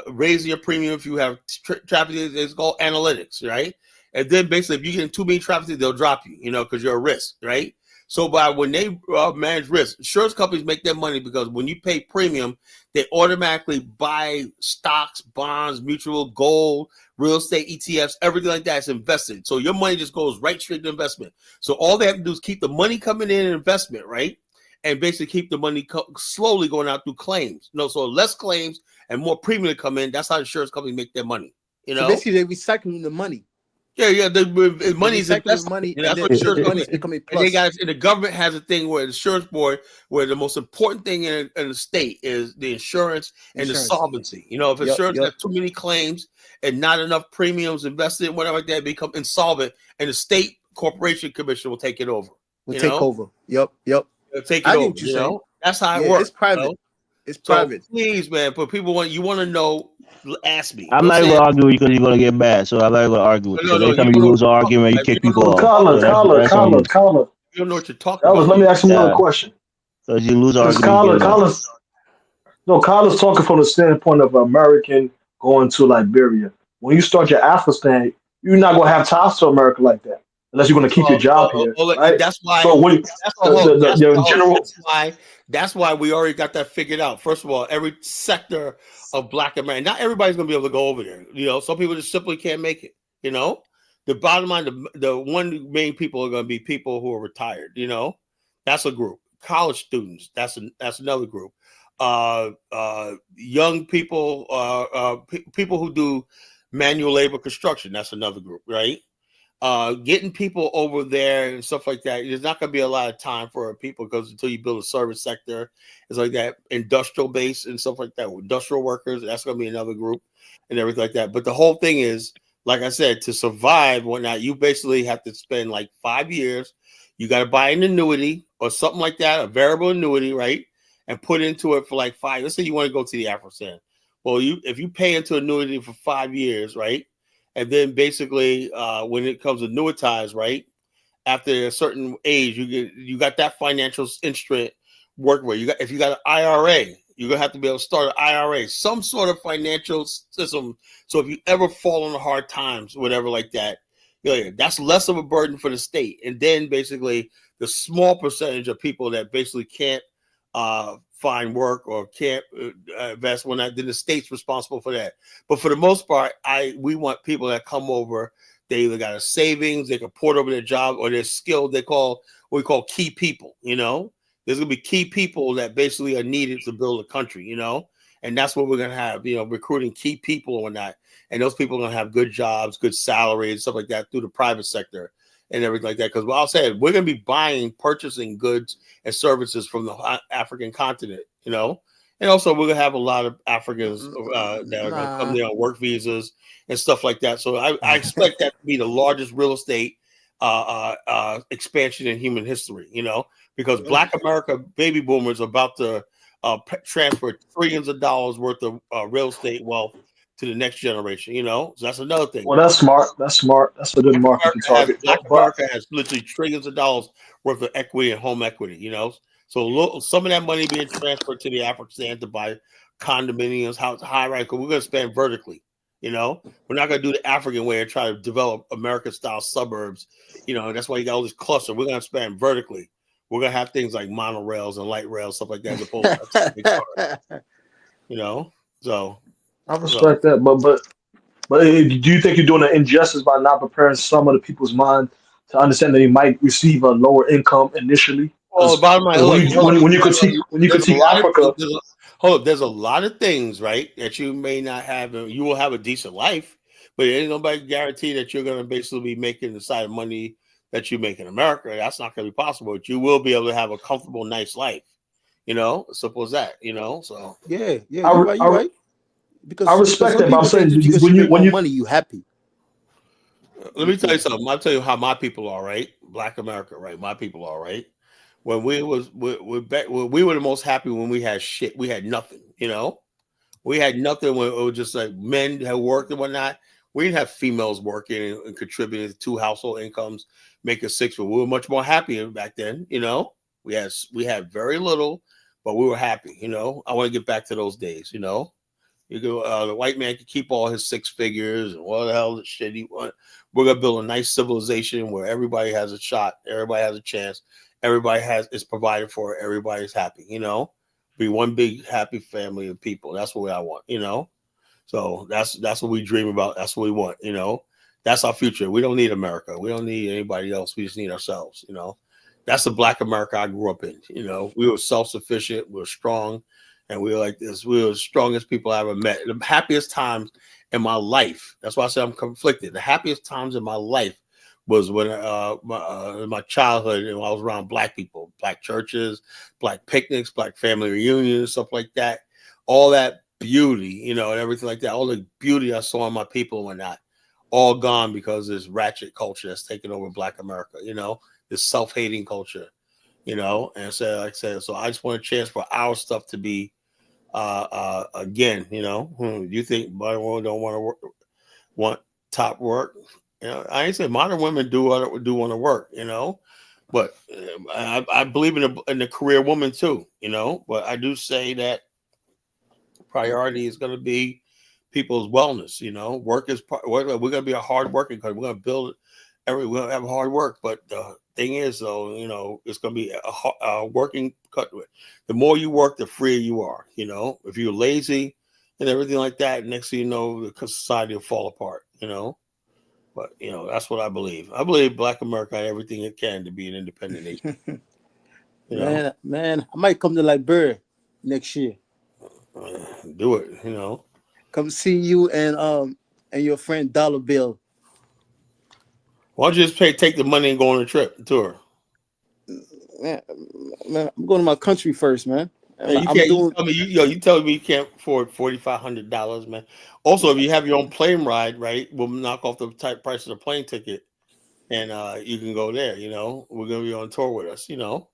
raising your premium. If you have traffic, it's called analytics, right? And then basically, if you get in too many traffic, they'll drop you, you know, because you're a risk, right? So by when they manage risk, insurance companies make their money because when you pay premium, they automatically buy stocks, bonds, mutual, gold, real estate, ETFs, everything like that is invested. So your money just goes right straight to investment. So all they have to do is keep the money coming in investment, right? And basically keep the money slowly going out through claims. No, so less claims and more premium to come in. That's how insurance companies make their money. You know, so basically they're recycling the money. Yeah, the money's invested. Money, And that's and what then insurance the companies. money's becoming And they plus. got. And the government has a thing where the insurance board, where the most important thing in the state is the insurance and the solvency. You know, if insurance has too many claims and not enough premiums invested, whatever like that, become insolvent, and the state corporation commission will take it over. Will take over. Yep. They'll take it over. You know, that's how it works. It's private. You know? It's So private. please, man, but people want to know. Ask me. I'm not even gonna argue with you because you're gonna get mad. So I'm not even gonna argue with you. Because every time you lose an argument, you kick people off. Collar. You don't know what you're talking about. Let me ask you another question. Because you lose an Because argument. Collar's talking from the standpoint of American going to Liberia. When you start your Afghanistan, you're not gonna have ties to America like that unless you're gonna keep your job here, right? That's why. So when That's why we already got that figured out. First of all, every sector of Black America, not everybody's gonna be able to go over there. You know, some people just simply can't make it. You know, the bottom line, the one main people are gonna be people who are retired. You know, that's a group. College students, that's another group. Young people, people who do manual labor construction, that's another group, right? Getting people over there and stuff like that, there's not going to be a lot of time for people because until you build a service sector, it's like that industrial base and stuff like that. Industrial workers, that's going to be another group and everything like that. But the whole thing is, like I said, to survive, whatnot, you basically have to spend like 5 years. You got to buy an annuity or something like that, a variable annuity, right? And put into it for like 5. Let's say you want to go to the Afghanistan. Well, if you pay into annuity for 5 years, right? And then basically, when it comes to annuitized, right, after a certain age, you got that financial instrument work where if you got an IRA, you're gonna have to be able to start an IRA, some sort of financial system. So if you ever fall on hard times, whatever like that, that's less of a burden for the state. And then basically, the small percentage of people that basically can't find work or can't invest, then the state's responsible for that. But for the most part, we want people that come over. They either got a savings, they can port over their job, or they're skilled. They call what we call key people. You know, there's gonna be key people that basically are needed to build a country. You know, and that's what we're gonna have. You know, recruiting key people or not, and those people are gonna have good jobs, good salaries, stuff like that through the private sector and everything like that. Because what I'll say, we're going to be purchasing goods and services from the African continent, you know, and also we're going to have a lot of Africans that are going to come there on work visas and stuff like that. So I expect that to be the largest real estate expansion in human history, you know, because Black America baby boomers are about to transfer trillions of dollars worth of real estate wealth to the next generation, you know. So that's another thing. Well, that's smart. That's a good market to target. Black America has literally trillions of dollars worth of equity and home equity, you know. So some of that money being transferred to the Afghanistan to buy condominiums, high rise, because we're going to spend vertically, you know. We're not going to do the African way and try to develop American-style suburbs, you know. That's why you got all this cluster. We're going to spend vertically. We're going to have things like monorails and light rails, stuff like that, as opposed to you know. So I respect that, but do you think you're doing an injustice by not preparing some of the people's mind to understand that they might receive a lower income initially? Well, bottom line, when you critique Africa, there's a lot of things, right, that you may not have. You will have a decent life, but ain't nobody guarantee that you're going to basically be making the side of money that you make in America. That's not going to be possible. But you will be able to have a comfortable, nice life. You know, simple as that. You know, so you're right. Because I respect that, but I'm saying because when you money, you happy. Let me tell you something. I'll tell you how my people are, right? Black America, right? My people are, right? when we were the most happy when we had shit. We had nothing, you know. We had nothing when it was just like men had worked and whatnot. We didn't have females working and contributing to 2 household incomes, making 6. But we were much more happy back then, you know. We had very little, but we were happy, you know. I want to get back to those days, you know. You go, the white man can keep all his 6 figures and what the hell shit he want. We're gonna build a nice civilization where everybody has a shot, everybody has a chance, everybody is provided for, everybody's happy, you know. Be one big happy family of people. That's what I want, you know. So that's what we dream about. That's what we want, you know. That's our future. We don't need America. We don't need anybody else. We just need ourselves, you know. That's the Black America I grew up in. You know, we were self-sufficient, we were strong, and we were like this. We were the strongest people I ever met. The happiest times in my life. That's why I said I'm conflicted. The happiest times in my life was when in my childhood, and I was around Black people, Black churches, Black picnics, Black family reunions, stuff like that. All that beauty, you know, and everything like that. All the beauty I saw in my people and whatnot, all gone because this ratchet culture that's taken over Black America, you know, this self-hating culture, you know. And so, like I said, so I just want a chance for our stuff to be again, you know. You think modern women don't want top work? You know, I ain't saying modern women do want to work, you know, but I believe in the career woman too, you know. But I do say that priority is going to be people's wellness. You know, work is we're going to be a hard working country. We're going to build we're going to have hard work. But the thing is, though, you know, it's going to be a working country. The more you work, the freer you are. You know, if you're lazy and everything like that, next thing you know, the society will fall apart. You know. But, you know, that's what I believe. I believe Black America had everything it can to be an independent nation. Man, I might come to Liberia next year. Do it, you know. Come see you and your friend Dollar Bill. Why don't you just take the money and go on a tour? Man, I'm going to my country first, man. Man, you tell me you can't afford $4,500, man. Also, if you have your own plane ride, right, we'll knock off the price of the plane ticket, and you can go there. You know, we're gonna be on tour with us. You know,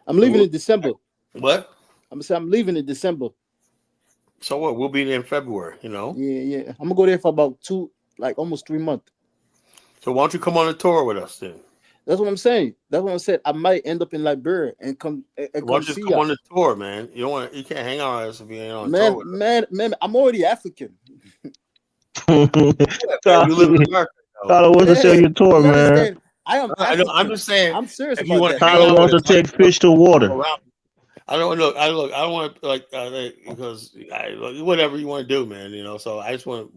I'm leaving in December. What? I'm leaving in December. So what? We'll be there in February. You know. Yeah. I'm gonna go there for about almost 3 months. So why don't you come on a tour with us then? That's what I'm saying. That's what I said. I might end up in Liberia and come. Why don't you just come on the tour, man? You can't hang out with us if you ain't on tour. With us. Man, I'm already African. You live in America. Tyler wants to sell your tour, man. I'm just saying. I'm serious if you about that. Tyler wants to take fish to water. I don't know. I don't want to because whatever you want to do, man. You know. So I just want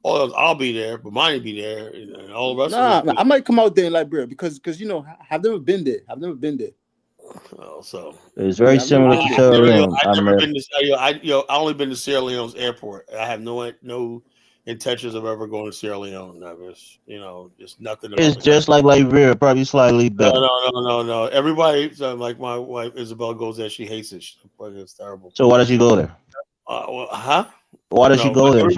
I'll be there, but mine will be there, and all the rest. I might come out there in Liberia because you know I've never been there. Oh, so it's very similar to Sierra Leone. I've never been to. I only been to Sierra Leone's airport. I have no intentions of ever going to Sierra Leone. Never, you know, just nothing. It's just like Liberia, probably slightly better. No. Everybody, like my wife Isabel, goes there. She hates it. It's terrible. So why does she go there? Why does she go there?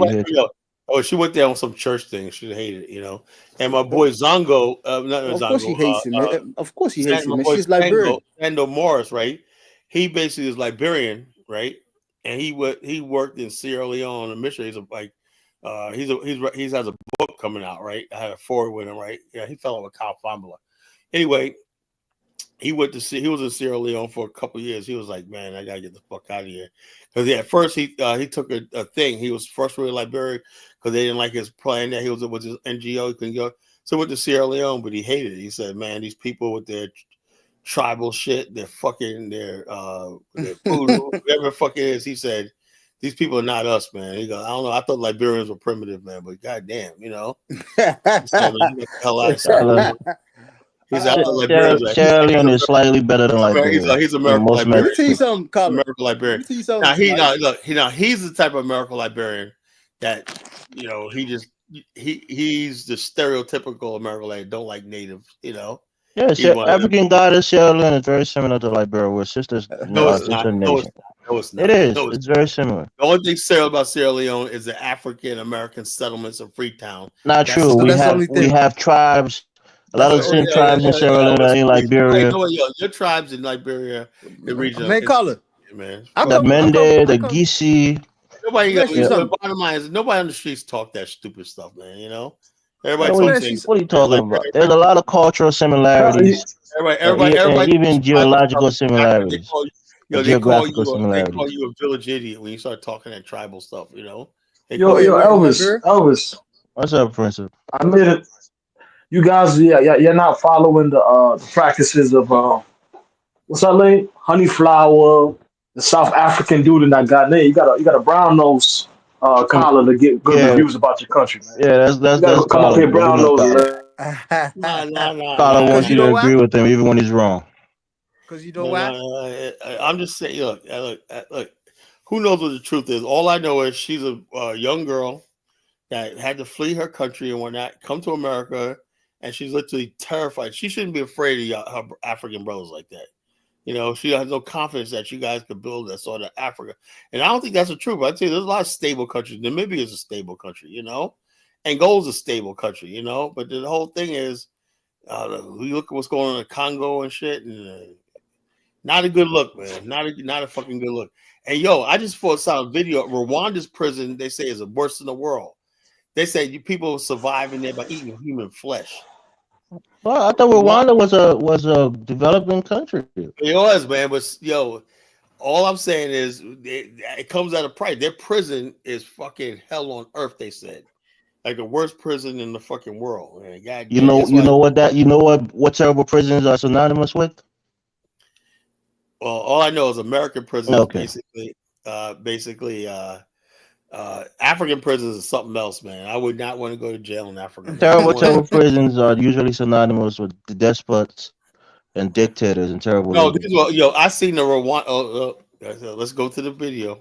She went there on some church thing. She hated it, you know. And my boy Zongo, of course he hates it, man. Of course he hates it, man. She's Liberian. Sando Morris, right? He basically is Liberian, right? And he worked in Sierra Leone, a missionary. He has a book coming out, right? I had a forward with him, right? Yeah, he fell out with Kyle Fambula. Anyway, he was in Sierra Leone for a couple of years. He was like, man, I gotta get the fuck out of here. Because at first he took a thing. He was first with Liberia because they didn't like his plan that he was with his NGO. He couldn't go. So went to Sierra Leone, but he hated it. He said, man, these people with their tribal shit, their voodoo, whatever the fuck it is. He said, these people are not us, man. He goes, I don't know. I thought Liberians were primitive, man, but goddamn, you know. He's out of Liberia. Sierra Leone is slightly better than Liberia. He's American Liberian. Let me tell you something, Colin. American Liberian. He's the type of American Liberian that, you know, he's the stereotypical American Liberian, don't like natives, you know. Yeah, African goddess Sierra Leone is very similar to Liberia. We're sisters. No, it's not. No, it's not. It is. It's very similar. The only thing about Sierra Leone is the African American settlements of Freetown. Not true. We have tribes A lot of the Oh, same tribes in Sierra Leone, in Liberia. Your tribes in Liberia, the region. Man, Carla, Man, The Mende, the Gisi. Nobody. Let me ask you something. Bottom line is nobody on the streets talk that stupid stuff, man. You know, everybody What talks things. are you talking about? There's a lot of cultural similarities. Everybody, And even geological similarities. They call Similarities. you a village idiot when you start talking that tribal stuff. You know. Yo, Elvis. What's up, Prince? I made it. You guys, you're not following the practices of what's that name? Honey flower, the South African dude in that guy name. You got a brown nose collar to get good reviews about your country, man. Yeah, that's you gotta come up here brown nose. Collar wants you to agree with him even when he's wrong. Because you know why? I'm just saying. Look. Who knows what the truth is? All I know is she's a young girl that had to flee her country and whatnot, come to America, and she's literally terrified. She shouldn't be afraid of her African brothers like that. You know, she has no confidence that you guys could build that sort of Africa. And I don't think that's the truth. But I tell you, there's a lot of stable countries. Namibia is a stable country, you know. Angola's a stable country, you know. But the whole thing is, we look at what's going on in Congo and shit, and not a good look, man. Not a fucking good look. And yo, I just saw a video. Rwanda's prison, they say, is the worst in the world. They say you people survive in there by eating human flesh. Well, I thought Rwanda was a developing country. It was, man. But yo, all I'm saying is it comes at a price. Their prison is fucking hell on earth. They said, like the worst prison in the fucking world. Man. God, You know what terrible prisons are synonymous with? Well, all I know is American prisons. Okay. Basically, African prisons is something else, man. I would not want to go to jail in Africa. Terrible prisons are usually synonymous with the despots and dictators and terrible. No, I seen the Rwanda. Let's go to the video.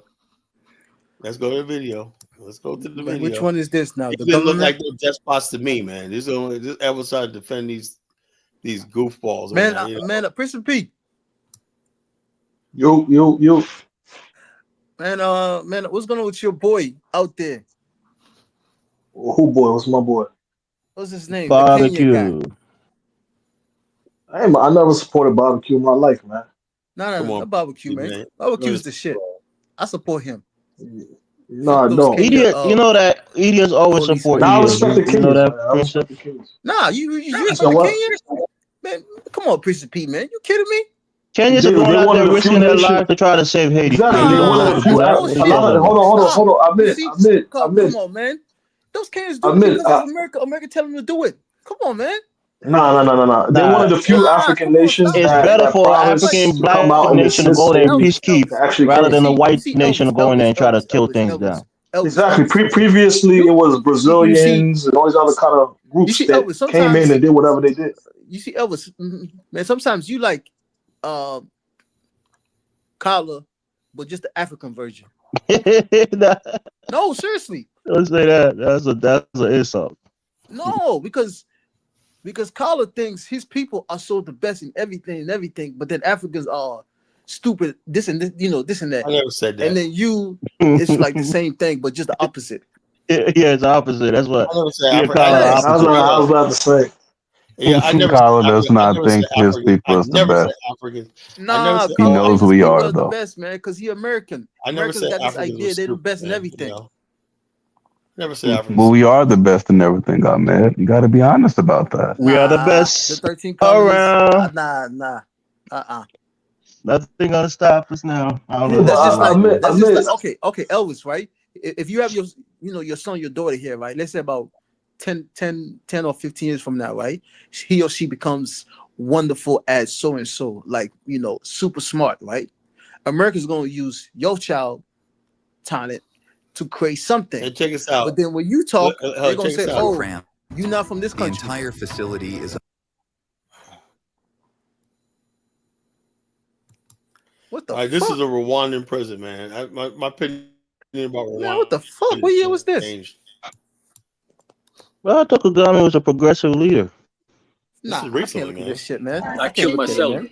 Let's go to the video. Which one is this now? It didn't look like they're despots to me, man. This ever trying to defend these goofballs, man. Prince and Pete. Yo. Man, what's going on with your boy out there? Who boy? What's my boy? What's his name? Barbecue. I never supported barbecue in my life, man. No, barbecue, man. Barbecue's the shit. I support him. No, I don't. You know that idiots always support you. I respect the Kenyans. You know that, Nah, you respect the Kenyans? Man, come on, Prince and Pete, man. You kidding me? Kenyans are going out there risking their life to try to save Haiti. Exactly. Hold on. Admit. Come on, man. Those Kenyans do it because America tell them to do it. Come on, man. No. They're one of the few African nations. It's better for an African black nation to go there and peacekeep rather than a white nation to go in there and try to kill things down. Exactly. Previously, it was Brazilians and all these other kind of groups that came in and did whatever they did. You see, Elvis, man, sometimes you like Kala, but just the African version. No, seriously. Don't say that. That's an insult. No, because Kala thinks his people are so the best in everything, but then Africans are stupid, this and this, this and that. I never said that. And then it's like the same thing, but just the opposite. Yeah, it's the opposite. That's what. I never said I was about to say. Yeah, Kala does not think his people is the best. Nah, he knows we are the best, man, because he American. Americans got this idea they're the best in everything. Never said Africans. Well, we are the best in everything, Ahmed. You got to be honest about that. We are the best. The 13 colonies. Around. Nah. Nothing gonna stop us now. That's just like okay, Elvis, right? If you have your son, your daughter here, right? Let's say about 10 or 15 years from now, right? He or she becomes wonderful as so and so, like super smart, right? America's gonna use your child talent to create something. Hey, check us out. But then when you talk, they're gonna say, "Oh, you're not from this country." The entire facility is. What the fuck? This is a Rwandan prison, man. My opinion about Rwanda. Man, what the fuck? What year was this? Changed. Well, I thought Kagame was a progressive leader. Nah, I can't look at this shit, man. I killed myself.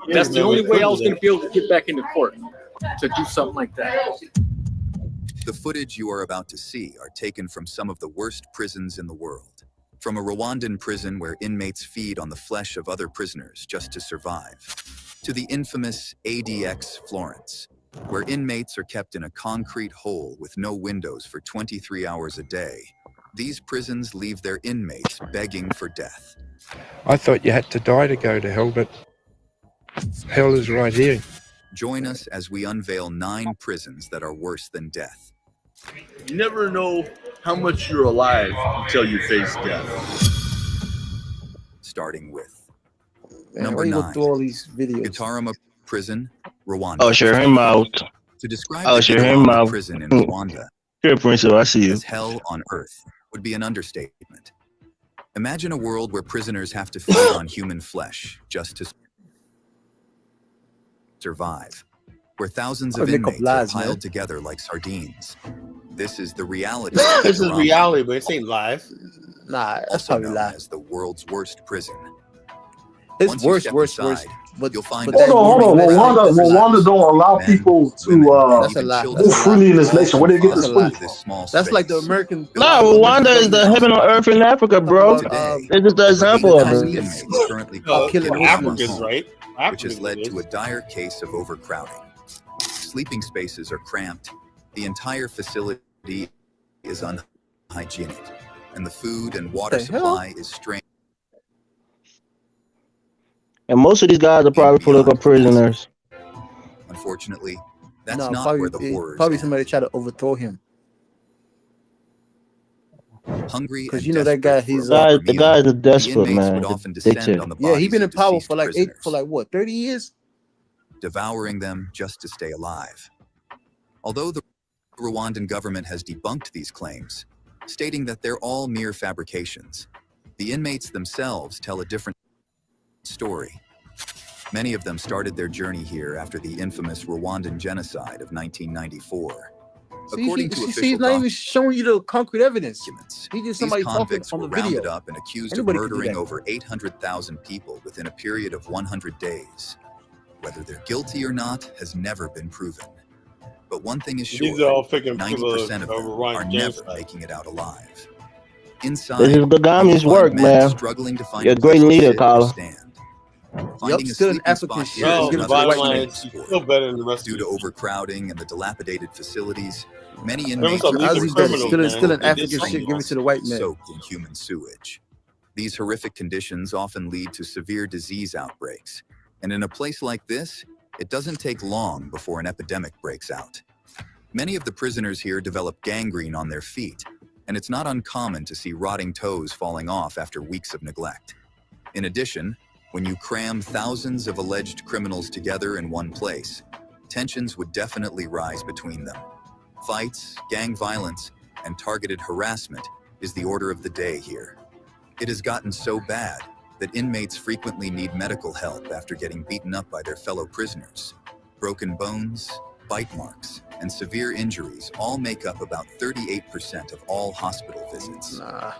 That's the only way I was going to be able to get back into court, to do something like that. The footage you are about to see are taken from some of the worst prisons in the world. From a Rwandan prison where inmates feed on the flesh of other prisoners just to survive, to the infamous ADX Florence, where inmates are kept in a concrete hole with no windows for 23 hours a day, these prisons leave their inmates begging for death. I thought you had to die to go to hell, but hell is right here. Join us as we unveil 9 prisons that are worse than death. You never know how much you're alive until you face death. Starting with Man, number why you go 9, through all these videos? Gitarama Prison, Rwanda. Oh, share him out. To describe Oh, the share him Gitarama out. prison in Rwanda Here, Prince, I see you. as hell on earth would be an understatement. Imagine a world where prisoners have to feed on human flesh just to survive, where thousands of Make up inmates lies, are piled man. together like sardines. This is the reality. This is reality, but it ain't live. Nah, that's Also probably known lie. as the world's worst prison. It's Once you worse, step worse. inside, But you'll find but Hold on. Rwanda don't allow men, people women, to and that's a even lie. children, move freely in this all nation. Where they get That's this a freely lie. to this small That's like the space. American. No, Rwanda is the heaven on earth in Africa, bro. Today, It's just the over example of 8,000 it. inmates currently No, call killing it Africans, home, right? which has Africans led it to a is. dire case of overcrowding. Sleeping spaces are cramped, the entire facility is unhygienic, and the food and water The hell? supply is strained And most of these guys are probably political beyond capacity. prisoners. Unfortunately, that's No, not probably where the horrors probably end. somebody tried to overthrow him Hungry because and you know that guy. desperate for a He's proper The meal, guys are the desperate, inmates man. would They're often descend addicted. on the yeah. He bodies been in of power deceased for like prisoners, what 30 years? devouring them just to stay alive. Although the Rwandan government has debunked these claims, stating that they're all mere fabrications, the inmates themselves tell a different story. Many of them started their journey here after the infamous Rwandan genocide of 1994. According to See, official he's not even showing you the concrete evidence. documents, He just these somebody talking convicts on were the video. rounded up and accused Anybody of could do murdering that. over 800,000 people within a period of 100 days. Whether they're guilty or not has never been proven. But one thing is sure, These are all freaking 90% of them Rwandan are never genocide. making it out alive. This Inside, is you will Kagami's find work, men man. struggling to find You're a a great place to leader, sit or Kala. stand. Yup, Finding a still an sleeping African spot shit here and No, is give the it to the another bottom white line man. is tremendous he's sport. still better than the rest Due of to you. overcrowding and the dilapidated facilities, many Remember inmates some are How's legal he better? forced to criminals, sleep Still man. an in They did African open something shit. Give it wrong. to the white man. soaked in human sewage. These horrific conditions often lead to severe disease outbreaks, and in a place like this, it doesn't take long before an epidemic breaks out. Many of the prisoners here develop gangrene on their feet, and it's not uncommon to see rotting toes falling off after weeks of neglect. In addition, when you cram thousands of alleged criminals together in one place, tensions would definitely rise between them. Fights, gang violence, and targeted harassment is the order of the day here. It has gotten so bad that inmates frequently need medical help after getting beaten up by their fellow prisoners. Broken bones, bite marks, and severe injuries all make up about 38% of all hospital visits. Nah.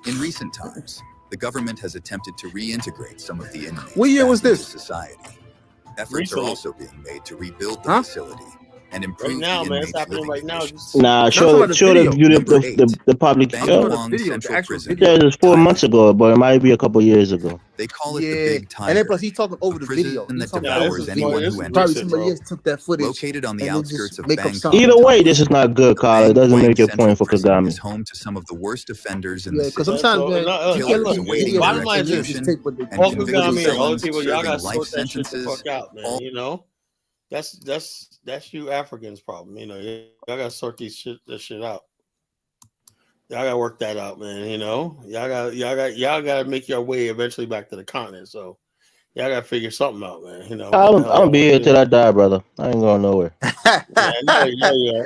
In recent times, the government has attempted to reintegrate some of the inmates What year back was into this? society. Efforts Recently. are also being made to rebuild the Huh? facility and Right improve now, the man, it's inmates' happening living right now. conditions. Nah, No, I'm talking show about the the video. view Number the 8, the public. I'm talking about the Bangkok video, the Central actual Prison, video. It was 4 months Thailand. ago, but it might be a couple years ago. They call it the Yeah, Big and Tiger, then plus he's talking a over the video. prison He's that talking Nah, this devours is more. anyone This who is enters probably it. recent, somebody bro. else took that footage Located on the and then outskirts just of make up Bangkok, something. Either way, this is not good, the Kyle. It doesn't Bang make your Central point for Prison Kagami. is home to some of the worst offenders in Yeah, the because city. Yeah, sometimes, so man, no, you look, can't Killers look look, awaiting the videos bottom and line is just this: execution take what they and Paul what they convicted Kagami and all the felons people, y'all serving gotta life sort that shit the sentences. fuck out, man. All You know, that's you Africans' problem. You know, y'all gotta sort this shit out. Y'all gotta work that out, man. You know, y'all gotta make your way eventually back to the continent. So y'all gotta figure something out, man. You know, what the I'm hell gonna y'all be want here to till do? I die, brother. I ain't going nowhere. Yeah, yeah.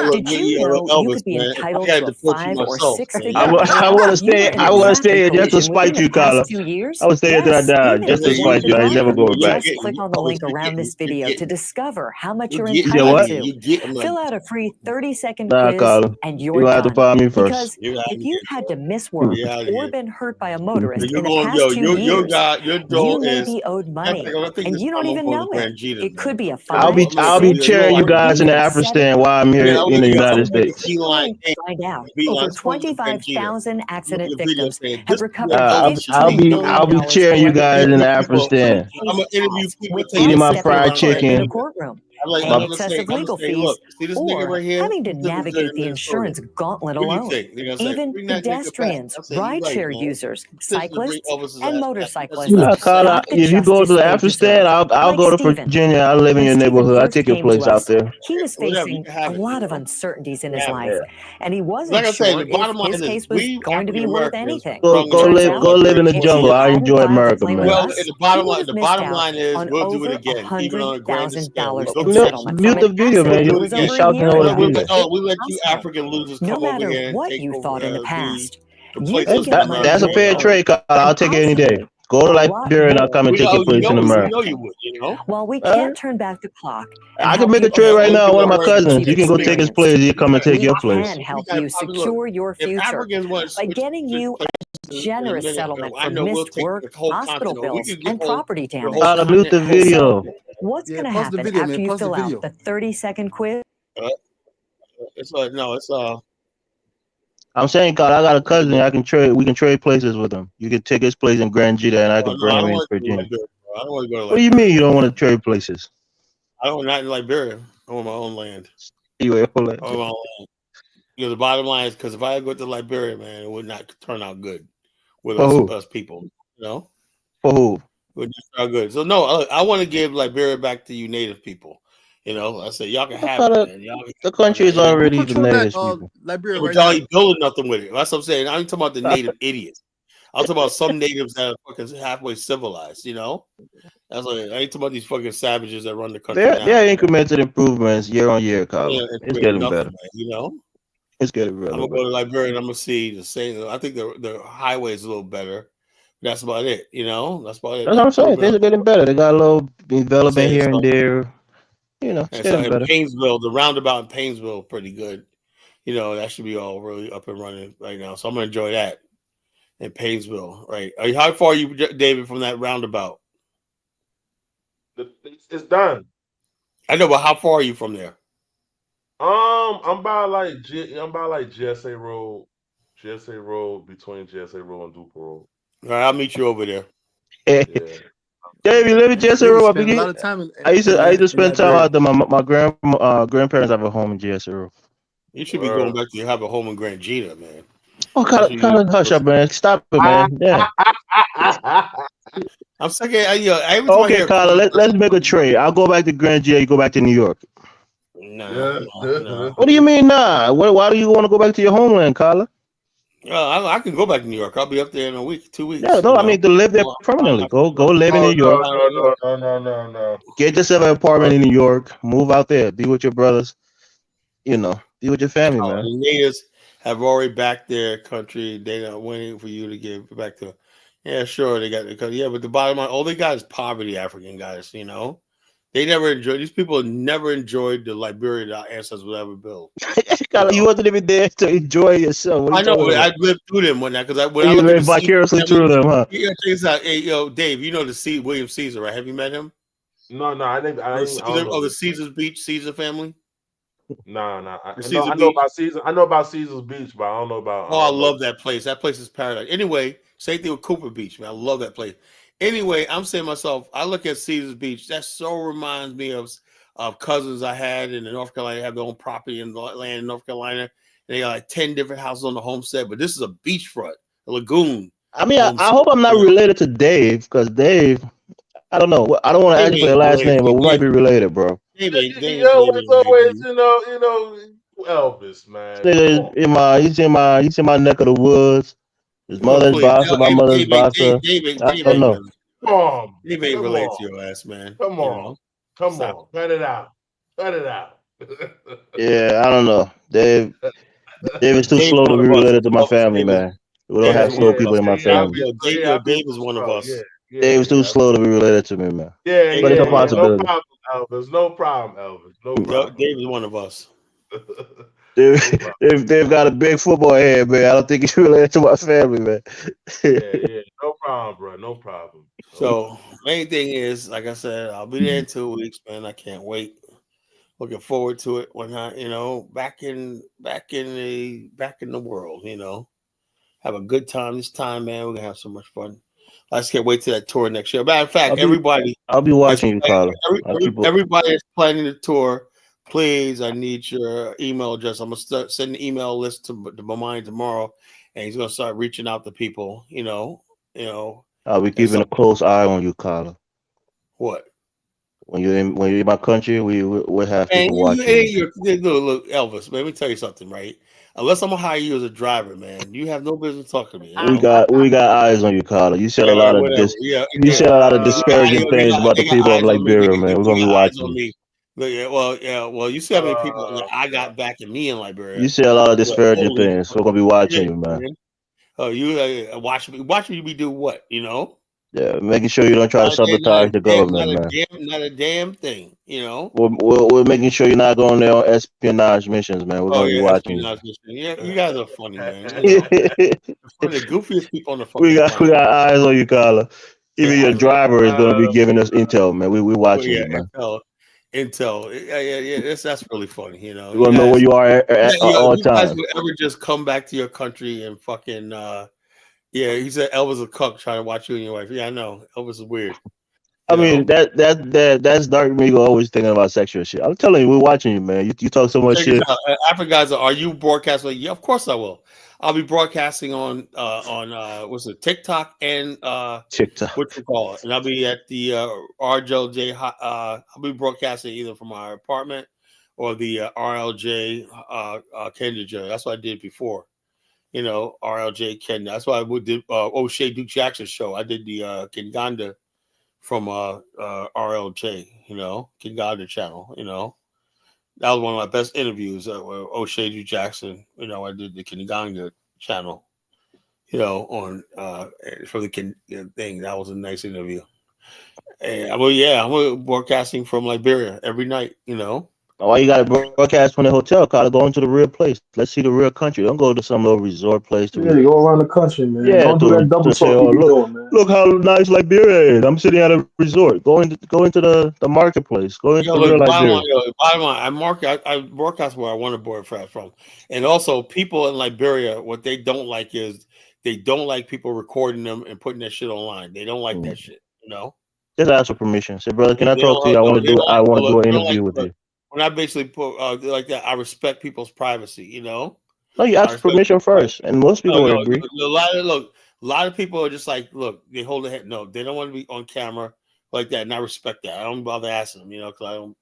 Look, Did you know you Elvis, could be man. I entitled gotta to a deport you 5 or myself, 6 man. figure You gotta I payout want to if you were stay. in I a want to stay traffic here just to collision within spite the you, Carla. past 2 years? I will stay here till I Yes, die even if just to you you, weren't spite the you. I ain't never driver. going back. Just click on the link around this video to discover how much you're You said entitled what? to. Fill out a free 30-second Nah, quiz Carla. and You you're gonna have to done. find me first. Because if you've had to miss work Get out of or here. been hurt by a motorist You're in the going, past 2 your years, guy, your you you may is be owed I money, think and this you don't time I'm even going know to it. Grand Gita, It could man. be a I'll fine, be You know cheering you what? guys in the Afghanistan while I'm here Yeah, in the I'm United gonna make a States. beeline. Hey, find out. beeline. Over Let's go to Grand Gita. 25,000 I'm gonna accident make a video victims saying have this is what recovered Elvis should be $15 doing. million I'll be cheering you I'm gonna guys in interview people. Afghanistan, I'm gonna interview people taking eating my pictures stepping fried around Grand foot in a chicken. Gita. courtroom, I'm paying gonna excessive say, legal look, fees, see this nigga or right here? having to This nigga's navigate the Minnesota. insurance gauntlet What do you alone. think? They're gonna say, Even bring that nigga back. pedestrians, I say, you right, rideshare man. users, Petition to bring cyclists, Elvis's and ass back. That's motorcyclists what Yeah, I'm saying. Carla, got the if you go justice to they Afghanistan, deserve. I'll Like go to Stephen. Virginia. I'll live in When your Stephen neighborhood. I'll first take your came place to out us, there. he was Whatever, you facing can a have it. lot You of know, uncertainties in you can his have it. life, and he wasn't Like I say, sure the if bottom line his is case was we going to be African worth Americans anything. from Go Turns live, out, go live in the if jungle. he I hadn't enjoy filed to America, claim with man. well, us, the he bottom would line, have missed out is on we'll do it over again, even on a grander scale. $100,000 We'll in do it. settlement from Mute an the video, accident man. that We'll do was it You're again. over a shouting year over the ago. We'll let, video. we let you Possible. African losers No come over matter here and what take you over thought in the the past, you place can us get in money That's a America. your You fair know, own, trade, Carla. and I'll take it any day. possibly Go to a lot Liberia and I'll more come and we take your know, place in than you America. you expected. would. You know. While we All right. can't turn back the clock and I can help make a you trade right undo now. One of my what cousins. you've You can go take his experienced, place. You come and take we your can place. help Look, you secure your if future Africans want to by getting you a in a generous minute, settlement I for know we'll missed take work, the whole hospital continent, or we bills, could get and property the whole damage. Carla, mute the continent. So, video. what's Yeah, going to pause the happen video, after man. you Pause the fill out video. the 30-second quiz? It's like no, it's I'm saying, Carla, I got a cousin. I can trade. We can trade places with him. You can take his place in Grand Gita, and I can no, bring I him don't in want to go to Virginia. Liberia. Bro. I don't want to go to What do you Liberia. mean you don't want to trade places? I don't not in Liberia. I want my own land. You ain't hold I want my own land. You know, the bottom line is because if I go to Liberia, man, it would not turn out good with For who? us people. You know, For who? it would not turn out good. So no, I want to give Liberia back to you native people. You know, I said y'all can have it, man. Y'all can The country is you know? Who already the control that native people. Liberia But right y'all now? ain't building nothing with it. That's what I'm saying. I'm talking about the native idiots. I'm talking about some natives that are fucking halfway civilized. You know, that's like I ain't talking about these fucking savages that run the country There now. are incremental improvements year on year, Carla. Yeah, It's getting nothing, better. man, you know. It's getting I'm really gonna go better. to Liberia and I'm gonna see the same. I think the highway is a little better. That's about it. You know, that's about it. That's what I'm saying. Things are getting better. They got a little development here and there. You know, it's And so getting in better. Painesville, the roundabout in Painesville, pretty good. You know, that should be all really up and running right now. So I'm gonna enjoy that in Painesville. Right? How far are you, David, from that roundabout? It's done. I know, but how far are you from there? I'm by like GSA Road, between GSA Road and Duper Road. All right, I'll meet you over there. Yeah. Dave, you live in Jesse David Road. spent a lot of time I used to spend time Liberia. out there. My grandparents have a home in Jesse Road. You should be going back to have a home in Grand Gita, man. Oh, kind of hush up, man. Stop it, man. Yeah. I'm sick of every time I Okay, hear Carla, let's make a trade. I'll go back to Grand Gita. You go back to New York. No. What do you mean, nah? Why do you want to go back to your homeland, Carla? I can go back to New York. I'll be up there in a week, 2 weeks. Yeah, no, I mean to live there permanently. Go live in New York. No. Get yourself an apartment in New York. Move out there. Be with your brothers. You know, be with your family, man. The natives have already backed their country. They're not waiting for you to give back to. Yeah, sure, they got the country. Yeah, but the bottom line, all they got is poverty. African guys, you know, they never enjoyed. These people never enjoyed the Liberia that our ancestors would ever build. Carla, you wasn't even there to enjoy yourself. I know, but I lived through them when because when I you look at lived the vicariously through them, huh? Yeah, check out. Hey, Dave, you know William Caesar, right? Have you met him? No, I think I don't know. The Caesar's Beach Caesar family. No. I Caesar know Beach. about Caesar. I know about Caesar's Beach, but I don't know about. Oh, I love that place. That place is paradise. Anyway, same thing with Cooper Beach, man. I love that place. Anyway, I'm saying to myself, I look at Caesar's Beach. That so reminds me of cousins I had in North Carolina. They have their own property in the land in North Carolina. And they got like 10 different houses on the homestead. But this is a beachfront, a lagoon. I mean, I hope I'm not related to Dave, because Dave, I don't know. I don't want to ask you for your last name, but we might be related, bro. It's always, you know, Elvis, man. He's in my neck of the woods. His mother's boss, my mother's boss. I don't know. Come on. Dave ain't related to your ass, man. Come on. Come on. Cut it out. Yeah, I don't know. Dave is too slow to be related to my family, man. We don't have slow people in my family. Dave is one of us. Dave's too slow to be related to me, man. Yeah, but it's a possibility. No problem, Elvis. No problem. Dave is one of us. They've got a big football head, man. I don't think it's related to my family, man. Yeah. No problem, bro. No problem. So main thing is, like I said, I'll be there in 2 weeks, man. I can't wait. Looking forward to it. When I, back in the world, have a good time this time, man. We're gonna have so much fun. I just can't wait to that tour next year. Matter of fact, I'll be watching you, Carla. everybody that's planning the tour, please, I need your email address. I'm gonna start sending an email list to mine tomorrow, and he's gonna start reaching out to people. I'll be keeping a close eye on you, Carla. What? When you're in my country, we'll have And people watching. look, Elvis, let me tell you something, right? Unless I'm gonna hire you as a driver, man, you have no business talking to me. We got eyes on you, Carla. You said a lot of you said a lot of disparaging things about the people of Liberia, man. We're gonna be watching you. Well, you see how many people I got backing me in Liberia. You said a lot of disparaging things. We're gonna be watching you, man. Oh, you watch me do what? Yeah, making sure you don't try to sabotage the government, man. Not a damn thing, We're making sure you're not going there on espionage missions, man. We're gonna be watching you. Yeah, you guys are funny, man. You're the goofiest people on the fucking we got eyes on you, Carla. Even your driver is gonna be giving us intel, man. We watching you, man. Intel. Yeah. That's really funny. We're gonna know where you are at all times. You guys would ever just come back to your country and fucking he said Elvis a cuck trying to watch you and your wife. Yeah, I know. Elvis is weird. I mean that's Dark Migo always thinking about sexual shit. I'm telling you, we're watching you, man. You talk so much shit. African guys, are you broadcasting? Yeah, of course I will. I'll be broadcasting on what's it, TikTok and TikTok. What you call it? And I'll be at the RLJ. I'll be broadcasting either from my apartment or the RLJ Kenya. That's what I did before. RLJ Kenya. That's why I did O'Shea Duke Jackson show. I did the Kinganda from RLJ, Kinganda channel, That was one of my best interviews with O'Shea Duke Jackson. I did the Kinganda channel, on for the thing. That was a nice interview. And I'm broadcasting from Liberia every night, Why you got to broadcast from the hotel? Gotta go into the real place. Let's see the real country. Don't go to some little resort place. Yeah, go around the country, man. Yeah, don't do that double talk you be doing, man. Look how nice Liberia is. I'm sitting at a resort. Go into the marketplace. Go into the real Liberia. I broadcast where I want to broadcast from, and also people in Liberia. What they don't like is they don't like people recording them and putting that shit online. They don't like that shit. Just ask for permission. Say, brother, can I talk to you? I want to do an interview with you. When I basically put like that, I respect people's privacy. No, you ask permission first, and most people would agree. A lot of people are just like, look, they hold their head. No, they don't want to be on camera like that, and I respect that. I don't bother asking them, because I don't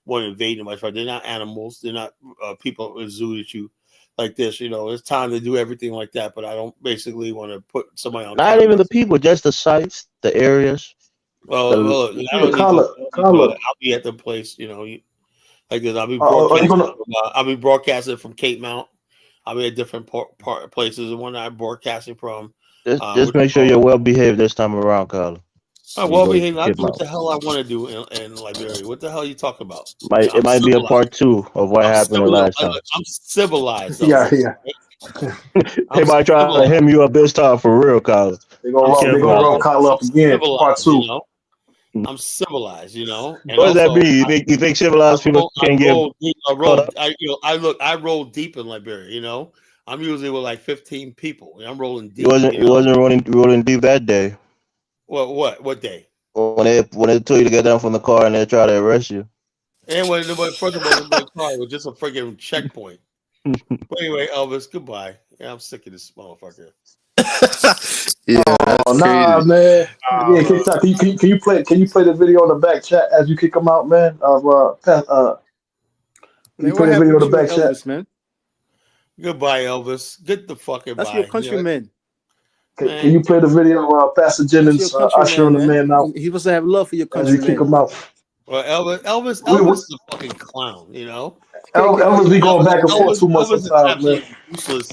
want to invade them. They're not animals. They're not people in zoo at you like this. It's time to do everything like that, but I don't basically want to put somebody on. Not even the people, just the sites, the areas. Well, I'll be at the place, like this. I'll be broadcasting. I'll be broadcasting from Cape Mount. I'll be at different places. The one I'm broadcasting from. Just make sure you're well behaved this time around, Carla. Well behaved. I do what the hell I want to do in Liberia. What the hell are you talking about? It might be a part 2 of what happened the last time. I'm civilized. Yeah. They might try to hem you up this time for real, Carla. They're gonna roll Carla up again. Part 2. I'm civilized, And what does that mean? You think civilized people can't get? I roll deep in Liberia. I'm usually with like 15 people. I'm rolling deep. It wasn't rolling deep that day. Well, what day? When they told you to get down from the car and they try to arrest you. And when first of all, the car was just a freaking checkpoint. But anyway, Elvis, goodbye. Yeah, I'm sick of this motherfucker. Nah, man. Can you play the video in the back chat as you kick them out, man? Can you play the video in the back chat, man? Goodbye, Elvis. Get the fucking. That's your countryman. Can you play the video of Pastor Jennings ushering the man out? He was to have love for your countryman. As you kick him out. Well, Elvis is a fucking clown, Elvis be going back and forth too much sometimes, man. Useless.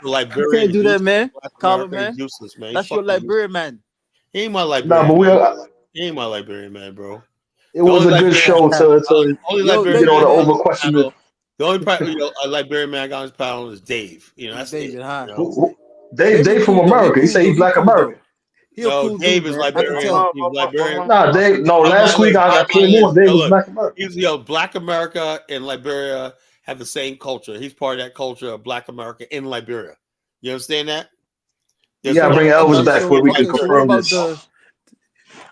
You can't do that, man. Carla, man. Useless, man. That's your Liberian man. He ain't my Liberian. He ain't my Liberian man, bro. It was a good show to get on the over question. The only a Liberian man I got on his panel is Dave. That's David, it. huh? Dave from cool, though. America. He Cool, say though. he's Black Cool, American. though. He a No, cool Dave dude, is man. I can Liberian. tell. He's Liberian. Nah, Dave. No, last week I came on. Dave was Black American. He's Black America and Liberia have the same culture. He's part of that culture of Black America in Liberia. You understand that? You gotta bring Elvis back so we can So confirm this.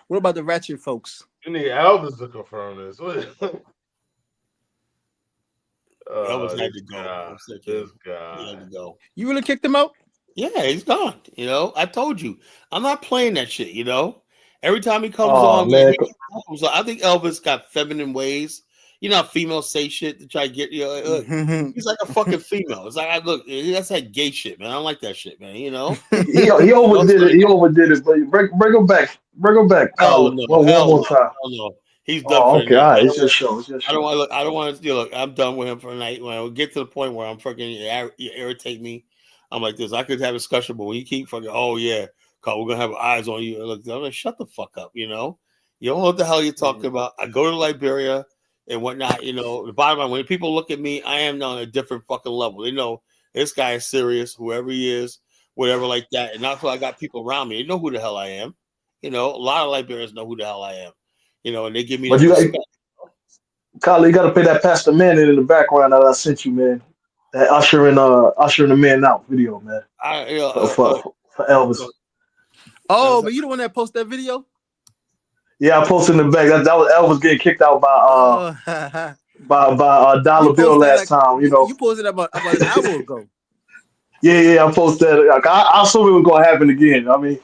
what about the ratchet folks? You need Elvis to confirm this. Elvis had to go. This guy. He had to go. You really kicked him out? Yeah, he's gone. I told you, I'm not playing that shit. Every time he comes Oh, on, man. so I think Elvis got feminine ways. How females say shit to try to get you. He's like a fucking female. It's like, look, that's that gay shit, man. I don't like that shit, man. He overdid it. He overdid it. But bring him back. Bring him back, Hell Colin. no. One more time. Hell no. He's done Oh, for okay. the night. All right. It's just show. I don't want to look. I don't want to look. I'm done with him for the night. When I get to the point where I'm fucking you irritate me, I'm like this. I could have a discussion, but when you keep fucking, oh yeah, Carl, we're gonna have eyes on you. Look, I'm like, shut the fuck up. You don't know what the hell you're talking about. I go to Liberia and whatnot. The bottom line, when people look at me, I am on a different fucking level. They know this guy is serious, whoever he is, whatever like that. And that's why I got people around me. They know who the hell I am. A lot of Liberians know who the hell I am. And they give me the respect. Colin, you got to play that Pastor Man in the background that I sent you, man. That ushering the man out video, man. For Elvis. Oh, but you the one that posted that video? Yeah, I posted in the back. That was Elvis getting kicked out by Dollar Bill last time. You posted about an hour ago. Yeah, I posted that. I assume it was gonna happen again. I mean,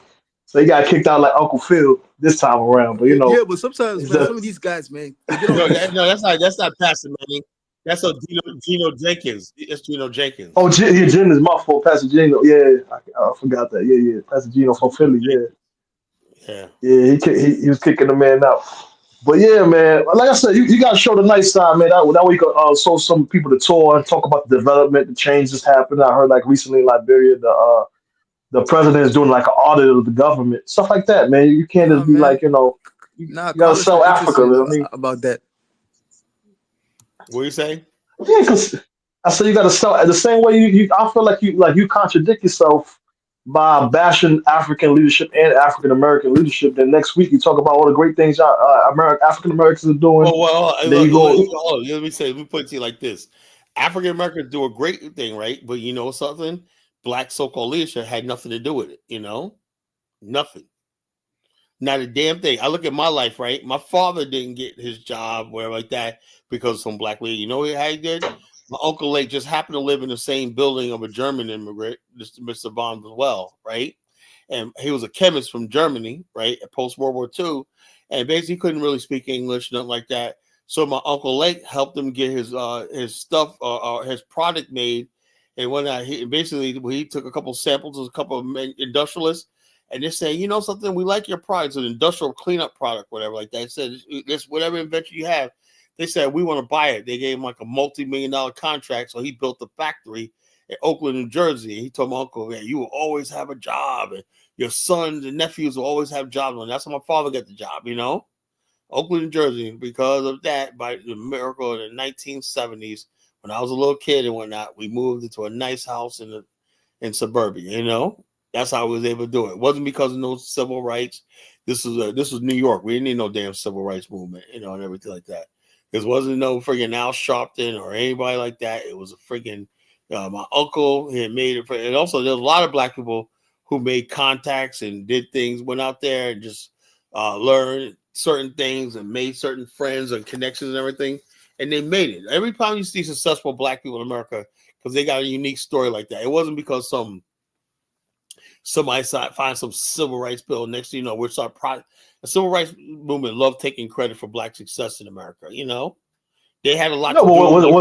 so he got kicked out like Uncle Phil this time around. But yeah, but sometimes, man, some of these guys, man, they get on. No, that's not Pastor Manning. That's Gino Jenkins. It's Gino Jenkins. Oh, Jim is my fault. Pastor Gino. Yeah, I forgot that. Yeah. Pastor Gino from Philly. Yeah. He was kicking the man out. But yeah, man, like I said, you got to show the nice side, man. That way you can show some people the tour and talk about the development, the changes happening. I heard like recently in Liberia, the president is doing like an audit of the government, stuff like that, man. You can't just be like, you gotta sell Africa. You know what I mean? About that. What you say? Yeah, because I said you got to sell the same way. I feel like you contradict yourself by bashing African leadership and African American leadership. Then next week you talk about all the great things African Americans are doing. Let me put it to you like this: African Americans do a great thing, right? But you know something? Black so-called leadership had nothing to do with it. Nothing. Not a damn thing. I look at my life, right? My father didn't get his job, whatever like that, because of some black lady. You know how he did? My Uncle Lake just happened to live in the same building of a German immigrant, Mr. Bond as well, right? And he was a chemist from Germany, right? Post World War II, and basically couldn't really speak English, nothing like that. So my Uncle Lake helped him get his stuff, his product made, and when he took a couple samples of a couple of industrialists. And they're saying, you know something, we like your product. It's an industrial cleanup product, whatever like that. They said, this whatever invention you have, they said, we want to buy it. They gave him like a multi-million-dollar contract. So he built the factory in Oakland, New Jersey. He told my uncle, man, you will always have a job. And your sons and nephews will always have jobs. And that's how my father got the job, Oakland, New Jersey. Because of that, by the miracle in the 1970s, when I was a little kid and whatnot, we moved into a nice house in suburbia, That's how I was able to do it. It wasn't because of no civil rights. This was New York. We didn't need no damn civil rights movement, and everything like that. There wasn't no friggin' Al Sharpton or anybody like that. It was a friggin' my uncle. He had made it, and also there's a lot of black people who made contacts and did things, went out there and just learned certain things and made certain friends and connections and everything, and they made it. Every time you see successful black people in America, because they got a unique story like that, it wasn't because somebody find some civil rights bill. Next thing you know, the civil rights movement loved taking credit for black success in America. They had a lot. No, but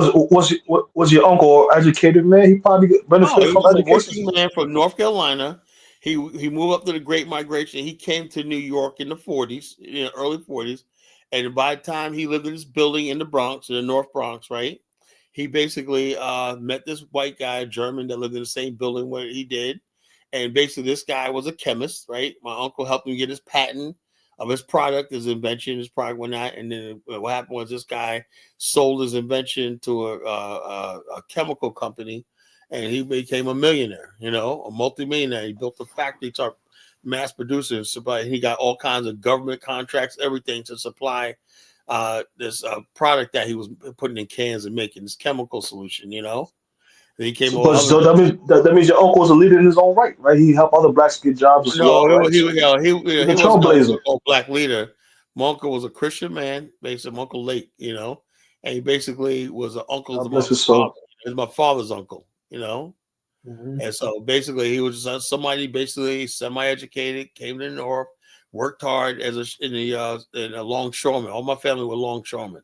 was your uncle educated, man? He probably benefited from education. He was a working man from North Carolina. He moved up to the Great Migration. He came to New York in the 40s, early 40s, and by the time he lived in this building in the Bronx, in the North Bronx, right? He basically met this white guy, a German, that lived in the same building where he did. And basically, this guy was a chemist, right? My uncle helped him get his patent of his product, his invention, his product, whatnot. And then what happened was this guy sold his invention to a chemical company, and he became a millionaire. You know, a multimillionaire. He built a factory, started mass producing, supply. He got all kinds of government contracts, everything to supply this product that he was putting in cans and making this chemical solution. You know, and he came So, over but other. so that means your uncle was a leader in his own right, right? He helped other blacks get jobs as No, well, right? he So you know, he's a he wasn't trailblazer. a black leader. My uncle was a Christian man, basically my uncle late, you know, and he basically was an uncle to God my bless his father. soul. He was my father's uncle, you know. Mhm. And so basically he was just somebody basically semi-educated, came to the north, worked hard as in a longshoreman. All my family were longshoremen.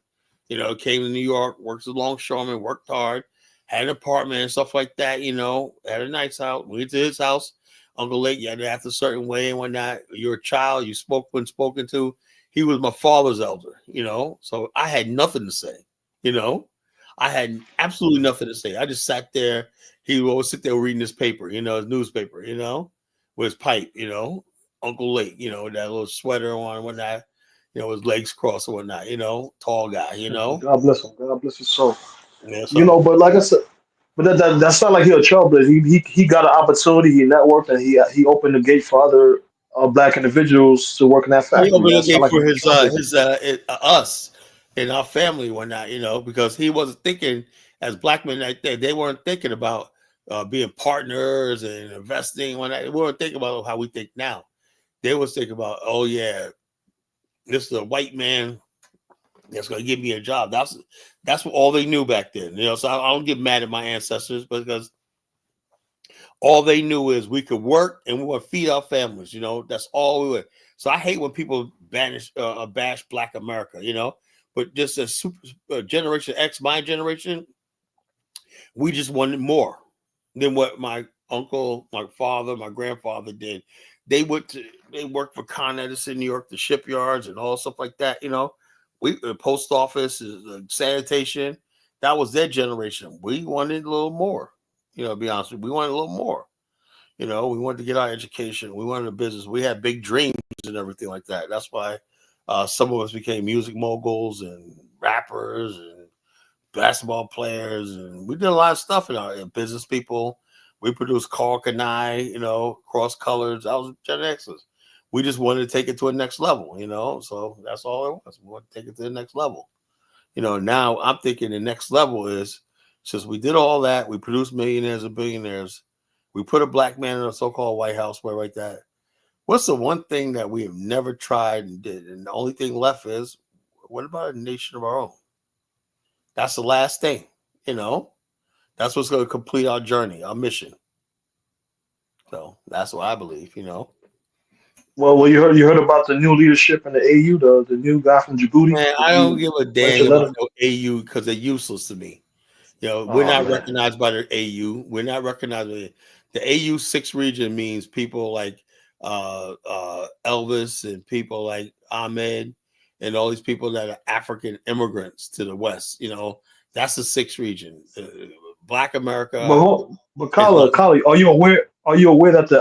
You know, came to New York, worked as a longshoreman, worked hard, had an apartment and stuff like that, you know, had a nice house, went to his house. Uncle Lake, you had to act a certain way and whatnot. You're a child, you spoke when spoken to. He was my father's elder, you know. So I had nothing to say, you know. I had absolutely nothing to say. I just sat there. He would always sit there reading his paper, you know, his newspaper, you know, with his pipe, you know, Uncle Lake, you know, that little sweater on and whatnot, you know, his legs crossed and whatnot, you know, tall guy, you know. God bless him. God bless his soul. Yeah, You so know, but like I said, but that's not like he a trailblazer. He got an opportunity. He networked and he opened the gate for other black individuals to work in that he factory. opened the That's not gate like for he's a trailblazer. us and our family and whatnot, you know, because he wasn't thinking as black men like that. They weren't thinking about being partners and investing when they weren't thinking about how we think now. They was thinking about, oh yeah, this is a white man that's going to give me a job. That's what all they knew back then. You know, so I don't get mad at my ancestors because all they knew is we could work and we would feed our families. You know, that's all we would. So I hate when people bash Black America. You know, but just as Generation X, my generation, we just wanted more than what my uncle, my father, my grandfather did. They worked for Con Edison, New York, the shipyards and all stuff like that. You know, the post office, sanitation. That was their generation. We wanted a little more. You know, to be honest with you, we wanted a little more. You know, we wanted to get our education. We wanted a business. We had big dreams and everything like that. That's why some of us became music moguls and rappers and basketball players, and we did a lot of stuff in our business people. We produced Carl Kanai, you know, Cross Colors. I was Gen X's. We just wanted to take it to a next level, you know. So that's all it was. We want to take it to the next level. You know, now I'm thinking the next level is since we did all that, we produced millionaires and billionaires. We put a black man in a so-called White House where like that. What's the one thing that we have never tried and did? And the only thing left is what about a nation of our own? That's the last thing, you know. That's what's going to complete our journey, our mission. So that's what I believe, you know. Well, you heard about the new leadership in the AU, the new guy from Djibouti, Man, the I don't new give a French damn about letter. no AU because they're useless to me. You know, we're Oh not man. recognized by the AU. We're not recognized by the AU 6 region means people like Elvis and people like Ahmed and all these people that are African immigrants to the West. You know, that's the 6 region. Black America But is Kala, are you aware? Are you aware that the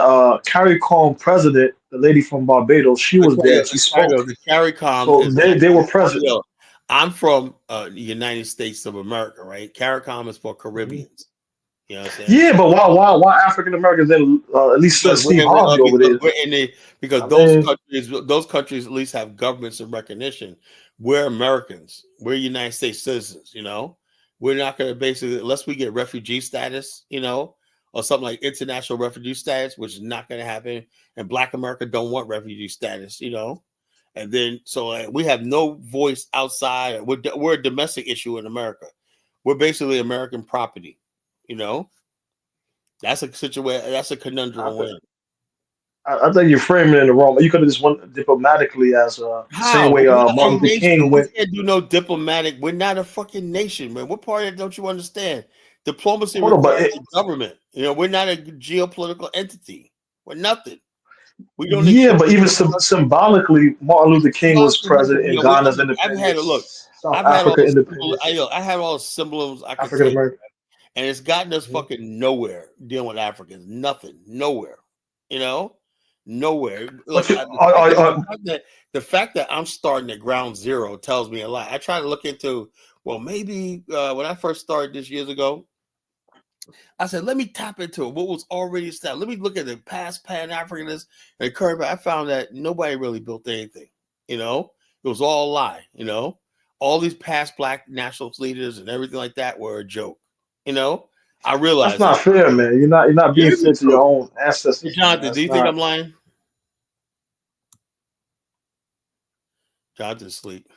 CARICOM president, the lady from Barbados, she was there and she spoke. the CARICOM So is not. they were present. You know, I'm from the United States of America, right? CARICOM is for Mhm. Caribbeans. You know what I'm saying? Yeah, but why African Americans then at least send Because Steve Harvey over because there? we're in the because I mean, those countries at least have governments and recognition. We're Americans. We're United States citizens. You know, we're not going to basically unless we get refugee status. You know, or something like international refugee status, which is not going to happen. And Black America don't want refugee status. You know, and then so we have no voice outside. We're a domestic issue in America. We're basically American property. You know, that's a situation. That's a I, conundrum th- we're in. I think you're framing it in the wrong. You could have just went diplomatically as the same How? way We're not Martin a Luther nation. King We went. can't do no diplomatic. We're not a fucking nation, man. What part of it don't you understand? Diplomacy Hold on, but requires a government. You know, we're not a geopolitical entity. We're nothing. We don't yeah, exist. but even symbolically, Martin Luther King was Symbolically, president you in know, Ghana's I've had a look. independence, South I've had all Africa the symbols. independence, I had all the symbols I could African take, American. and it's gotten us Mhm. fucking nowhere dealing with Africans. Nothing. Nowhere. You know, Nowhere. But Look, you, the fact that I'm starting at ground zero tells me a lot. I try to look into, well, maybe when I first started this years ago, I said, let me tap into what was already established. Let me look at the past Pan-Africanists and current. I found that nobody really built anything. You know, it was all a lie. You know, all these past Black nationalist leaders and everything like that were a joke. You know, I that's realized not that. fair, man. You're not being It fair is to your true. own Hey, ancestors, man. Jonathan, do That's you think not. I'm lying? Jonathan's asleep.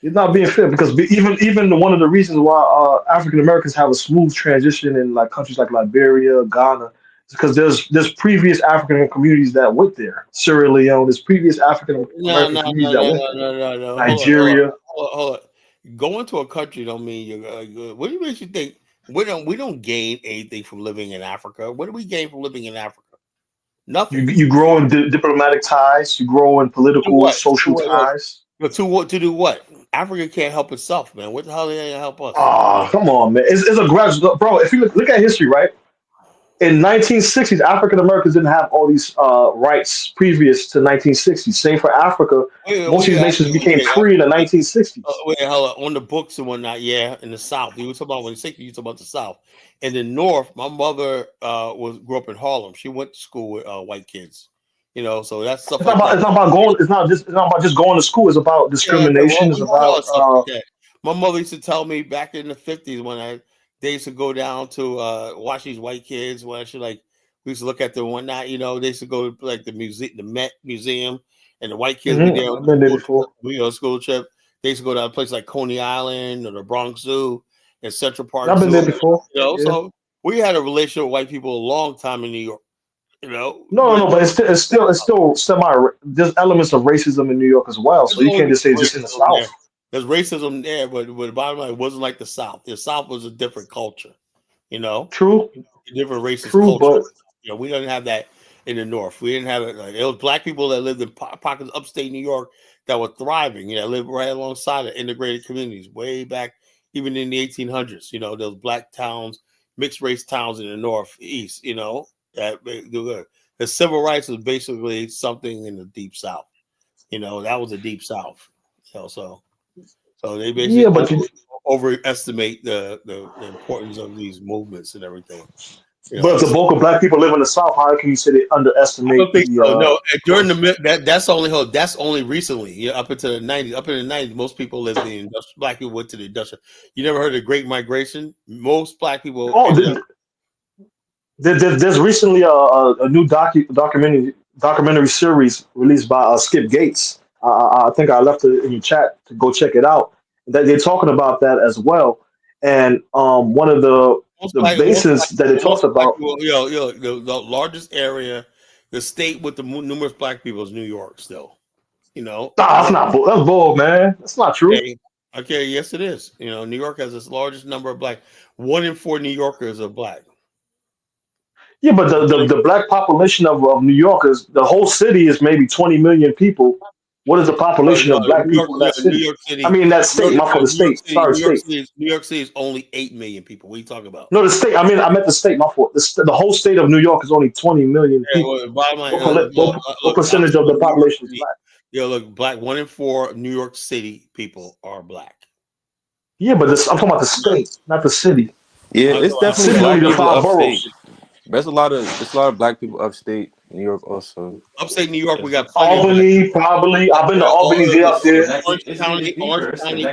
You're not being fair because even one of the reasons why African Americans have a smooth transition in like countries like Liberia, Ghana, is because there's previous African communities that went there. Sierra Leone, there's previous African No, American no, communities no, that no, went no, there. no, no, no. Nigeria. Hold on. Going to a country don't mean you're good. What do you makes you think we don't gain anything from living in Africa? What do we gain from living in Africa? You Nothing. you grow in diplomatic ties. You grow in To do political, what? social ties. To what? To do what? Africa can't help itself, man. What the hell are they gonna help us? Ah, come on, man. It's a gradual, bro. If you look at history, right? In 1960s, African Americans didn't have all these rights previous to 1960s. Same for Africa. Most of these nations became free in the 1960s. Wait, hold on. On the books and whatnot, yeah. In the South, you were talking about when you talking about the South. In the North, my mother grew up in Harlem. She went to school with white kids. You know, so that's stuff It's not like about that. it's not about going. It's not about just going to school. It's about Yeah, well, discrimination. It's we had all about that stuff like that. My mother used to tell me back in the 50s when they used to go down to watch these white kids when she like we used to look at them one night, you know, they used to go to like the Met Museum, and the white kids be there on I've the been there school before. trip, school trip. They used to go to a place like Coney Island or the Bronx Zoo and Central Park I've been Zoo. there before. You know, Yeah. so we had a relationship with white people a long time in New York, you know, No, but no, but it's still semi. There's elements of racism in New York as well. So there's you can't always just say it's just in the racism there. South. There's racism there, but the bottom line, it wasn't like the South. The South was a different culture, you know, True, different racist true, culture. but You know, we didn't have that in the North. We didn't have it. Like, it was black people that lived in pockets upstate New York that were thriving. You know, lived right alongside of integrated communities way back, even in the 1800s. You know, those black towns, mixed race towns in the Northeast. You know, the civil rights was basically something in the deep South. You know, that was the deep South. You know, so they yeah, basically but you, overestimate the importance of these movements and everything. You but know, if the bulk of black people live in the South, how can you say they I don't underestimate think the? so. No, and during that's only recently. Yeah, up into the 90s. Up in the 90s, most people lived in the industrial. Black people went to the industrial. You never heard of the Great Migration? Most black people Oh, ended up. there's recently a new documentary series released by Skip Gates. I think I left it in your chat to go check it out. That they're talking about that as well, and one of the bases that they Most talked black about. people. The largest area, the state with the numerous black people is New York. Still, you know, Nah, New that's York. not that's bull, man. That's not true. Okay, okay, yes, it is. You know, New York has its largest number of black. 1 in 4 New Yorkers are black. Yeah, but the black population of New York is the whole city is maybe 20 million people. What is the population of black people in that New city? York I City, mean, that state, not for the New York state. City, Sorry, state. New York City is only 8 million people. What are you talking about? No, the state. I mean, I meant the state. My fault. The whole state of New York is only 20 million Yeah, people. well, bottom line, What look, I'm percentage talking of the about New York population is City. black? Look, black 1 in 4 New York City people are black. Yeah, but I'm talking about the state, not the city. Yeah, I'm it's talking definitely City is only black the people five upstate. boroughs. There's a lot of black people upstate New York also. upstate New York. We Yes. got plenty of black. Albany, probably. I've been to Albany. They up there. Orange County,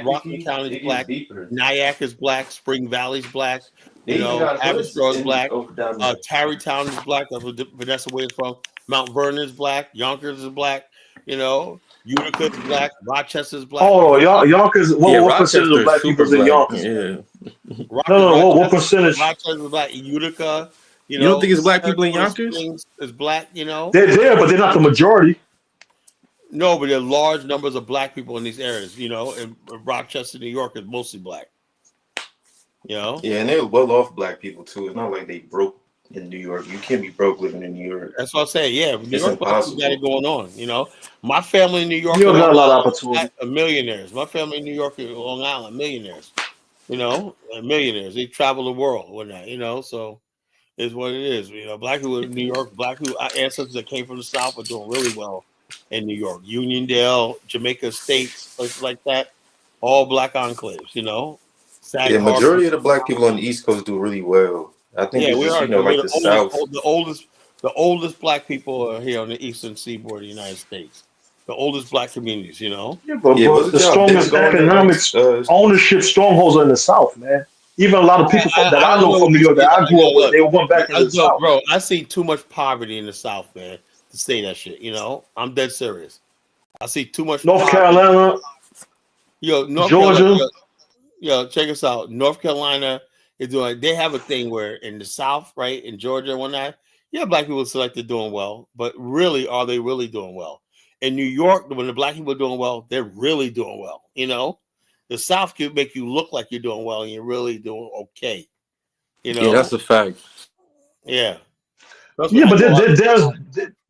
Rockland County is black. Nyack is black. Spring Valley's black. You know, Haverstraw is black. Tarrytown is black. That's where Vanessa Wade is from. Mount Vernon is black. Yonkers is black. You know, Utica is black. Rochester is black. Oh, Yonkers. Yeah, What percentage of Rochester is black super people's in black. Yonkers? Yeah. No, no. What percentage? Rochester is black. Utica, you You don't think know, it's black people in Syracuse Yonkers? Springs is black. You know, They're there, but they're not the majority. no, but there are large numbers of black people in these areas. You know, and Rochester, New York is mostly black. You know, Yeah, and they're well off black people too. It's not like they broke in New York. You can't be broke living in New York. that's what I say. Yeah, New It's York black people got it impossible. going on. You know, my family in New New York and York got Long a lot of Island opportunity. are millionaires. My family in New York and Long Island millionaires. You know, millionaires. They travel the world, whatnot. You know, so Is what it is. You know, black people in New York, black people, our ancestors that came from the South are doing really well in New York. Uniondale, Jamaica Estates, places like that, all black enclaves. You know, Sag Yeah, Harbor. majority of the black people on the East Coast do really well. I think Yeah, it's we just, are. We're like the the oldest, South. the oldest black people are here on the eastern seaboard of the United States. The oldest black communities. You know. Yeah, but Yeah, wasn't the y'all been strongest going to economics ownership strongholds are in the South, man. Even a lot of people that I I don't know know from what New you York see. that I grew up with, Look, they went back into the South. bro, I see too much poverty in the South, man, to say that shit. You know, I'm dead serious. I see too much North poverty. Carolina, Yo, North Carolina. Georgia. Check us out. North Carolina is doing. They have a thing where in the South, right, in Georgia and whatnot, yeah, black people selected doing well, but really, are they really doing well? In New York, when the black people are doing well, they're really doing well. You know, the South can make you look like you're doing well, and you're really doing okay. You Yeah, know, that's a fact. yeah. That's what Yeah, I but know.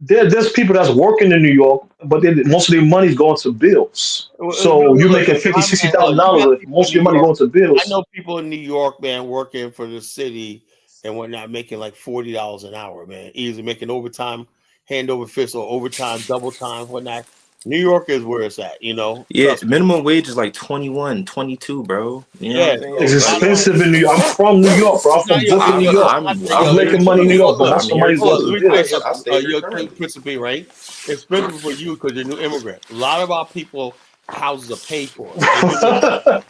there's people that's working in New York, but most of their money's going to bills. So you're Look, making fifty, bottom sixty line, thousand you got dollars. people in Most of New your money York. going to I bills. know people in New York, man, working for the city and whatnot, making like $40 an hour, man. Easily making overtime, hand over fist, or overtime, double time, whatnot. New York is where it's at, you know. Yeah, Trust me. minimum wage is like 21, 22, bro. You know what Yeah, I'm saying? so It's It's bottom like line, expensive in New York. I'm from New York, bro. I'm it's not from yo, Brooklyn, New yo, York. yo, I'm making money in New York, but most I'm of the here money's going hold on, to too. let me tell you bills. I something. stay here Yo, currently. Principal, right? It's expensive for you because you're a new immigrant. A lot of our people houses are paid for. They live in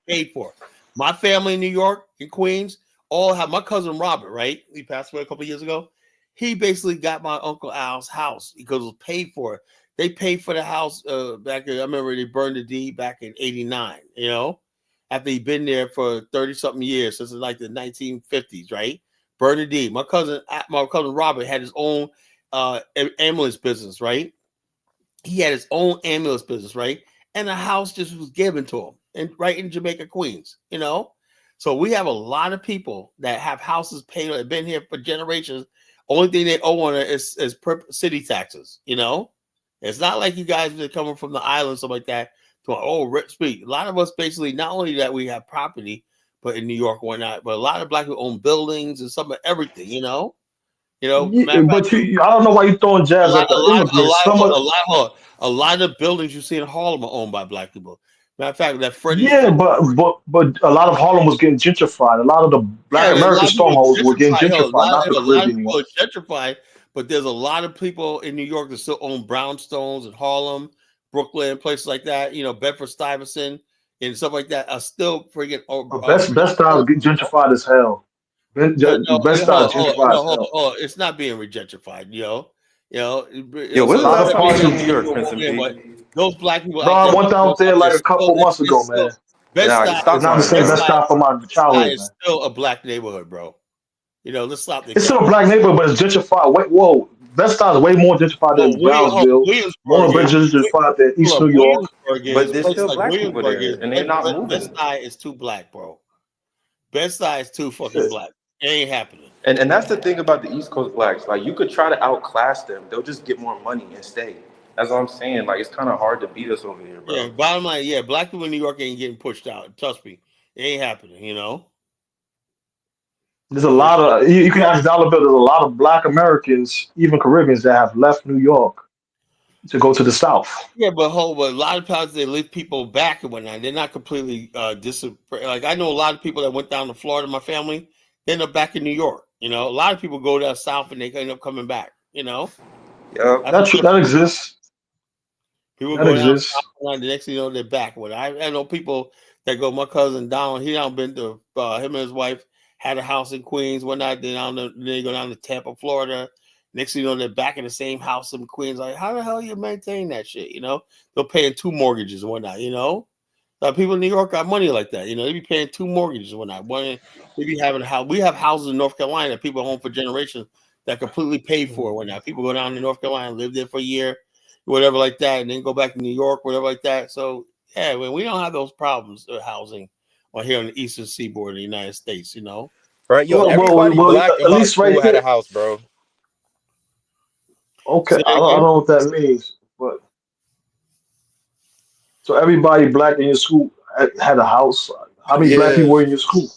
paid for. My family in New York, in Queens, all have my cousin Robert, right? He passed away a couple years ago. He basically got my Uncle Al's house because it was paid for. They paid for the house back in, I remember they burned the deed back in 89, you know, after he'd been there for 30 something years, since like the 1950s, right? Burned the deed. My cousin Robert had his own ambulance business, right? He had his own ambulance business, right? And the house just was given to him, and right in Jamaica, Queens, you know. So we have a lot of people that have houses paid, have been here for generations. Only thing they owe on it is city taxes, you know. It's not like you guys that are coming from the island, something like that. To rich speak. A lot of us basically not only that we have property, but in New York, whatnot, but a lot of black people own buildings and some of everything, you know. Matter Yeah, of fact, but I don't know why you're throwing jabs at the immigrants. a lot of buildings you see in Harlem are owned by black people. Matter of fact, that Freddie, Yeah, but a lot of Harlem was getting gentrified. A lot of the Black yeah, a American lot of people strongholds were getting gentrified. Hell, gentrified, not the a lot of Caribbean people are ones. gentrified, but there's a lot of people in New York that still own brownstones in Harlem, Brooklyn, places like that. You know, Bedford Stuyvesant and stuff like that are still freaking. But Best Style get gentrified as hell. Best Style gentrified as hell. Hold on. It's not being gentrified, Yo, A when's the lot last of time you parts been of to New York, Prince and P? but those black people bro, out I there, went out there like a couple months ago, man. Nah, It's stop not the lying, same Best bro. Style from my childhood, Is man. still a black neighborhood, bro. Let's stop the It's cap. still a black neighborhood, but it's gentrified. Wait, whoa, Best Style is way more gentrified than Brownsville. More Williamsburg is. gentrified than East Hold New up, York. Williamsburg But is there's places still like black people Williamsburg there, is and they're not Best moving. Side is too black, bro. Best Side is too fucking Shit. black. It ain't happening. And that's the thing about the East Coast blacks. Like, you could try to outclass them. They'll just get more money and stay. That's what I'm saying. Like, it's kind of hard to beat us over here, Yeah, bro. bottom line, yeah, black people in New York ain't getting pushed out. Trust me, it ain't happening. There's a lot of you can ask Dollar Bill. There's a lot of Black Americans, even Caribbeans, that have left New York to go to the South. Yeah, but a lot of times they leave people back and whatnot. They're not completely disappear. Like I know a lot of people that went down to Florida. My family, they end up back in New York. A lot of people go down south and they end up coming back. Yeah. That's a That difference. exists. People That go down south exists. and the next thing you know they're back. I know people that go. My cousin Donald, he down been to him and his wife had a house in Queens. Whatnot. Then they go down to Tampa, Florida. Next thing you know, they're back in the same house in Queens. Like, how the hell you maintain that shit? They're paying 2 mortgages and whatnot. People in New York got money like that. They be paying 2 mortgages and whatnot. They be having a house. We have houses in North Carolina that people own for generations that completely paid for and whatnot. People go down to North Carolina, live there for a year, whatever like that, and then go back to New York, whatever like that. So yeah, we don't have those problems with housing on here on the eastern seaboard of the United States. Right, yo, everybody black in At my least right school had a here. house, bro. Okay, Say I that don't again? know what that means, but so everybody black in your school had a house. How many black Yeah. people were in your school?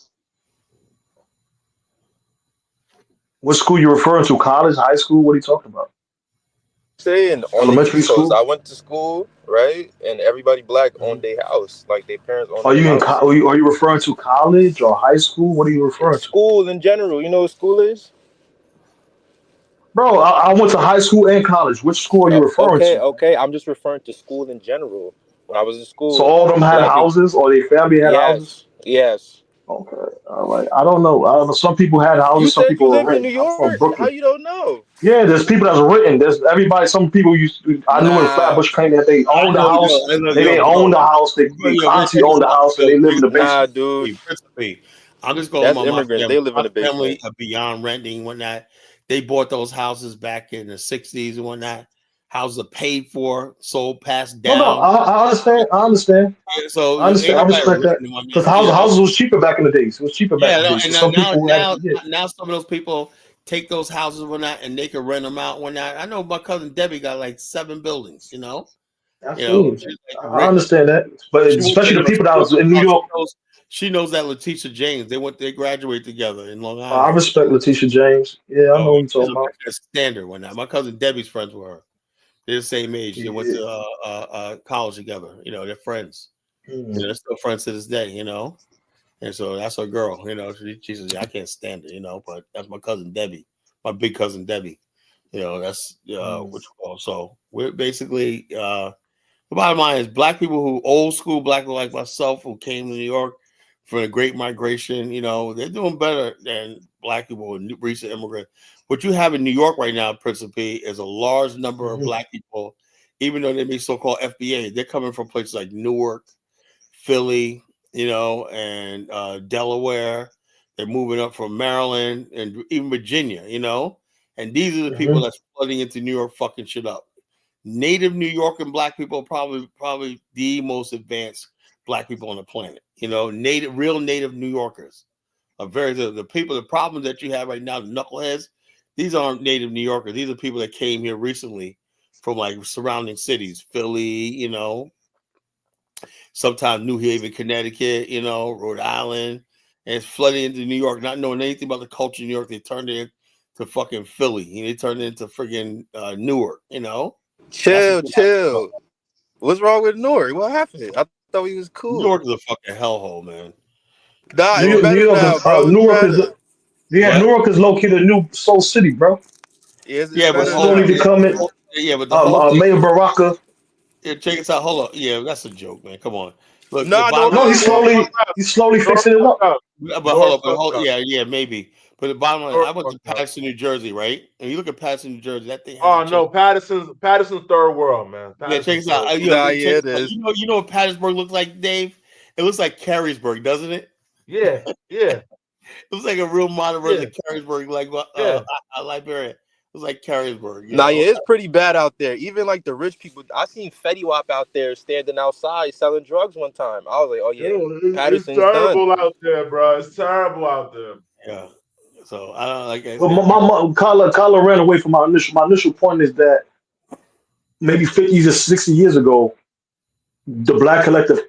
What school you referring to? College, high school? What are you talking about? Saying on the Elementary East Coast, school? I went to school, right? And everybody black on their house, like their parents on Are their you in? house. Are you referring to college or high school? What are you referring to, School in general, you know what school is? bro? I went to high school and college. Which school are you referring Okay, to? okay. I'm just referring to school in general. When I was in So school, all of them had black people. houses, or their family had houses. Yes, yes. Okay, all right. I don't know. Some people had You houses, some said you people were lived in New renting. I'm from York. How Brooklyn. you don't know? Yeah, there's people that's written. There's everybody. Some people I knew in Nah, Flatbush claim that they I owned the know, house. They yo, didn't own bro. the house. They Yo, bro, constantly check this owned the out. house and Yo, they live check in the this out. nah, basement. dude. Principally, I'm just going That's by my immigrants. family. They live in My the family basement. are beyond renting and whatnot. They bought those houses back in the 60s and whatnot. Houses are paid for, sold, passed No, down. I understand. I understand. Yeah, so I ain't understand. I nobody respect that renting and because whatnot, you know. houses was cheaper back in the days. It was cheaper back Yeah, in the no, days. So and some now, people had, now, yeah. now, some of those people take those houses and whatnot, and they can rent them out and whatnot. I know my cousin Debbie got like 7 buildings. Absolutely, She's like I renting. understand that. But She moved especially in the people that was in New York. She knows that Letitia James. They graduated together in Long I Island. respect Letitia James. Yeah, I know Oh, what you're she's talking about. a standard one now. My cousin Debbie's friends with her. They're the same age. They went Yeah. to college together. They're friends. Mm. They're still friends to this day. And so that's her girl. She says, I can't stand it. But that's my cousin Debbie, my big cousin Debbie. That's Mm. what you call. So we're basically the bottom line is black people who old school black people like myself who came to New York for the Great Migration. They're doing better than black people who are recent immigrants. What you have in New York right now, Principe, is a large number of Mhm. black people, even though they be so-called FBA, they're coming from places like Newark, Philly, and Delaware. They're moving up from Maryland and even Virginia, and these are the people Mhm. that's flooding into New York, fucking shit up. Native New York and black people are probably the most advanced black people on the planet. Real native New Yorkers are the people. The problems that you have right now, the knuckleheads, these aren't native New Yorkers. These are people that came here recently from like surrounding cities, Philly, sometimes New Haven, Connecticut, Rhode Island, and it's flooding into New York, not knowing anything about the culture in New York. They turned it into fucking Philly. They turned it into friggin' Newark. That's what Chill, you have. chill. What's wrong with Nori? What happened? I thought he was New cool. York is a fucking hellhole, man. Nah, New it's York, New better York now, is bro. It's Newark is better. yeah, what? Newark is located a new Soul City, bro. It's Yeah, but better hold on. Slowly now. becoming Yeah, but the whole thing. Mayor Baraka. Yeah, check this out. Hold on. Yeah, that's a joke, man. Come on. Look, the Nah, no, bottom No, line. listen. he's slowly North fixing it fucked up. up. But North hold fucked on. up. Yeah, maybe. But the bottom line, North I went to fucked up. Patterson, New Jersey, right? And you look at Patterson, New Jersey, that thing Oh hasn't changed. no, Patterson's third world, man. Yeah, check Patterson's this out. third world. Nah, Check yeah, this it out. is. You know what Pattersburg looks like, Dave? It looks like Carysburg, doesn't it? Yeah, yeah, It looks like a real modern version yeah, of Carysburg, like yeah. Liberia. It was like Carysburg, Nah, yeah, it's pretty bad out there. Even like the rich people. I seen Fetty Wap out there standing outside selling drugs one time. I was like, oh yeah, Dude, it's Patterson's done. terrible out there, bro. It's terrible out there. Yeah. So I don't like I But said. Kyla ran away from my initial point is that maybe 50 to 60 years ago, the black collective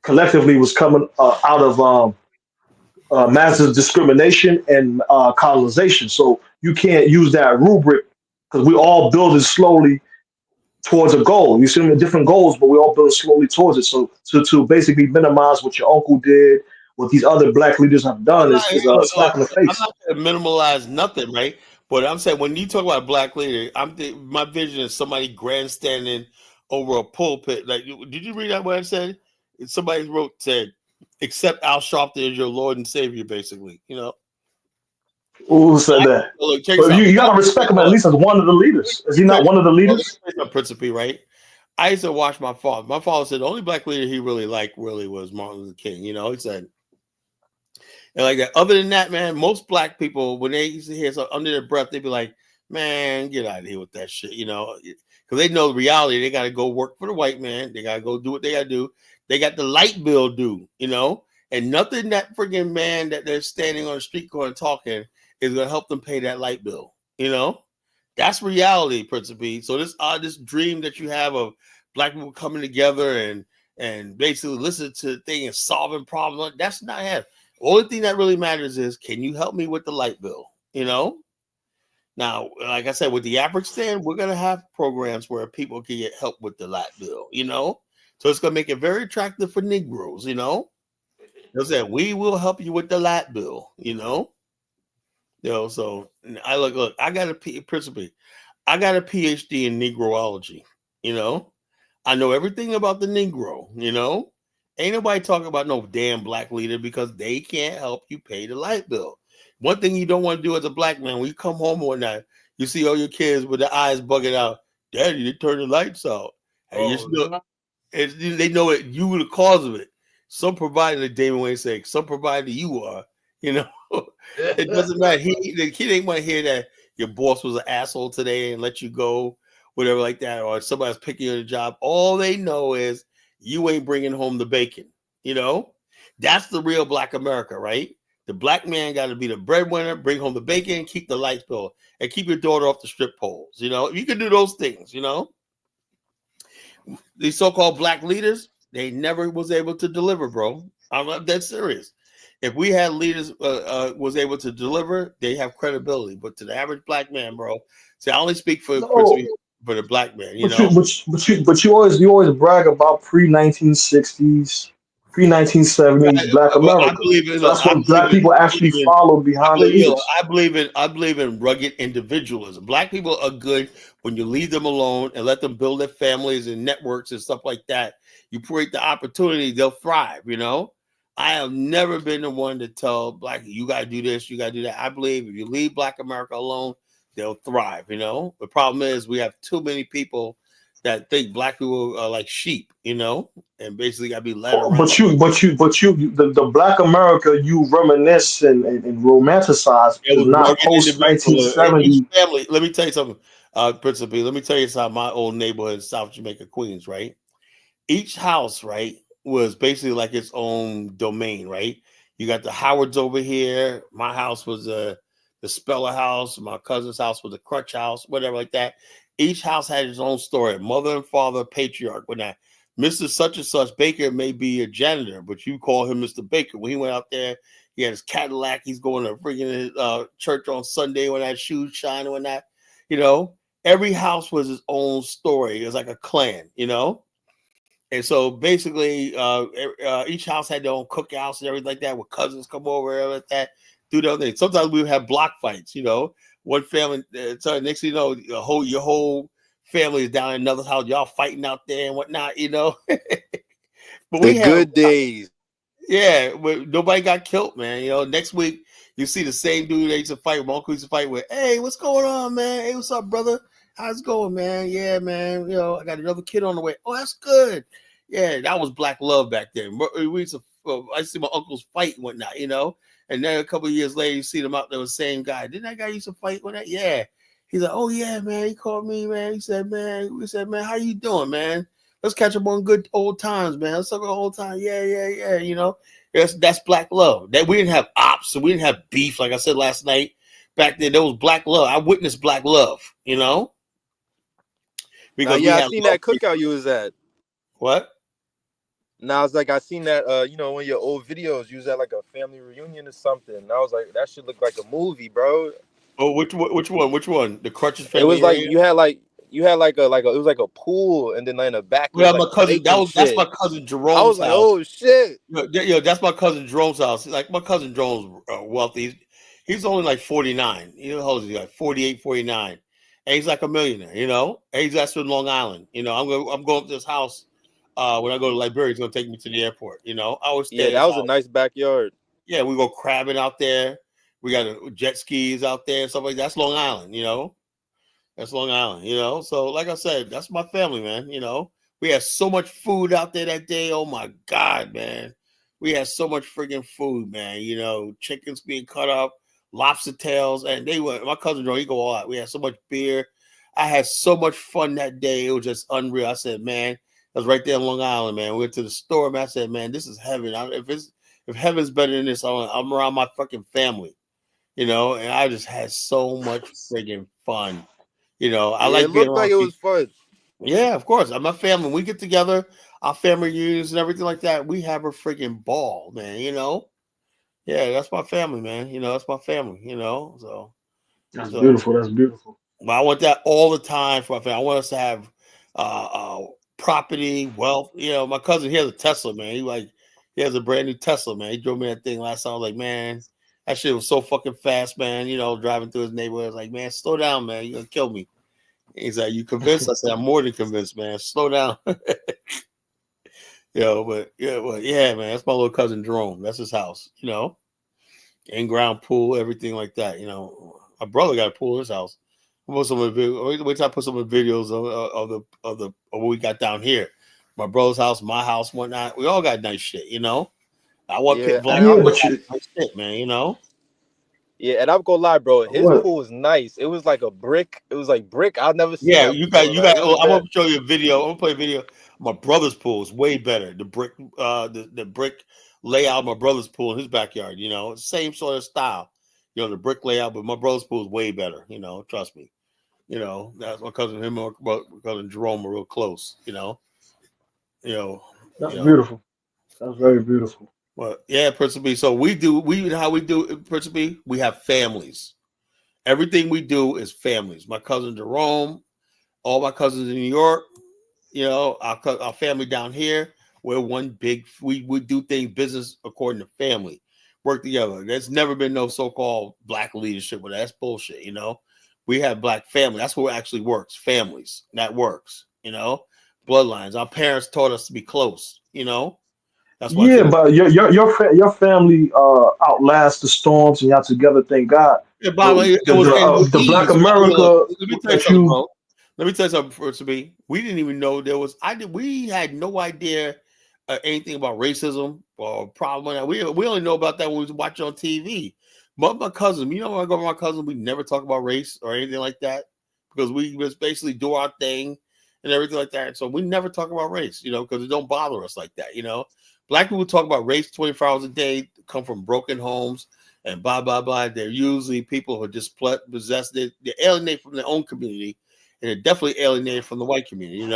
collectively was coming out of massive discrimination and colonization. So you can't use that rubric because we all building slowly towards a goal. You see them in different goals, but we all build slowly towards it. So to basically minimize what your uncle did, what these other black leaders have done is a slap in the I'm face. not going to minimalize nothing, right? But I'm saying when you talk about black leader, my vision is somebody grandstanding over a pulpit. Like, did you read that? What I said? Somebody said, "Accept Al Sharpton as your Lord and Savior." Basically, Who said that? Look, check this But out. you gotta respect him at least as one of the leaders. Is he not one of the leaders? Principe, right? I used to watch my father. My father said the only black leader he really liked was Martin Luther King. He said, and like that. Other than that, man, most black people when they used to hear something under their breath, they'd be like, "Man, get out of here with that shit," because they know the reality. They got to go work for the white man. They got to go do what they got to do. They got the light bill due, and nothing that friggin' man that they're standing on the street corner talking is gonna help them pay that light bill. That's reality, Principe. So this dream that you have of black people coming together and basically listen to the thing and solving problems, that's not happening. The only thing that really matters is, can you help me with the light bill? you know. Now, like I said, with the Afghanistan, we're gonna have programs where people can get help with the light bill, you know. So it's gonna make it very attractive for Negroes, you know. They'll say we will help you with the light bill, you know. So I look, I got principally, I got a PhD in Negroology, you know. I know everything about the Negro, you know. Ain't nobody talking about no damn black leader because they can't help you pay the light bill. One thing you don't want to do as a black man, when you come home one night, you see all your kids with their eyes bugging out. Daddy, they turned the lights out. And you still, they know that you were the cause of it. Some provider, like Damon Wayne said, some provider you are, you know. It doesn't matter. The kid ain't want to hear that your boss was an asshole today and let you go, whatever like that, or somebody's picking you on a job. All they know is you ain't bringing home the bacon. You know, that's the real Black America, right? The black man got to be the breadwinner, bring home the bacon, keep the lights bill, and keep your daughter off the strip poles. You know, you can do those things. You know, these so-called black leaders, they never was able to deliver, bro. I'm dead serious. If we had leaders was able to deliver, they have credibility. But to the average black man, bro, see, I only speak for No, for the black man, you but you know. you always brag about pre-1960s, pre-1970s Black I America. believe in. So Look, that's what Black people actually followed behind the leaders. I believe in rugged individualism. Black people are good when you leave them alone and let them build their families and networks and stuff like that. You create the opportunity, they'll thrive. You know, I have never been the one to tell black you got to do this, you got to do that. I believe if you leave Black America alone, they'll thrive. You know, the problem is we have too many people that think black people are like sheep. You know, and basically got to be led around. The Black America you reminisce and romanticize It is was not rugged post individual. Each 1970. family, let me tell you something, Principally. Let me tell you something. My old neighborhood in South Jamaica, Queens, right? Each house, right, was basically like its own domain, right? You got the Howards over here. My house was the Speller house. My cousin's house was the Crutch house, whatever like that. Each house had its own story. Mother and father, patriarch. When that Mr. Such and Such Baker may be a janitor, but you call him Mr. Baker. When he went out there, he had his Cadillac. He's going to freaking church on Sunday when that shoes shine and that. You know, every house was its own story. It was like a clan, you know. And so basically, each house had their own cookouts and everything like that, where cousins come over and like that, do their own thing. Sometimes we would have block fights, you know. One family, so next thing you know, your whole family is down in another house, y'all fighting out there and whatnot, you know. But The we have, good days. yeah, nobody got killed, man. You know, next week you see the same dude they used to fight. My uncle used to fight with. Hey, what's going on, man? Hey, what's up, brother? How's it going, man? Yeah, man. You know, I got another kid on the way. Oh, that's good. Yeah, that was black love back then. We used to, I used to see my uncles fight and whatnot, you know. And then a couple of years later, you see them out there with the same guy. Didn't that guy used to fight with that? Yeah. He's like, oh yeah, man. He called me, man. He said, man. We said, man, how you doing, man? Let's catch up on good old times, man. Let's talk about old time. Yeah. You know, that's black love. That we didn't have ops, so we didn't have beef. Like I said last night, back then there was black love. I witnessed black love. You know, Now, because we yeah, I had seen love. that cookout you was at. What? Now it's like I seen that one of your old videos. You was at like a family reunion or something. And I was like, that should look like a movie, bro. Oh, which one? Which one? The Crutches It family was like reunion? you had like a it was like a pool, and then in the back it was Well, like my cousin. lake and That's shit. my cousin I was Jerome's like, house. oh shit. That's my cousin Jerome's house. Like my cousin Jerome's wealthy. He's only like 49. You know how old is he? Like 48, 49. And he's like a millionaire, you know? And he's actually in Long Island. You know, I'm going to this house when I go to Liberia. He's gonna take me to the airport, you know. I always stay Yeah, at that his was a house. nice backyard. Yeah, we go crabbing out there. We got jet skis out there and stuff like that. That's Long Island, you know. That's Long Island, you know. So, like I said, that's my family, man. You know, we had so much food out there that day. Oh my God, man. We had so much freaking food, man. You know, chickens being cut up, lobster tails, and they were my cousin Joe, he go all out. We had so much beer. I had so much fun that day. It was just unreal. I said, man, I was right there in Long Island, man. We went to the store, man. I said, man, this is heaven. If heaven's better than this, I'm around my fucking family, you know, and I just had so much friggin' fun. You know, I Yeah, it like being looked like around it was people. fun. Yeah, of course. I'm a family. We get together, our family reunions and everything like that. We have a freaking ball, man. You know. Yeah, that's my family, man. You know, that's my family. You know, so That's So, beautiful. That's beautiful. but I want that all the time for my family. I want us to have property, wealth. My cousin, he has a Tesla, man. He has a brand new Tesla, man. He drove me that thing last time. I was like, man, that shit was so fucking fast, man. Driving through his neighborhood. I was like, man, slow down, man. You're gonna kill me. He's like, you convinced? I said, I'm more than convinced, man. Slow down. But yeah, man, that's my little cousin Jerome. That's his house, in-ground pool, everything like that. My brother got a pool in his house. Wait till I put some of the videos of what we got down here. My brother's house, my house, whatnot. We all got nice shit, I want Yeah, black and Yeah, people to but have you, nice shit, man. yeah, and I'm gonna lie, bro. His what? pool was nice. It was like a brick. It was like brick. I've never seen Yeah, that before. you Like got. it Oh, was I'm that. gonna show you a video. I'm gonna play a video. My brother's pool is way better. The brick, the brick layout of my brother's pool in his backyard. Same sort of style. The brick layout, but my brother's pool is way better. Trust me. That's my cousin. Him and my cousin Jerome are real close. You know. That's You know. beautiful. That's very beautiful. Well, yeah, principally. So how we do it, principally. We have families. Everything we do is families. My cousin Jerome, all my cousins in New York. Our family down here. We're one big. We do things business according to family. Work together. There's never been no so-called black leadership, but that's bullshit. We have black family. That's what actually works. Families. That works. Bloodlines. Our parents taught us to be close. That's one Yeah, thing. but your family outlasts the storms, and y'all together. Thank God. Yeah, by the But way, it was the Black ease. Look, America let me tell you that something, you bro. Let me tell you something. First to me, we didn't even know there was. We had no idea anything about racism or problem. We only know about that when we was watching on TV. But my cousin, when I go with my cousin, we never talk about race or anything like that because we just basically do our thing and everything like that. So we never talk about race, because it don't bother us like that. Black people talk about race 24 hours a day, come from broken homes and blah blah blah. They're usually people who are just possessed. They alienate from their own community, and they're definitely alienated from the white community.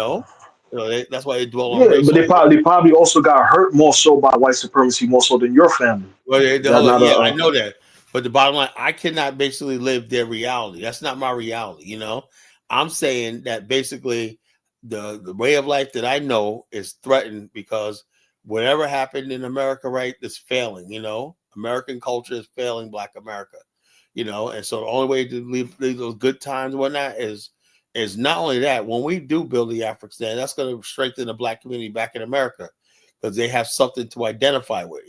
That's why they dwell on yeah, race but all day. they probably also got hurt more so by white supremacy more so than your family. Well, Is that not yeah, I a know that, but the bottom line, I cannot basically live their reality. That's not my reality. I'm saying that basically the way of life that I know is threatened because whatever happened in America, right, is failing. American culture is failing Black America. And so the only way to leave those good times and whatnot is not only that when we do build the African, that's going to strengthen the Black community back in America because they have something to identify with.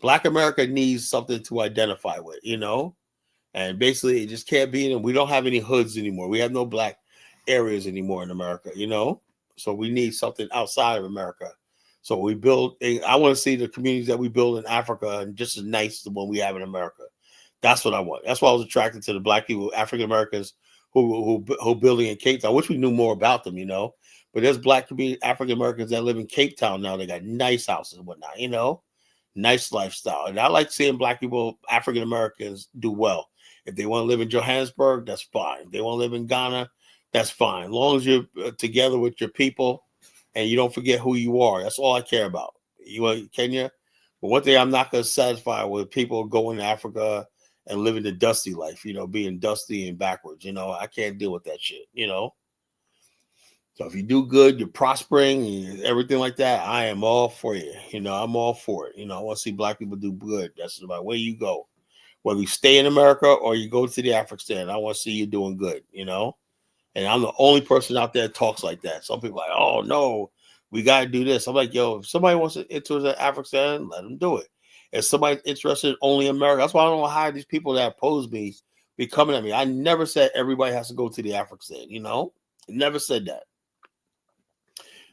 Black America needs something to identify with, and basically it just can't be. We don't have any hoods anymore. We have no black areas anymore in America, so we need something outside of America. So we build. I want to see the communities that we build in Africa and just as nice as the one we have in America. That's what I want. That's why I was attracted to the Black people, African Americans who building in Cape Town. I wish we knew more about them, But there's Black community African Americans that live in Cape Town now. They got nice houses and whatnot, nice lifestyle. And I like seeing Black people, African Americans, do well. If they want to live in Johannesburg, that's fine. If they want to live in Ghana, that's fine. As long as you're together with your people and you don't forget who you are, that's all I care about. You want Kenya? But one thing I'm not going to satisfy with people going to Africa and living the dusty life, being dusty and backwards. I can't deal with that shit, So if you do good, you're prospering, and everything like that, I am all for you. I'm all for it. I want to see Black people do good. That's the way you go. Whether you stay in America or you go to the African, I want to see you doing good, And I'm the only person out there that talks like that. Some people are like, oh no, we got to do this. I'm like, yo, if somebody wants to enter the African, let them do it. If somebody's interested in only America, that's why I don't hire these people that oppose me be coming at me. I never said everybody has to go to the African, Never said that.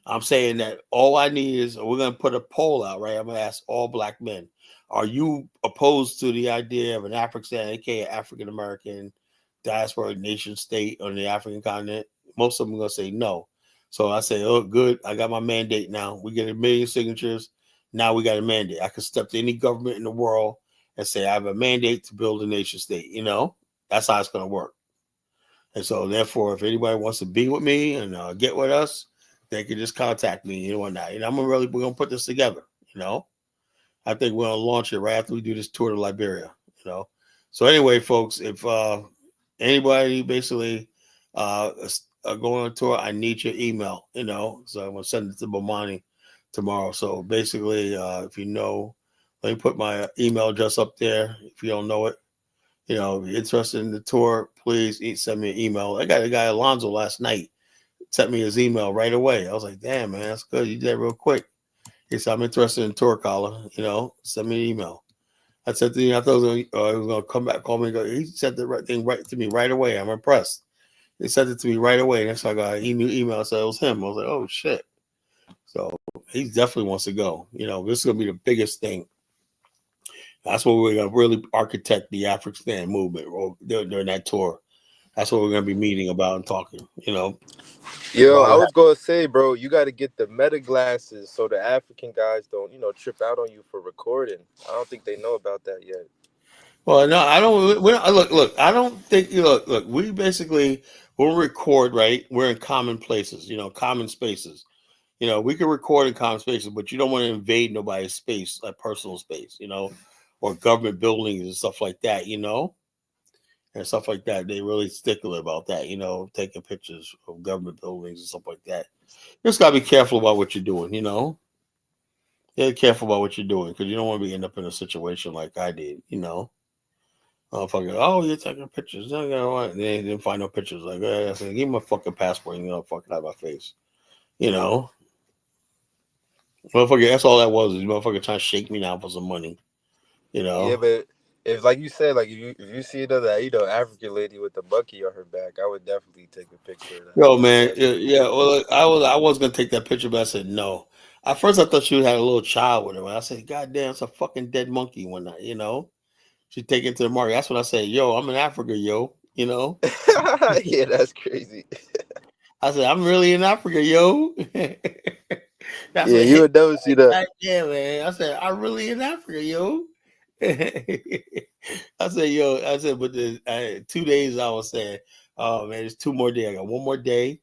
I'm saying that all I need is we're going to put a poll out, right? I'm going to ask all Black men, are you opposed to the idea of an African, aka African American diaspora nation state on the African continent? Most of them are going to say no. So I say, oh, good. I got my mandate now. We get 1 million signatures. Now we got a mandate. I can step to any government in the world and say, I have a mandate to build a nation state. That's how it's going to work. And so therefore, if anybody wants to be with me and get with us, they can just contact me and whatnot. We're gonna put this together. I think we're gonna launch it right after we do this tour to Liberia. So anyway, folks, if anybody basically going on tour, I need your email. So I'm gonna send it to Bomani tomorrow. So basically, if you know, let me put my email address up there. If you don't know it, if you're interested in the tour, please send me an email. I got a guy Alonzo last night sent me his email right away. I was like, damn, man, that's good. You did it real quick. He said, I'm interested in tour, caller. Send me an email. I said to him, I thought he was going to come back, call me. He sent the right thing right to me right away. I'm impressed. He sent it to me right away. Next time I got an email, said it was him. I was like, oh, shit. So he definitely wants to go. This is going to be the biggest thing. That's what we're going to really architect the African movement during that tour. That's what we're going to be meeting about and talking, Yo, I was gonna say, bro, you got to get the meta glasses so the African guys don't, trip out on you for recording. I don't think they know about that yet. Well, no, I don't. Look. I don't think. Look. We basically we'll record, right? We're in common places, common spaces. We can record in common spaces, but you don't want to invade nobody's space, like personal space, or government buildings and stuff like that, and stuff like that. They really stickler about that, taking pictures of government buildings and stuff like that. You just gotta be careful about what you're doing, Yeah, careful about what you're doing because you don't want to be end up in a situation like I did, Oh, you're taking pictures. They didn't find no pictures. Like, I said, give me my fucking passport. Fucking out of my face. Motherfucker, that's all that was. Is motherfucker trying to shake me down for some money. Yeah, but if, like you said, like if you see another, African lady with the bucky on her back, I would definitely take a picture of that. Yo, man, yeah. Well, I was gonna take that picture, but I said no. At first, I thought she had a little child with her. I said, God damn, it's a fucking dead monkey. When she take it to the market. That's what I said. Yo, I'm in Africa, yo. Yeah, that's crazy. I said, I'm really in Africa, yo. That's Yeah, what you hit would never see that. Yeah, man. I said, I'm really in Africa, yo. I said, but 2 days I was saying, oh man, it's 2 more days. I got 1 more day.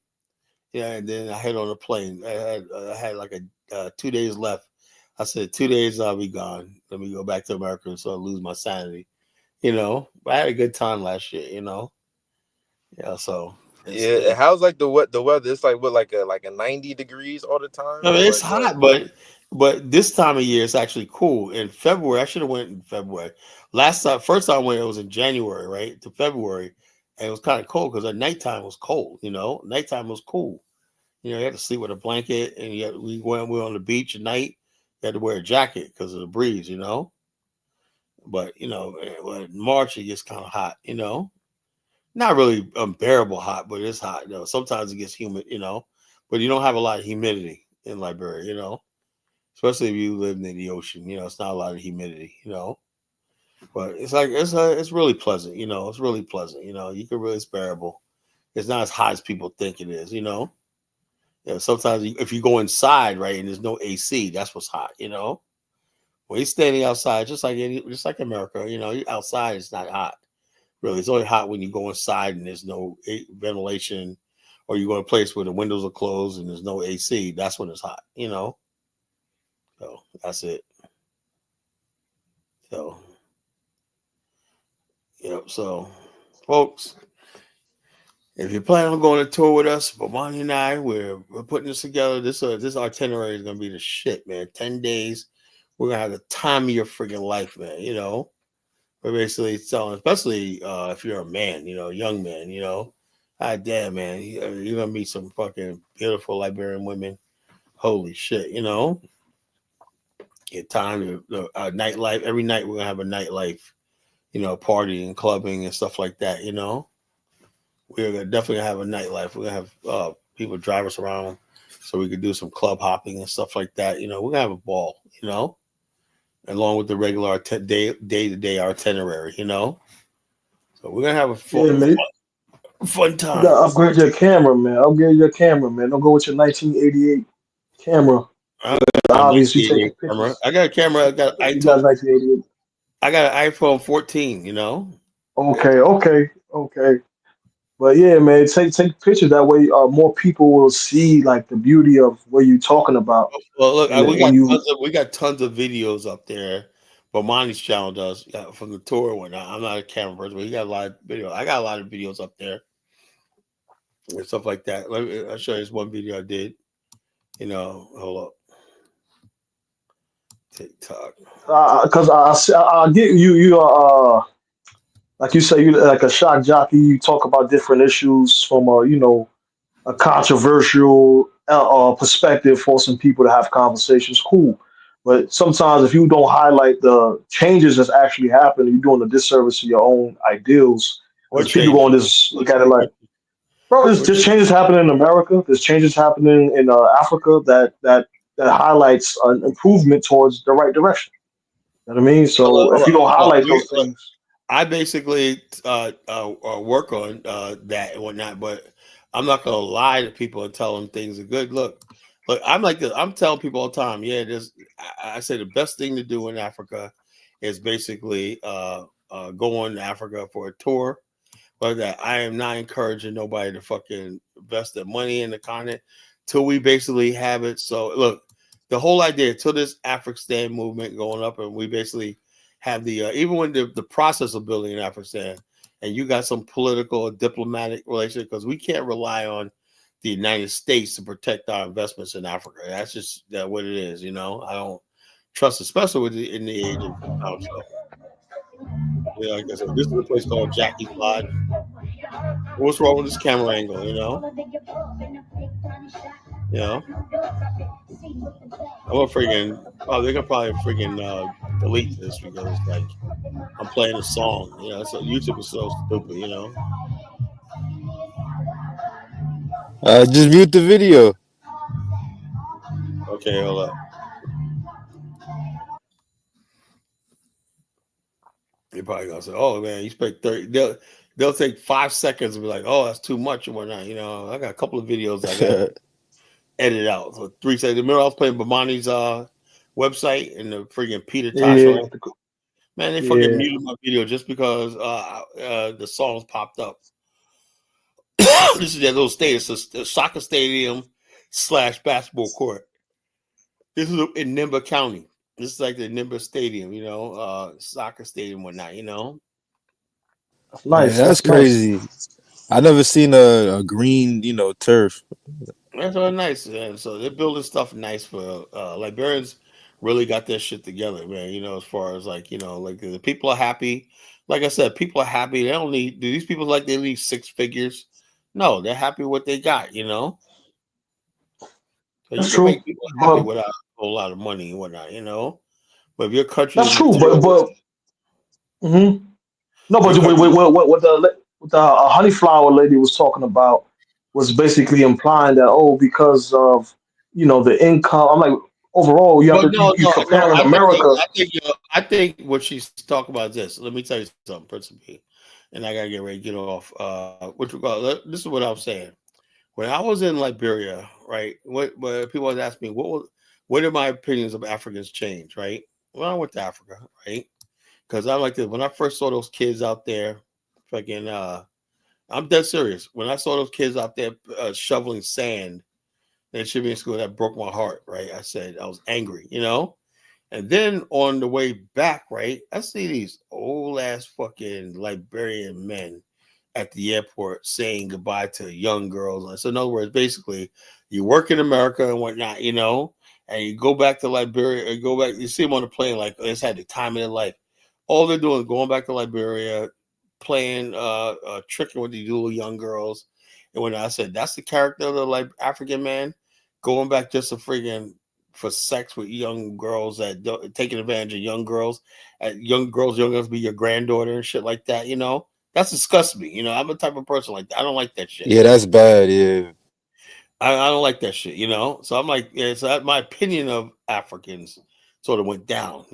Yeah, and then I head on a plane. I had like 2 days left. I said, 2 days I'll be gone. Let me go back to America so I lose my sanity. But I had a good time last year, Yeah, so Yeah, how's like the weather? It's like what, like a 90 degrees all the time? I mean, it's hot, but this time of year it's actually cool. In February, I should have went in February. First time I went, it was in January, right to February, and it was kind of cold because at nighttime was cold. Nighttime was cool. You had to sleep with a blanket, and we were on the beach at night. You had to wear a jacket because of the breeze. But in March it gets kind of hot. Not really unbearable hot, but it's hot. Sometimes it gets humid. But you don't have a lot of humidity in Liberia. Especially if you live near the ocean. It's not a lot of humidity. But it's like it's really pleasant. It's really pleasant. You can really, it's bearable. It's not as hot as people think it is. Sometimes if you go inside, right, and there's no AC, that's what's hot. When you're standing outside, just like America, outside it's not hot. Really, it's only hot when you go inside and there's no ventilation, or you go to a place where the windows are closed and there's no AC. That's when it's hot. So that's it. So, so folks, if you're planning on going to tour with us, Bomani and I, we're putting this together. This itinerary is gonna be the shit, man. 10 days. We're gonna have the time of your freaking life, man. We're basically telling, especially if you're a man, young man, ah, damn, man, you're gonna meet some fucking beautiful Liberian women. Holy shit, Get time to nightlife. Every night we're gonna have a nightlife, partying and clubbing and stuff like that. We're gonna definitely have a nightlife. We're gonna have people drive us around so we could do some club hopping and stuff like that. We're gonna have a ball, along with the regular day-to-day itinerary. So we're gonna have a fun time. You gotta upgrade your camera, man. Upgrade your camera, man. Don't go with your 1988 camera. Obviously, taking pictures. I got a camera. I got You got 1988. I got an iPhone 14. Okay. But yeah, man, take pictures. That way, more people will see like the beauty of what you're talking about. Well, look, And we got tons of videos up there. Bomani's channel does from the tour and whatnot. I'm not a camera person, but he got a lot of videos. I got a lot of videos up there and stuff like that. I'll show you this one video I did. Hold up. TikTok. Because I get you like you say, you like a shock jockey. You talk about different issues from a controversial perspective, forcing people to have conversations. Cool, but sometimes if you don't highlight the changes that's actually happening, you're doing a disservice to your own ideals. What Because people changes? going to just look at it like, bro, What there's changes happening in America. There's changes happening in Africa that highlights an improvement towards the right direction. You know what I mean? So if you don't highlight those things, I basically work on that and whatnot, but I'm not gonna lie to people and tell them things are good. Look, I'm like this. I'm telling people all the time. Yeah, I say the best thing to do in Africa is basically go on to Africa for a tour. But that I am not encouraging nobody to fucking invest their money in the continent till we basically have it. So look, the whole idea till this Afghanistan movement going up, and we basically have the even when the process of building in Afghanistan, and you got some political or diplomatic relations, because we can't rely on the United States to protect our investments in Africa. That's just what it is. I don't trust, especially in the age of Donald Trump. Yeah, like I said, this is a place called Jackie's Lodge. What's wrong with this camera angle? I'm a friggin' oh, they're gonna probably friggin' delete this because it's like I'm playing a song. So YouTube is so stupid. Just mute the video. Okay, hold up. You're probably gonna say, "Oh man, you spent 30." They'll take 5 seconds and be like, "Oh, that's too much" or whatnot. I got a couple of videos I got edit out. So 3 seconds. Remember, I was playing Bomani's website and the friggin' Peter Tosh. yeah, Man, they fucking yeah. muted my video just because the songs popped up. This is that little stadium. It's a soccer stadium / basketball court. This is in Nimba County. This is like the Nimba Stadium, soccer stadium, whatnot. That's Man, nice. that's That's nice. crazy. I never seen a green, turf. That's really nice. And so they're building stuff nice for Liberians. Really got their shit together, man. As far as like the people are happy. Like I said, people are happy. They don't need. Do these people like they need 6 figures? No, they're happy with what they got. So That's you can true. make people happy But without a whole lot of money and whatnot. But if your country that's is true. But materialistic, mhm. No, your but country. what the honey flower lady was talking about was basically implying that because of the income. I'm like overall you have But to you no. comparing America. I think what she's talking about is this. Let me tell you something, Principal, and I gotta get ready to get off. This is what I'm saying. When I was in Liberia, right? What people always ask me, what did my opinions of Africans change, right? When I went to Africa, right? Because I like this. When I first saw those kids out there, fucking, I'm dead serious. When I saw those kids out there shoveling sand, they should be in school. That broke my heart, right? I said I was angry. And then on the way back, right, I see these old ass fucking Liberian men at the airport saying goodbye to young girls. So in other words, basically, you work in America and whatnot, and you go back to Liberia, or go back, you see them on the plane like it's had the time of their life. All they're doing is going back to Liberia, playing tricking with these little young girls. And when I said that's the character of the African man, going back just to friggin' for sex with young girls taking advantage of young girls, young girls be your granddaughter and shit like that. That disgusts me. I'm the type of person like that. I don't like that shit. Yeah, that's bad. Yeah. I don't like that shit. So I'm like, yeah. So my opinion of Africans sort of went down.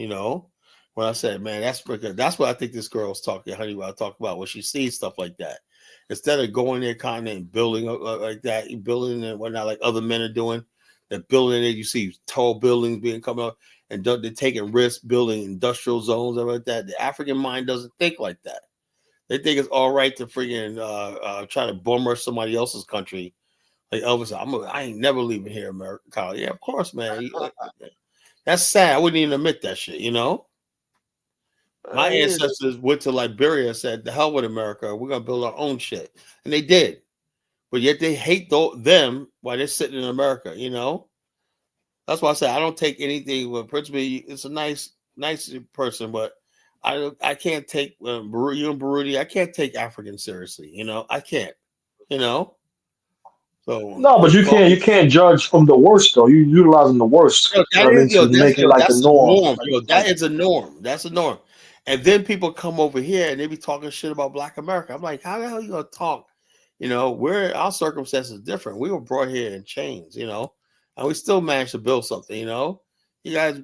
When I said, man, that's because that's what I think this girl's talking. Honey, what I talk about when she sees stuff like that. Instead of going there, kind of and building like that, building and whatnot, like other men are doing. They're building it. You see tall buildings being come up, and they're taking risks building industrial zones and like that. The African mind doesn't think like that. They think it's all right to freaking try to bomb rush somebody else's country. Like Elvis, I ain't never leaving here, America. Yeah, of course, man. That's sad. I wouldn't even admit that shit. My Hey, ancestors went to Liberia and said, "The hell with America, we're gonna build our own shit," and they did. But yet they hate them while they're sitting in America. That's why I say I don't take anything. With Prince B, it's a nice person, but I can't take you and Baruti. I can't take Africans seriously. I can't. So No, but you can't judge from the worst though. You utilizing the worst. You know what I mean, to make it like the That's the norm. norm. Like That is a norm. That's a norm. And then people come over here and they be talking shit about Black America. I'm like, how the hell you gonna talk? Our circumstances different. We were brought here in chains, and we still managed to build something. You guys,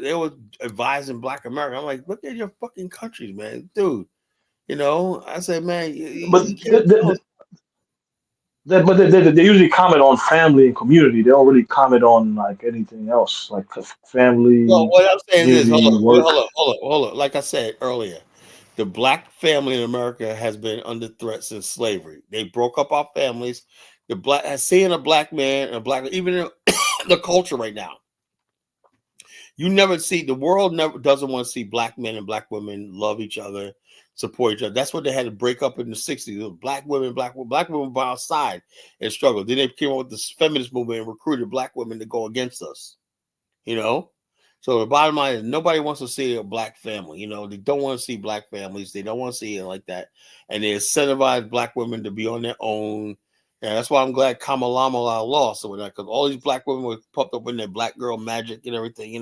they were advising Black America. I'm like, look at your fucking countries, man, dude. I say, man, but you can't tell us. they usually comment on family and community. They don't really comment on like anything else, like Well, family, what I'm saying is, community, work. hold on. Like I said earlier, the Black family in America has been under threat since slavery. They broke up our families. Seeing a Black man and a Black, even in the culture right now, you never see, the world never doesn't want to see Black men and Black women love each other, support each other. That's what they had to break up in the 60s. Black women by our side and struggled. Then they came up with this feminist movement and recruited Black women to go against us. So the bottom line is nobody wants to see a Black family. They don't want to see Black families. They don't want to see it like that. And they incentivize Black women to be on their own. And that's why I'm glad Kamala lost or whatever, because all these Black women were pumped up in their Black girl magic and everything.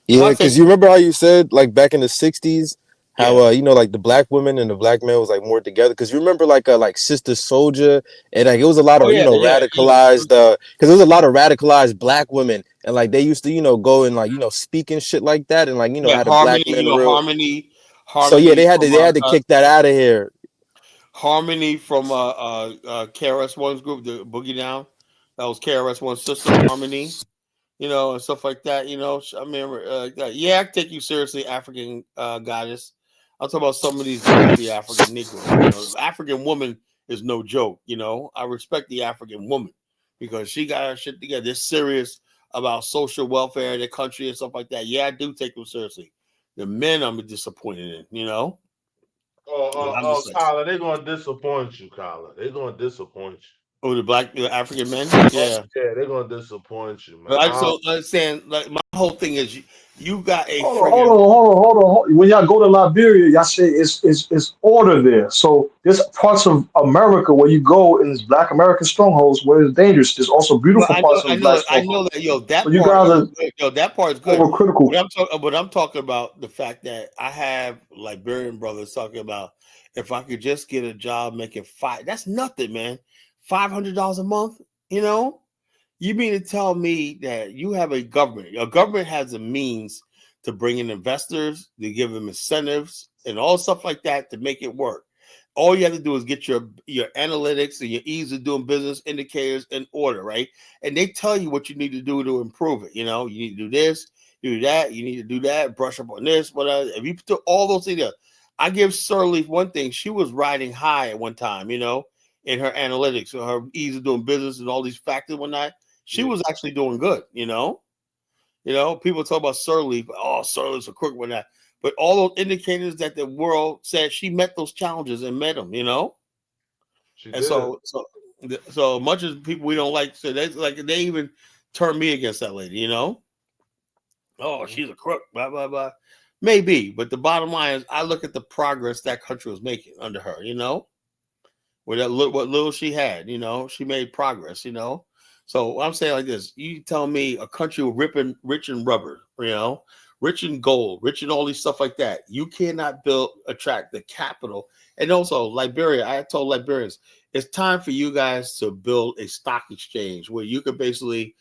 Yeah, because you remember how you said like back in the '60s, how Yeah. like the Black women and the Black man was like more together. Because you remember like Sister Soldier, and like it was a lot Oh of yeah, radicalized because there was a lot of radicalized Black women, and like they used to go and like speak and shit like that, and like yeah. had a Harmony, Black man real. So yeah, Harmony from they had to kick that out of here. Harmony from KRS-One's group, the Boogie Down. That was KRS-One's sister, Harmony. And stuff like that. I remember, yeah, I take you seriously, African goddess. I'm talking about some of these wealthy African Negroes. African woman is no joke. I respect the African woman because she got her shit together. They're serious about social welfare in their country and stuff like that. Yeah, I do take them seriously. The men I'm disappointed in. I'm just like, Kyla, they're gonna disappoint you, Kyla. They're gonna disappoint you. oh, the African men, yeah. Yeah, they're gonna disappoint you, man. But I just don't understand. Like my whole thing is, you got a Hold on, friggin' hold on. When y'all go to Liberia, y'all say it's order there. So there's parts of America where you go in these Black American strongholds where it's dangerous. There's also Well, beautiful parts of Black I know strongholds. that. Yo, So that you part guys is are good. Yo, that part is good. overcritical. But I'm talking about the fact that I have Liberian brothers talking about if I could just get a job making that's nothing, man. $500 a month. You mean to tell me that you have a government? Your government has the means to bring in investors, to give them incentives, and all stuff like that to make it work. All you have to do is get your analytics and your ease of doing business indicators in order, right? And they tell you what you need to do to improve it. You need to do this, do that, you need to do that, brush up on this, whatever. If you put all those things there, I give Sirleaf one thing. She was riding high at one time, in her analytics, her ease of doing business and all these factors and whatnot. She was actually doing good, people talk about Sirleaf, Sirleaf's a crook with that. But all those indicators that the world said she met those challenges and met them, She and did. so much as people we don't like, so they even turn me against that lady, Oh, she's a crook, blah blah blah. Maybe, but the bottom line is, I look at the progress that country was making under her, with what little she had, she made progress, So I'm saying like this: you tell me a country rich in rubber, rich in gold, rich in all these stuff like that. You cannot attract the capital. And also Liberia, I told Liberians, it's time for you guys to build a stock exchange where you could basically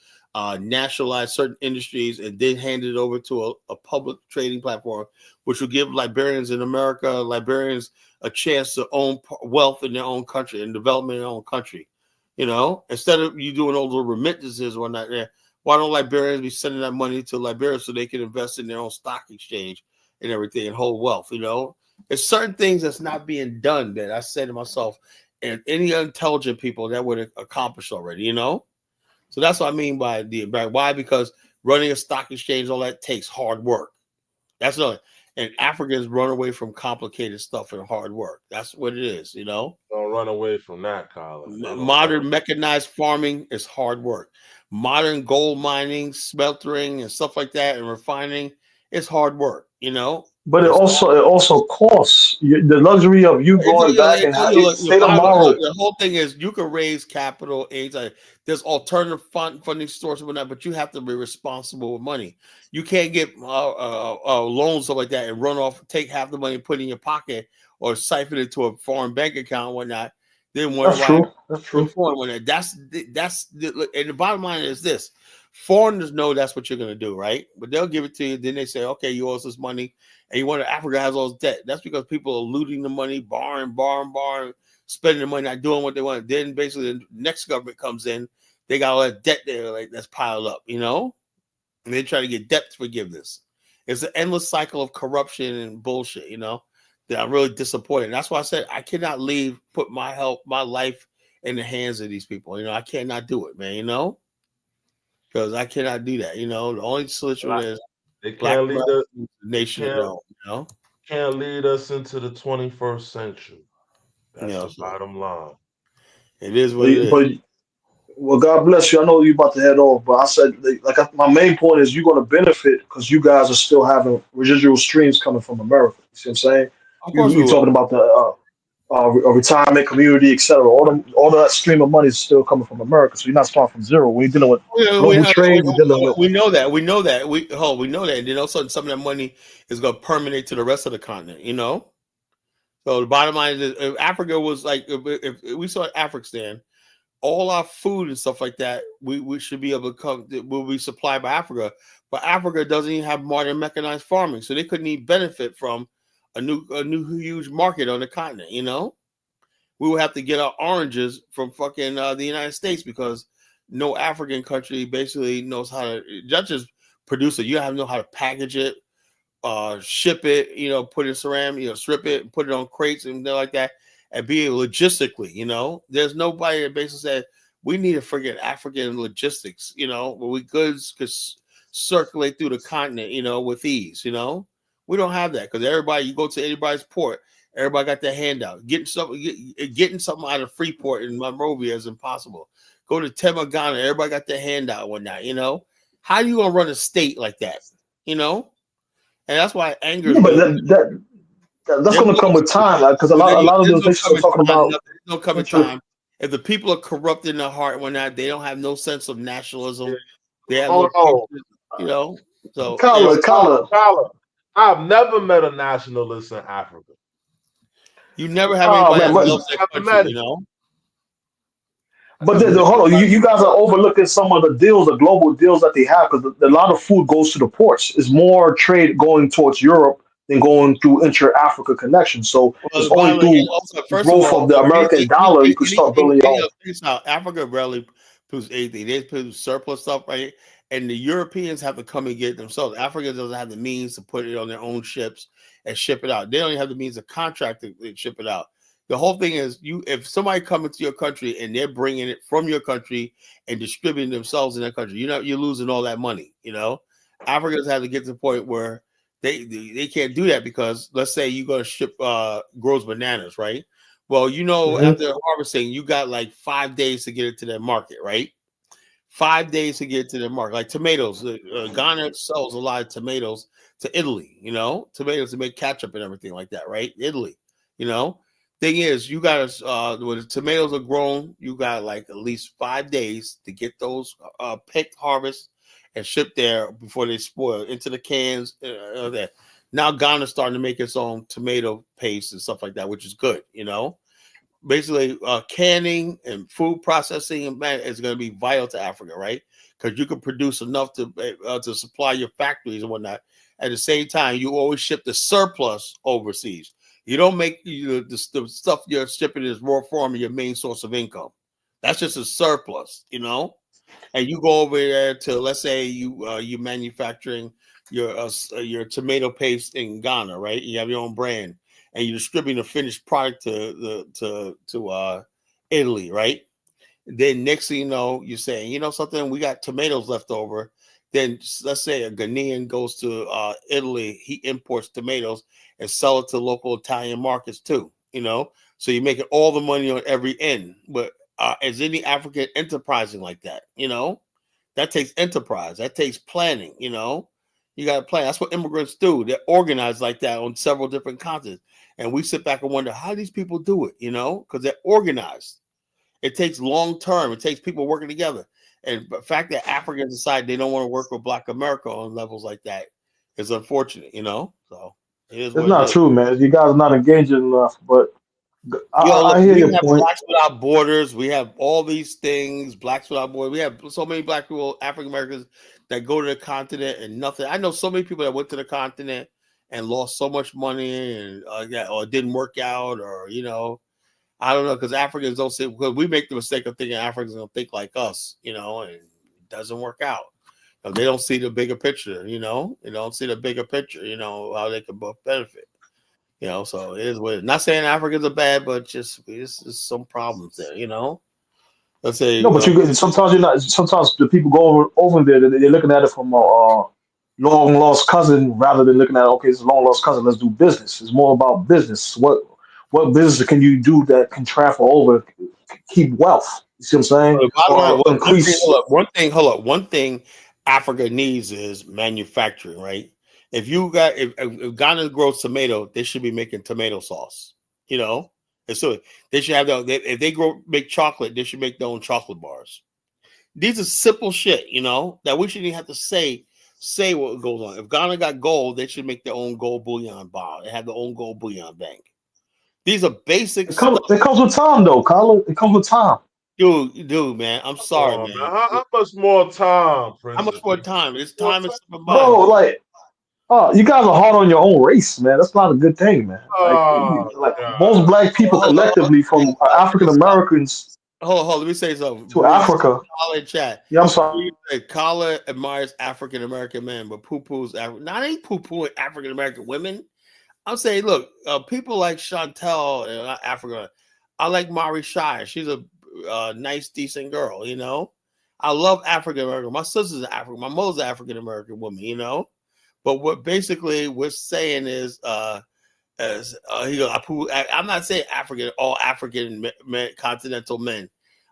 nationalize certain industries and then hand it over to a public trading platform, which will give Liberians in America, Liberians a chance to own wealth in their own country and development in their own country. Instead of you doing all the remittances or not there, why don't Liberians be sending that money to Liberia so they can invest in their own stock exchange and everything and hold wealth? There's certain things that's not being done that I said to myself, and any intelligent people that would have accomplished already, So that's what I mean by why? Because running a stock exchange, all that takes hard work. That's not. And Africans run away from complicated stuff and hard work. That's what it is, you know. Don't run away from that, Colin. Modern mechanized farming is hard work. Modern gold mining, smeltering, and stuff like that, and refining is hard work, you know. But it also costs the luxury of you going back and say tomorrow. The whole thing is you can raise capital anytime. There's alternative funding sources and that, but you have to be responsible with money. You can't get loans stuff like that and run off, take half the money, put it in your pocket, or siphon it to a foreign bank account and whatnot. Then That's true. That's true. That's and the bottom line is this: foreigners know that's what you're going to do, right? But they'll give it to you. Then they say, okay, you owe us this money. And you wonder Africa has all this debt. That's because people are looting the money, borrowing, spending the money, not doing what they want. Then basically the next government comes in, they got all that debt there like that's piled up, you know? And they try to get debt forgiveness. It's an endless cycle of corruption and bullshit, you know, that I'm really disappointed. That's why I said I cannot put my life in the hands of these people. You know, I cannot do it, man, you know? Because I cannot do that, you know. The only solution is they can't lead us nation of their own, you know. Can't lead us into the 21st century. That's Yeah, the bottom line. It is what it is. Well, God bless you. I know you're about to head off, but I said, my main point is you're going to benefit because you guys are still having residual streams coming from America. You see what I'm saying? Of course You're talking about the retirement community, etc. All that stream of money is still coming from America. So you're not starting from zero. We're dealing with global trade. We know that. We know that. We know that. And then all of a sudden, some of that money is going to permeate to the rest of the continent. You know. So the bottom line is, if Africa was like, if we saw Afghanistan, all our food and stuff like that, we should be able to come. Will be supplied by Africa, but Africa doesn't even have modern mechanized farming, so they couldn't even benefit from a new huge market on the continent. You know, we would have to get our oranges from fucking the United States because no African country basically knows how to just produce it. You have to know how to package it, ship it, you know, put it in ceramic, you know, strip it, put it on crates and like that, and be able logistically, you know. There's nobody that basically said we need a freaking African logistics, you know, where we goods could circulate through the continent, you know, with ease, you know. We don't have that because everybody, you go to anybody's port, everybody got their handout. Getting something out of Freeport in Monrovia is impossible. Go to Tema, Ghana, everybody got their handout one night, you know. How are you gonna run a state like that, you know? And that's why anger. Yeah, but that's going to come with time, because a lot of those nations are talking about. There's no coming time. If the people are corrupt in their heart, when they don't have no sense of nationalism, they have you know. So, Colin, I've never met a nationalist in Africa. You never have anybody that loves that country, you know. But hold on, you guys are overlooking some of the deals, the global deals that they have, because a lot of food goes to the ports. It's more trade going towards Europe than going through inter-Africa connections. So it's only through growth of the American dollar you could start building your own. Africa rarely produce anything. They produce surplus stuff, right? And the Europeans have to come and get it themselves. Africa doesn't have the means to put it on their own ships and ship it out. They don't even have the means to contract it and ship it out. The whole thing is, if somebody comes into your country and they're bringing it from your country and distributing themselves in their country, you're losing all that money. You know, Africans have to get to the point where they can't do that because let's say you're going to ship grows bananas, right? Well, you know, after harvesting, you got like 5 days to get it to their market, right? 5 days to get to their market. Like tomatoes, Ghana sells a lot of tomatoes to Italy. You know, tomatoes to make ketchup and everything like that, right? Italy, you know. Thing is, you got to when the tomatoes are grown, you got like at least 5 days to get those picked, harvest, and shipped there before they spoil into the cans. There. Now Ghana's starting to make its own tomato paste and stuff like that, which is good. You know, basically canning and food processing is going to be vital to Africa, right? Because you can produce enough to supply your factories and whatnot. At the same time, you always ship the surplus overseas. You don't make the stuff you're shipping is raw form your main source of income. That's just a surplus, you know. And you go over there to, let's say you manufacturing your tomato paste in Ghana, right? You have your own brand, and you're distributing a finished product to Italy, right? Then next thing you know, you're saying, you know something, we got tomatoes left over. then let's say a Ghanaian goes to Italy, he imports tomatoes and sell it to local Italian markets too. So you're making all the money on every end. But is any African enterprising like that? That takes enterprise. That takes planning. You got to plan. That's what immigrants do. They're organized like that on several different continents. And we sit back and wonder how these people do it, because they're organized. It takes long term. It takes people working together. And the fact that Africans decide they don't want to work with Black America on levels like that is unfortunate, So it is It's what it not is. true, man. You guys are not engaging enough. But Look, I hear we your have point. Blacks Without Borders. We have all these things, Blacks Without Borders. We have so many Black people, African Americans, that go to the continent and nothing. I know so many people that went to the continent and lost so much money and or it didn't work out, or I don't know, because Africans don't say, because we make the mistake of thinking Africans don't think like us, and it doesn't work out. They don't see the bigger picture, They don't see the bigger picture, how they can both benefit. So it is what it is. Not saying Africans are bad, but just some problems there, Let's say No, but sometimes you're not. Sometimes the people go over there, they're looking at it from a long lost cousin rather than looking at, okay, it's a long lost cousin. Let's do business. It's more about business. What business can you do that can transfer over, keep wealth? You see what I'm saying? the bottom line, Or increase. hold up. One thing Africa needs is manufacturing, right? If Ghana grows tomato, they should be making tomato sauce, And so they should have if they make chocolate, they should make their own chocolate bars. These are simple shit, that we shouldn't even have to say what goes on. If Ghana got gold, they should make their own gold bullion bar. They have their own gold bullion bank. These are basic stuff. It comes with time, though, Colin. It comes with time. Dude, man, I'm sorry, Come on, man. How much more time, How Princess? much more time? It's More time time? is slipping by. Bro, like, you guys are hard on your own race, man. That's not a good thing, man. Oh, Like God. most black people Hold on. collectively, from African Americans Hold on. Let me say something. to Africa. Kala in chat. Yeah, I'm sorry. Kala admires African American men, but poo-poo's not ain't poo-pooing African American women. I'm saying, look, people like Chantel and Africa. I like Mari Shire. She's a nice, decent girl. I love African American. My sister's African. My mother's African American woman. But what basically we're saying is, I'm not saying all African men, continental men.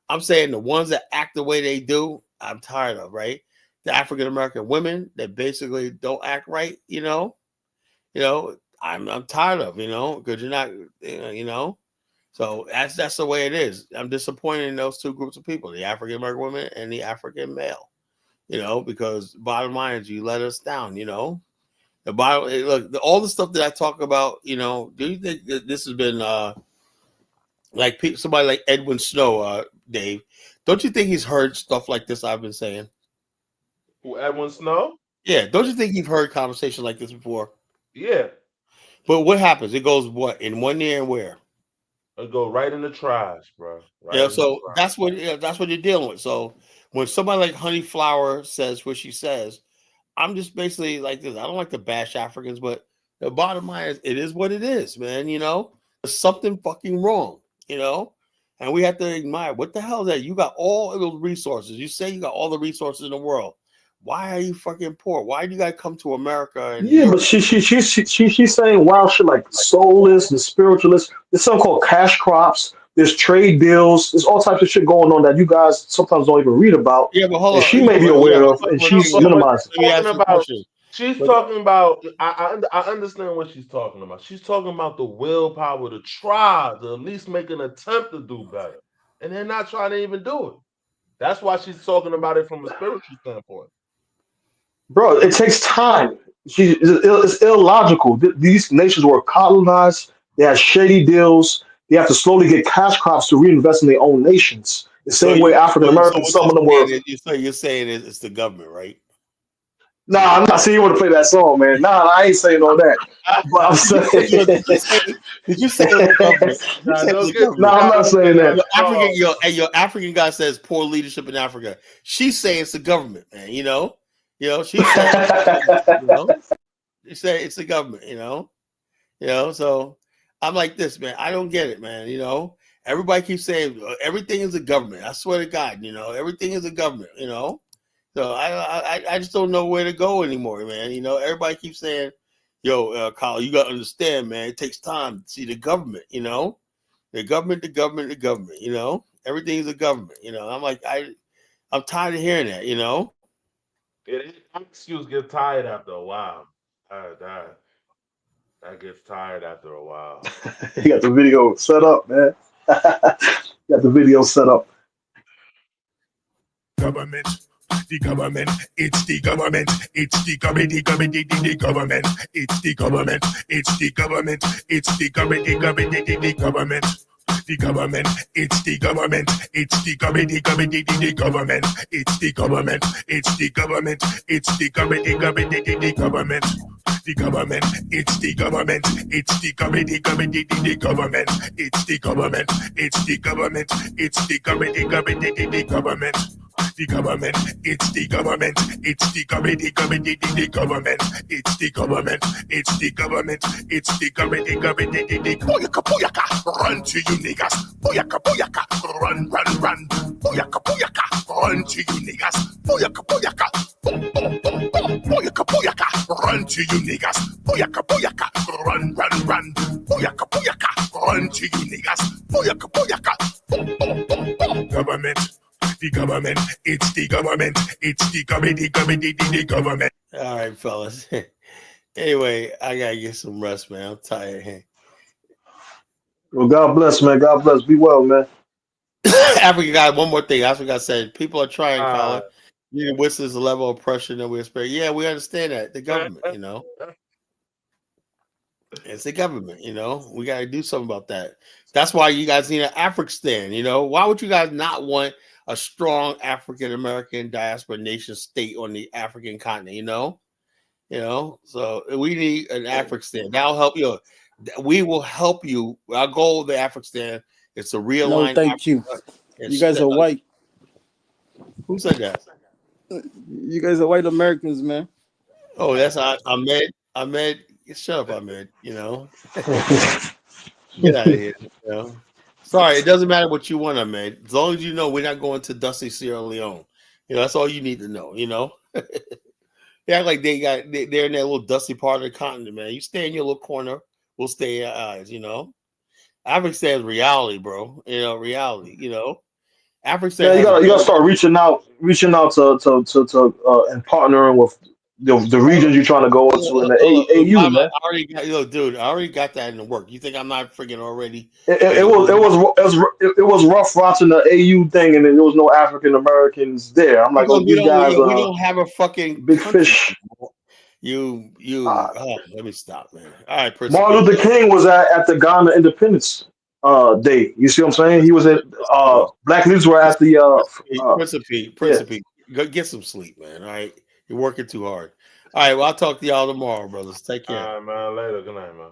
I'm saying the ones that act the way they do, I'm tired of, right? The African American women that basically don't act right, I'm tired of, because you're not, So that's the way it is. I'm disappointed in those two groups of people, the African American women and the African male, because bottom line is you let us down, The Bible, look, all the stuff that I talk about, do you think that this has been like somebody like Edwin Snow, Dave? Don't you think he's heard stuff like this I've been saying? Who, Edwin Snow? Yeah, don't you think you've heard conversations like this before? Yeah. But what happens? It goes what in one ear and where? It go right in the trash, bro. Right So that's what you're dealing with. So when somebody like Honey Flower says what she says, I'm just basically like this. I don't like to bash Africans, but the bottom line is it is what it is, man. There's something fucking wrong, and we have to admire what the hell is that? You got all of those resources. You say you got all the resources in the world. Why are you fucking poor? Why do you got to come to America? And Yeah, but she's saying wild shit like soulless and spiritualist. There's something called cash crops. There's trade deals. There's all types of shit going on that you guys sometimes don't even read about. Yeah, but hold And on. she may be aware of, and she's minimizing. Let me ask you a question. She's talking about. I understand what she's talking about. She's talking about the willpower to try to at least make an attempt to do better, and they're not trying to even do it. That's why she's talking about it from a spiritual standpoint. Bro, it takes time. It's illogical. These nations were colonized. They had shady deals. They have to slowly get cash crops to reinvest in their own nations. The same way African Americans, some of them were. You're saying it's the government, right? Nah, I'm not saying you want to play that song, man. Nah, I ain't saying all that. But I'm saying. Did you say it was the government? No, I'm not saying that. Your African guy says poor leadership in Africa. She's saying it's the government, man. She's saying, she say it's the government. So I'm like this, man. I don't get it, man. Everybody keeps saying everything is the government. I swear to God, everything is the government. So I just don't know where to go anymore, man. You know, everybody keeps saying, "Yo, Kyle, you gotta understand, man. It takes time to see the government. You know, the government. You know, everything's a government. You know, I'm like, I'm tired of hearing that. You know, Excuse get tired after a while. That gets tired after a while. You got the video set up, man. You got the video set up. Government. The government, it's the government, it's the government, the government, the government, it's the government, it's the government, it's the government, the government, the government. The government, it's the government, it's the government, the government, the government, it's the government, it's the government, it's the government, the government, the government. The government, it's the government, it's the government, the government, the government, it's the government, it's the government, it's the government, the government, the government. The government, it's the government, it's the government, the government, the government, it's the government, it's the government, it's the government, the government, the booyaka, booyaka, run to you niggas, booyaka, booyaka, run, run, run, booyaka, booyaka, run to you niggas, booyaka, booyaka, boom, boom, boom, boom, booyaka, booyaka, run to you niggas, booyaka, booyaka, run, run, run, booyaka, booyaka, run to you niggas, booyaka, booyaka, boom, boom, boom, boom, government. The government, it's the government, it's the government, the government, the government. All right, fellas. Anyway, I gotta get some rest, man. I'm tired. Well, God bless, man. God bless. Be well, man. Africa got one more thing. Africa said people are trying, Colin. You know, what's this level of pressure that we expect? Yeah, we understand that. The government, you know. It's the government, you know. We got to do something about that. That's why you guys need an African, you know. Why would you guys not want a strong African American diaspora nation state on the African continent, you know? You know, so we need an African. That'll help you. We will help you. Our goal of the African is to realign. No, thank you. You guys are white. Who said that? You guys are white Americans, man. Oh, that's Ahmed. Ahmed, shut up, Ahmed. You know, get out of here. You know, sorry, it doesn't matter what you want, Ahmed. As long as you know we're not going to dusty Sierra Leone. You know, that's all you need to know. You know, they act like they're in that little dusty part of the continent, man. You stay in your little corner, we'll stay in our eyes. You know, Africa says reality, bro. You know, reality. You know, Africa. Yeah, you gotta start reaching out to and partnering with the regions you're trying to go into in the AU, man. I already got, dude. I already got that in the work. You think I'm not freaking already? It was rough watching the AU thing, and then there was no African Americans there. I'm like, oh, these guys we don't have a fucking big country. fish. Let me stop, man. All right, Prince. Martin Luther King was at the Ghana Independence Day. You see what I'm saying? He was at Black leaders were at the Principe. Go get some sleep, man. All right, you're working too hard. All right, well, I'll talk to y'all tomorrow, brothers. Take care. All right, man. Later. Good night, man.